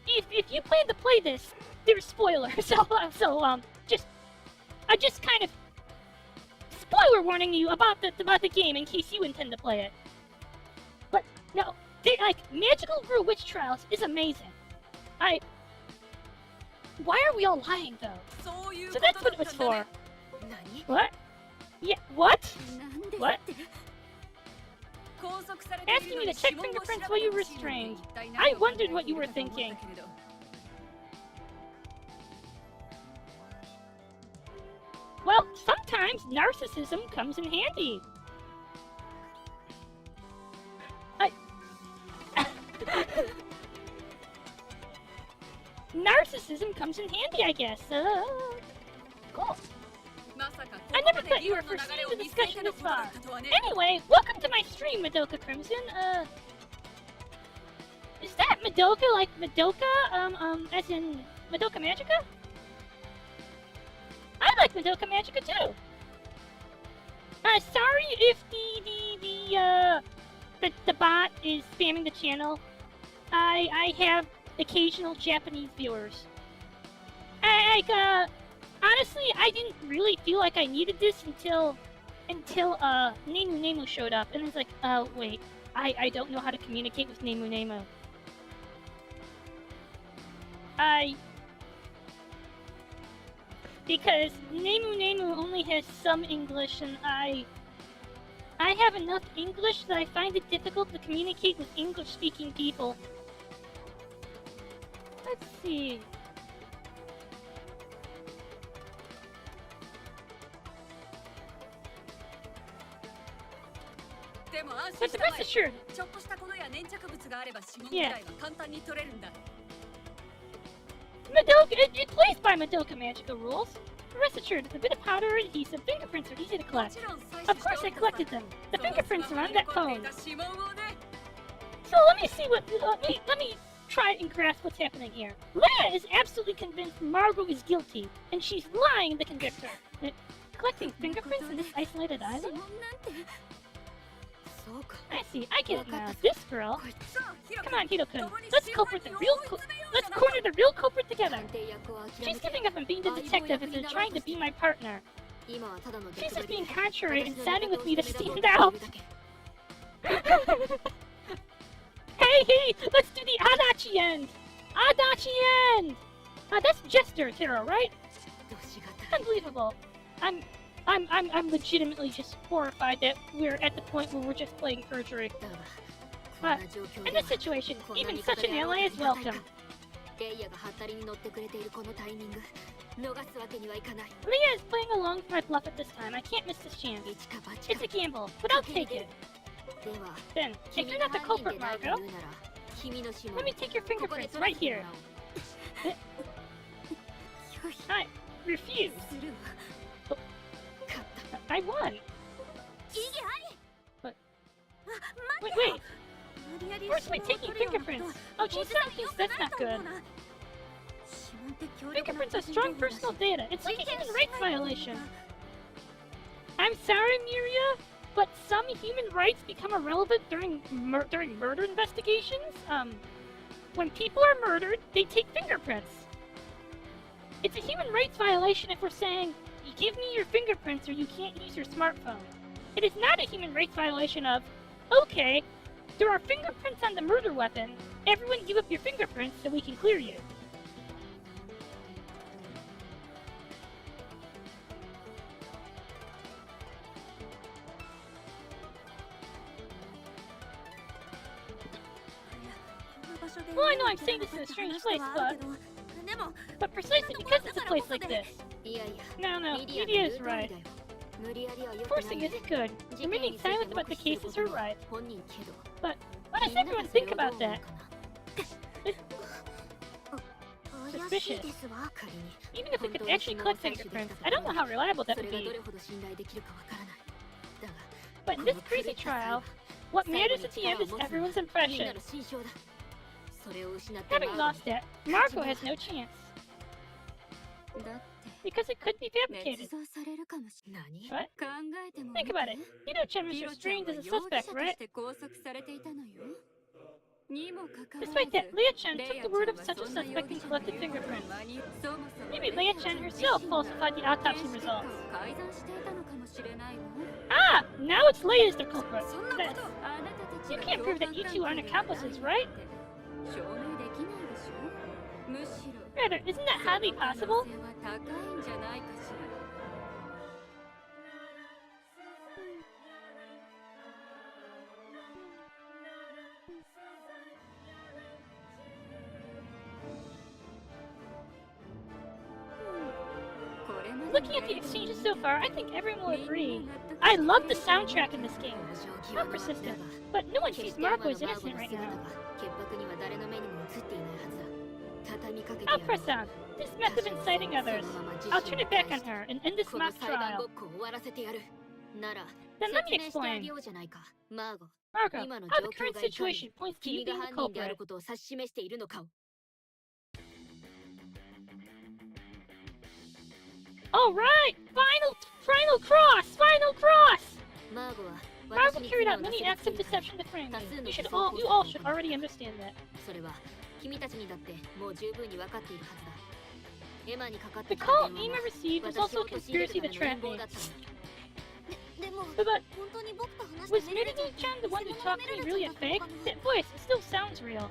Speaker 1: if you plan to play this, there's spoilers, I just kind of spoiler warning you about the game in case you intend to play it. But, no, like, Magical Girl Witch Trials is amazing. Why are we all lying, though? So that's what it was for. What? Yeah, what? What? Asking me to check fingerprints while you were restrained. I wondered what you were thinking. Well, sometimes narcissism comes in handy. Narcissism comes in handy, I guess. Cool. I never thought you were foreseeing the discussion this far. Anyway, welcome to my stream, Madoka Crimson. Is that Madoka like Madoka, as in Madoka Magica? I like Madoka Magica too. Sorry if the bot is spamming the channel. I have occasional Japanese viewers. Honestly, I didn't really feel like I needed this until Nemu showed up, and it's like, wait, I don't know how to communicate with Nemu. Because Nemu only has some English, and I have enough English that I find it difficult to communicate with English-speaking people. Let's see. But rest assured. Yeah. Madoka, it plays by Madoka Magica rules. Rest assured, with a bit of powder or adhesive, fingerprints are easy to collect. Of course I collected them. The fingerprints are on that phone. So let me see let me try and grasp what's happening here. Leia is absolutely convinced Margot is guilty, and she's lying to convict her. Collecting fingerprints in this isolated island? I see, I get it now. This girl. Come on, Hiro-kun. Let's corner the real culprit together. She's giving up on being the detective and is trying to be my partner. She's just being contrary and siding with me to stand out. Hey, let's do the Adachi end! Adachi end! That's Jester Taro, right? Unbelievable. I'm legitimately just horrified that we're at the point where we're just playing perjury. In this situation, even such an ally is welcome. Leia is playing along for my bluff at this time. I can't miss this chance. It's a gamble, but I'll take it. Then, if you're not the culprit, Margot, let me take your fingerprints right here. I refuse.
Speaker 4: するわ勝った
Speaker 1: I won.
Speaker 4: 意義あり
Speaker 1: But
Speaker 4: 待
Speaker 1: wait,
Speaker 4: て
Speaker 1: wait.
Speaker 4: よ無理やり
Speaker 1: First by
Speaker 4: 指紋を
Speaker 1: taking
Speaker 4: 取るようなこと
Speaker 1: fingerprints.
Speaker 4: は
Speaker 1: Oh, geez,
Speaker 4: おじさん
Speaker 1: that
Speaker 4: 良
Speaker 1: means
Speaker 4: く
Speaker 1: that's
Speaker 4: ない
Speaker 1: not
Speaker 4: と思
Speaker 1: good.
Speaker 4: うな指紋って強力な
Speaker 1: Fingerprints are
Speaker 4: 個人
Speaker 1: strong
Speaker 4: 情報だし
Speaker 1: personal data. It's like a
Speaker 4: 事件
Speaker 1: human
Speaker 4: し
Speaker 1: rights
Speaker 4: ないと思う
Speaker 1: violation.
Speaker 4: んだ
Speaker 1: I'm sorry, Miria, but some human rights become irrelevant during murder investigations. When people are murdered, they take fingerprints. It's a human rights violation if we're saying, you give me your fingerprints or you can't use your smartphone. It is not a human rights violation of, okay, there are fingerprints on the murder weapon. Everyone give up your fingerprints so we can clear you. Well, I know I'm saying this in a strange place, but precisely because it's a place like this.
Speaker 4: いやいや
Speaker 1: No, no,
Speaker 4: メディアの
Speaker 1: Media
Speaker 4: 言
Speaker 1: is
Speaker 4: う通り
Speaker 1: right.
Speaker 4: だよ無理やりは良くない
Speaker 1: Forcing isn't good.
Speaker 4: 事件
Speaker 1: Remaining
Speaker 4: について
Speaker 1: silent about the
Speaker 4: 黙秘する
Speaker 1: cases
Speaker 4: こ
Speaker 1: are
Speaker 4: とも
Speaker 1: right.
Speaker 4: 本人けど
Speaker 1: But what does
Speaker 4: みんな
Speaker 1: everyone
Speaker 4: がそれ
Speaker 1: think
Speaker 4: をどう
Speaker 1: about
Speaker 4: 思う
Speaker 1: that?
Speaker 4: かな
Speaker 1: Suspicious.
Speaker 4: 怪しいですわ仮に
Speaker 1: Even if we could actually collect fingerprints, I don't know how reliable that
Speaker 4: そ
Speaker 1: would
Speaker 4: れがど
Speaker 1: be.
Speaker 4: れほど信頼できるかわからないだが
Speaker 1: But in this crazy trial, what matters at the end is everyone's
Speaker 4: みん
Speaker 1: impression.
Speaker 4: なの心象だそれを失って
Speaker 1: Having
Speaker 4: マー
Speaker 1: lost that, Marco has no chance.
Speaker 6: だって
Speaker 1: Because it could be
Speaker 6: 捏
Speaker 1: fabricated.
Speaker 6: 造されるかもしれない
Speaker 1: What?
Speaker 6: 考えても
Speaker 1: Think
Speaker 6: みて
Speaker 1: about it. Hiro-chan was
Speaker 6: ヒロちゃん
Speaker 1: restrained
Speaker 6: は
Speaker 1: as a
Speaker 6: 容疑者
Speaker 1: suspect,
Speaker 6: とし
Speaker 1: right?
Speaker 6: て拘束されていたのよにもかかわらず
Speaker 1: Despite that, Leia-chan
Speaker 6: レイ
Speaker 1: took
Speaker 6: ヤ
Speaker 1: the
Speaker 6: ちゃん
Speaker 1: word
Speaker 6: は
Speaker 1: of
Speaker 6: そ
Speaker 1: such a
Speaker 6: んな
Speaker 1: suspect
Speaker 6: 容
Speaker 1: and
Speaker 6: 疑者
Speaker 1: collected
Speaker 6: という
Speaker 1: fingerprints.
Speaker 6: まにそもそも
Speaker 1: Maybe
Speaker 6: レイヤ
Speaker 1: Leia-chan
Speaker 6: 自
Speaker 1: herself
Speaker 6: 身が
Speaker 1: falsified the
Speaker 6: 検
Speaker 1: autopsy
Speaker 6: 視結
Speaker 1: results.
Speaker 6: 果を改ざんしていたのかもしれないわ
Speaker 1: Ah! Now it's Leia's the culprit.
Speaker 6: そんな
Speaker 1: That,
Speaker 6: ことあなたたち
Speaker 1: you
Speaker 6: が
Speaker 1: can't prove that you two aren't
Speaker 6: 共犯関係
Speaker 1: accomplices,
Speaker 6: で
Speaker 1: right?
Speaker 6: 証明できないでしょむしろ
Speaker 1: rather, isn't that
Speaker 6: その
Speaker 1: highly
Speaker 6: 可能
Speaker 1: possible?
Speaker 6: 性は高いんじゃないかしら
Speaker 1: Looking at the exchanges so far, I think everyone will agree. I love the soundtrack in this game. How persistent. But no one sees Marco as innocent right now.
Speaker 4: 潔白には誰の目にも映っていないはずだ畳みかけて
Speaker 1: I'll
Speaker 4: やる
Speaker 1: press on. This method of inciting others. I'll turn it back on her and end this
Speaker 4: この
Speaker 1: mock
Speaker 4: 裁判ご
Speaker 1: trial.
Speaker 4: っこを終わらせてやるなら
Speaker 1: Then let me
Speaker 4: 説明してあ
Speaker 1: explain.
Speaker 4: げようじゃないかマーゴ
Speaker 1: Marco,
Speaker 4: 今の
Speaker 1: how
Speaker 4: 状
Speaker 1: the
Speaker 4: 況
Speaker 1: current
Speaker 4: がいかに
Speaker 1: situation points to you
Speaker 4: 君が
Speaker 1: being the
Speaker 4: 犯人である
Speaker 1: culprit.
Speaker 4: ことを指し示しているのかを
Speaker 1: Alright! Final cross! Final cross!
Speaker 4: マーゴは
Speaker 1: Marco
Speaker 4: 私に
Speaker 1: carried
Speaker 4: 罪を
Speaker 1: out
Speaker 4: な
Speaker 1: many
Speaker 4: すり
Speaker 1: acts
Speaker 4: つけ
Speaker 1: of
Speaker 4: るため
Speaker 1: deception to frame
Speaker 4: 多数
Speaker 1: me.
Speaker 4: の
Speaker 1: You
Speaker 4: 偽装工
Speaker 1: all
Speaker 4: 作
Speaker 1: should
Speaker 4: を行った
Speaker 1: already understand that.
Speaker 4: それは君たちにだってもう十分に分かっているはずだエマにかかっ
Speaker 1: The
Speaker 4: てきた
Speaker 1: call
Speaker 4: 電話
Speaker 1: Ema
Speaker 4: は
Speaker 1: received was
Speaker 4: 私
Speaker 1: also
Speaker 4: を
Speaker 1: a
Speaker 4: 陥れる
Speaker 1: conspiracy
Speaker 4: た
Speaker 1: to
Speaker 4: めの
Speaker 1: trap
Speaker 4: 陰
Speaker 1: me.
Speaker 4: 謀だったんだでも
Speaker 1: But
Speaker 4: 本当に僕と話
Speaker 1: was
Speaker 4: したメルル
Speaker 1: Meredith
Speaker 4: ちゃん
Speaker 1: Chan the one who
Speaker 4: 偽物の
Speaker 1: talked to
Speaker 4: メ
Speaker 1: me
Speaker 4: ルル
Speaker 1: really
Speaker 4: ちゃ
Speaker 1: a
Speaker 4: んだった
Speaker 1: fake?
Speaker 4: のかな
Speaker 1: That voice still sounds real.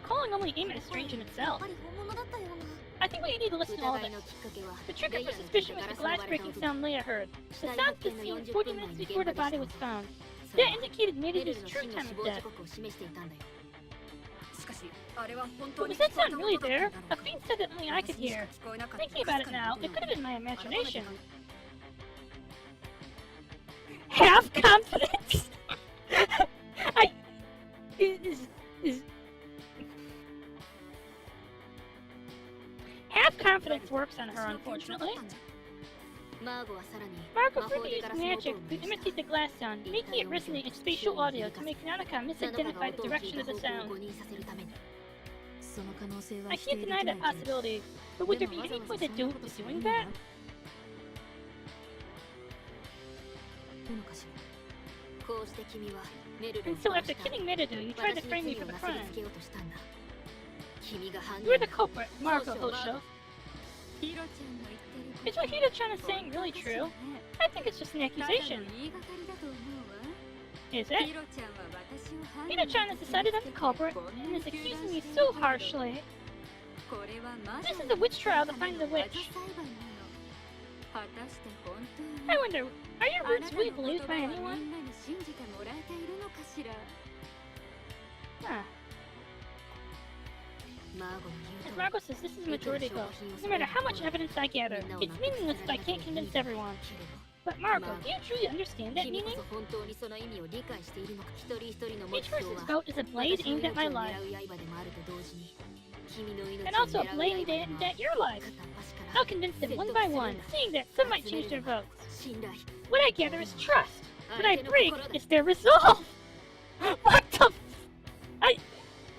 Speaker 1: Calling only Ema is strange in
Speaker 4: やっ
Speaker 1: itself.
Speaker 4: ぱり本物だったような
Speaker 1: I think we need to listen to all
Speaker 4: 疑い
Speaker 1: this.
Speaker 4: のきっかけは
Speaker 1: The trigger
Speaker 4: レイ
Speaker 1: for
Speaker 4: ヤーの
Speaker 1: suspicion
Speaker 4: ガ
Speaker 1: was
Speaker 4: ラ
Speaker 1: the
Speaker 4: スの割
Speaker 1: glass
Speaker 4: れた
Speaker 1: breaking
Speaker 4: 音
Speaker 1: sound Leia heard. The
Speaker 4: 死体
Speaker 1: sound
Speaker 4: 発
Speaker 1: was
Speaker 4: 見の
Speaker 1: seen
Speaker 4: 40
Speaker 1: 40
Speaker 4: 分前
Speaker 1: minutes
Speaker 4: に
Speaker 1: before
Speaker 4: 現
Speaker 1: the
Speaker 4: 場で
Speaker 1: body
Speaker 4: し
Speaker 1: was
Speaker 4: た
Speaker 1: found.
Speaker 4: それ
Speaker 1: That
Speaker 4: は
Speaker 1: indicated
Speaker 4: メルル
Speaker 1: Meredith's
Speaker 4: の
Speaker 1: true
Speaker 4: 死の
Speaker 1: time
Speaker 4: 死
Speaker 1: of
Speaker 4: 亡
Speaker 1: death.
Speaker 4: 時刻を示していたんだよ
Speaker 5: しかしあれは本当
Speaker 1: But
Speaker 5: に
Speaker 1: does
Speaker 5: 聞
Speaker 1: that
Speaker 5: こえ
Speaker 1: sound
Speaker 5: た
Speaker 1: really
Speaker 5: 音だった
Speaker 1: there?
Speaker 5: んだろ
Speaker 1: A fiend said that only I could
Speaker 5: 私にしか
Speaker 1: hear.
Speaker 5: 聞こえなかった
Speaker 1: Thinking about it now, it
Speaker 5: か
Speaker 1: could have been my imagination.
Speaker 5: 改めて
Speaker 1: Have confidence. I is have confidence works on her, unfortunately.
Speaker 4: マーゴはさらに
Speaker 1: Marco
Speaker 4: 魔
Speaker 1: further
Speaker 4: 法でガ
Speaker 1: used
Speaker 4: ラスの
Speaker 1: magic
Speaker 4: 音を
Speaker 1: to
Speaker 4: 見した
Speaker 1: imitate the glass sound, making it resonate in spatial audio to make Nanaka
Speaker 4: ナノカが
Speaker 1: misidentify the
Speaker 4: 音を聞い
Speaker 1: direction
Speaker 4: た
Speaker 1: of
Speaker 4: 方
Speaker 1: the
Speaker 4: 向を
Speaker 1: sound.
Speaker 4: 誤認させるために
Speaker 3: その可能性は
Speaker 1: I
Speaker 3: 否定
Speaker 1: can't
Speaker 3: でき
Speaker 1: deny
Speaker 3: ない
Speaker 1: that
Speaker 3: けど
Speaker 1: possibility, but would there
Speaker 3: で
Speaker 1: be
Speaker 3: もわざ
Speaker 1: any
Speaker 3: わ
Speaker 1: point
Speaker 3: ざ
Speaker 1: in
Speaker 3: そんなこと
Speaker 1: doing
Speaker 3: する意
Speaker 1: that?
Speaker 3: 味はどうのかしら
Speaker 4: こうして君はメルル
Speaker 1: And
Speaker 4: を
Speaker 1: so
Speaker 4: 殺
Speaker 1: after
Speaker 4: した
Speaker 1: killing Meridu, you
Speaker 4: 私
Speaker 1: tried to
Speaker 4: に
Speaker 1: frame me
Speaker 4: 罪
Speaker 1: for
Speaker 4: を
Speaker 1: the
Speaker 4: なすり
Speaker 1: crime.
Speaker 4: つけようとしたんだ君が犯人
Speaker 1: You're the
Speaker 4: だ
Speaker 1: culprit, Marco
Speaker 4: Also,
Speaker 1: Hosho.
Speaker 6: ヒロちゃんの言ってる
Speaker 1: Is what Hiro-chan is saying really true? I think it's just an
Speaker 6: ただの
Speaker 1: accusation.
Speaker 6: 言いがかりだと思うわ
Speaker 1: Is
Speaker 6: ヒ
Speaker 1: it?
Speaker 6: ロちゃんは私を犯人
Speaker 1: Hiro-chan has decided I'm the culprit and is accusing me so harshly.
Speaker 6: これは魔
Speaker 1: This
Speaker 6: 女
Speaker 1: is a witch trial to find the
Speaker 6: 魔女
Speaker 1: witch.
Speaker 6: 裁判なの果たして本当に
Speaker 1: I wonder, are your
Speaker 6: あ
Speaker 1: words
Speaker 6: なた
Speaker 1: really
Speaker 6: の
Speaker 1: believed
Speaker 6: 言
Speaker 1: by
Speaker 6: 葉は
Speaker 1: anyone?
Speaker 6: みんなに信じてもらえているのかしら
Speaker 1: Huh.
Speaker 4: マーゴの言
Speaker 1: As
Speaker 4: う
Speaker 1: Marco says, this is a majority vote. No matter how much evidence I gather, it's meaningless if I can't convince everyone.
Speaker 4: けれど
Speaker 1: But Marco, do you truly understand that
Speaker 4: 君
Speaker 1: meaning?
Speaker 4: こそ本当にその意味を理解しているのか。一人一人の目
Speaker 1: Each
Speaker 4: 標
Speaker 1: person's
Speaker 4: は
Speaker 1: boat is a blade
Speaker 4: 私の
Speaker 1: aimed at
Speaker 4: 命
Speaker 1: my
Speaker 4: を狙
Speaker 1: life,
Speaker 4: う刃でもあると同時に、君の命を
Speaker 1: and also a
Speaker 4: 狙う
Speaker 1: blade
Speaker 4: 刃で
Speaker 1: aimed
Speaker 4: もあ
Speaker 1: at
Speaker 4: る。
Speaker 1: your life.
Speaker 4: 片っ端から
Speaker 1: I'll convince them one by one, seeing that some might change their votes.
Speaker 4: 信頼。
Speaker 1: What I gather is trust. What I break is their resolve. What the?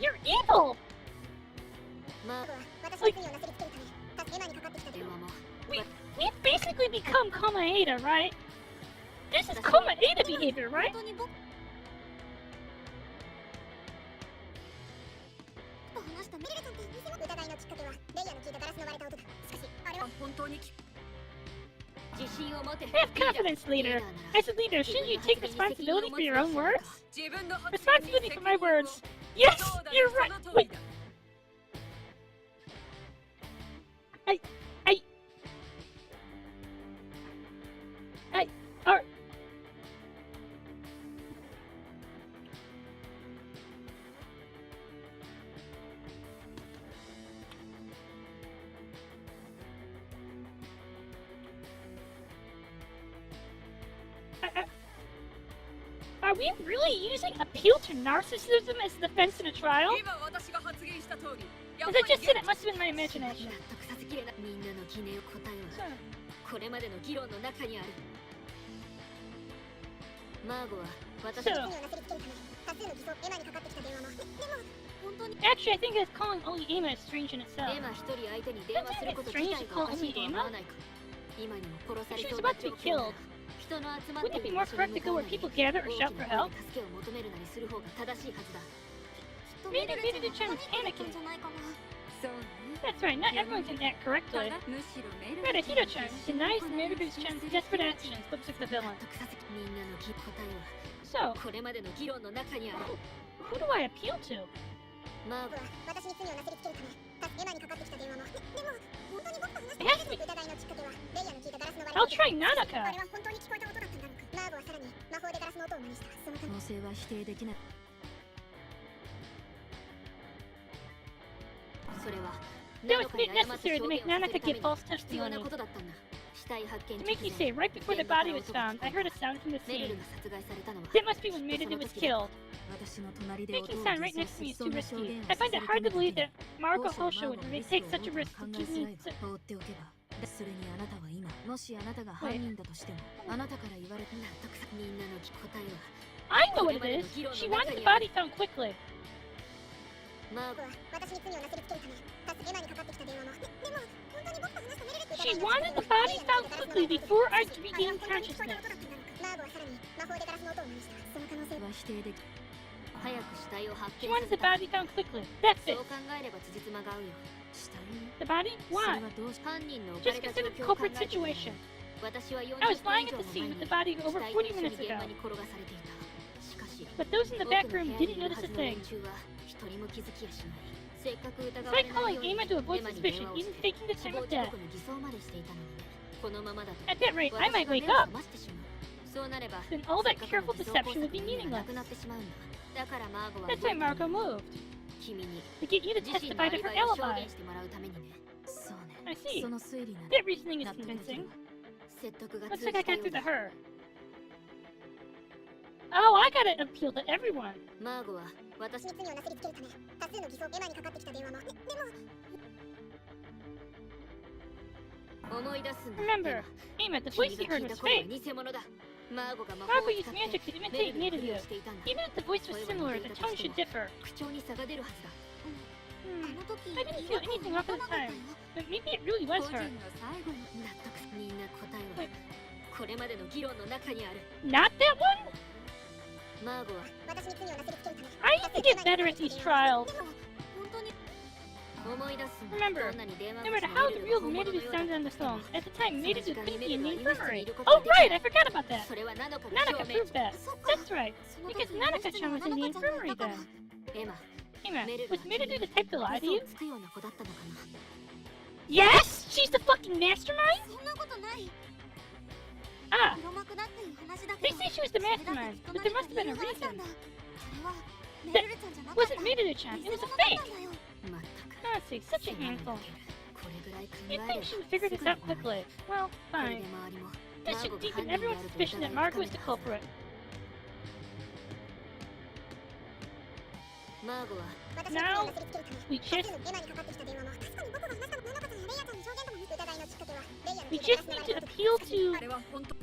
Speaker 1: You're evil.
Speaker 4: まあ、
Speaker 2: 私の罪をなすりつけるため、エマにかかってきた電話も。
Speaker 1: We've basically become Komaeda, right? This is Komaeda behavior, right?
Speaker 2: 本当に僕と話したメリルちゃんって偽物疑いのきっかけはレイヤの聞いたガラスの割れた音だ。しかしあれは
Speaker 5: 本当に
Speaker 4: 自信を持て。
Speaker 1: Have confidence, leader. As a leader, shouldn't you take responsibility for your own words?
Speaker 5: 自分の発言に
Speaker 1: Responsibility for my words. Yes,
Speaker 5: そうだ
Speaker 1: you're
Speaker 5: よ
Speaker 1: right.
Speaker 5: その通り
Speaker 1: Wait,
Speaker 5: だ
Speaker 1: are Are we really using appeal to narcissism as defense in a trial?
Speaker 5: 今私が発言した通り
Speaker 1: As I just said, it must have been my imagination.
Speaker 4: 納得させきれない。みんなの疑念答えはこれまでの議論の中にある。マーゴは私
Speaker 1: So,
Speaker 2: 罪をなすりつけるため、多数の偽装エマにかかってきた電話も。でも本当に
Speaker 1: actually, I think that calling only Ema is strange in itself.
Speaker 4: エマ一人相手に電話すること自体がおかしいとは思わないか。今にも殺されそうな状況なら人の集まってい
Speaker 1: Wouldn't it be
Speaker 4: る
Speaker 1: more
Speaker 4: 場所に
Speaker 1: correct to
Speaker 4: 向か
Speaker 1: go
Speaker 4: う
Speaker 1: where
Speaker 4: なり
Speaker 1: people gather or
Speaker 4: 大き
Speaker 1: shout
Speaker 4: な
Speaker 1: for
Speaker 4: 声
Speaker 1: help?
Speaker 4: で助けを求めるなりする方が正しいはずだ。
Speaker 1: Maybe Mirudu-chan is panicking.
Speaker 2: じゃないかな。
Speaker 6: そうね
Speaker 1: That's right, not everyone can act
Speaker 6: た
Speaker 1: correctly.
Speaker 6: だむしろメル
Speaker 1: Rather, Hiro-chan denies Mirudu-chan's desperate actions, looks like the
Speaker 4: 納
Speaker 1: villain.
Speaker 4: 得させみんなの答え
Speaker 1: So,
Speaker 4: はこれまでの議論の中にある。
Speaker 1: who do I appeal to?
Speaker 4: マーゴ
Speaker 2: 僕は私に罪をなすりつけるため、エマにかかってきた電話も。でも本当に僕と話した
Speaker 1: It has to be-
Speaker 2: 疑いのきっかけはレイヤの聞いたガラスの割れた
Speaker 1: I'll
Speaker 2: 音。
Speaker 1: try
Speaker 2: あ
Speaker 1: Nanaka.
Speaker 2: れは本当に聞こえた音だったんだろうか。マーゴはさらに魔法でガラスの音を真似した。そのため
Speaker 3: 可能性は否定できない。
Speaker 4: それは
Speaker 1: That was made necessary to make Nanaka give false
Speaker 4: 必要な
Speaker 1: testimony.
Speaker 4: ことだったんだ。死体発見
Speaker 1: To make you say, right before the body was found, I heard a sound from the
Speaker 4: メルル
Speaker 1: scene.
Speaker 4: が殺害されたのは
Speaker 1: That must be when Mirudu was killed.
Speaker 3: 私の隣で
Speaker 1: Making
Speaker 3: 音を
Speaker 1: sound right
Speaker 3: 偽
Speaker 1: next
Speaker 3: 装
Speaker 1: to me
Speaker 3: し
Speaker 1: is
Speaker 3: そ
Speaker 1: too
Speaker 3: んな
Speaker 1: risky.
Speaker 3: 証言を
Speaker 1: I find it hard to believe that Marco
Speaker 3: 当
Speaker 1: Hosho
Speaker 3: 初
Speaker 1: would
Speaker 3: マーゴの
Speaker 1: really
Speaker 3: リスク
Speaker 1: take
Speaker 3: を
Speaker 1: such a
Speaker 3: もっ
Speaker 1: risk
Speaker 3: と
Speaker 1: to
Speaker 3: 考
Speaker 1: keep
Speaker 3: えづら
Speaker 1: me.
Speaker 3: いわ放っておけばそれにあなたは今もしあなたが犯人だとしてもあなたから言われた
Speaker 4: 納得さみんなの答え
Speaker 1: I know what it is. She wanted the body found quickly.
Speaker 4: はマーゴ
Speaker 2: 僕は私に罪をなすりつけるため、エマにかかってきた電話も。でも本当に僕と話したメルル
Speaker 1: She wanted the body found quickly before I regained
Speaker 2: マーゴ
Speaker 1: consciousness.
Speaker 2: はさらに魔法でガラスの音を真似した。その可能性は
Speaker 3: は否定でき
Speaker 4: 早く死体を発
Speaker 1: She
Speaker 4: 見さ
Speaker 1: wanted
Speaker 4: せ
Speaker 1: the
Speaker 4: た
Speaker 1: body found quickly. That's
Speaker 4: そ
Speaker 1: it.
Speaker 4: う考えれば辻褄が合うよ。
Speaker 3: 死体に
Speaker 1: The body?
Speaker 3: それ
Speaker 1: Why?
Speaker 3: はどうし
Speaker 4: 犯人の置か
Speaker 1: Just
Speaker 4: れた状
Speaker 1: consider the
Speaker 4: 況を考
Speaker 1: culprit
Speaker 4: えてみる
Speaker 1: situation.
Speaker 4: 私は40
Speaker 1: I was
Speaker 4: 分
Speaker 1: lying
Speaker 4: 以
Speaker 1: at
Speaker 4: 上
Speaker 1: the
Speaker 4: も
Speaker 1: scene
Speaker 4: 前
Speaker 1: with
Speaker 4: に
Speaker 1: the body
Speaker 4: 死
Speaker 1: over
Speaker 4: 体
Speaker 1: 40
Speaker 4: と一緒に
Speaker 1: minutes
Speaker 4: 現
Speaker 1: ago.
Speaker 4: 場に転がされていた。しかし
Speaker 1: But those in the
Speaker 4: 奥
Speaker 1: back
Speaker 4: の部
Speaker 1: room
Speaker 4: 屋に
Speaker 1: didn't
Speaker 4: いる
Speaker 1: notice
Speaker 4: は
Speaker 1: a
Speaker 4: ずの
Speaker 1: thing.
Speaker 4: 連中は一人も気づきやしない。せっかく疑
Speaker 1: It's
Speaker 4: わ
Speaker 1: like
Speaker 4: れない
Speaker 1: calling
Speaker 4: ように
Speaker 1: Ema to avoid
Speaker 4: エマに
Speaker 1: suspicion,
Speaker 4: 電話を
Speaker 1: even
Speaker 4: して
Speaker 1: faking the
Speaker 4: 死
Speaker 1: time
Speaker 4: 亡
Speaker 1: of
Speaker 4: 時
Speaker 1: death.
Speaker 4: 刻の偽装までしていたのにね。このままだと
Speaker 1: At that rate, I
Speaker 4: 私
Speaker 1: might
Speaker 4: が
Speaker 1: wake
Speaker 4: 目を
Speaker 1: up.
Speaker 4: 覚ましてしまう。そうなれば
Speaker 1: Then all that
Speaker 4: せっかくの
Speaker 1: careful
Speaker 4: 偽装
Speaker 1: deception would
Speaker 4: 工
Speaker 1: be
Speaker 4: 作の意味がな
Speaker 1: meaningless.
Speaker 4: くなってしまうんだ。だからマーゴは
Speaker 1: That's why Marco moved.
Speaker 4: 君に
Speaker 1: To get you to
Speaker 4: 自身の
Speaker 1: testify
Speaker 4: ア
Speaker 1: to
Speaker 4: リ
Speaker 1: her
Speaker 4: バイを証
Speaker 1: alibi.
Speaker 4: 言してもらうためにね。
Speaker 3: そうね
Speaker 1: I see.
Speaker 3: その推理なら
Speaker 1: That reasoning is
Speaker 3: 納得できる
Speaker 1: convincing.
Speaker 3: わ
Speaker 4: 説得が
Speaker 1: Looks
Speaker 4: 通じ
Speaker 1: like I
Speaker 4: た
Speaker 1: got
Speaker 4: よ
Speaker 1: through
Speaker 4: うだ
Speaker 1: to her. Oh, I gotta appeal to everyone.
Speaker 4: マーゴは私
Speaker 2: 私に罪をなすりつけるため、多数の偽装エマにかかってきた電話も。でも
Speaker 4: 思い出すんだ。
Speaker 1: Remember, Ema, the voice
Speaker 4: 君
Speaker 1: he
Speaker 4: が
Speaker 1: heard
Speaker 4: 聞いた
Speaker 1: was
Speaker 4: 声は
Speaker 1: fake.
Speaker 4: 偽物だ。マーゴが魔法
Speaker 1: Marco
Speaker 4: を
Speaker 1: used
Speaker 4: 使って
Speaker 1: magic to
Speaker 4: メ
Speaker 1: imitate
Speaker 4: ルルのふり
Speaker 1: Mirudu.
Speaker 4: をしていたんだ。
Speaker 1: Even if the voice was similar, the tone should differ.
Speaker 4: 口調に差が出るはずだ。
Speaker 1: Hmm,
Speaker 2: の時
Speaker 1: I didn't feel anything off at the time, but maybe it really
Speaker 6: 個
Speaker 1: was
Speaker 6: 人
Speaker 1: her.
Speaker 6: の最後に
Speaker 4: 納得すみんな答えは
Speaker 1: Wait.
Speaker 4: これまでの議論の中にある。
Speaker 1: Not that one?
Speaker 4: マーゴは
Speaker 2: 私に罪をなすりつけるため。
Speaker 1: I need to get better at these trials.
Speaker 2: でも本当に
Speaker 4: 思い出すんだ。
Speaker 1: Remember,
Speaker 4: どんなに電話
Speaker 1: No
Speaker 4: 口
Speaker 1: matter
Speaker 4: の
Speaker 1: how
Speaker 4: メ
Speaker 1: the
Speaker 4: ルル
Speaker 1: real
Speaker 4: が本物の
Speaker 1: Mirudu
Speaker 4: ようだ
Speaker 1: sounded on
Speaker 4: と
Speaker 1: the
Speaker 4: しても
Speaker 1: phone, at the time Mirudu couldn't be in the infirmary.
Speaker 4: そ
Speaker 1: Oh
Speaker 4: の時
Speaker 1: right, I forgot about that.
Speaker 4: それはナノカの
Speaker 1: Nanaka
Speaker 4: 証明
Speaker 1: proved that.
Speaker 2: そっか
Speaker 1: That's right.
Speaker 2: その
Speaker 1: Because
Speaker 2: 時
Speaker 1: Nanaka-chan was in the
Speaker 2: ナナカちゃんが
Speaker 1: infirmary
Speaker 2: いたから
Speaker 1: then.
Speaker 4: エマ
Speaker 1: Ema,
Speaker 4: メルル
Speaker 1: was Mirudu the type to lie to you?
Speaker 4: つくような子だったのかな。
Speaker 1: Yes! She's the fucking mastermind?
Speaker 2: そんなことない。
Speaker 1: Ah,
Speaker 2: 黒幕だっていう話だ
Speaker 1: they
Speaker 2: けど
Speaker 1: say she was the mastermind, but there must have been a
Speaker 2: それ
Speaker 1: reason.
Speaker 2: はメルルちゃんじゃなかった。
Speaker 1: Wasn't Mirudu-chan, it was a
Speaker 2: 偽物だった
Speaker 1: fake.
Speaker 2: んだよ。
Speaker 4: まったく
Speaker 1: Honestly, such a handful.
Speaker 4: これぐらい考え
Speaker 1: You'd
Speaker 4: れば
Speaker 1: think she would figure this out quickly. Well,
Speaker 4: これ
Speaker 1: fine.
Speaker 4: で周りも
Speaker 1: This should deepen everyone's suspicion that Margot is the culprit.
Speaker 3: マーゴは
Speaker 1: Now, we just
Speaker 2: エマにかかってきた電話も確かに僕が話したのなのかとレイヤちゃんの証言とも疑いのきっかけはレイヤの
Speaker 1: we
Speaker 2: 聞い
Speaker 1: just
Speaker 2: た
Speaker 1: need
Speaker 2: ガ
Speaker 1: to
Speaker 2: ラスの割れた
Speaker 1: appeal to
Speaker 5: あれは本当。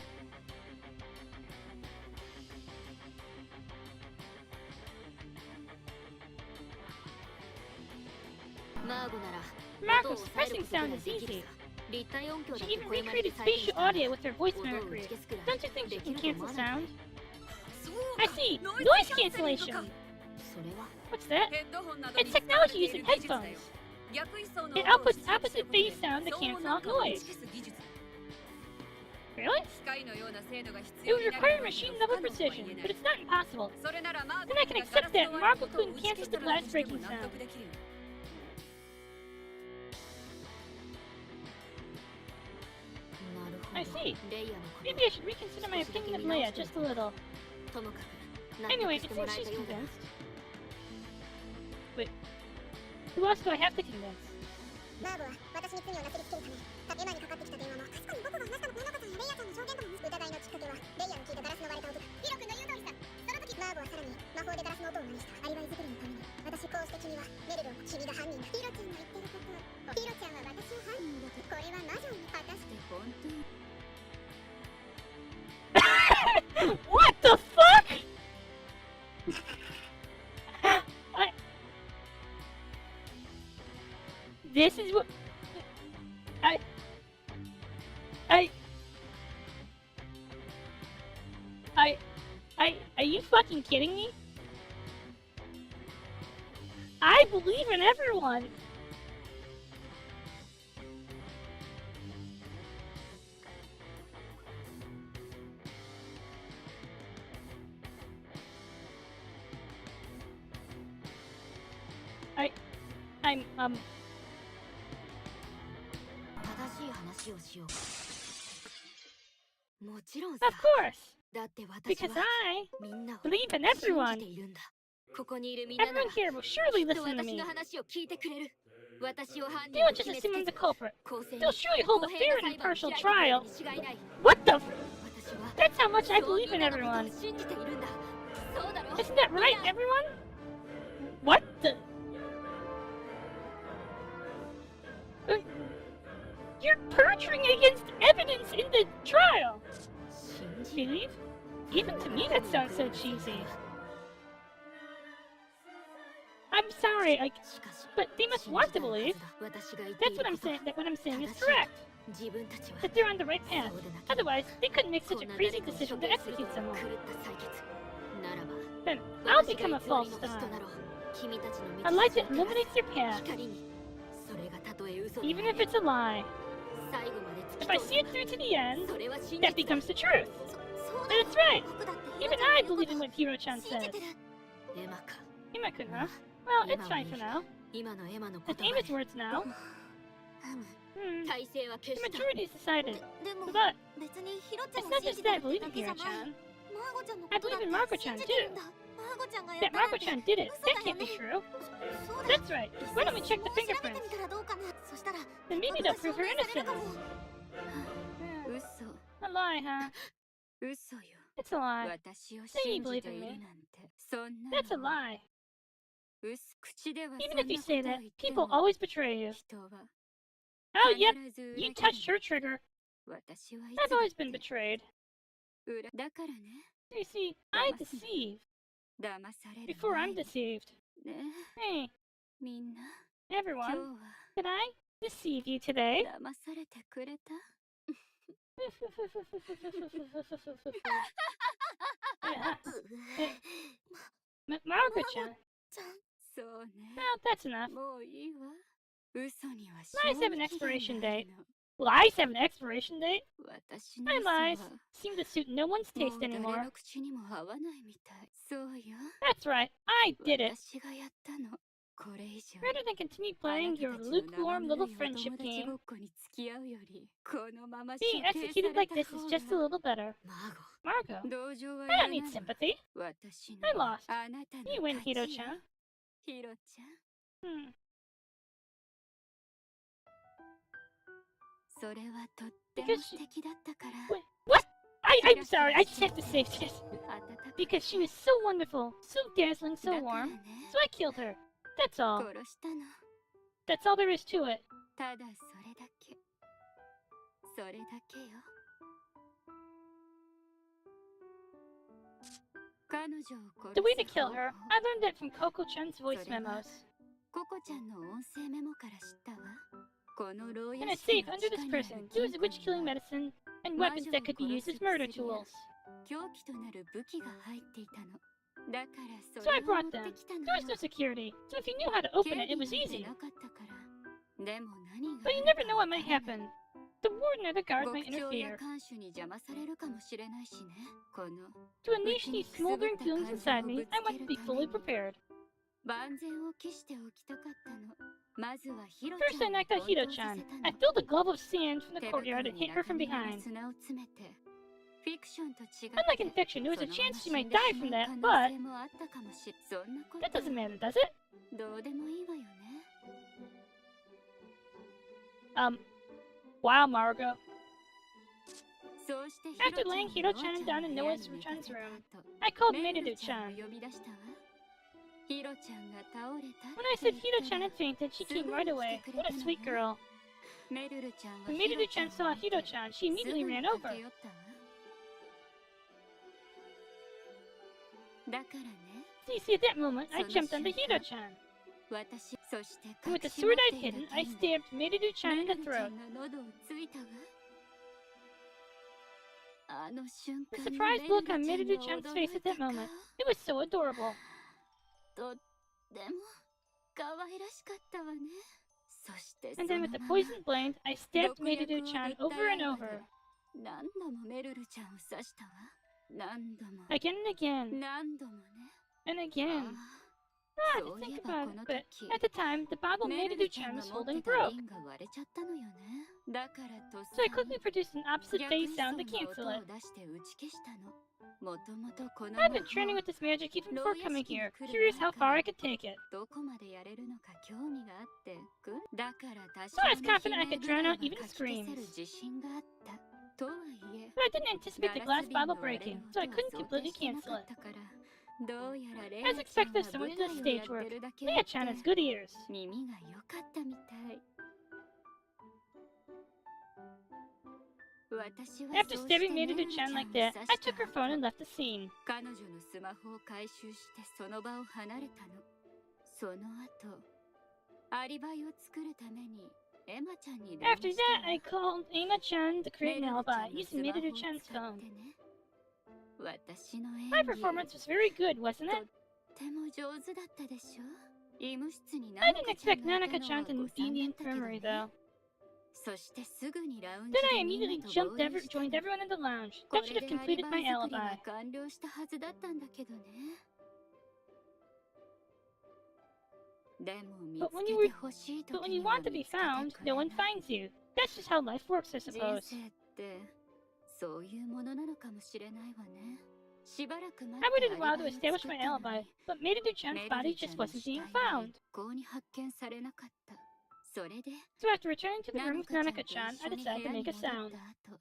Speaker 3: マーゴなら
Speaker 1: Marco's pressing sound is easy.
Speaker 3: 立体音響だ
Speaker 1: She
Speaker 3: って
Speaker 1: even
Speaker 3: 声真似で
Speaker 1: recreated
Speaker 3: 再現し
Speaker 1: spatial
Speaker 3: たら
Speaker 1: audio with her voice
Speaker 3: 音を打
Speaker 1: mimicry.
Speaker 3: ち消すくらい
Speaker 1: Don't you think
Speaker 3: で
Speaker 1: she
Speaker 3: き
Speaker 1: can
Speaker 3: ると
Speaker 1: cancel
Speaker 3: 思わない
Speaker 1: sound?
Speaker 5: そう
Speaker 1: I see. Noise
Speaker 5: キャンセリング
Speaker 1: cancellation.
Speaker 5: か。
Speaker 3: それは
Speaker 1: What's that?
Speaker 5: ヘッドホンなどに
Speaker 1: It's
Speaker 5: 使われ
Speaker 1: technology
Speaker 5: てい
Speaker 1: using
Speaker 5: る技術だよ。
Speaker 1: headphones.
Speaker 5: 逆位相の
Speaker 1: It
Speaker 5: 音を
Speaker 1: outputs
Speaker 5: 出力する
Speaker 1: opposite
Speaker 5: ことで
Speaker 1: phase sound to
Speaker 5: 騒音
Speaker 1: cancel
Speaker 5: なん
Speaker 1: out
Speaker 5: かを打
Speaker 1: noise.
Speaker 5: ち消す技術。
Speaker 1: Really?
Speaker 5: 機械のような精度が必
Speaker 1: It
Speaker 5: 要
Speaker 1: would
Speaker 5: になる
Speaker 1: require
Speaker 5: ほど
Speaker 1: machine
Speaker 5: 不可
Speaker 1: level
Speaker 5: 能とは
Speaker 1: precision,
Speaker 5: 言えな
Speaker 1: but
Speaker 5: い。
Speaker 1: it's not impossible.
Speaker 5: それならマー
Speaker 1: Then I can
Speaker 5: がガラ
Speaker 1: accept
Speaker 5: ス
Speaker 1: that
Speaker 5: の割れ
Speaker 1: Marco
Speaker 5: たことを
Speaker 1: couldn't
Speaker 5: 打ち消
Speaker 1: cancel
Speaker 5: し
Speaker 1: the
Speaker 5: ただと
Speaker 1: glass
Speaker 5: しても
Speaker 1: breaking
Speaker 5: 納
Speaker 1: sound.
Speaker 5: 得できるよ。
Speaker 3: なるほ
Speaker 1: I
Speaker 3: ど
Speaker 1: see.
Speaker 3: レイヤのこと
Speaker 1: Maybe I should reconsider my opinion of Leia just a little.
Speaker 3: ともかく納
Speaker 1: Anyway,
Speaker 3: 得し
Speaker 1: it
Speaker 3: ても
Speaker 1: seems
Speaker 3: らえ
Speaker 1: she's
Speaker 3: たようだな
Speaker 1: convinced. Wait. Who else do I have to convince?
Speaker 2: マーゴは私に罪をなすりつけるためエマにかかってきた電話も確かに僕が話したのなのかとレイヤちゃんの証言とも疑いのきっかけはレイヤの聞いたガラスの割れた音だヒロ君の言う通りさその時マーゴはさらに魔法でガラスの音を真似したアリバイ作りのために私こうして君はメルロ君が犯人だヒロちゃんの言ってることヒロちゃんは私を犯人だとこれは魔女に果たして
Speaker 6: 本当に
Speaker 1: What the fuck? This is what are you fucking kidding me? I believe in everyone. I'm
Speaker 3: 正しい話をしようもちろんさ
Speaker 1: of course
Speaker 3: だって私
Speaker 1: because
Speaker 3: は
Speaker 1: I
Speaker 3: みんなを
Speaker 1: believe in
Speaker 3: 信
Speaker 1: everyone.
Speaker 3: じているんだここにいるみんなな
Speaker 1: Everyone
Speaker 3: ら
Speaker 1: here will surely
Speaker 3: きっと
Speaker 1: listen to
Speaker 3: 私
Speaker 1: me.
Speaker 3: の話を聞いてくれる私を犯
Speaker 1: They
Speaker 3: 人
Speaker 1: won't
Speaker 3: と
Speaker 1: just
Speaker 3: 決め
Speaker 1: assume
Speaker 3: つ
Speaker 1: I'm
Speaker 3: け
Speaker 1: the
Speaker 3: ず
Speaker 1: culprit.
Speaker 3: 公正
Speaker 1: They'll
Speaker 3: に
Speaker 1: surely hold
Speaker 3: 公
Speaker 1: a
Speaker 3: 平
Speaker 1: fair
Speaker 3: な
Speaker 1: and
Speaker 3: 裁判を
Speaker 1: impartial
Speaker 3: 開いてくれ
Speaker 1: trial.
Speaker 3: るに違いない
Speaker 1: What the?
Speaker 3: 私は
Speaker 1: That's how much I
Speaker 3: そう
Speaker 1: believe
Speaker 3: み
Speaker 1: in
Speaker 3: んなのことを
Speaker 1: everyone.
Speaker 3: 信じているんだそうだろ
Speaker 1: Isn't that right, everyone? What the? You're perjuring against evidence in the trial.
Speaker 3: 信じ
Speaker 1: Believe? Even to me, that sounds so cheesy. I'm sorry,
Speaker 3: しかし
Speaker 1: but they must want to believe.
Speaker 3: 私が言って
Speaker 1: That's
Speaker 3: い
Speaker 1: what
Speaker 3: る
Speaker 1: I'm
Speaker 3: こと
Speaker 1: saying. That what I'm saying is
Speaker 3: 正しい
Speaker 1: correct.
Speaker 3: 自分たちは
Speaker 1: That they're on the right path.
Speaker 3: そうでなければ
Speaker 1: Otherwise, they couldn't make
Speaker 3: こ
Speaker 1: such
Speaker 3: ん
Speaker 1: a
Speaker 3: な
Speaker 1: crazy
Speaker 3: 誰かを
Speaker 1: decision
Speaker 3: 処
Speaker 1: to
Speaker 3: 刑すると
Speaker 1: execute
Speaker 3: いう
Speaker 1: someone.
Speaker 3: 狂った採決ならば
Speaker 1: Then I'll
Speaker 3: 私が
Speaker 1: become a
Speaker 3: 偽り
Speaker 1: false
Speaker 3: の星と
Speaker 1: star.
Speaker 3: なろう君たちの
Speaker 1: A
Speaker 3: 道
Speaker 1: light
Speaker 3: 筋
Speaker 1: that
Speaker 3: を照ら
Speaker 1: illuminates your
Speaker 3: す
Speaker 1: path,
Speaker 3: 光にそれがたとえ嘘で
Speaker 1: even
Speaker 3: も
Speaker 1: if it's a lie.
Speaker 3: 最後まで突き
Speaker 1: If I
Speaker 3: 通
Speaker 1: see it through to the end,
Speaker 3: それは真
Speaker 1: that
Speaker 3: 実だ
Speaker 1: becomes the truth.
Speaker 3: そう
Speaker 1: And it's right.
Speaker 3: 僕だって
Speaker 1: Even I believe in what Hiro-chan
Speaker 3: 信じ
Speaker 1: says.
Speaker 3: てるエマか
Speaker 1: Hima-kun, huh? Well, it's fine for now.
Speaker 3: 今のエマの
Speaker 1: Let's
Speaker 3: 言
Speaker 1: aim
Speaker 3: 葉
Speaker 1: its words now. Hmm.
Speaker 3: 体制は消
Speaker 1: The
Speaker 3: した
Speaker 1: majority has decided.
Speaker 2: でも
Speaker 1: But
Speaker 2: 別にヒロちゃ
Speaker 1: it's
Speaker 2: んを
Speaker 1: not
Speaker 2: 信
Speaker 1: just
Speaker 2: じて
Speaker 1: that I
Speaker 2: るって
Speaker 1: believe
Speaker 2: だ
Speaker 1: in
Speaker 2: けじゃない
Speaker 1: Hiro-chan.
Speaker 2: マーゴちゃんのこ
Speaker 1: I
Speaker 2: とだ
Speaker 1: believe
Speaker 2: って
Speaker 1: in Marco-chan
Speaker 2: 信じてるんだマーゴちゃんがやっ
Speaker 1: That
Speaker 2: たなんて
Speaker 1: Marco-chan did it.
Speaker 2: 嘘
Speaker 1: That
Speaker 2: だよ
Speaker 1: can't
Speaker 2: ね
Speaker 1: be true.
Speaker 2: そうだ
Speaker 1: That's right. Why don't we check the
Speaker 2: 調べて
Speaker 1: fingerprints?
Speaker 2: みたらどうかなそしたら
Speaker 1: Then maybe
Speaker 2: 僕が
Speaker 1: they'll prove
Speaker 2: 証
Speaker 1: her
Speaker 2: 明されるか
Speaker 1: innocence.
Speaker 2: も
Speaker 6: 嘘
Speaker 1: A lie, huh?
Speaker 6: 嘘よ
Speaker 1: It's a lie.
Speaker 6: 私を信じているなんてそんな
Speaker 1: That's a
Speaker 6: のは
Speaker 1: lie.
Speaker 6: 嘘口では
Speaker 1: Even
Speaker 6: そん
Speaker 1: if
Speaker 6: な
Speaker 1: you
Speaker 6: こと
Speaker 1: say
Speaker 6: を
Speaker 1: that,
Speaker 6: 言って
Speaker 1: people
Speaker 6: も
Speaker 1: always betray you.
Speaker 6: 人は
Speaker 1: Oh, yep,
Speaker 6: 必ず裏
Speaker 1: you
Speaker 6: 切る
Speaker 1: touched her trigger.
Speaker 6: 私はい
Speaker 1: I've
Speaker 6: つだっ
Speaker 1: always been
Speaker 6: て
Speaker 1: betrayed.
Speaker 6: 裏だからね
Speaker 1: You see, I deceive
Speaker 6: 騙される
Speaker 1: before
Speaker 6: 前
Speaker 1: I'm
Speaker 6: に
Speaker 1: deceived.
Speaker 6: ね
Speaker 1: Hey,
Speaker 6: みんな今
Speaker 1: everyone,
Speaker 6: 日は
Speaker 1: did I deceive you today?
Speaker 6: 騙されてくれた
Speaker 1: Margaret-chan.
Speaker 6: そうね
Speaker 1: Well, that's enough.
Speaker 6: もういいわ嘘には
Speaker 1: Lies have
Speaker 6: 賞
Speaker 1: an
Speaker 6: 味期限
Speaker 1: expiration
Speaker 6: があ
Speaker 1: date.
Speaker 6: るの
Speaker 1: Lies have an expiration date?
Speaker 6: 私の
Speaker 1: My
Speaker 6: 嘘
Speaker 1: lies
Speaker 6: は
Speaker 1: seem to suit no one's
Speaker 6: も
Speaker 1: taste
Speaker 6: う誰
Speaker 1: anymore.
Speaker 6: の口にも合わないみたいそうよ
Speaker 1: That's right, I did it.
Speaker 6: 私がやったのこれ以上
Speaker 1: Rather than continue
Speaker 6: あな
Speaker 1: playing
Speaker 6: た
Speaker 1: your
Speaker 6: たちの生
Speaker 1: lukewarm
Speaker 6: ぬる
Speaker 1: little
Speaker 6: いお
Speaker 1: friendship
Speaker 6: 友達
Speaker 1: game,
Speaker 6: ごっこに付き合うよりこのまま
Speaker 1: being
Speaker 6: 処刑
Speaker 1: executed
Speaker 6: され
Speaker 1: like
Speaker 6: た
Speaker 1: this is
Speaker 6: 方
Speaker 1: just a
Speaker 6: が
Speaker 1: little better.
Speaker 3: マーゴ
Speaker 1: Margot,
Speaker 6: 同情は
Speaker 1: I
Speaker 6: いら
Speaker 1: don't
Speaker 6: ない
Speaker 1: need
Speaker 6: わ
Speaker 1: sympathy.
Speaker 6: 私
Speaker 1: I
Speaker 6: の
Speaker 1: lost.
Speaker 6: あなたの
Speaker 1: You win,
Speaker 6: 勝ちよ
Speaker 1: Hiro-chan.
Speaker 6: ヒロちゃん
Speaker 1: Hmm.
Speaker 6: それはとっても
Speaker 1: Because
Speaker 6: 素敵だったから
Speaker 1: Wait, what? I'm sorry, I just have to say this. Because she was so wonderful, so dazzling, so warm. So I killed her. That's all.
Speaker 6: 殺したの。
Speaker 1: That's all there is to it.
Speaker 6: ただそれだけ。それだけよ。彼女を殺
Speaker 1: The way to
Speaker 6: す
Speaker 1: kill
Speaker 6: 方
Speaker 1: her,
Speaker 6: 法
Speaker 1: I learned that from Coco-chan's voice memos.
Speaker 6: ココちゃんの音声メモから知ったわ。この牢
Speaker 1: In
Speaker 6: 屋
Speaker 1: a
Speaker 6: 敷
Speaker 1: safe
Speaker 6: の
Speaker 1: under
Speaker 6: 地
Speaker 1: this
Speaker 6: 下にある
Speaker 1: person,
Speaker 6: 金
Speaker 1: there was
Speaker 6: 庫
Speaker 1: witch-killing
Speaker 6: には
Speaker 1: medicine and weapons that could be used as murder tools.
Speaker 6: 凶器となる武器が入っていたの。だからそ
Speaker 1: So I
Speaker 6: れを持
Speaker 1: brought
Speaker 6: って
Speaker 1: them.
Speaker 6: きたの
Speaker 1: There was no security, so if you knew how to open it, it was
Speaker 6: 警備
Speaker 1: easy.
Speaker 6: なんてなかったからでも何が
Speaker 1: But you never know what might happen. The warden or the guard
Speaker 6: 極
Speaker 1: might
Speaker 6: 長や
Speaker 1: interfere.
Speaker 6: 看守に邪魔されるかもしれないしね。この
Speaker 1: To unleash these smoldering feelings inside me, I want to be fully prepared.
Speaker 6: 万全を期しておきたかったの。まずはヒロ
Speaker 1: First,
Speaker 6: ちゃ
Speaker 1: I
Speaker 6: んを
Speaker 1: knocked out
Speaker 6: 混沌
Speaker 1: Hiro-chan.
Speaker 6: させた
Speaker 1: I
Speaker 6: の。
Speaker 1: filled a glove of sand from the
Speaker 6: 手
Speaker 1: courtyard
Speaker 6: 袋
Speaker 1: and
Speaker 6: に
Speaker 1: hit her from
Speaker 6: 中身の
Speaker 1: behind.
Speaker 6: 砂を詰めて。フィクションと違って
Speaker 1: Unlike in fiction, there was a chance she
Speaker 6: その
Speaker 1: might
Speaker 6: まま
Speaker 1: die
Speaker 6: 死
Speaker 1: from
Speaker 6: んで
Speaker 1: that,
Speaker 6: しまう
Speaker 1: but
Speaker 6: 可能性もあったかもしれそんなこと
Speaker 1: that doesn't matter, does it?
Speaker 6: どうでもいいわよね。
Speaker 1: Wow, Margo.
Speaker 6: そうして
Speaker 1: After laying
Speaker 6: ヒロちゃ
Speaker 1: Hiro-chan
Speaker 6: ん
Speaker 1: down in
Speaker 6: の部屋
Speaker 1: Noah's
Speaker 6: に寝か
Speaker 1: Chan's
Speaker 6: せた
Speaker 1: room,
Speaker 6: 後
Speaker 1: I called
Speaker 6: メルルちゃんを
Speaker 1: Merudu-chan.
Speaker 6: 呼び出したわ。ヒロちゃんが倒れた
Speaker 1: When I said Hiro-chan had fainted, she came right away. What a sweet girl.
Speaker 6: メルルちゃんは
Speaker 1: When Merudu-chan saw Hiro-chan, she immediately ran over.
Speaker 6: だからね、
Speaker 1: So you see, at that moment, I jumped onto Hiro-chan.
Speaker 6: 私、そして
Speaker 1: And with the
Speaker 6: 隠し
Speaker 1: sword
Speaker 6: 持っ
Speaker 1: I'd
Speaker 6: ている
Speaker 1: hidden, I
Speaker 6: 剣で
Speaker 1: stabbed Merudu-chan in
Speaker 6: メ
Speaker 1: the
Speaker 6: ルルちゃ
Speaker 1: throat.
Speaker 6: んの喉をついたわ。あの瞬
Speaker 1: The
Speaker 6: 間の
Speaker 1: surprised look on
Speaker 6: メルルちゃん
Speaker 1: Merudu-chan's
Speaker 6: の
Speaker 1: face
Speaker 6: 驚
Speaker 1: at
Speaker 6: いた
Speaker 1: that
Speaker 6: 顔
Speaker 1: moment. It was so adorable.
Speaker 6: とっても可愛らしかったわね。そしてそ
Speaker 1: And
Speaker 6: の
Speaker 1: then with the
Speaker 6: まま
Speaker 1: poisoned blade, I stabbed
Speaker 6: 毒薬を
Speaker 1: Merudu-chan
Speaker 6: 絶対
Speaker 1: over and
Speaker 6: 刃
Speaker 1: over.
Speaker 6: で何度もメルルちゃんを刺したわ。何度も
Speaker 1: Again and again,
Speaker 6: 何度もね。
Speaker 1: and again.
Speaker 6: あ
Speaker 1: Ah,
Speaker 6: そう
Speaker 1: to
Speaker 6: いえ
Speaker 1: think
Speaker 6: ば
Speaker 1: about
Speaker 6: こ
Speaker 1: it,
Speaker 6: の
Speaker 1: but
Speaker 6: 時
Speaker 1: at the time, the bottle
Speaker 6: メルルちゃ
Speaker 1: Merudu-chan
Speaker 6: んが
Speaker 1: was
Speaker 6: 持って
Speaker 1: holding
Speaker 6: た
Speaker 1: broke.
Speaker 6: 瓶が割れちゃったのよね。だからとっ
Speaker 1: So I
Speaker 6: さ
Speaker 1: quickly produced an opposite
Speaker 6: 逆
Speaker 1: phase
Speaker 6: に
Speaker 1: sound to
Speaker 6: そんな
Speaker 1: cancel
Speaker 6: 音
Speaker 1: it.
Speaker 6: を出して打ち消したの。もともとこの
Speaker 1: I've
Speaker 6: 魔
Speaker 1: been training
Speaker 6: 法
Speaker 1: with this magic even before coming here, curious how far I could take it.
Speaker 6: どこまでやれるのか興味があってだから多
Speaker 1: So I was
Speaker 6: 少
Speaker 1: confident I
Speaker 6: の
Speaker 1: could
Speaker 6: 悲鳴ぐらい
Speaker 1: drown
Speaker 6: は
Speaker 1: out even
Speaker 6: かき消せる
Speaker 1: screams.
Speaker 6: 自信があったとはいえ
Speaker 1: But I didn't anticipate the glass bottle breaking, so I couldn't completely cancel it.
Speaker 6: どうやらレ
Speaker 1: As
Speaker 6: アちゃん
Speaker 1: expected,
Speaker 6: は
Speaker 1: someone
Speaker 6: 舞
Speaker 1: did
Speaker 6: 台
Speaker 1: the
Speaker 6: を
Speaker 1: stage
Speaker 6: やって
Speaker 1: work.
Speaker 6: るだけ
Speaker 1: Leah-chan has good ears.
Speaker 6: 耳が良かったみたい私は
Speaker 1: After
Speaker 6: そうして
Speaker 1: stabbing
Speaker 6: メルル
Speaker 1: Merudu-chan
Speaker 6: ちゃんを
Speaker 1: like
Speaker 6: 刺
Speaker 1: that,
Speaker 6: し
Speaker 1: I
Speaker 6: た
Speaker 1: took her phone
Speaker 6: 後
Speaker 1: and left the scene.
Speaker 6: 彼女のスマホを回収してその場を離れたのその後アリバイを作るためにエマちゃんに電話
Speaker 1: After
Speaker 6: した
Speaker 1: that, I called Emma-chan to create an
Speaker 6: メルルちゃ
Speaker 1: alibi
Speaker 6: んの
Speaker 1: using
Speaker 6: スマホを
Speaker 1: Merudu-chan's
Speaker 6: 使っ
Speaker 1: phone.
Speaker 6: てね私の演
Speaker 1: My
Speaker 6: 技
Speaker 1: performance was very good, wasn't
Speaker 6: と
Speaker 1: it?
Speaker 6: っても上手だったでしょ医務室に
Speaker 1: I
Speaker 6: ナ
Speaker 1: didn't
Speaker 6: ナカちゃん
Speaker 1: expect
Speaker 6: がいたの
Speaker 1: Nanaka-chan
Speaker 6: は
Speaker 1: to
Speaker 6: 誤
Speaker 1: be in
Speaker 6: 算
Speaker 1: the
Speaker 6: だったけど
Speaker 1: infirmary,
Speaker 6: ね
Speaker 1: though.
Speaker 6: そしてすぐにラウン
Speaker 1: Then
Speaker 6: ジ
Speaker 1: I
Speaker 6: でみんな
Speaker 1: immediately
Speaker 6: と
Speaker 1: jumped
Speaker 6: 合流した
Speaker 1: joined
Speaker 6: の
Speaker 1: everyone in the lounge.
Speaker 6: こ
Speaker 1: That
Speaker 6: れ
Speaker 1: should
Speaker 6: で
Speaker 1: have
Speaker 6: アリ
Speaker 1: completed
Speaker 6: バ
Speaker 1: my
Speaker 6: イ作り
Speaker 1: alibi.
Speaker 6: は完了したはずだったんだけどねでも見
Speaker 1: But
Speaker 6: つ
Speaker 1: when
Speaker 6: け
Speaker 1: you
Speaker 6: て
Speaker 1: were-
Speaker 6: ほしい
Speaker 1: But
Speaker 6: 時
Speaker 1: when
Speaker 6: に
Speaker 1: you
Speaker 6: は
Speaker 1: want to be
Speaker 6: 見つけて
Speaker 1: found,
Speaker 6: くれ
Speaker 1: no one
Speaker 6: ない
Speaker 1: finds you. That's just how life works, I
Speaker 6: 人
Speaker 1: suppose.
Speaker 6: 生ってそういうものなのかもしれないわねしばらく待
Speaker 1: I
Speaker 6: って
Speaker 1: waited a while to
Speaker 6: アリバイを
Speaker 1: establish
Speaker 6: 作
Speaker 1: my
Speaker 6: ったのに
Speaker 1: alibi, but Merudu-chan's
Speaker 6: メル
Speaker 1: body
Speaker 6: ルちゃ
Speaker 1: just
Speaker 6: んの
Speaker 1: wasn't
Speaker 6: 死
Speaker 1: being
Speaker 6: 体は
Speaker 1: found.
Speaker 6: 一向に発見されなかったそれで
Speaker 1: So after returning to the
Speaker 6: ナ
Speaker 1: room
Speaker 6: ノ
Speaker 1: with
Speaker 6: カちゃんと
Speaker 1: Nanaka-chan,
Speaker 6: 一
Speaker 1: I
Speaker 6: 緒に部
Speaker 1: decided to
Speaker 6: 屋に
Speaker 1: make a
Speaker 6: 戻った
Speaker 1: sound.
Speaker 6: 後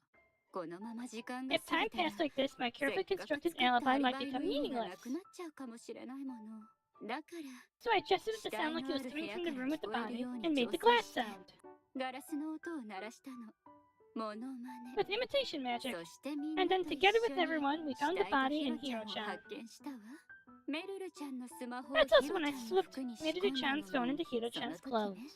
Speaker 6: このまま時間が
Speaker 1: If
Speaker 6: 過ぎ
Speaker 1: time
Speaker 6: たら
Speaker 1: passed like this, my
Speaker 6: せっ
Speaker 1: carefully
Speaker 6: かく作
Speaker 1: constructed
Speaker 6: ったア
Speaker 1: alibi
Speaker 6: リ
Speaker 1: might
Speaker 6: バイ
Speaker 1: become
Speaker 6: の意味が
Speaker 1: meaningless.
Speaker 6: なくなっちゃうかもしれないものだから
Speaker 1: So I adjusted it
Speaker 6: 死
Speaker 1: to
Speaker 6: 体
Speaker 1: sound
Speaker 6: の
Speaker 1: like it
Speaker 6: あ
Speaker 1: was
Speaker 6: る部
Speaker 1: coming
Speaker 6: 屋
Speaker 1: from
Speaker 6: か
Speaker 1: the
Speaker 6: ら
Speaker 1: room
Speaker 6: 聞
Speaker 1: with the
Speaker 6: こえる
Speaker 1: body
Speaker 6: ように
Speaker 1: and
Speaker 6: 調
Speaker 1: made the
Speaker 6: 整
Speaker 1: glass
Speaker 6: して
Speaker 1: sound.
Speaker 6: ガラスの音を鳴らしたのモノマネ
Speaker 1: With imitation magic.
Speaker 6: そしてみんな
Speaker 1: And
Speaker 6: と
Speaker 1: then
Speaker 6: 一
Speaker 1: together
Speaker 6: 緒
Speaker 1: with
Speaker 6: に
Speaker 1: everyone, we
Speaker 6: 死
Speaker 1: found the
Speaker 6: 体と
Speaker 1: body
Speaker 6: ヒ
Speaker 1: and
Speaker 6: ロちゃんを
Speaker 1: Hiro-chan.
Speaker 6: 発見したわメルルちゃんのスマホを
Speaker 1: That's
Speaker 6: ヒ
Speaker 1: also
Speaker 6: ロ
Speaker 1: when
Speaker 6: ちゃ
Speaker 1: I
Speaker 6: んの
Speaker 1: slipped
Speaker 6: 服に仕込んだ
Speaker 1: Merudu-chan's phone
Speaker 6: の
Speaker 1: into
Speaker 6: その
Speaker 1: Hiro-chan's
Speaker 6: 時
Speaker 1: clothes.
Speaker 6: ね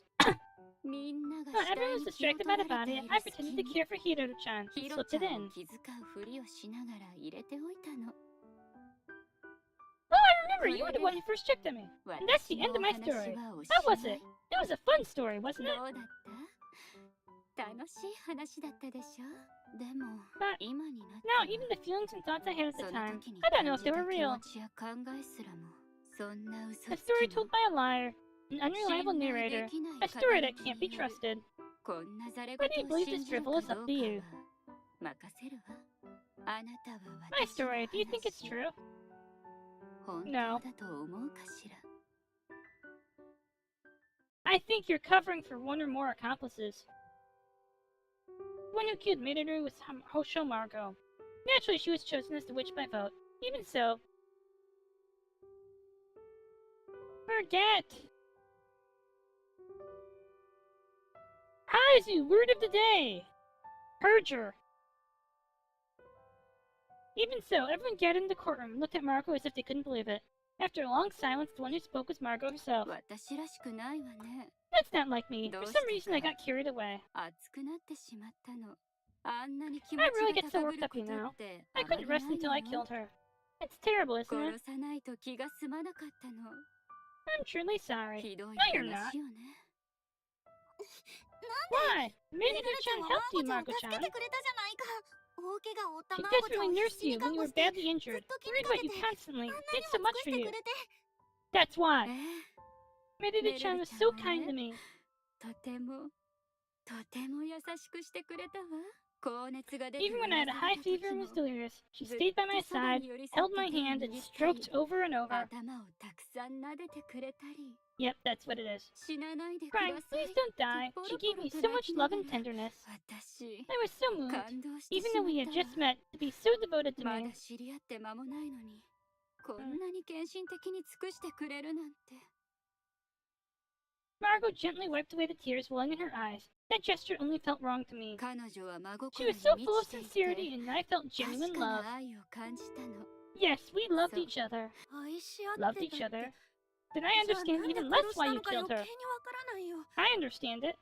Speaker 6: みんなが
Speaker 1: While
Speaker 6: 死体
Speaker 1: everyone was
Speaker 6: に気を
Speaker 1: distracted
Speaker 6: 取
Speaker 1: by
Speaker 6: ら
Speaker 1: the
Speaker 6: れて
Speaker 1: body,
Speaker 6: いる
Speaker 1: I
Speaker 6: 隙
Speaker 1: pretended
Speaker 6: に
Speaker 1: to care for Hiro-chan
Speaker 6: ヒ
Speaker 1: and
Speaker 6: ロ
Speaker 1: slipped
Speaker 6: ちゃ
Speaker 1: it
Speaker 6: んを
Speaker 1: in.
Speaker 6: 気遣うふりをしながら入れておいたの
Speaker 1: Oh, I remember, you were the one who first checked on me. And that's the
Speaker 6: 私
Speaker 1: end
Speaker 6: の
Speaker 1: of my
Speaker 6: お話
Speaker 1: story.
Speaker 6: はおし
Speaker 1: How
Speaker 6: ま
Speaker 1: was
Speaker 6: い
Speaker 1: it? It was a fun story, wasn't
Speaker 6: ど
Speaker 1: it?
Speaker 6: うだった楽しい話だったでしょでも
Speaker 1: But
Speaker 6: 今になって
Speaker 1: now,
Speaker 6: は
Speaker 1: even the feelings and thoughts I had at
Speaker 6: そ
Speaker 1: the
Speaker 6: の
Speaker 1: time,
Speaker 6: 時に
Speaker 1: I don't
Speaker 6: 感
Speaker 1: know if
Speaker 6: じ
Speaker 1: they
Speaker 6: た
Speaker 1: were
Speaker 6: 気
Speaker 1: real.
Speaker 6: 持ちや考えすらもそんな嘘
Speaker 1: A
Speaker 6: つ
Speaker 1: story
Speaker 6: きも
Speaker 1: told by a liar, an unreliable
Speaker 6: 信頼
Speaker 1: narrator,
Speaker 6: できない
Speaker 1: a story
Speaker 6: 方
Speaker 1: that
Speaker 6: に
Speaker 1: can't be
Speaker 6: よる
Speaker 1: trusted.
Speaker 6: こんなざれ
Speaker 1: Whether
Speaker 6: 言
Speaker 1: you
Speaker 6: を
Speaker 1: believe
Speaker 6: 信
Speaker 1: this
Speaker 6: じる
Speaker 1: drivel
Speaker 6: か
Speaker 1: is
Speaker 6: ど
Speaker 1: up
Speaker 6: う
Speaker 1: to
Speaker 6: か
Speaker 1: you.
Speaker 6: は任せるわあなたは
Speaker 1: My
Speaker 6: 私の
Speaker 1: story, do you think it's
Speaker 6: 話
Speaker 1: true?
Speaker 6: 本当
Speaker 1: No.
Speaker 6: だと思うかしら
Speaker 1: I think you're covering for one or more accomplices. The one who killed Midori was Hosho Margo. Naturally, she was chosen as the witch by vote. Even so... Forget! Haizu, word of the day! Perjure! Even so, everyone gathered in the courtroom and looked at Marco as if they couldn't believe it. After a long silence, the one who spoke was Margot herself.
Speaker 6: 私らしくないわね。
Speaker 1: That's not like me. For some reason, I got carried away.
Speaker 6: 熱くなってしまったの。あんなに気持
Speaker 1: I
Speaker 6: ち
Speaker 1: really
Speaker 6: が
Speaker 1: get so
Speaker 6: 高ぶ
Speaker 1: worked
Speaker 6: る
Speaker 1: up,
Speaker 6: こ
Speaker 1: you
Speaker 6: と
Speaker 1: know.
Speaker 6: って
Speaker 1: I
Speaker 6: あま
Speaker 1: couldn't
Speaker 6: り
Speaker 1: rest
Speaker 6: ない
Speaker 1: until I
Speaker 6: の
Speaker 1: killed her. It's terrible, isn't it?
Speaker 6: 殺さないと気が済まなかったの。
Speaker 1: I'm truly sorry.
Speaker 6: ひどい
Speaker 1: No, you're not.
Speaker 6: 話よね。
Speaker 1: Why?
Speaker 2: メ
Speaker 1: Maybe
Speaker 2: ルルちゃん
Speaker 1: Chan
Speaker 2: は
Speaker 1: helped
Speaker 2: マ
Speaker 1: you,
Speaker 2: コちゃん
Speaker 1: Marco-chan.
Speaker 2: を助けてくれたじゃないか。大怪我を負った
Speaker 1: She
Speaker 2: マコちゃ
Speaker 1: desperately
Speaker 2: んを必
Speaker 1: nursed
Speaker 2: 死に
Speaker 1: you
Speaker 2: 看
Speaker 1: when you
Speaker 2: 護
Speaker 1: were
Speaker 2: して、
Speaker 1: badly
Speaker 2: ず
Speaker 1: injured.
Speaker 2: っと気
Speaker 1: Worried
Speaker 2: にか
Speaker 1: about
Speaker 2: け
Speaker 1: you
Speaker 2: て、
Speaker 1: constantly.
Speaker 2: あんな
Speaker 1: Did
Speaker 2: に
Speaker 1: so
Speaker 2: も
Speaker 1: much
Speaker 2: 尽
Speaker 1: for
Speaker 2: くして
Speaker 1: you.
Speaker 2: くれて。
Speaker 1: That's why.
Speaker 6: え
Speaker 1: Merudu-chan was so kind to me.
Speaker 6: とても優しくしてくれたわ。高熱が出て
Speaker 1: Even when I had a high fever and was delirious, she stayed by my side, held my hand, and stroked over and over.
Speaker 6: 頭をたくさん撫でてくれたり。
Speaker 1: Yep, that's what it is.
Speaker 6: 死なないでくだ
Speaker 1: Crying,
Speaker 6: さい。
Speaker 1: please don't die. She gave me so much love and tenderness.
Speaker 6: 私、
Speaker 1: I was so moved,
Speaker 6: 感動してし
Speaker 1: even
Speaker 6: ま
Speaker 1: though we
Speaker 6: っ
Speaker 1: had
Speaker 6: た
Speaker 1: just met, to be so devoted to
Speaker 6: ま
Speaker 1: me.
Speaker 6: だ知り合って間もないのに、こんなに献身的に尽くしてくれるなんて。
Speaker 1: Margot gently wiped away the tears welling in her eyes. That gesture only felt wrong to me.
Speaker 6: 彼女は真
Speaker 1: She
Speaker 6: 心
Speaker 1: was
Speaker 6: に
Speaker 1: so
Speaker 6: 満
Speaker 1: full of
Speaker 6: ちてい
Speaker 1: sincerity,
Speaker 6: て、
Speaker 1: and I felt
Speaker 6: 確
Speaker 1: genuine
Speaker 6: か
Speaker 1: love.
Speaker 6: な愛を感じたの。
Speaker 1: Yes, we loved
Speaker 6: So-
Speaker 1: each other.
Speaker 2: 愛し合
Speaker 1: Loved
Speaker 2: って
Speaker 1: each
Speaker 2: たって。
Speaker 1: other. Then I
Speaker 2: じゃあ
Speaker 1: understand
Speaker 2: なんで
Speaker 1: even
Speaker 2: 殺
Speaker 1: less
Speaker 2: し
Speaker 1: why
Speaker 2: た
Speaker 1: you
Speaker 2: のか
Speaker 1: killed
Speaker 2: 余計
Speaker 1: her.
Speaker 2: にわからないよ。
Speaker 1: I understand it.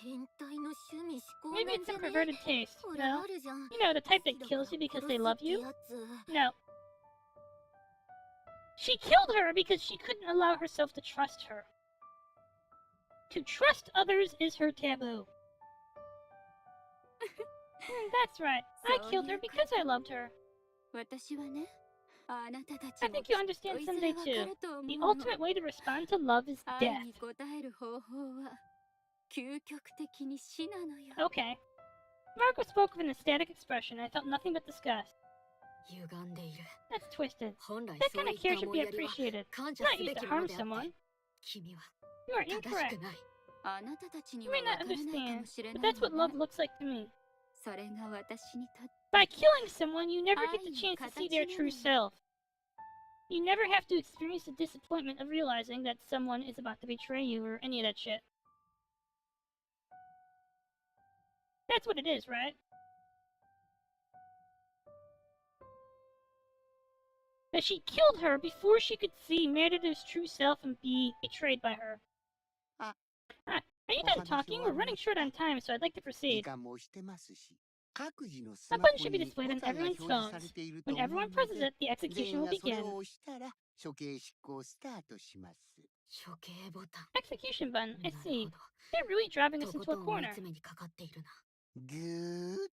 Speaker 2: 変態の趣味思考
Speaker 1: Maybe
Speaker 2: なん
Speaker 1: it's
Speaker 2: て
Speaker 1: some
Speaker 2: ね。
Speaker 1: perverted taste,
Speaker 2: ほ
Speaker 1: you
Speaker 2: ら
Speaker 1: know?
Speaker 2: あるじゃん。
Speaker 1: You know, the type that
Speaker 2: 好きだ
Speaker 1: kills you
Speaker 2: から
Speaker 1: because
Speaker 2: 殺
Speaker 1: they
Speaker 2: す
Speaker 1: love
Speaker 2: って
Speaker 1: you?
Speaker 2: やつ。
Speaker 1: No. She killed her because she couldn't allow herself to trust her. To trust others is her taboo. That's right. I killed her because I loved her.
Speaker 6: 私はね、あなたたち
Speaker 1: I
Speaker 6: も
Speaker 1: think
Speaker 6: きっ
Speaker 1: you'll
Speaker 6: と
Speaker 1: understand
Speaker 6: いず
Speaker 1: someday
Speaker 6: れわか
Speaker 1: too.
Speaker 6: ると思
Speaker 1: The
Speaker 6: うの。
Speaker 1: ultimate way to respond to love is
Speaker 6: 愛
Speaker 1: death.
Speaker 6: に応える方法は究極的に死なのよ。
Speaker 1: Okay. Marco spoke with an ecstatic expression. I felt nothing but disgust.
Speaker 2: 歪んでいる。
Speaker 1: That's twisted.
Speaker 2: 本来
Speaker 1: That
Speaker 2: そう
Speaker 1: kind
Speaker 2: い
Speaker 1: of
Speaker 2: っ
Speaker 1: care
Speaker 2: た
Speaker 1: should
Speaker 2: 思
Speaker 1: be
Speaker 2: いやりは
Speaker 1: appreciated.
Speaker 2: 感
Speaker 1: It's
Speaker 2: 謝
Speaker 1: not
Speaker 2: すべ
Speaker 1: used
Speaker 2: き
Speaker 1: to
Speaker 2: もの
Speaker 1: harm
Speaker 2: であって
Speaker 1: someone.
Speaker 2: 君は
Speaker 1: You are
Speaker 2: 正し
Speaker 1: incorrect.
Speaker 2: くない。
Speaker 6: あなたたちに
Speaker 1: You
Speaker 6: は
Speaker 1: may
Speaker 6: わ
Speaker 1: not
Speaker 6: からないか
Speaker 1: understand,
Speaker 6: もしれ
Speaker 1: but
Speaker 6: ない
Speaker 1: that's what
Speaker 6: わ
Speaker 1: love
Speaker 6: ね。
Speaker 1: looks like to me.
Speaker 6: それが私にとって
Speaker 1: By killing someone, you never get the chance to see their true self. You never have to experience the disappointment of realizing that someone is about to betray you or any of that shit. That's what it is, right? That she killed her before she could see Merudu's true self and be betrayed by her.
Speaker 7: Ah.
Speaker 1: Are you done talking? We're running short on time, so I'd like to
Speaker 7: 時
Speaker 1: proceed.
Speaker 7: 間も押してますし、各自のス
Speaker 1: A
Speaker 7: マ
Speaker 1: button
Speaker 7: ホ
Speaker 1: should be
Speaker 7: に
Speaker 1: displayed
Speaker 7: ボ
Speaker 1: on
Speaker 7: タンが
Speaker 1: everyone's
Speaker 7: 表示さ
Speaker 1: phones.
Speaker 7: れていると
Speaker 1: When
Speaker 7: 思う
Speaker 1: everyone
Speaker 7: の
Speaker 1: presses
Speaker 7: で、
Speaker 1: it, the
Speaker 7: 全
Speaker 1: execution
Speaker 7: 員
Speaker 1: will
Speaker 7: がそれ
Speaker 1: begin.
Speaker 7: を押したら処刑執行スタートします。
Speaker 2: 処刑ボタン。
Speaker 1: Execution button, I
Speaker 2: なる
Speaker 1: see.
Speaker 2: ほど。
Speaker 1: They're really driving
Speaker 2: と
Speaker 1: us
Speaker 2: こ
Speaker 1: into
Speaker 2: と
Speaker 1: a
Speaker 2: ん追い
Speaker 1: corner.
Speaker 2: 詰めにかかっているな。
Speaker 7: ぐーっ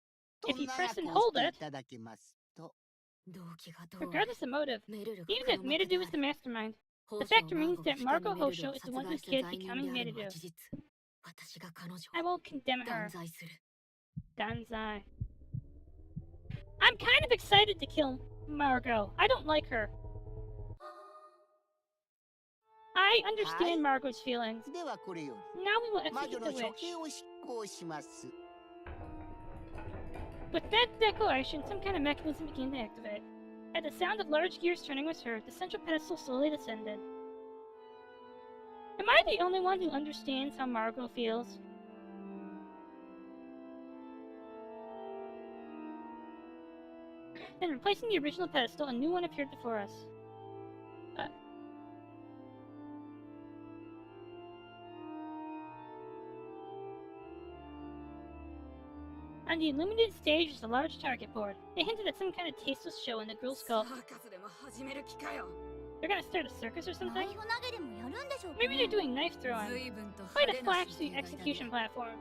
Speaker 7: と
Speaker 1: If you
Speaker 7: 長
Speaker 1: press
Speaker 7: く
Speaker 1: and
Speaker 7: 押
Speaker 1: hold
Speaker 7: して
Speaker 1: it,
Speaker 7: いただけますと、
Speaker 2: 動機がどう
Speaker 1: regardless of motive,
Speaker 2: メルルが
Speaker 1: even if
Speaker 2: 黒幕で
Speaker 1: Merudu
Speaker 2: あ
Speaker 1: is the
Speaker 2: る。
Speaker 1: mastermind,
Speaker 2: 宝
Speaker 1: the
Speaker 2: 条
Speaker 1: fact remains that
Speaker 2: マーゴ
Speaker 1: Marco
Speaker 2: が光メルル
Speaker 1: Hosho
Speaker 2: を
Speaker 1: is the
Speaker 2: 殺
Speaker 1: one who
Speaker 2: 害した
Speaker 1: kid
Speaker 2: 罪人
Speaker 1: becoming
Speaker 2: であるのは
Speaker 1: Merudu.
Speaker 2: 事実。私が彼女
Speaker 1: I
Speaker 2: を
Speaker 1: won't condemn
Speaker 2: 断
Speaker 1: her.
Speaker 2: 罪する。
Speaker 1: Danzai. I'm kind of excited to kill Margot. I don't like her. I understand Margot's feelings.
Speaker 7: ではこれよ
Speaker 1: Now we will
Speaker 7: り魔
Speaker 1: execute
Speaker 7: 女の
Speaker 1: the
Speaker 7: 処
Speaker 1: witch.
Speaker 7: 刑を執行します。
Speaker 1: With that declaration, some kind of mechanism began to activate. At the sound of large gears turning was heard, the central pedestal slowly descended. Am I the only one who understands how Margot feels? Then, replacing the original pedestal, a new one appeared before us. On the illuminated stage was a large target board. They hinted at some kind of tasteless show in the Girl
Speaker 4: サ
Speaker 1: Skull.
Speaker 4: ーカスでも始める気かよ。
Speaker 1: They're gonna start a circus or
Speaker 2: ナイ
Speaker 1: something?
Speaker 2: フ投げでもやるんでしょうか
Speaker 1: Maybe
Speaker 2: ね
Speaker 1: they're doing knife throwing.
Speaker 4: 随分と
Speaker 1: Quite
Speaker 4: 派
Speaker 1: a
Speaker 4: 手な
Speaker 1: flash
Speaker 4: 進
Speaker 1: to the
Speaker 4: 展だね
Speaker 1: execution platform.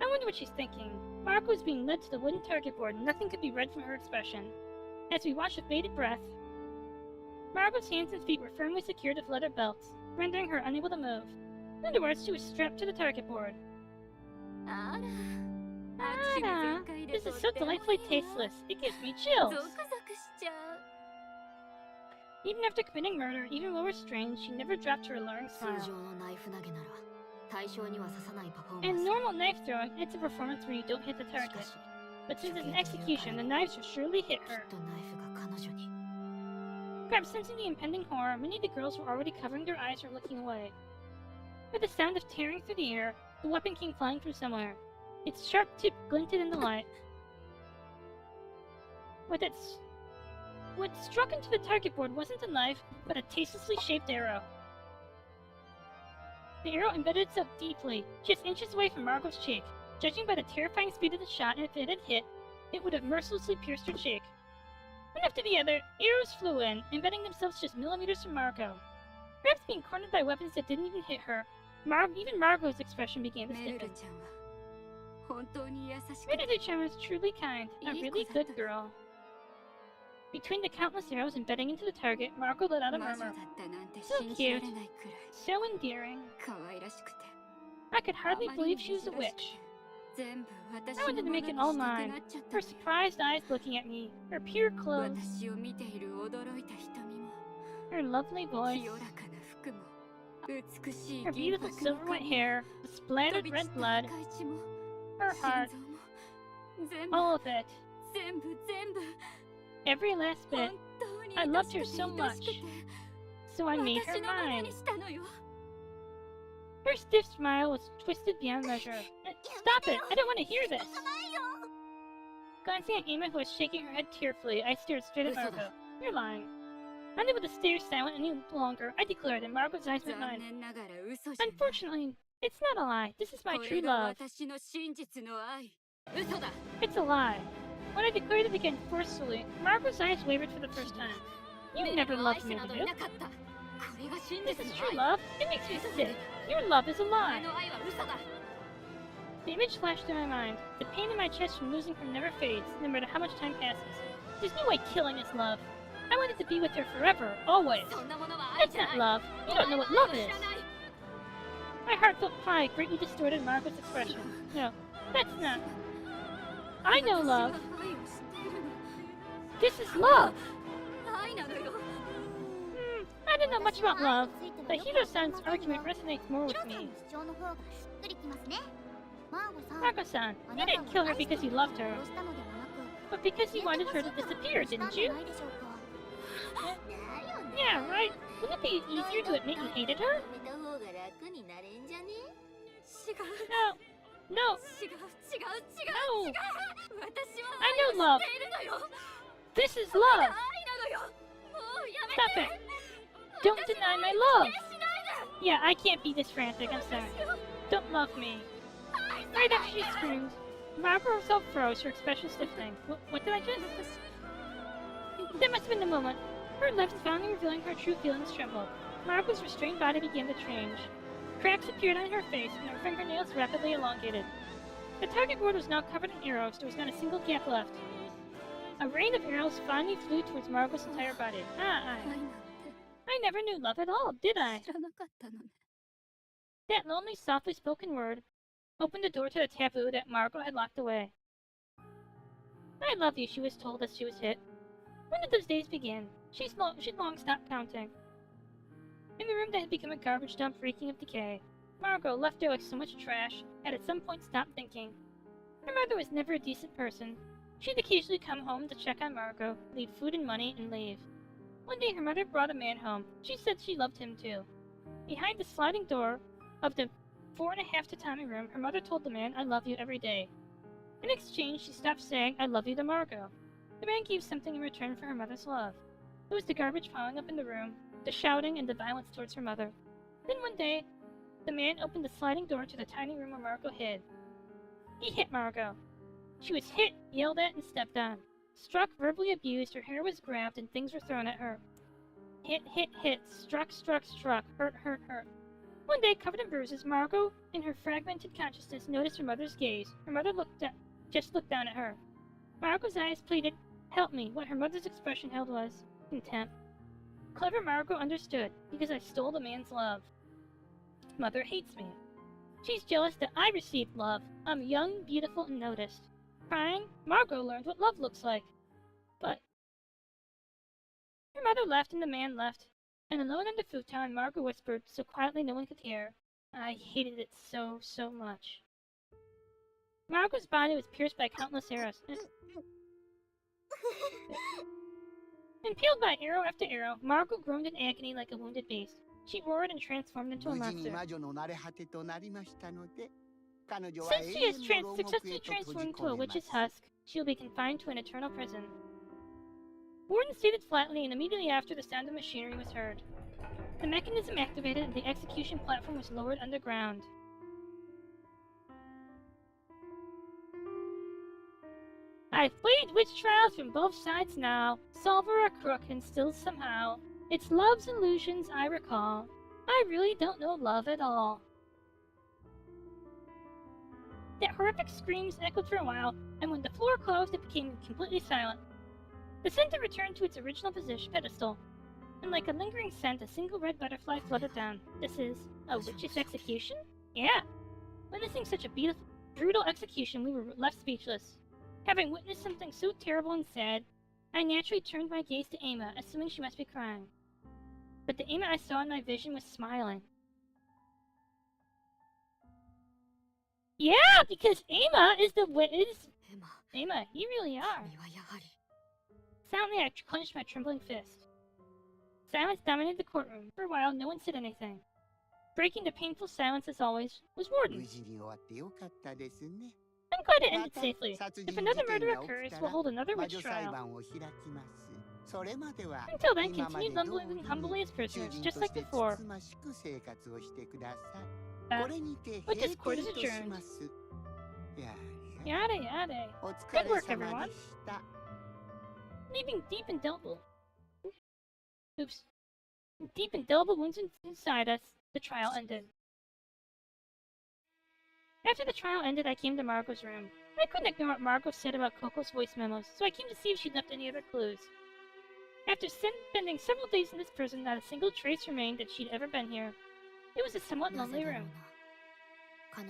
Speaker 1: I wonder what she's thinking. Marco is being led to the wooden target board, and nothing could be read from her expression. As we watched with bated breath, Marco's hands and feet were firmly secured with leather belts, rendering her unable to move. In other words, she was strapped to the target board.
Speaker 6: あら、握手が全開で
Speaker 1: This
Speaker 6: と
Speaker 1: is
Speaker 6: っ
Speaker 1: so
Speaker 6: てもいい
Speaker 1: delightfully
Speaker 6: わ
Speaker 1: tasteless. It gives me
Speaker 6: ゾ
Speaker 1: chills.
Speaker 6: クゾクしちゃう。
Speaker 1: Even after committing murder, even while restrained, she never dropped her alluring
Speaker 2: 通
Speaker 1: smile.
Speaker 2: 常のナイフ投げなら対象には刺さないパフォーマン
Speaker 1: In
Speaker 2: ス。
Speaker 1: normal knife throwing, it's a performance where you don't hit the
Speaker 2: し
Speaker 1: target.
Speaker 2: かし、
Speaker 1: But since it's an execution, the knives will surely hit
Speaker 3: きっ
Speaker 1: her.
Speaker 3: とナイフが彼女に。
Speaker 1: Perhaps sensing the impending horror, many of the girls were already covering their eyes or looking away. With the sound of tearing through the air, the weapon came flying from somewhere. Its sharp tip glinted in the light. What struck into the target board wasn't a knife, but a tastelessly shaped arrow. The arrow embedded itself deeply, just inches away from Margot's cheek. Judging by the terrifying speed of the shot, if it had hit, it would have mercilessly pierced her cheek. One after the other, arrows flew in, embedding themselves just millimeters from Margot. Perhaps being cornered by weapons that didn't even hit her, even Margot's expression began to
Speaker 6: メルル
Speaker 1: stiffen.
Speaker 6: ちゃんは本当に優しく
Speaker 1: Merudu-chan was truly kind, a really good girl. Between the countless arrows embedding into the target, Margot let out a
Speaker 6: 魔女だ
Speaker 1: murmur.
Speaker 6: ったなんて
Speaker 1: So
Speaker 6: 信じら
Speaker 1: cute,
Speaker 6: れないくらい
Speaker 1: so endearing.
Speaker 6: 可愛らしくて
Speaker 1: I could
Speaker 6: あ
Speaker 1: hardly
Speaker 6: まりに
Speaker 1: believe she was a
Speaker 6: 珍しくて
Speaker 1: witch.
Speaker 6: 全部私
Speaker 1: I
Speaker 6: の
Speaker 1: wanted
Speaker 6: も
Speaker 1: to
Speaker 6: の
Speaker 1: make
Speaker 6: に
Speaker 1: it
Speaker 6: し
Speaker 1: all
Speaker 6: たく
Speaker 1: mine.
Speaker 6: なっちゃった
Speaker 1: Her surprised eyes looking at me, her pure clothes,
Speaker 6: 私を見ている驚いた瞳も
Speaker 1: her lovely voice,
Speaker 6: 清らかな服も美しい
Speaker 1: her
Speaker 6: 銀
Speaker 1: beautiful
Speaker 6: 箔の
Speaker 1: silver
Speaker 6: 髪
Speaker 1: white
Speaker 6: も
Speaker 1: hair, the
Speaker 6: 飛
Speaker 1: splattered
Speaker 6: び散
Speaker 1: red
Speaker 6: った
Speaker 1: blood,
Speaker 6: 赤い血も
Speaker 1: her
Speaker 6: 心
Speaker 1: heart,
Speaker 6: 臓も全部
Speaker 1: all of it,
Speaker 6: 全部
Speaker 1: every last
Speaker 6: 本
Speaker 1: bit.
Speaker 6: 当に
Speaker 1: I
Speaker 6: 愛
Speaker 1: loved
Speaker 6: し
Speaker 1: her
Speaker 6: くて
Speaker 1: so
Speaker 6: 愛しくて
Speaker 1: much. So I made
Speaker 6: 私
Speaker 1: her
Speaker 6: のもの
Speaker 1: mine.
Speaker 6: にしたのよ
Speaker 1: Her stiff smile was twisted beyond measure. Stop it! I don't want to hear this! Glancing at Emma, who was shaking her head tearfully, I stared straight at Margot. You're lying. Unable to stare silent any longer, I declared, and Margot's eyes met
Speaker 6: 残
Speaker 1: mine.
Speaker 6: 念ながら嘘じゃない
Speaker 1: Unfortunately, it's not a lie. This is my
Speaker 6: こ
Speaker 1: true
Speaker 6: れが
Speaker 1: love.
Speaker 6: 私の真実の愛嘘だ
Speaker 1: It's a lie. When I declared it again forcefully, Margot's eyes wavered for the first time. You never
Speaker 6: を愛
Speaker 1: loved
Speaker 6: し
Speaker 1: me,
Speaker 6: など
Speaker 1: did
Speaker 6: い
Speaker 1: you?
Speaker 6: なかったこれが真
Speaker 1: This
Speaker 6: 実
Speaker 1: is
Speaker 6: の
Speaker 1: true
Speaker 6: 愛
Speaker 1: love. It makes me sick. Your love is a
Speaker 6: お前
Speaker 1: lie.
Speaker 6: の愛は嘘だ
Speaker 1: The image flashed through my mind. The pain in my chest from losing her never fades, no matter how much time passes. There's no way killing is love. I wanted to be with her forever, always.
Speaker 6: そんなものは愛
Speaker 1: That's
Speaker 6: じゃ
Speaker 1: not
Speaker 6: ない
Speaker 1: love. You don't know what
Speaker 6: お
Speaker 1: love
Speaker 6: 前
Speaker 1: is.
Speaker 6: は知らない
Speaker 1: My heartfelt cry greatly distorted Margaret's expression. No, that's not. I know
Speaker 6: 私
Speaker 1: love.
Speaker 6: は愛を知っているの
Speaker 1: This is love.
Speaker 6: 愛なのよ
Speaker 1: I don't know much about love. But Hiro-san's argument resonates more
Speaker 2: ヒ
Speaker 1: with
Speaker 2: ロさんの
Speaker 1: me.
Speaker 2: 主張の方がしっくりきますね。マーゴさん、
Speaker 1: Margo-san,
Speaker 2: あ
Speaker 1: you
Speaker 2: なた
Speaker 1: didn't kill her because you loved her,
Speaker 2: 殺したのではなく、
Speaker 1: but because you wanted her to disappear, didn't you?
Speaker 2: だよね。
Speaker 1: Yeah, right. Wouldn't it be easier to admit you hated her?
Speaker 2: やめた方が楽になれんじゃね。
Speaker 6: 違う
Speaker 1: No. No.
Speaker 6: 違う
Speaker 1: No.
Speaker 6: 私は
Speaker 1: I
Speaker 6: 愛
Speaker 1: know
Speaker 6: を知っているのよ
Speaker 1: This is
Speaker 6: 愛
Speaker 1: love.
Speaker 6: なのよもうやめ
Speaker 1: Stop
Speaker 6: て
Speaker 1: it. Don't deny my love.
Speaker 6: しないで
Speaker 1: Yeah, I can't be this frantic. I'm sorry. Don't love me. Right after she screamed, Margaret herself froze, her expression stiffening. What did I just? That must have been the moment. Her lips finally revealing her true feelings trembled. Margaret's restrained body began to change. Cracks appeared on her face, and her fingernails rapidly elongated. The target board was now covered in arrows. There was not a single gap left. A rain of arrows finally flew towards Margaret's entire body.
Speaker 6: 愛なんて
Speaker 1: I never knew love at all, did I?
Speaker 6: 知らなかったのね
Speaker 1: That lonely, softly spoken word opened the door to the taboo that Margot had locked away. I love you, she was told as she was hit. When did those days begin? She'd long stopped counting. In the room that had become a garbage dump reeking of decay, Margot, left there like so much trash, had at some point stopped thinking. Her mother was never a decent person. She'd occasionally come home to check on Margot, leave food and money, and leave. One day her mother brought a man home. She said she loved him too. Behind the sliding door of the 4.5 tatami room, her mother told the man, "I love you every day." In exchange, she stopped saying, "I love you" to Margot. The man gave something in return for her mother's love. It was the garbage piling up in the room, the shouting, and the violence towards her mother. Then one day, the man opened the sliding door to the tiny room where Margot hid. He hit Margot. She was hit, yelled at, and stepped on. Struck, verbally abused, her hair was grabbed, and things were thrown at her. Hit, hit, hit, struck, struck, struck, hurt, hurt, hurt. One day, covered in bruises, Margot, in her fragmented consciousness, noticed her mother's gaze. Her mother just looked down at her. Margot's eyes pleaded, "Help me." What her mother's expression held was contempt. Clever Margot understood, because I stole the man's love. Mother hates me. She's jealous that I received love. I'm young, beautiful, and noticed. Crying, Margot learned what love looks like. But her mother left and the man left, and alone on the futon, Margot whispered, so quietly no one could hear, "I hated it so, so much." Maruko's body was pierced by countless arrows. Impaled by arrow after arrow, Maruko groaned in agony like a wounded beast. She roared and transformed into a
Speaker 7: 無事に
Speaker 1: monster.
Speaker 7: 魔女の慣れ果てとなりましたので、彼女は
Speaker 1: Since
Speaker 7: 永
Speaker 1: she has
Speaker 7: 遠の牢獄
Speaker 1: successfully
Speaker 7: へと閉じ
Speaker 1: transformed into a
Speaker 7: 込めま
Speaker 1: witch's
Speaker 7: す。
Speaker 1: husk, she will be confined to an eternal prison. Warden stated flatly, and immediately after the sound of machinery was heard. The mechanism activated and the execution platform was lowered underground. I've played witch trials from both sides now, solver or crook, and still somehow. It's love's illusions I recall. I really don't know love at all. That horrific screams echoed for a while, and when the floor closed, it became completely silent. The center returned to its original position pedestal, and like a lingering scent, a single red butterfly fluttered down. This is a witch's execution? Yeah. Witnessing such a beautiful, brutal execution, we were left speechless. Having witnessed something so terrible and sad, I naturally turned my gaze to Ama, assuming she must be crying. But the Ama I saw in my vision was smiling. Yeah, because Ama is the Ama, you really are. Silently, I clenched my trembling fist. Silence dominated the courtroom. For a while, no one said anything. Breaking the painful silence, as always, was Warden.
Speaker 7: 無事に終わってよかったですね。
Speaker 1: I'm glad it
Speaker 7: ま
Speaker 1: ended
Speaker 7: た
Speaker 1: safely.
Speaker 7: 殺
Speaker 1: If
Speaker 7: 人
Speaker 1: another
Speaker 7: 事件
Speaker 1: murder
Speaker 7: が起き
Speaker 1: occurs,
Speaker 7: た
Speaker 1: we'll
Speaker 7: ら
Speaker 1: hold another
Speaker 7: 魔
Speaker 1: witch
Speaker 7: 女裁
Speaker 1: trial.
Speaker 7: 判を開きます。それまでは
Speaker 1: Until then,
Speaker 7: 今まで
Speaker 1: continue
Speaker 7: 通
Speaker 1: lumbering
Speaker 7: り
Speaker 1: humbly as
Speaker 7: 囚
Speaker 1: prisoners,
Speaker 7: 人
Speaker 1: just
Speaker 7: と
Speaker 1: like
Speaker 7: して
Speaker 1: before.
Speaker 7: つつましく生活をしてください。
Speaker 1: Uh,
Speaker 7: これにて
Speaker 1: but
Speaker 7: 閉
Speaker 1: this court
Speaker 7: 廷
Speaker 1: is
Speaker 7: とし
Speaker 1: adjourned.
Speaker 7: ます。やれ
Speaker 1: Yada yada.
Speaker 7: お疲
Speaker 1: Good
Speaker 7: れ
Speaker 1: work,
Speaker 7: 様
Speaker 1: everyone.
Speaker 7: でした。
Speaker 1: Leaving deep indelible. Oops. Deep indelible wounds inside us, the trial ended. After the trial ended, I came to Marco's room. I couldn't ignore what Marco said about Coco's voice memos, so I came to see if she'd left any other clues. After spending several days in this prison, not a single trace remained that she'd ever been here. It was a somewhat lonely room. I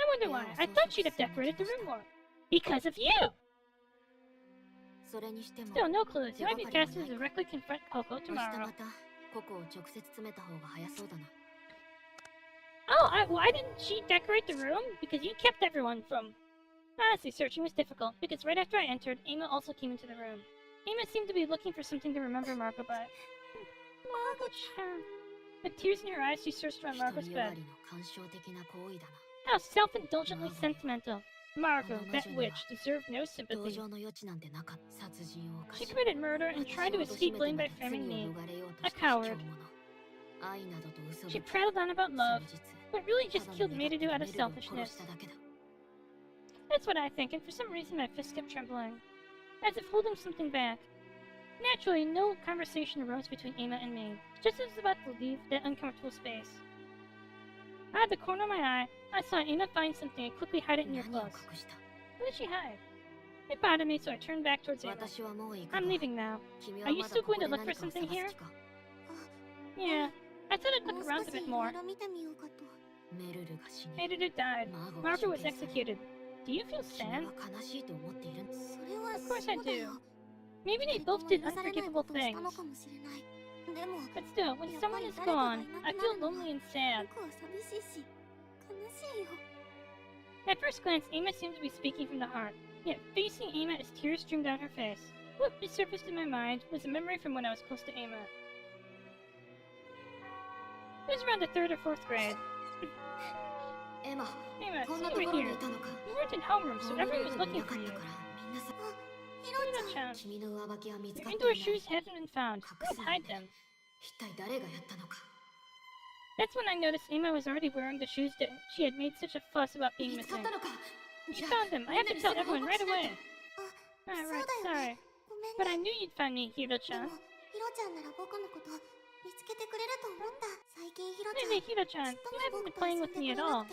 Speaker 1: wonder why. I thought she'd have decorated the room more. Because of you! Still, no clues. It might be faster to directly confront Coco tomorrow. Oh, why didn't she decorate the room? Because you kept everyone from... Honestly, searching was difficult, because right after I entered, Ama also came into the room. Ama seemed to be looking for something to remember Marco by. Marco-chan. With tears in her eyes, she searched around Marco's bed. How self-indulgently sentimental. Marco, that witch, deserved no sympathy. She committed murder and tried to escape blame by framing me. A coward. She prattled on about love, but really just killed Maidou out of selfishness. That's what I think, and for some reason my fist kept trembling, as if holding something back. Naturally, no conversation arose between Ama and me, just as I was about to leave that uncomfortable space. Out of the corner of my eye, I saw Ama find something and quickly hide it in your clothes. What did she hide? It bothered me, so I turned back towards Ama. I'm leaving now. Are you still going to look for something here? Yeah, I thought I'd look around a bit more. Maidou died. Marco was executed. Do you feel sad? Of course I do. Maybe they both did unforgivable things. But still, when someone is gone, I feel lonely and sad. At first glance, Ama seemed to be speaking from the heart. Yet, facing Ama as tears streamed down her face, what resurfaced in my mind was a memory from when I was close to Ama. It was around the 3rd or 4th grade. Ama, so you were here. You weren't in homeroom, so everyone was looking for you. Hiro-chan, your indoor shoes haven't been found. Who would hide them? That's when I noticed Ama was already wearing the shoes that she had made such a fuss about being missing. You found them. I have to tell everyone right away. Right, sorry. But I knew you'd find me, Hiro-chan. Maybe Hiro-chan, you haven't been playing with me at all.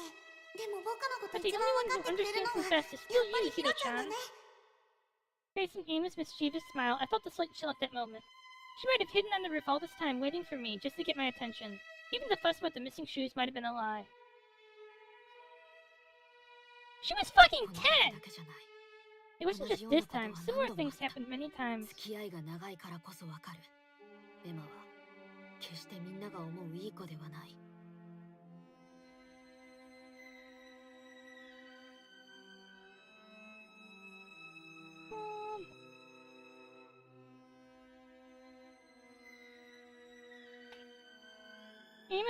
Speaker 1: But the only one who understands me best is still you, Hiro-chan. Facing Ama's mischievous smile, I felt a slight chill at that moment. She might have hidden on the roof all this time, waiting for me, just to get my attention. Even the fuss about the missing shoes might have been a lie. She was fucking 10! It wasn't just this time. Similar things happened many times.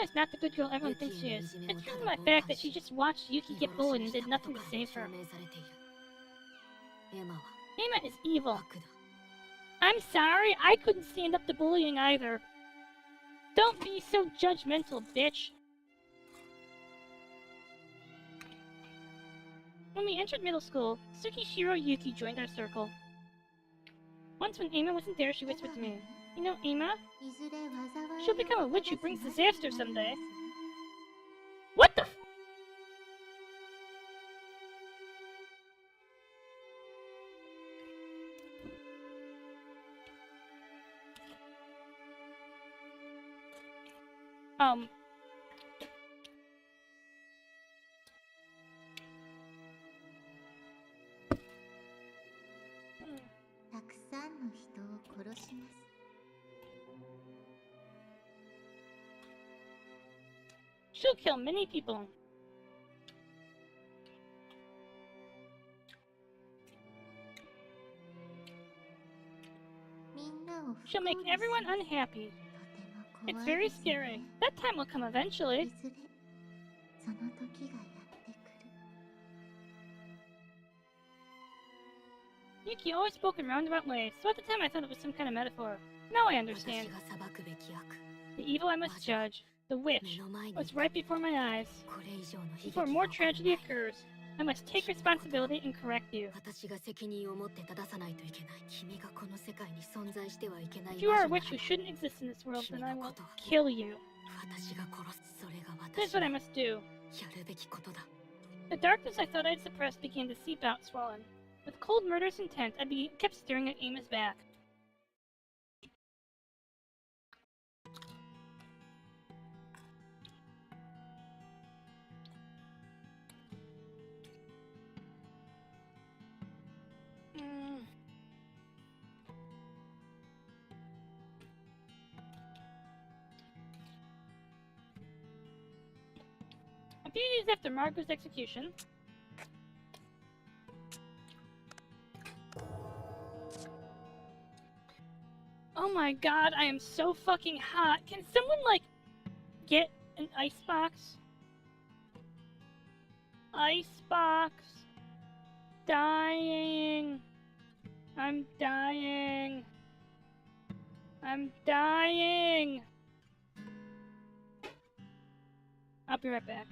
Speaker 1: is not the good girl everyone thinks she is. It's from the fact that she just watched Yuki get bullied and did nothing to save her. Emma is evil. I'm sorry, I couldn't stand up to bullying either. Don't be so judgmental, bitch. When we entered middle school, Tsukishiro Yuki joined our circle. Once when Emma wasn't there, she whispered to me, "You know Emma? She'll become a witch who brings disaster someday." What the f- She'll kill many people. She'll make everyone unhappy. It's very scary. That time will come eventually. Yuki always spoke in roundabout ways, so at the time I thought it was some kind of metaphor. Now I understand. The evil I must judge, the witch, was right before my eyes. Before more tragedy occurs, I must take responsibility and correct you. If you are a witch who shouldn't exist in this world, then I will kill you. Here's what I must do. The darkness I thought I'd suppressed began to seep out, swollen. With cold murderous intent, I kept staring at Emma's back. A few days after Margot's execution, oh my god, I am so fucking hot. Can someone, like, get an icebox? Icebox. Dying. I'm dying. I'm dying. I'll be right back.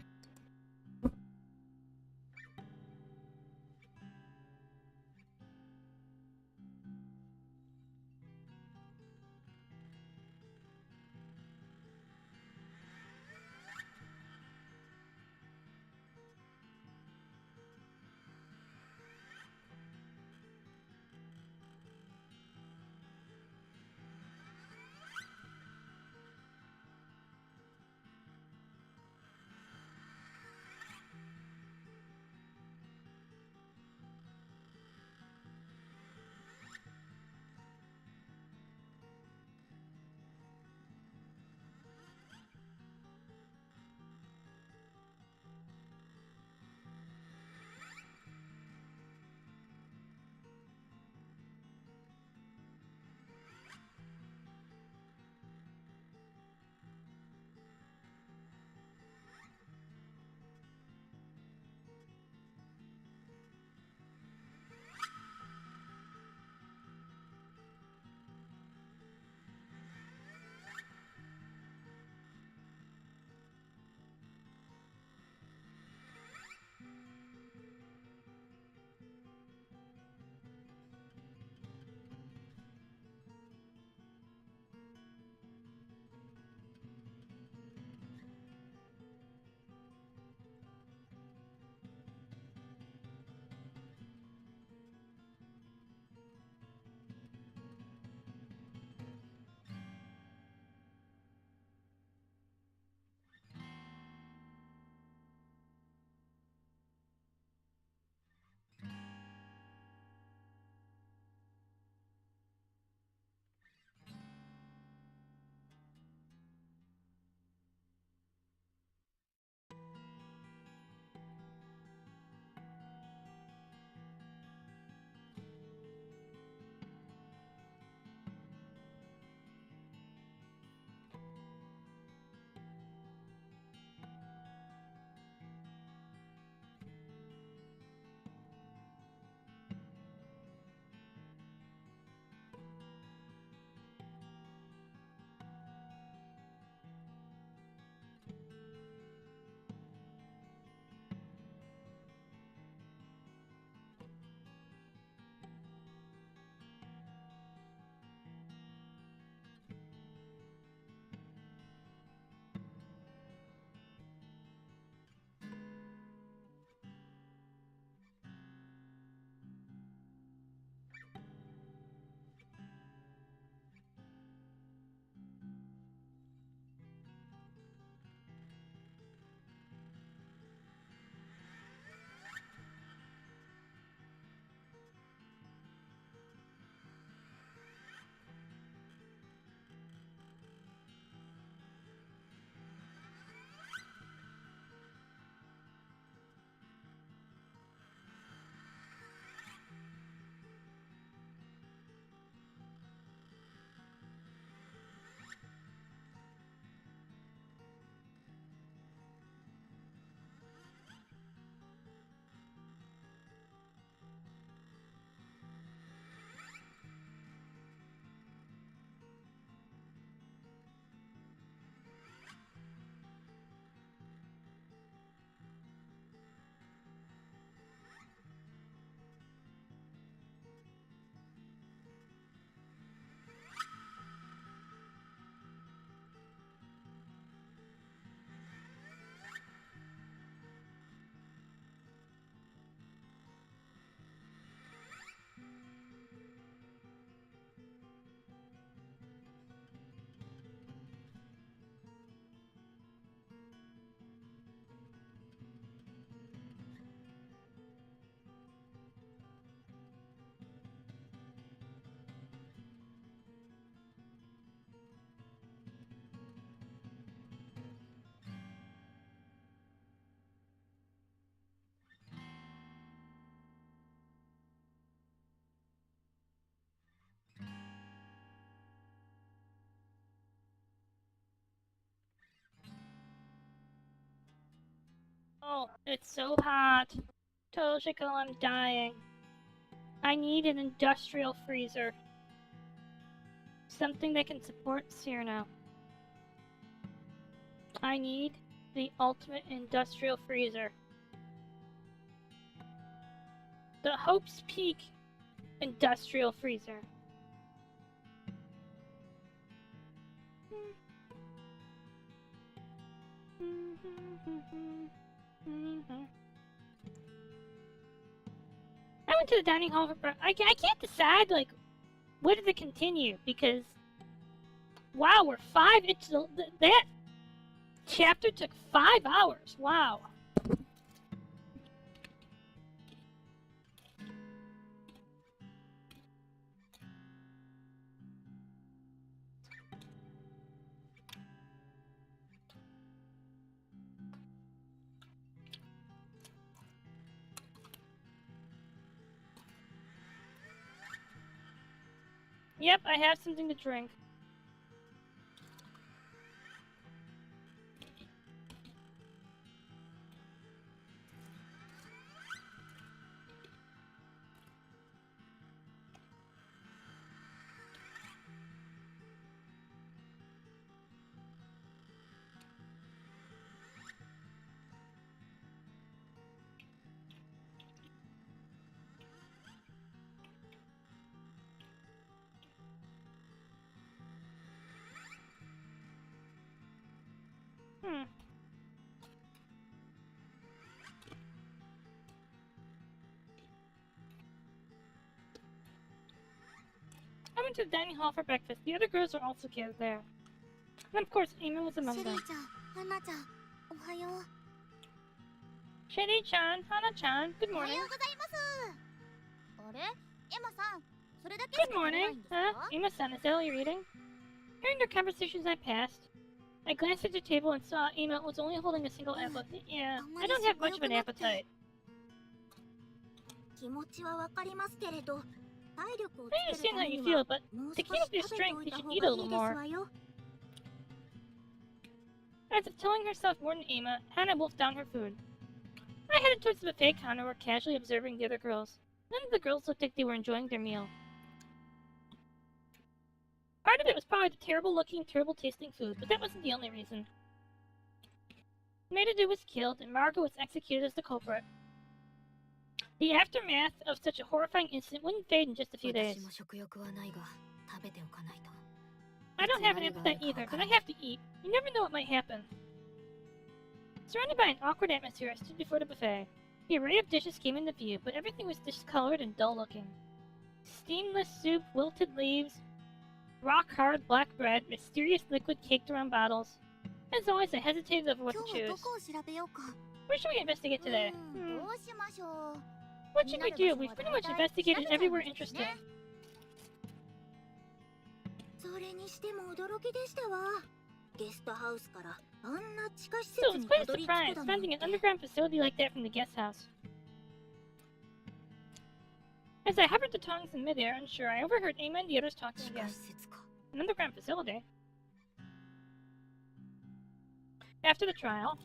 Speaker 1: Oh, it's so hot. Toshiko, I'm dying. I need an industrial freezer. Something that can support Cyrano. I need the ultimate industrial freezer. The Hope's Peak industrial freezer. I went to the dining hall for I can't decide, like, where to continue, because wow, we're 5 into that chapter took 5 hours. Wow. Yep, I have something to drink. I went to the dining hall for breakfast. The other girls are also gathered there. And of course, Amy was among them. Sherry-chan, Hana-chan, good morning. Good morning. Huh? Ima-san, is that all you're eating? Hearing their conversations I passed, I glanced at the table and saw Ima was only holding a single apple. Yeah, I don't have much of an appetite. I understand how you feel, but to keep up your strength, you should eat a little more. As if telling herself more than Ima, Hana wolfed down her food. I headed towards the buffet counter where casually observing the other girls. None of the girls looked like they were enjoying their meal. Part of it was probably the terrible-looking, terrible-tasting food, but that wasn't the only reason. Maida was killed, and Margo was executed as the culprit. The aftermath of such a horrifying incident wouldn't fade in just a few days. I don't have an appetite either, but I have to eat. You never know what might happen. Surrounded by an awkward atmosphere, I stood before the buffet. The array of dishes came into view, but everything was discolored and dull-looking. Steamless soup, wilted leaves, rock-hard black bread, mysterious liquid caked around bottles. As always, I hesitated over what to choose. Where should we investigate today? What should we do? We've pretty much investigated everywhere interesting. So it's quite a surprise, finding an underground facility like that from the guest house. As I hovered the tongs in midair, unsure, I overheard Ama and the others talking again. An underground facility? After the trial,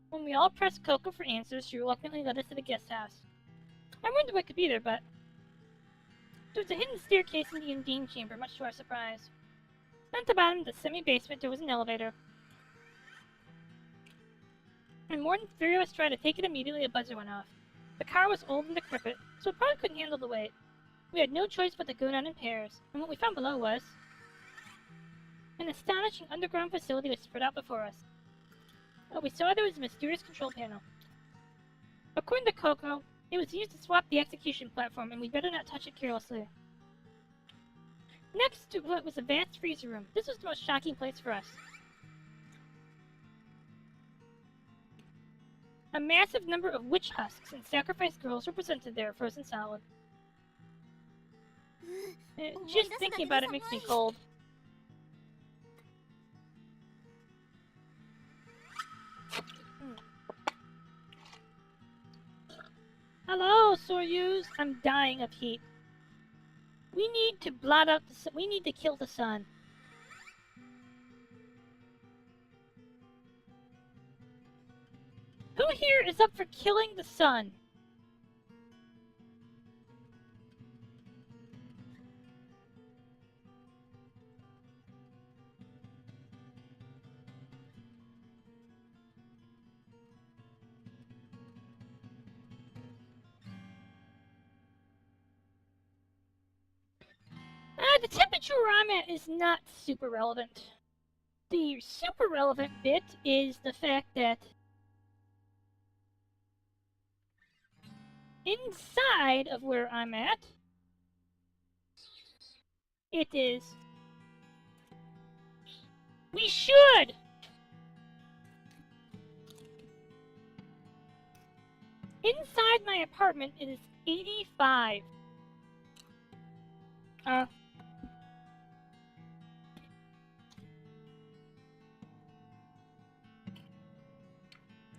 Speaker 1: when we all pressed Coco for answers, she reluctantly led us to the guest house. I wondered what could be there, but there was a hidden staircase in the Undine chamber, much to our surprise. At the bottom of the semi-basement, there was an elevator. And more than 3 of us tried to take it immediately, a buzzer went off. The car was old and decrepit, so it probably couldn't handle the weight. We had no choice but to go down in pairs, and what we found below was an astonishing underground facility was spread out before us. But we saw there was a mysterious control panel. According to Coco, it was used to swap the execution platform, and we'd better not touch it carelessly. Next to it was a vast freezer room. This was the most shocking place for us. A massive number of witch husks and sacrificed girls were presented there, frozen solid. Just thinking about it makes me cold. Hello, Soryuz. I'm dying of heat. We need to blot out the sun. We need to kill the sun. Who here is up for killing the sun? The temperature where I'm at is not super relevant. The super relevant bit is the fact that inside of where I'm at, it is... We should! Inside my apartment, it is 85.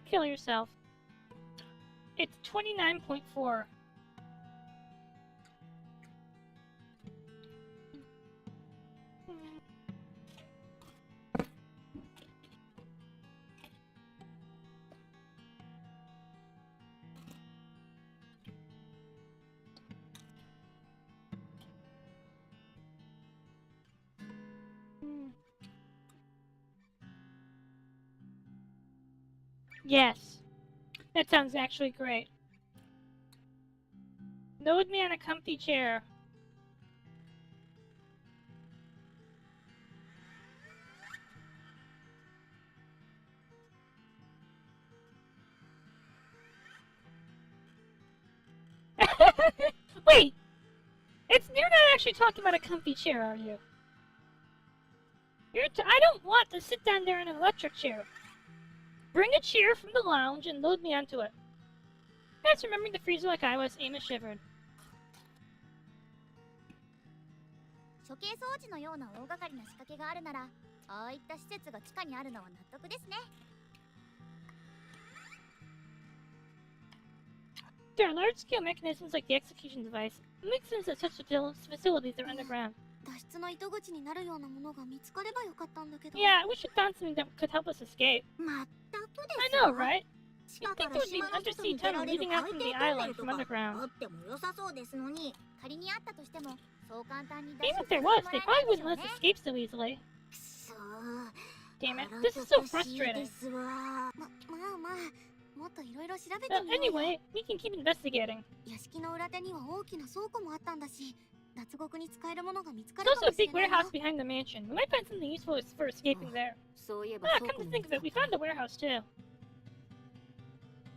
Speaker 1: Kill yourself. It's 29.4. Yes. That sounds actually great. Load me on a comfy chair. Wait! You're not actually talking about a comfy chair, are you? I don't want to sit down there in an electric chair. Bring a chair from the lounge and load me onto it. That's remembering the freezer like I was. Amos shivered.
Speaker 2: 処刑装置のような大掛かりな仕掛けがあるなら、ああいった施設が地下にあるのは納得ですね。
Speaker 1: There are large-scale mechanisms like the execution device. It makes sense that such facilities are underground.
Speaker 2: 脱出の糸口になるようなものが見つかればよかったんだけど。
Speaker 1: Yeah, I wish we found something that could help us escape.
Speaker 2: まったくです
Speaker 1: I know, right?
Speaker 2: 地
Speaker 1: You'd
Speaker 2: 下か
Speaker 1: think
Speaker 2: ら
Speaker 1: there would be
Speaker 2: 島
Speaker 1: an
Speaker 2: の外
Speaker 1: undersea
Speaker 2: に出ら
Speaker 1: tunnel
Speaker 2: れる
Speaker 1: leading
Speaker 2: 海
Speaker 1: out
Speaker 2: 底
Speaker 1: from
Speaker 2: ト
Speaker 1: the
Speaker 2: ンネ
Speaker 1: island
Speaker 2: ルと
Speaker 1: from
Speaker 2: か
Speaker 1: underground.
Speaker 2: あっても良さそうですのに、仮にあったとしてもそう簡単に脱
Speaker 1: Even
Speaker 2: 出
Speaker 1: if there
Speaker 2: さ
Speaker 1: was,
Speaker 2: せて
Speaker 1: they
Speaker 2: もらえ
Speaker 1: probably
Speaker 2: ないで
Speaker 1: wouldn't
Speaker 2: しょう
Speaker 1: let
Speaker 2: ね
Speaker 1: us escape so easily.
Speaker 2: くそ
Speaker 1: Damn it,
Speaker 2: 腹
Speaker 1: this is so
Speaker 2: 立たしい
Speaker 1: frustrating.
Speaker 2: ですわ。まあまあ、もっといろいろ調べて
Speaker 1: Well,
Speaker 2: みようよ。
Speaker 1: anyway, we can keep investigating.
Speaker 2: 屋敷の裏手には大きな倉庫もあったんだし、脱獄に使えるものが見つか
Speaker 1: There's
Speaker 2: るか
Speaker 1: also
Speaker 2: も
Speaker 1: a
Speaker 2: しれ
Speaker 1: big
Speaker 2: ないよ。
Speaker 1: warehouse behind the mansion. We might find something useful for escaping there.
Speaker 3: そういえば
Speaker 1: Ah,
Speaker 3: 倉
Speaker 1: come
Speaker 3: 庫
Speaker 1: to
Speaker 3: も
Speaker 1: think of it,
Speaker 3: 見
Speaker 1: we
Speaker 3: つかっ
Speaker 1: found a warehouse too.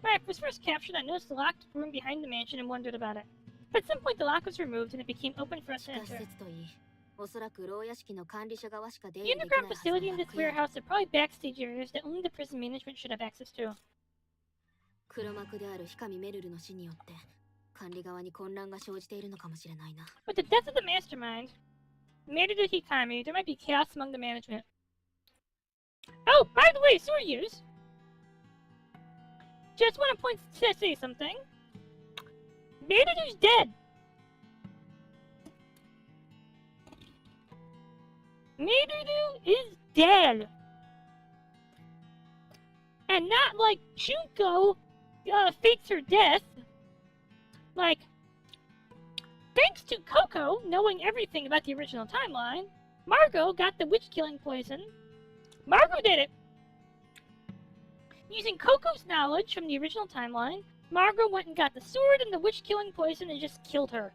Speaker 1: When I was first captured, I noticed the locked room behind the mansion and wondered about it. But at some point, the lock was removed and it became open for us
Speaker 3: た
Speaker 1: to
Speaker 3: 地下施
Speaker 1: enter.
Speaker 3: 設といい、おそらく牢屋敷の管理者側しか出
Speaker 1: The
Speaker 3: 入りできない
Speaker 1: underground
Speaker 3: はずの
Speaker 1: facility in this
Speaker 3: 楽屋。
Speaker 1: warehouse are probably backstage areas that only the prison management should have access to.
Speaker 3: 黒幕である氷上メルルの死によって管理側に混乱が生じているのかもしれないな。
Speaker 1: With the death of the mastermind, Merudu Hikami, there might be chaos among the management. Oh, by the way, so are yous. Just want to say something. Merudu's dead. Merudu is dead. And not like Junko fakes her death. Like, thanks to Coco knowing everything about the original timeline, Margot got the witch-killing poison. Margot did it! Using Coco's knowledge from the original timeline, Margot went and got the sword and the witch-killing poison and just killed her.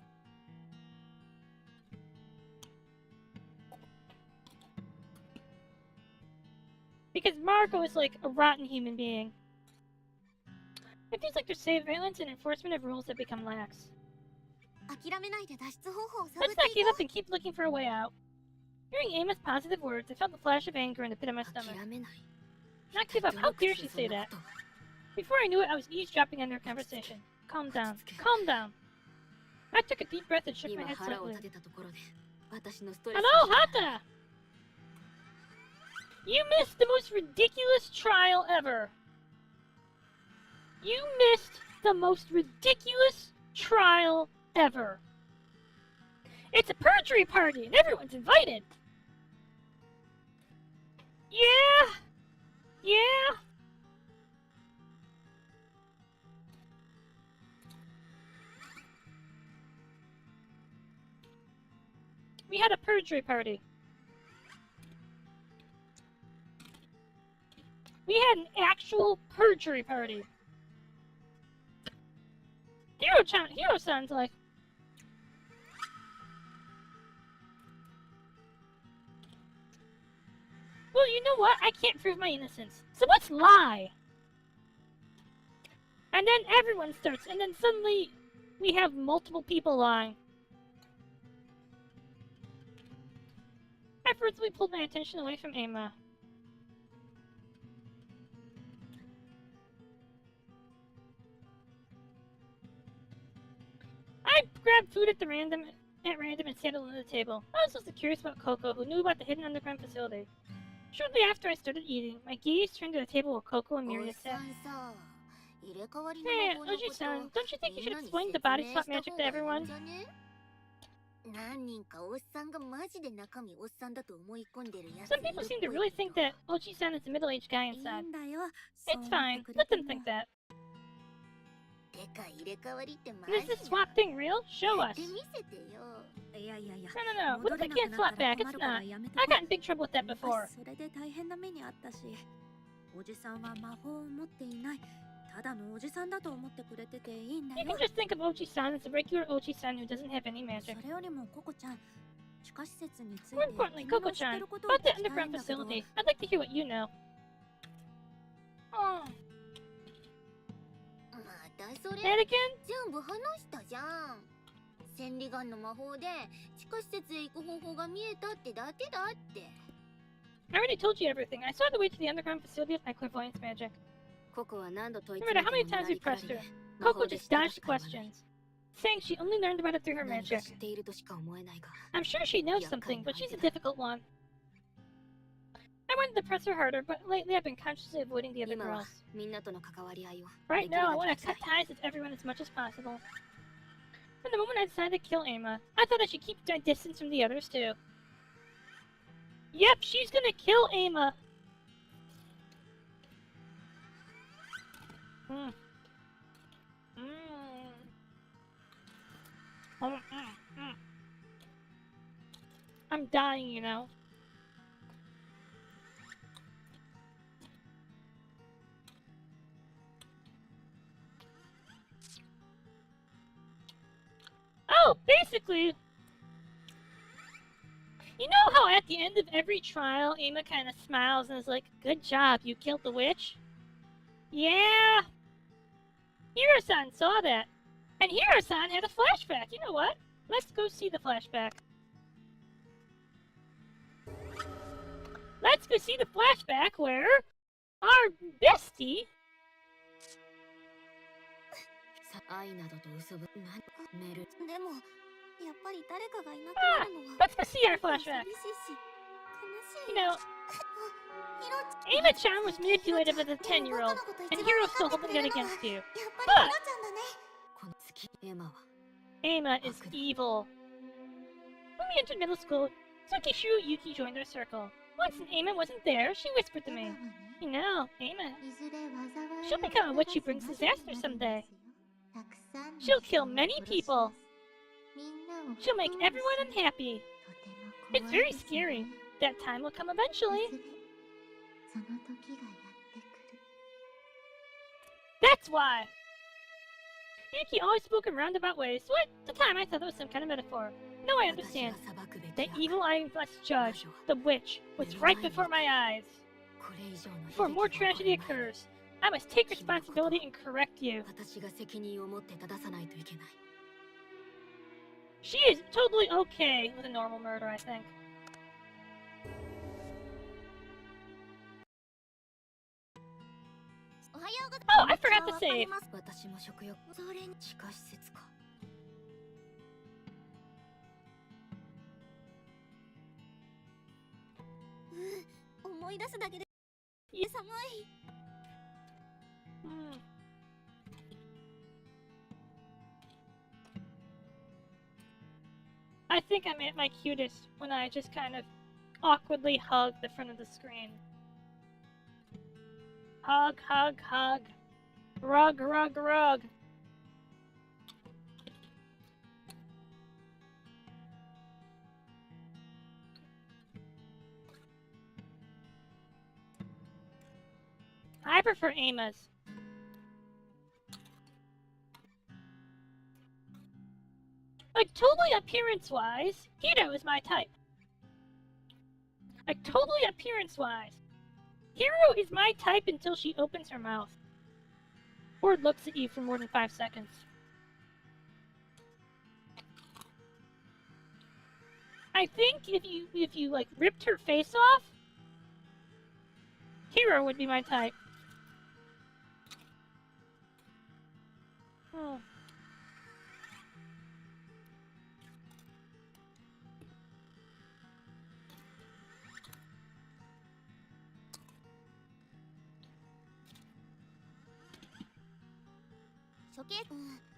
Speaker 1: Because Margot is like a rotten human being. It feels like there's surveillance and enforcement of rules that become lax.
Speaker 2: 諦めないで脱出方法を探
Speaker 1: Let's
Speaker 2: って
Speaker 1: not
Speaker 2: い
Speaker 1: give
Speaker 2: こ
Speaker 1: up and keep looking for a way out. Hearing Amos' positive words, I felt a flash of anger in the pit of my stomach.
Speaker 3: 諦めない。
Speaker 1: Not give up, how dare she say that? Before I knew it, I was eavesdropping on their conversation. Calm down. Calm down. I took a deep breath and shook my
Speaker 3: 今
Speaker 1: head
Speaker 3: 腹を
Speaker 1: slightly.
Speaker 3: 立てたところで私のストレス
Speaker 1: Hello, Hata! You missed the most ridiculous trial ever. You missed the most ridiculous trial ever. It's a perjury party and everyone's invited. Yeah. Yeah. We had a perjury party. We had an actual perjury party. Hiro sounds like. Well, you know what? I can't prove my innocence. So let's lie. And then everyone starts, and then suddenly we have multiple people lying. I forcibly pulled my attention away from Emma. I grabbed food at random and sat on the table. I was also curious about Coco, who knew about the hidden underground facility. Shortly after I started eating, my gaze turned to the table where Coco and Miria sat. Hey, Oji-san, don't you think you should explain the body swap magic to everyone? Some people seem to really think that Oji-san is a middle-aged guy inside. It's fine, let them think that. Is this swap thing real? Show us. No. What if I can't swap back? It's not. I got in big trouble with that before. You can just think of Oji-san as a regular Oji-san who doesn't have any magic. More importantly, Coco-chan, about the underground facility, I'd like to hear what you know. Oh. That again? I already told you everything. I saw the way to the underground facility with my clairvoyance magic. No matter how many times we pressed her, Coco just dodged questions, saying she only learned about it through her magic. I'm sure she knows something, but she's a difficult one. I wanted to press her harder, but lately I've been consciously avoiding the other girls. Right now, I want to cut ties with everyone as much as possible. From the moment I decided to kill Emma, I thought I should keep my distance from the others too. Yep, she's gonna kill Emma! I'm dying, you know. Oh, basically, you know how at the end of every trial, Emma kind of smiles and is like, "Good job, you killed the witch?" Yeah! Hiro-san saw that. And Hiro-san had a flashback. You know what? Let's go see the flashback. Let's go see the flashback where our bestie... let's go see our flashback. You know, Emma-chan was manipulative as a 10-year-old, and Hiro's still holding it against you. But Emma is evil. When we entered middle school, Tsukishiro Yuki joined our circle. Once Emma wasn't there, she whispered to me, "You know, Emma, she'll become a witch who brings disaster someday. She'll kill many people. She'll make everyone unhappy. It's very scary. That time will come eventually." That's why! Yuki always spoke in roundabout ways, so at the time I thought it was some kind of metaphor. Now I understand. The evil I must judge, the witch, was right before my eyes. Before more tragedy occurs, I must take responsibility and correct you. She is totally okay with a normal murder, I think. Oh, I forgot to save. I think I'm at my cutest when I just kind of awkwardly hug the front of the screen. Hug, hug, hug. Rug, rug, rug. I prefer Ama's. Like, totally appearance-wise, Hiro is my type. Like, totally appearance-wise. Hiro is my type until she opens her mouth. Or looks at you for more than 5 seconds. I think if you like ripped her face off, Hiro would be my type. Oh.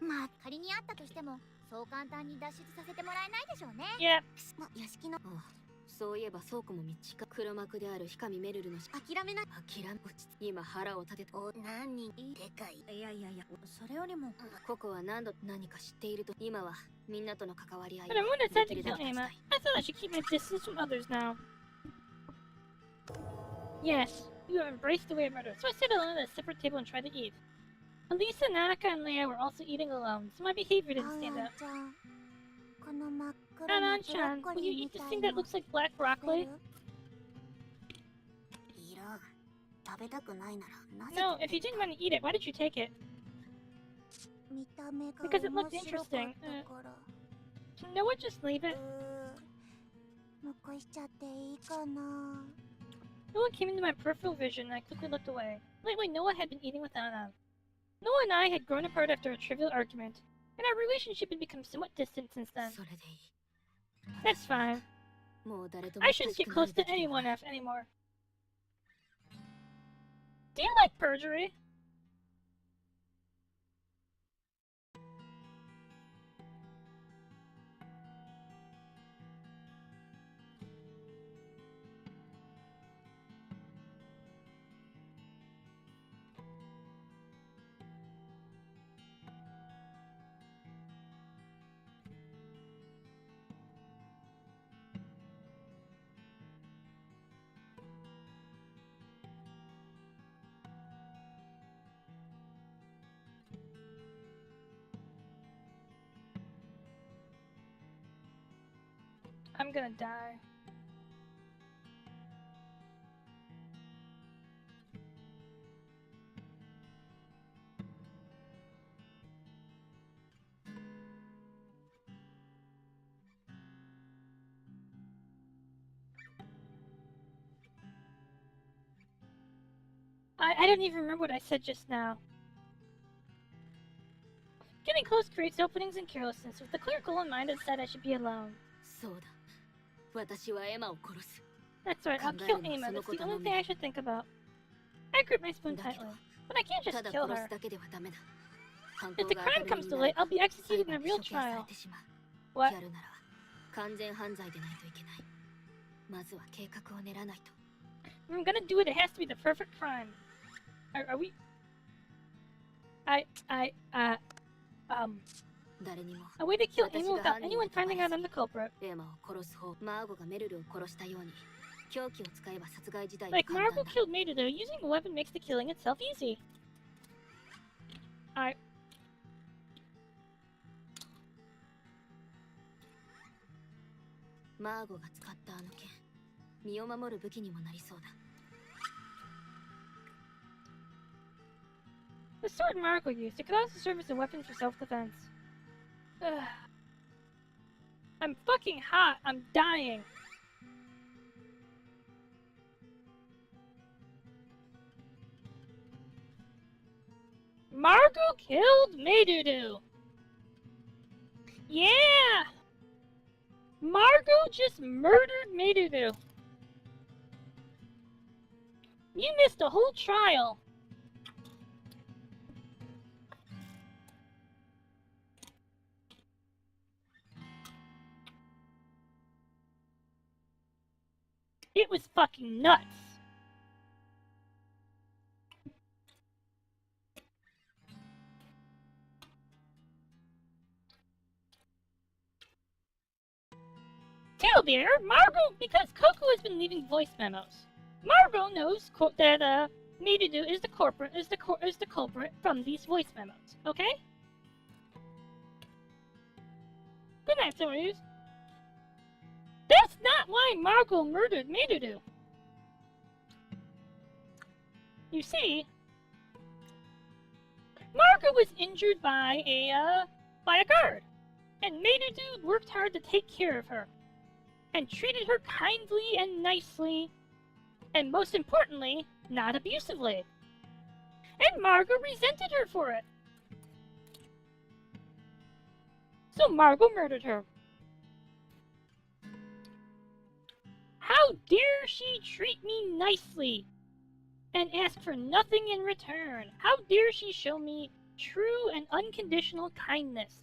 Speaker 2: まあ仮にあったとしてもそう簡単に脱出させてもらえないでしょうね。
Speaker 1: Yeah.
Speaker 2: 屋敷の
Speaker 3: そういえば倉庫も道か黒幕である光メルルの
Speaker 2: 諦めない。
Speaker 3: 今腹を立てた。
Speaker 2: 何人でかい。いやそれよりも
Speaker 3: ココは何か知っていると。今はみんなとの関わり合い
Speaker 1: But I wouldn't have said to kill Ama. I thought I should keep my distance from others now. Yes, you have embraced the way of murder, so I sit alone at a separate table and try to eat. Elisa, Nanaka, and Leia were also eating alone, so my behavior didn't stand out. Anan-chan, will you eat this thing that looks like black broccoli? No, if you didn't want to eat it, why did you take it? Because it looked interesting. Can Noah just leave it? Noah came into my peripheral vision and I quickly looked away. Lately, Noah had been eating with Anan. Noah and I had grown apart after a trivial argument, and our relationship had become somewhat distant since then. That's fine. I shouldn't get close to anyone anymore. Do you like perjury? I'm gonna die. I don't even remember what I said just now. Getting close creates openings and carelessness. With the clear goal in mind, I decided I should be alone. That's right, I'll kill Ama. That's the only thing I should think about. I grip my spoon tightly, but I can't just kill her. If the crime comes to light, I'll be executed in a real trial. What? If I'm gonna do it, it has to be the perfect crime. Are we... A way to kill Ama without anyone finding out I'm the culprit. Like Margot killed Marudo, using a weapon makes the killing itself easy. The sword Margot used, it could also serve as a weapon for self-defense. I'm fucking hot. I'm dying. Margot killed Marudo. Yeah! Margot just murdered Marudo. You missed a whole trial. It was fucking nuts. Tailbearer, Margot, because Coco has been leaving voice memos. Margot knows that Mirudu is the culprit from these voice memos. Okay? Good night, Soryus. That's not why Margot murdered Mirudu. You see, Margot was injured by a guard, and Mirudu worked hard to take care of her, and treated her kindly and nicely, and most importantly, not abusively. And Margot resented her for it. So Margot murdered her. How dare she treat me nicely and ask for nothing in return? How dare she show me true and unconditional kindness?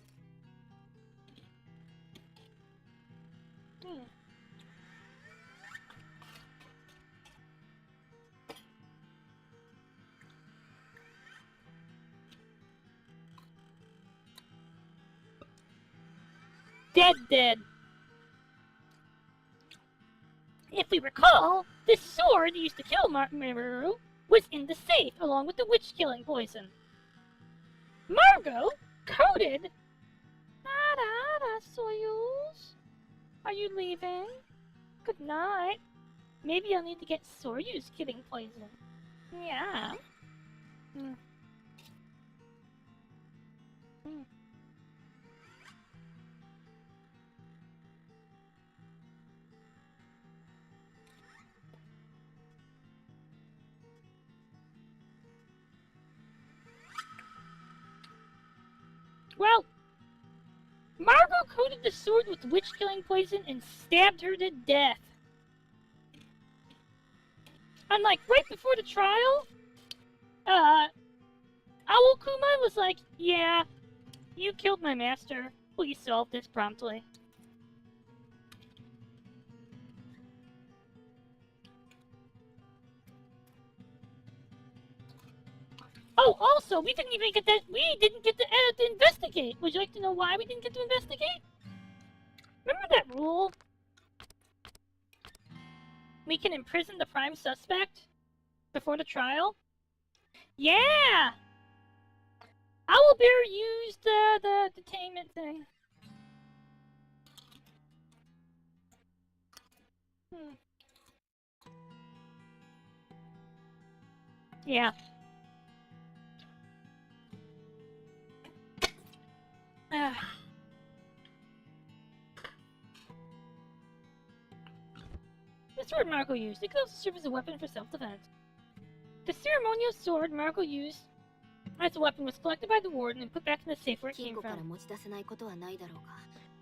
Speaker 1: Dead. If we recall, the sword used to kill Maru was in the safe, along with the witch-killing poison. Margot coated... Soyuz? Are you leaving? Good night. Maybe I'll need to get Soyuz killing poison. Yeah. Well, Margot coated the sword with witch-killing poison and stabbed her to death. And like right before the trial, Awokuma was like, "Yeah, you killed my master. Please solve this promptly." Oh, also, we didn't get to investigate. Would you like to know why we didn't get to investigate? Remember that rule? We can imprison the prime suspect before the trial? Yeah! Owlbear used the detainment thing. Yeah. The sword Marco used. It could also serve as a weapon for self-defense. The ceremonial sword Marco used as a weapon was collected by the warden and put back in the safe where it came from.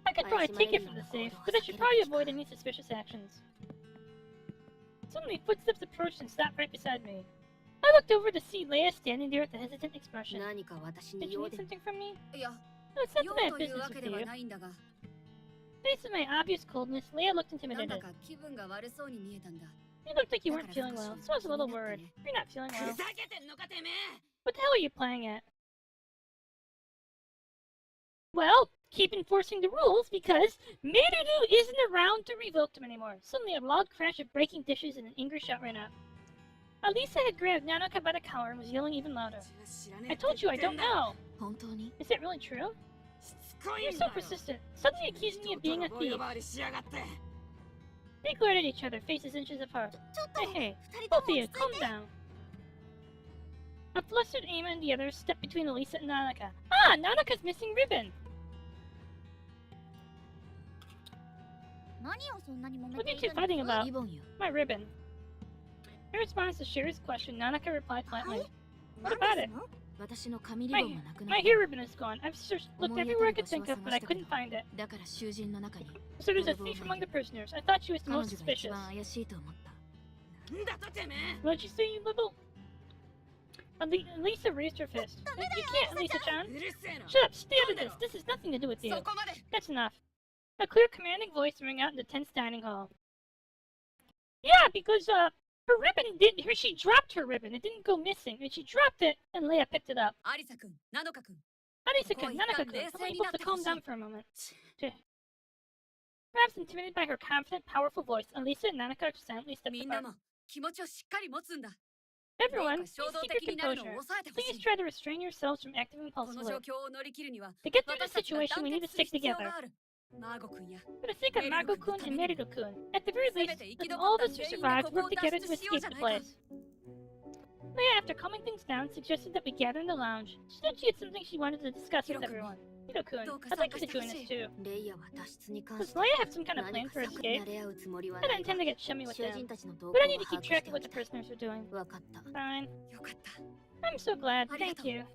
Speaker 1: I could probably take it from the safe, but I should probably avoid any suspicious actions. Suddenly, footsteps approached and stopped right beside me. I looked over to see Leia standing there with a hesitant expression. Did you need something from me? No, it's not that I have business with you. Faced with my obvious coldness, Leia looked intimidated. You looked like you weren't feeling well, so I was a little worried. You're not feeling well. What the hell are you playing at? Well, keep enforcing the rules, because Mirudu isn't around to revoke them anymore. Suddenly, a loud crash of breaking dishes and an angry shot ran out. Elisa had grabbed Nanoka by the collar and was yelling even louder. I told you I don't know! Is that really true? You're so persistent, suddenly accusing me of being a thief. They glared at each other, faces inches apart. Hey, both of you, calm down. A flustered Ema and the others stepped between Elisa and Nanoka. Ah, Nanoka's missing ribbon! What are you two fighting about? My ribbon. In response to Sherry's question, Nanoka replied flatly. What about it? My hair ribbon is gone. I've looked everywhere I could think of, but I couldn't find it. So there's a thief among the prisoners. I thought she was the most suspicious. What did you say, you little... Lisa raised her fist. You can't, Lisa-chan. Shut up, stay out of this. This has nothing to do with you. That's enough. A clear, commanding voice rang out in the tense dining hall. Yeah, because, her ribbon didn't... She dropped her ribbon. It didn't go missing. And she dropped it, and Leia picked it up.
Speaker 5: Arisa-kun, Nanoka-kun.
Speaker 1: Arisa-kun, Nanoka-kun. I want you both to calm down for a moment. Perhaps intimidated by her confident, powerful voice, Elisa and Nanoka silently stepped apart. Everyone,
Speaker 5: どうか
Speaker 1: please
Speaker 5: 衝動
Speaker 1: keep
Speaker 5: 的
Speaker 1: your
Speaker 5: になるのを
Speaker 1: composure.
Speaker 5: 抑えてほし
Speaker 1: Please
Speaker 5: い。
Speaker 1: try to restrain yourselves from acting
Speaker 5: この
Speaker 1: impulsively.
Speaker 5: 状況を乗り切るには
Speaker 1: To get through
Speaker 5: 私
Speaker 1: the
Speaker 5: たちが
Speaker 1: situation,
Speaker 5: 団
Speaker 1: we need to
Speaker 5: 結する
Speaker 1: stick
Speaker 5: 必要
Speaker 1: together.
Speaker 5: がある。マーゴ君や
Speaker 1: For the sake of
Speaker 5: Merido-kun
Speaker 1: Mago-kun
Speaker 5: の
Speaker 1: and
Speaker 5: ためにも。
Speaker 1: Merido-kun, at the very
Speaker 5: せめ
Speaker 1: least,
Speaker 5: て生き
Speaker 1: let
Speaker 5: 残
Speaker 1: all
Speaker 5: っ
Speaker 1: of
Speaker 5: た
Speaker 1: us who
Speaker 5: 全員で
Speaker 1: survived
Speaker 5: ここ
Speaker 1: work
Speaker 5: を脱
Speaker 1: together
Speaker 5: 出
Speaker 1: to
Speaker 5: しよう
Speaker 1: escape
Speaker 5: じゃ
Speaker 1: the
Speaker 5: ないか。
Speaker 1: place. Leia, after calming things down, suggested that we gather in the lounge. She said she had something she wanted to discuss with
Speaker 5: Hiro-kun
Speaker 1: everyone. Hiro-kun,
Speaker 5: どうか
Speaker 1: I'd like you to
Speaker 5: 参加してほ
Speaker 1: join
Speaker 5: し
Speaker 1: us
Speaker 5: い。
Speaker 1: too.
Speaker 3: レイヤは脱出に関
Speaker 1: Does
Speaker 3: して
Speaker 1: Leia have some kind of
Speaker 3: 何
Speaker 1: plan
Speaker 3: か
Speaker 1: for
Speaker 3: 策
Speaker 1: escape?
Speaker 3: 慣れ合うつもりは
Speaker 1: I
Speaker 3: な
Speaker 1: don't
Speaker 3: い
Speaker 1: intend to
Speaker 3: が
Speaker 1: get chummy with
Speaker 3: 囚
Speaker 1: them,
Speaker 3: 人たちの動向
Speaker 1: but I
Speaker 3: を
Speaker 1: need to
Speaker 3: 把
Speaker 1: keep
Speaker 3: 握し
Speaker 1: track
Speaker 3: て
Speaker 1: of
Speaker 3: お
Speaker 1: what
Speaker 3: き
Speaker 1: the
Speaker 3: たい
Speaker 1: prisoners are doing.
Speaker 3: わかった
Speaker 1: Fine.
Speaker 5: よかった。
Speaker 1: I'm so glad. Thank
Speaker 5: ありがとう。
Speaker 1: you.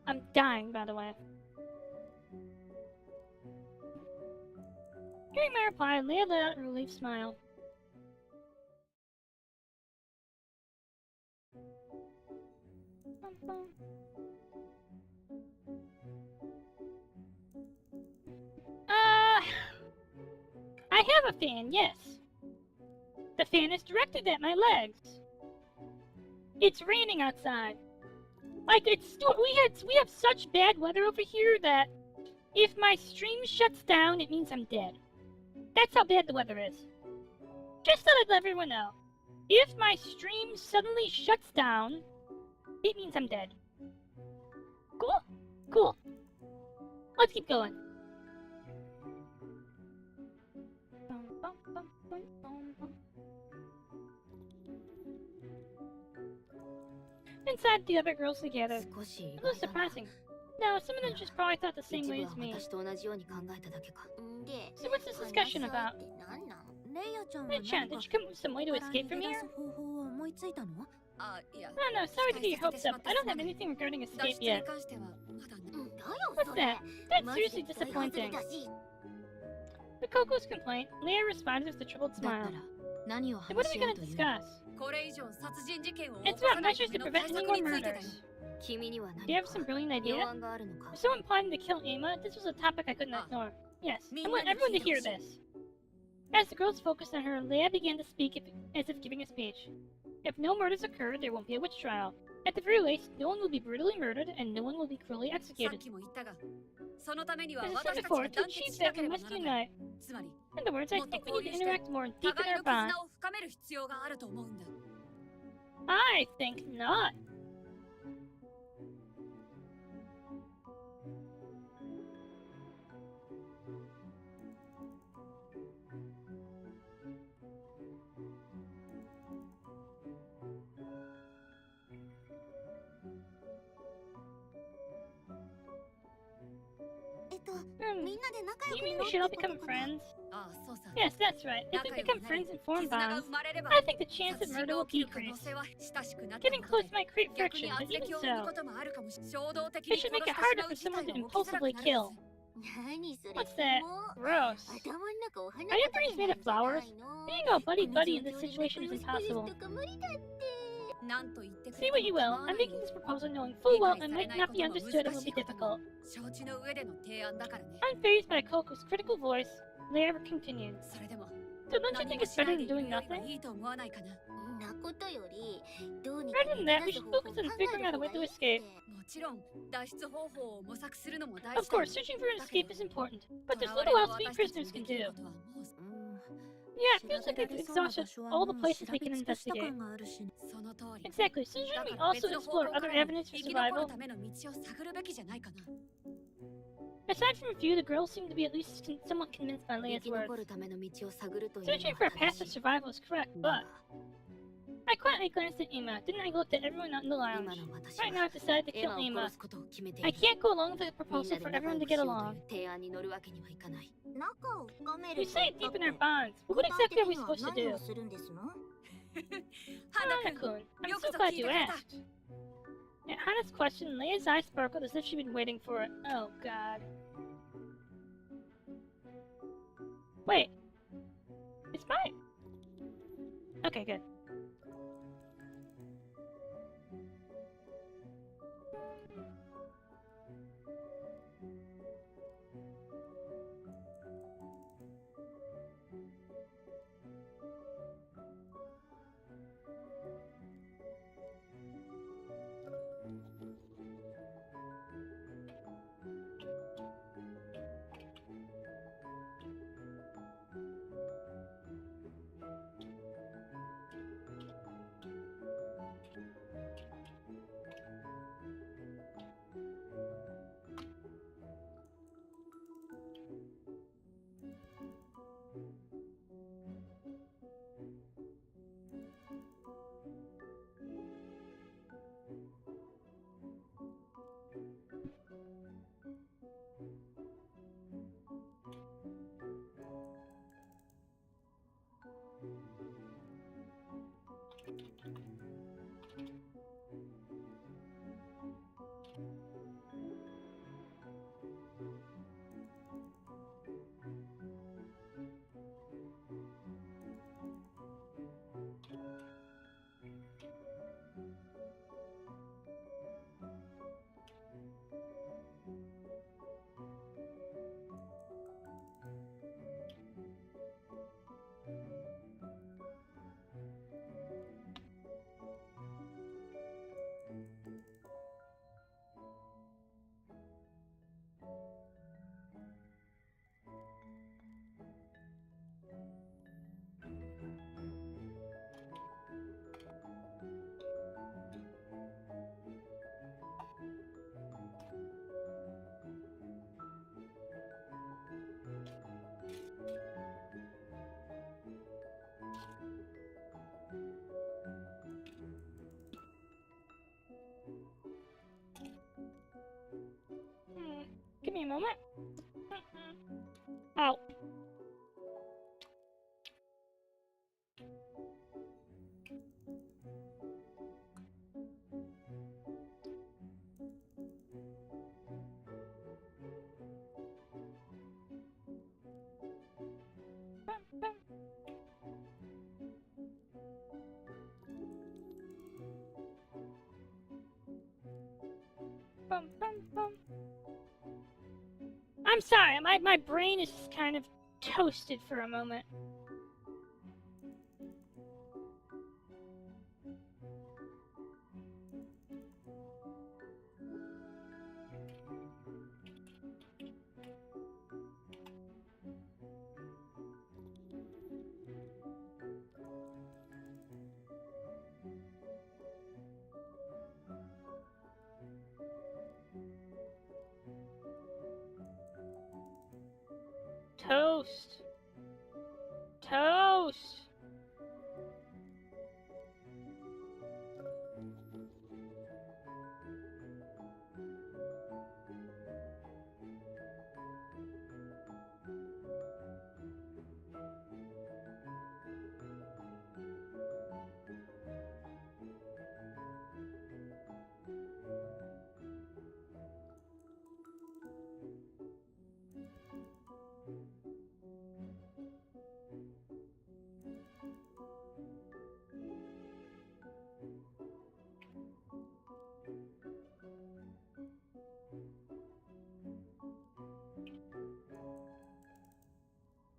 Speaker 1: I'm dying, by the way. Hearing my reply, Leia let out a relieved smile. I have a fan, yes. The fan is directed at my legs. It's raining outside. Like we have such bad weather over here that if my stream shuts down, it means I'm dead. That's how bad the weather is. Just thought I'd let everyone know. If my stream suddenly shuts down, it means I'm dead. Cool? Cool. Let's keep going. Inside, the other girls together.
Speaker 3: 少し意
Speaker 1: A
Speaker 3: 外
Speaker 1: little
Speaker 3: だな
Speaker 1: surprising. No, some of them just probably thought the
Speaker 3: 一
Speaker 1: same
Speaker 3: 部
Speaker 1: way
Speaker 3: は
Speaker 1: as me.
Speaker 3: 私と同じように考えただけか
Speaker 2: んで
Speaker 1: So what's this discussion about?
Speaker 2: 何なんレイヤちゃんは
Speaker 1: Hey, Chan, did you come up with some way to escape from here?
Speaker 2: 方法を思いついたの
Speaker 5: あ、いや。
Speaker 1: No, no, sorry to get your hopes up. I don't have anything regarding
Speaker 5: 脱
Speaker 1: escape
Speaker 5: 出に
Speaker 1: yet.
Speaker 5: 関してはまだね。
Speaker 2: だよ
Speaker 1: What's
Speaker 2: それ
Speaker 1: that? That's
Speaker 2: マジで
Speaker 1: seriously
Speaker 2: 大外れ
Speaker 1: disappointing.
Speaker 2: だし
Speaker 1: To Coco's complaint, Leia responded with a troubled
Speaker 3: だった
Speaker 1: smile.
Speaker 3: ら何を
Speaker 1: Then what
Speaker 3: 話
Speaker 1: are we
Speaker 3: し合う
Speaker 1: gonna
Speaker 3: という
Speaker 1: discuss?
Speaker 5: これ以上殺人事件を起
Speaker 1: It's
Speaker 5: こさ
Speaker 1: about
Speaker 5: ない
Speaker 1: measures
Speaker 5: ため
Speaker 1: to
Speaker 5: の
Speaker 1: prevent
Speaker 5: 対
Speaker 1: any
Speaker 5: 策
Speaker 1: more
Speaker 5: についてだよ。
Speaker 1: murders.
Speaker 3: 君には
Speaker 1: Do
Speaker 3: 何
Speaker 1: you
Speaker 3: か
Speaker 1: have some brilliant
Speaker 3: 要
Speaker 1: idea?
Speaker 3: 案があるのか
Speaker 1: If someone plotting to kill Emma, this was a topic I couldn't ignore. Yes, I want everyone to hear this. As the girls focused on her, Leia began to speak as if giving a speech. If no murders occur, there won't be a witch trial. At the very least, no one will be brutally murdered, and no one will be cruelly
Speaker 5: さっ
Speaker 1: executed.
Speaker 5: きも言ったが、そのためには
Speaker 1: As I
Speaker 5: 私
Speaker 1: said
Speaker 5: たち
Speaker 1: before,
Speaker 5: が
Speaker 1: to
Speaker 5: 団
Speaker 1: achieve
Speaker 5: 結しな
Speaker 1: that,
Speaker 5: け
Speaker 1: we
Speaker 5: れば
Speaker 1: must
Speaker 5: ならない。
Speaker 1: unite.
Speaker 5: つまり、
Speaker 1: In other words, I
Speaker 5: もっと
Speaker 1: think we
Speaker 5: 交
Speaker 1: need
Speaker 5: 流
Speaker 1: to
Speaker 5: して
Speaker 1: interact more and
Speaker 5: 互
Speaker 1: deepen
Speaker 5: い
Speaker 1: our
Speaker 5: の
Speaker 1: bond.
Speaker 5: 絆を深める必要があると思うんだ。
Speaker 1: I think not. Hmm,
Speaker 2: みんなで仲
Speaker 1: do
Speaker 2: 良
Speaker 1: you
Speaker 2: く
Speaker 1: mean we
Speaker 2: なろ
Speaker 1: should
Speaker 2: う
Speaker 1: all
Speaker 2: ってこと
Speaker 1: become
Speaker 2: かな
Speaker 1: friends?
Speaker 5: ああ、そうさ。
Speaker 1: Yes, that's right. If
Speaker 5: 仲
Speaker 1: we
Speaker 5: 良く
Speaker 1: become
Speaker 5: なり、
Speaker 1: friends and form
Speaker 5: 絆が
Speaker 1: bonds,
Speaker 5: 生まれれば、
Speaker 1: I think the chance
Speaker 5: 殺
Speaker 1: of
Speaker 5: 人
Speaker 1: murder
Speaker 5: が
Speaker 1: will
Speaker 5: 起きる可能
Speaker 1: decrease.
Speaker 5: 性は親しくなった
Speaker 1: Getting
Speaker 5: こと
Speaker 1: close
Speaker 5: で
Speaker 1: might create
Speaker 5: 逆に
Speaker 1: friction, but
Speaker 5: 圧
Speaker 1: even
Speaker 5: 力を生む
Speaker 1: so,
Speaker 5: こともあるかもしれない。衝動的
Speaker 1: it
Speaker 5: に
Speaker 1: should
Speaker 5: 殺
Speaker 1: make it
Speaker 5: してし
Speaker 1: harder
Speaker 5: ま
Speaker 1: for
Speaker 5: う事
Speaker 1: someone
Speaker 5: 態
Speaker 1: to
Speaker 5: が起きづらく
Speaker 1: impulsively
Speaker 5: なる
Speaker 1: kill.
Speaker 5: はず。
Speaker 2: 何それ
Speaker 1: What's that?
Speaker 2: もう
Speaker 1: Gross.
Speaker 2: 頭の中お花
Speaker 1: Are your brains made of flowers? Being all buddy-buddy in this
Speaker 2: この
Speaker 1: situation is
Speaker 2: 状況で
Speaker 1: impossible.
Speaker 2: とか無理だって
Speaker 5: なんと言ってく
Speaker 1: See
Speaker 5: れ
Speaker 1: what
Speaker 5: て
Speaker 1: you
Speaker 5: も
Speaker 1: will.
Speaker 5: 構わ
Speaker 1: I'm
Speaker 5: ない
Speaker 1: making this proposal knowing full well it might not be understood and will be difficult.
Speaker 5: 承知の上での提案だからね。
Speaker 1: Unfazed by Coco's critical voice, Leia continued.
Speaker 5: それでも、
Speaker 1: So don't you
Speaker 5: 何
Speaker 1: think
Speaker 5: も
Speaker 1: it's
Speaker 5: しな
Speaker 1: better
Speaker 5: いで
Speaker 1: than
Speaker 5: いる
Speaker 1: doing
Speaker 5: よりは
Speaker 1: nothing?
Speaker 5: いいと思わないかな。
Speaker 2: んなことよりどうにか
Speaker 1: Rather than
Speaker 2: 逃
Speaker 1: that,
Speaker 2: げ
Speaker 1: we
Speaker 2: 出す
Speaker 1: should
Speaker 2: 方法を
Speaker 1: focus
Speaker 2: 考
Speaker 1: on
Speaker 2: え
Speaker 1: figuring
Speaker 2: る
Speaker 1: out a
Speaker 2: 方
Speaker 1: way
Speaker 2: が
Speaker 1: to
Speaker 2: いいっ
Speaker 1: escape.
Speaker 2: て
Speaker 5: もちろん、脱出方法を模索するのも大
Speaker 1: Of
Speaker 5: 事だ。
Speaker 1: course, searching for an escape is important, but
Speaker 5: 囚
Speaker 1: there's
Speaker 5: われ
Speaker 1: little
Speaker 5: る
Speaker 1: else we
Speaker 5: 私たち
Speaker 1: prisoners
Speaker 5: に
Speaker 1: can
Speaker 5: できる
Speaker 1: do.
Speaker 5: ことはもう
Speaker 1: Yeah, it feels like we've exhausted all the places we can investigate.
Speaker 5: その通り。
Speaker 1: Exactly, so shouldn't
Speaker 5: だ
Speaker 1: we
Speaker 5: から
Speaker 1: also
Speaker 5: 別の方
Speaker 1: explore
Speaker 5: 向か
Speaker 1: other
Speaker 5: らも
Speaker 1: avenues for
Speaker 5: 生き残る
Speaker 1: survival?
Speaker 5: ための道を探るべきじゃないかな。
Speaker 1: Aside from a few, the girls seem to be at least somewhat convinced by
Speaker 3: 生
Speaker 1: Leia's
Speaker 3: き残
Speaker 1: words.
Speaker 3: るための道を探るというの
Speaker 1: Searching
Speaker 3: は
Speaker 1: for a
Speaker 3: 正
Speaker 1: path
Speaker 3: し
Speaker 1: to
Speaker 3: い
Speaker 1: survival is correct,
Speaker 3: だ
Speaker 1: but
Speaker 3: が
Speaker 1: I quietly glanced at Emma. Didn't I look at everyone out in the
Speaker 3: 今
Speaker 1: lounge?
Speaker 3: の私
Speaker 1: Right
Speaker 3: は
Speaker 1: now, I've decided to
Speaker 3: エ
Speaker 1: kill
Speaker 3: マを
Speaker 1: Emma.
Speaker 3: 殺すことを決めてい
Speaker 1: I
Speaker 3: る
Speaker 1: can't go along with the
Speaker 3: みん
Speaker 1: proposal
Speaker 3: なで
Speaker 1: for
Speaker 3: 仲
Speaker 1: everyone
Speaker 3: 良
Speaker 1: to
Speaker 3: くし
Speaker 1: get
Speaker 3: ようと
Speaker 1: along.
Speaker 3: いう提案に乗るわけにはいかない
Speaker 2: 仲を深める
Speaker 1: You
Speaker 2: と
Speaker 1: say
Speaker 2: 言ったっ
Speaker 1: deepen
Speaker 2: て
Speaker 1: our bonds, but
Speaker 2: 具
Speaker 1: what
Speaker 2: 体
Speaker 1: exactly
Speaker 2: 的
Speaker 1: are we
Speaker 2: には
Speaker 1: supposed to
Speaker 2: 何
Speaker 1: do?
Speaker 2: をするんですの
Speaker 5: 花君、
Speaker 1: Hana-kun, I'm
Speaker 5: よ
Speaker 1: so
Speaker 5: くぞ
Speaker 1: glad
Speaker 5: 聞い
Speaker 1: you
Speaker 5: てくれた。
Speaker 1: asked. At Hana's question, Leia's eyes sparkled as if she'd been waiting for it. Oh, God. Wait. It's mine. Okay, good. moment. Oh. Bum, bum, bum. I'm sorry, my brain is just kind of toasted for a moment. Toast. Toast.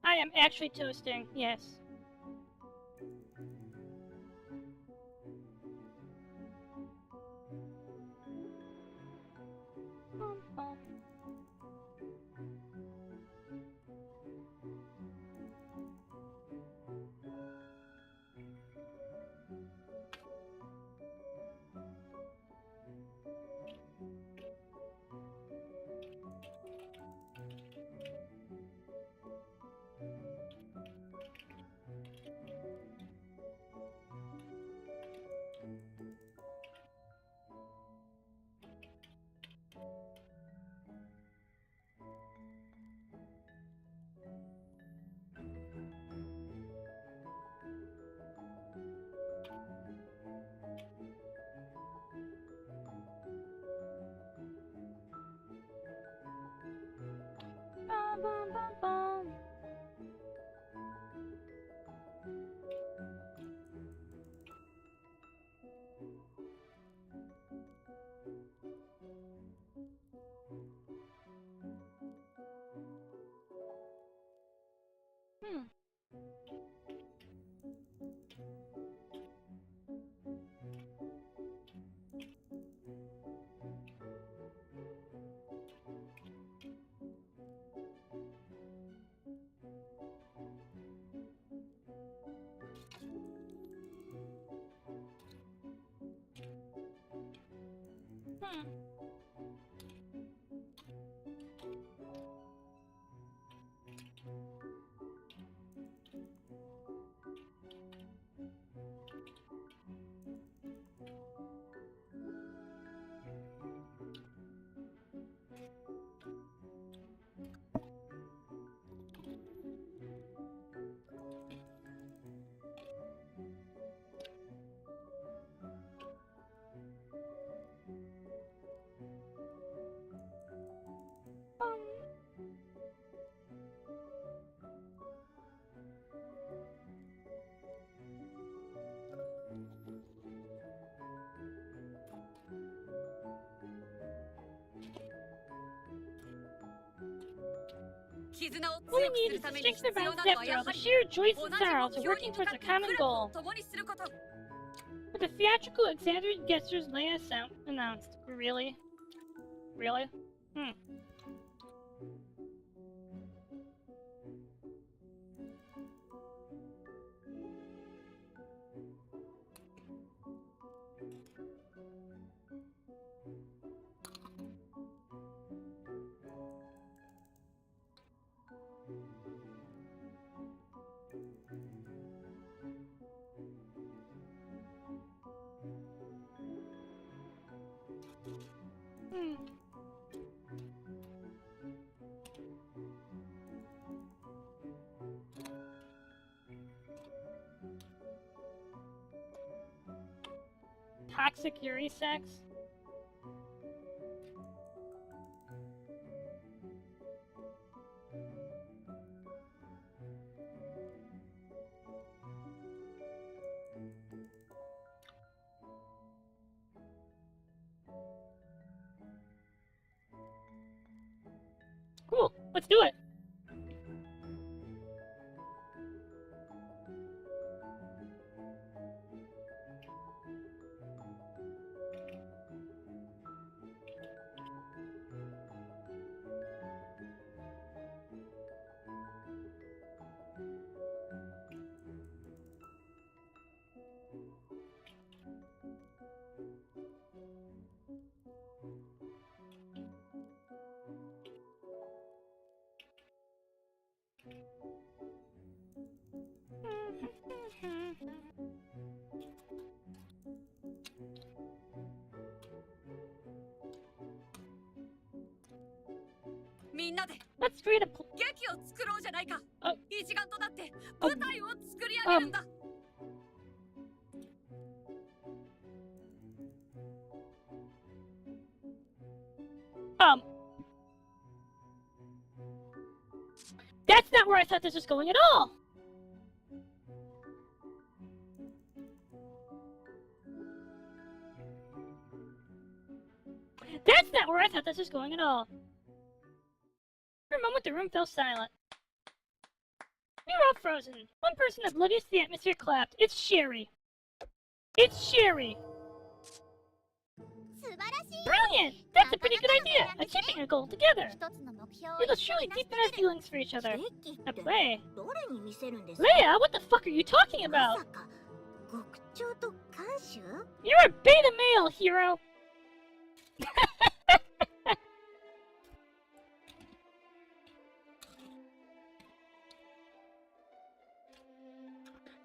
Speaker 1: I am actually toasting, yes. Bum, bum. Bum, bum, bum, bum. Hmm. Hmm. Bum. What we need is to strengthen the bonds after all. The sheer joys and sorrows of working towards a common goal. But the theatrical, exaggerated gestures Leia announced. Really? Really? Hmm. Hmm. toxic Yuri sex. Cool, let's do it. Let's create a
Speaker 5: 劇を作ろうじゃないか。
Speaker 1: あ
Speaker 5: 一丸となって舞台を作り上げるんだ。
Speaker 1: That's not where I thought this was going at all! That's not where I thought this was going at all. For a moment, the room fell silent. We were all frozen. One person oblivious to the atmosphere clapped. It's Sherry. It's Sherry. Brilliant! That's a pretty good idea. Achieving a goal together. It'll surely deepen our feelings for each other. A play. Leia, what the fuck are you talking about? You're a beta male, Hiro.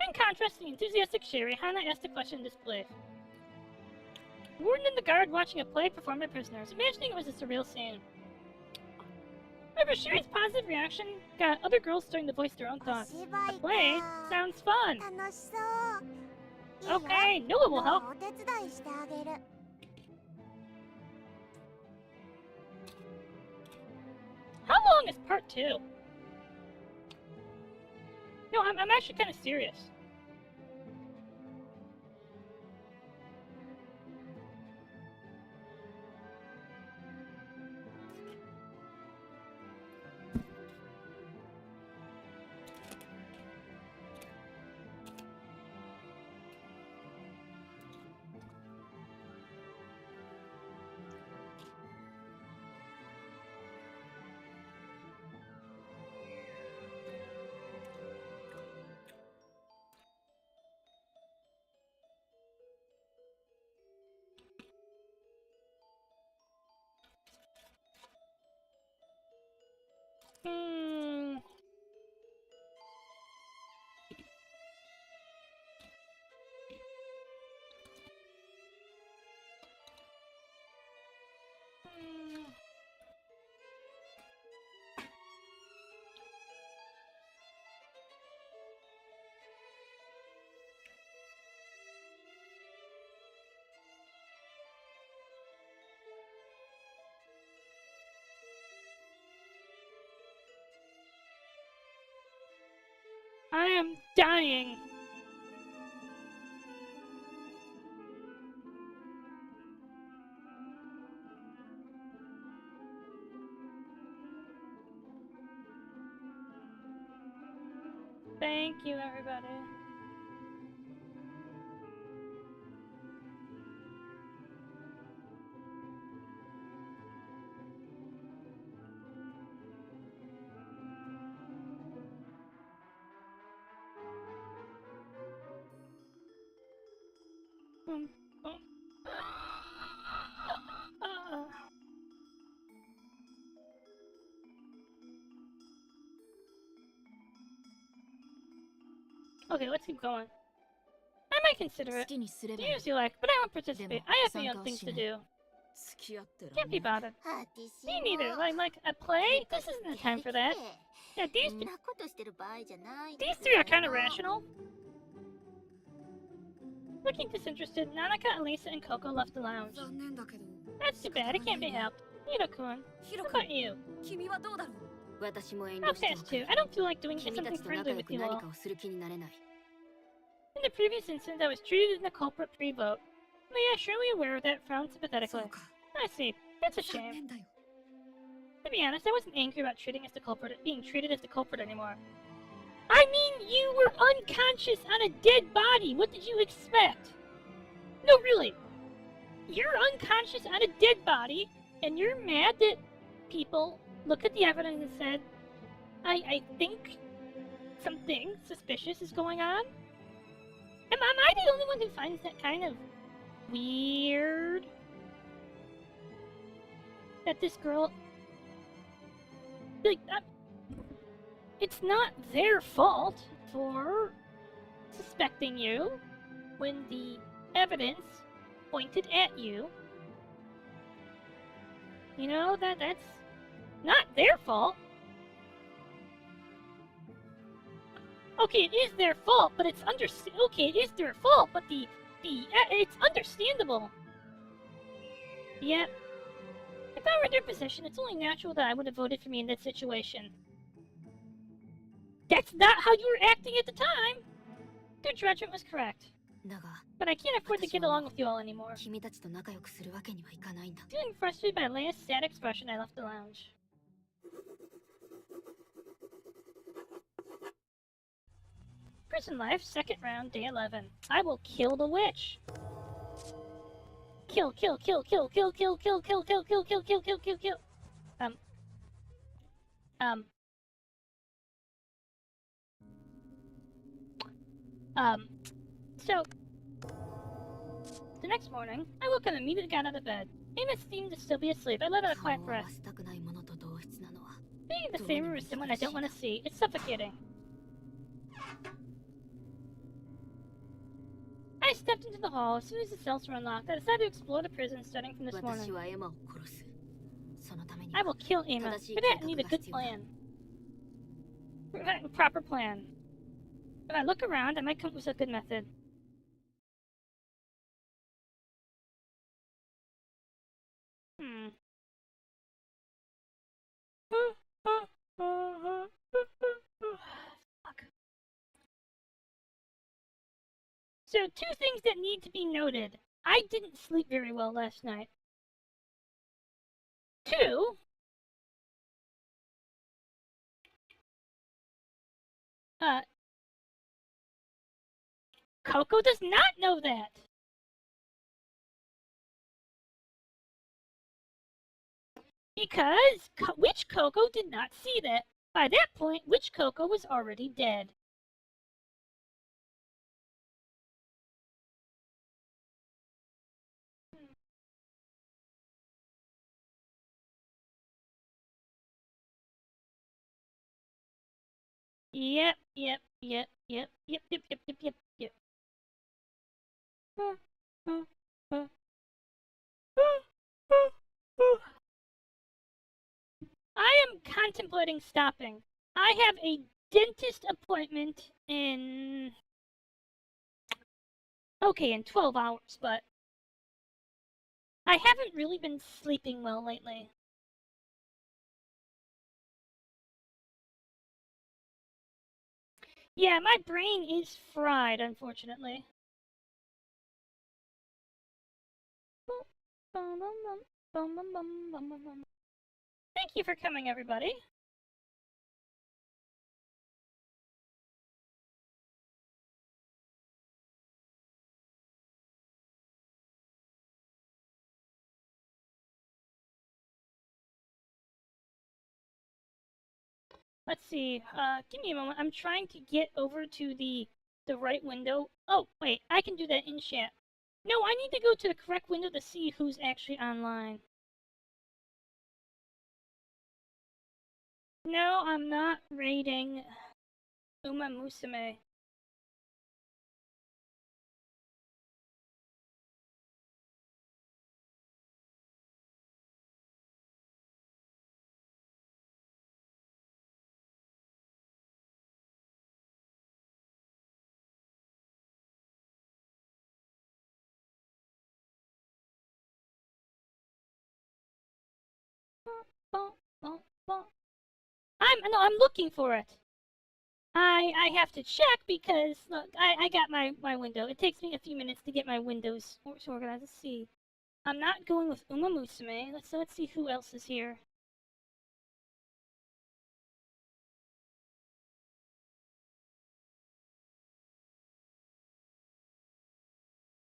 Speaker 1: In contrast to the enthusiastic Sherry, Hana asked a question in disbelief. The warden and the guard watching a play performed by prisoners, imagining it was a surreal scene. However, Sherry's positive reaction got other girls starting to voice their own thoughts. A play? Sounds fun! Okay, Noah will help. How long is part 2? No, I'm actually kind of serious. I am dying. Thank you, everybody. Okay, let's keep going. I might consider it. Do as you like, but I won't participate. I have million things to do. Can't be bothered. Me neither. Like a play? This isn't the time for that. Yeah, these three are kind of rational. Looking disinterested, Nanaka, Elisa, and Coco left the lounge.
Speaker 5: 残念だけど
Speaker 1: That's too bad, it can't be helped. Hiro-kun,
Speaker 5: ヒロ
Speaker 1: what
Speaker 5: 君
Speaker 1: about you?
Speaker 5: 君はどうだろう
Speaker 3: 私も遠
Speaker 1: I'll
Speaker 3: 慮して
Speaker 1: pass
Speaker 3: おく
Speaker 1: too. I don't feel like doing
Speaker 3: 君
Speaker 1: something
Speaker 3: たちと
Speaker 1: friendly
Speaker 3: 仲良
Speaker 1: with
Speaker 3: く
Speaker 1: you
Speaker 3: 何
Speaker 1: all.
Speaker 3: かをする気になれない
Speaker 1: In the previous incident, I was treated as a culprit pre-vote. Well, yeah, surely aware of that, frowned
Speaker 5: そ
Speaker 1: sympathetically.
Speaker 5: うか
Speaker 1: I see. That's a
Speaker 5: 残
Speaker 1: shame.
Speaker 5: 念だよ
Speaker 1: To be honest, I wasn't angry about being treated as the culprit anymore. I mean, you were unconscious on a dead body. What did you expect? No, really. You're unconscious on a dead body, and you're mad that people look at the evidence and said, I think something suspicious is going on? Am I the only one who finds that kind of weird? That this girl... Like, it's not their fault for suspecting you when the evidence pointed at you. You know, that's not their fault. Okay, it is their fault, but it's okay, it is their fault, but it's understandable. Yeah. If I were in their position, it's only natural that I would have voted for me in that situation. That's not how you were acting at the time! Their judgment was correct.
Speaker 3: だが
Speaker 1: But I can't afford to get along with you all anymore.
Speaker 3: 君たちと仲良くするわけにはいかないんだ
Speaker 1: Feeling frustrated by Leia's sad expression, I left the lounge. Prison life, second round, day 11. I will kill the witch. Kill, kill, kill, kill, kill, kill, kill, kill, kill, kill, kill, kill, kill, kill, kill. So, the next morning, I woke up and immediately got out of bed. Amos seemed to still be asleep. I let out a quiet
Speaker 3: 顔を合
Speaker 1: breath.
Speaker 3: わせたくないものと同質なのは
Speaker 1: Being in the same room with someone I don't want to see, it's suffocating. I stepped into the hall. As soon as the cells were unlocked, I decided to explore the prison starting from this
Speaker 3: 私
Speaker 1: morning.
Speaker 3: はエマを殺すそのために
Speaker 1: I will kill Emma. For that, I need a good plan. A proper plan. If I look around, I might come up with a good method. Fuck. So, two things that need to be noted. I didn't sleep very well last night. Two, Coco does not know that. Because Witch Coco did not see that. By that point, Witch Coco was already dead. Yep. I am contemplating stopping. I have a dentist appointment in 12 hours, but I haven't really been sleeping well lately. Yeah, my brain is fried, unfortunately. Thank you for coming, everybody. Let's see, give me a moment. I'm trying to get over to the right window. Oh, wait, I can do that in chat. No, I need to go to the correct window to see who's actually online. No, I'm not raiding Uma Musume. Well, I'm looking for it. I have to check because look, I got my window. It takes me a few minutes to get my windows organized. Let's see. I'm not going with Uma Musume. Let's see who else is here.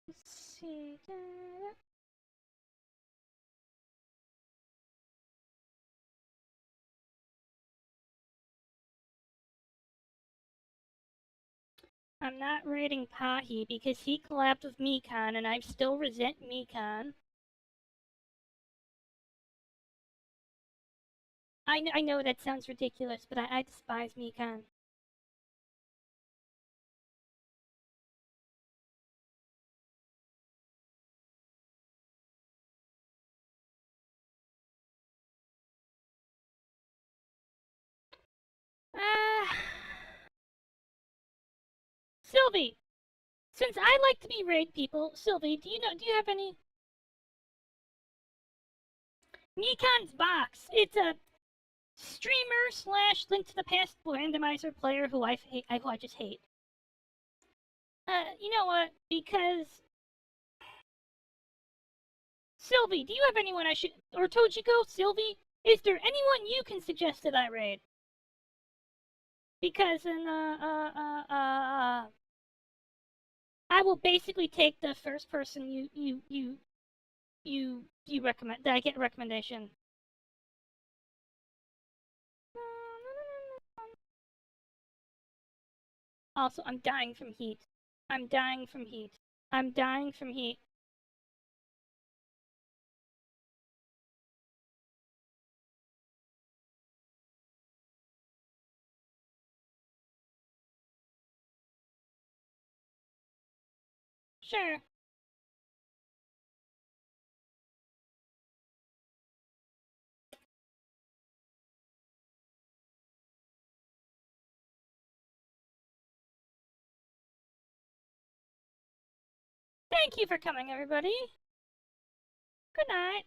Speaker 1: Let's see. I'm not rating Pahi because he collabed with Mikan and I still resent Mikan. I know that sounds ridiculous, but I despise Mikan. Sylvie! Since I like to be raid people, Sylvie, do you have any... Mikan's Box! It's a streamer slash Link to the Past randomizer player who I just hate. You know what? Because... Sylvie, do you have anyone I should... Or Tojiko, Sylvie? Is there anyone you can suggest that I raid? Because I will basically take the first person you recommend, that I get a recommendation. Also, I'm dying from heat. I'm dying from heat. I'm dying from heat. Sure. Thank you for coming, everybody. Good night.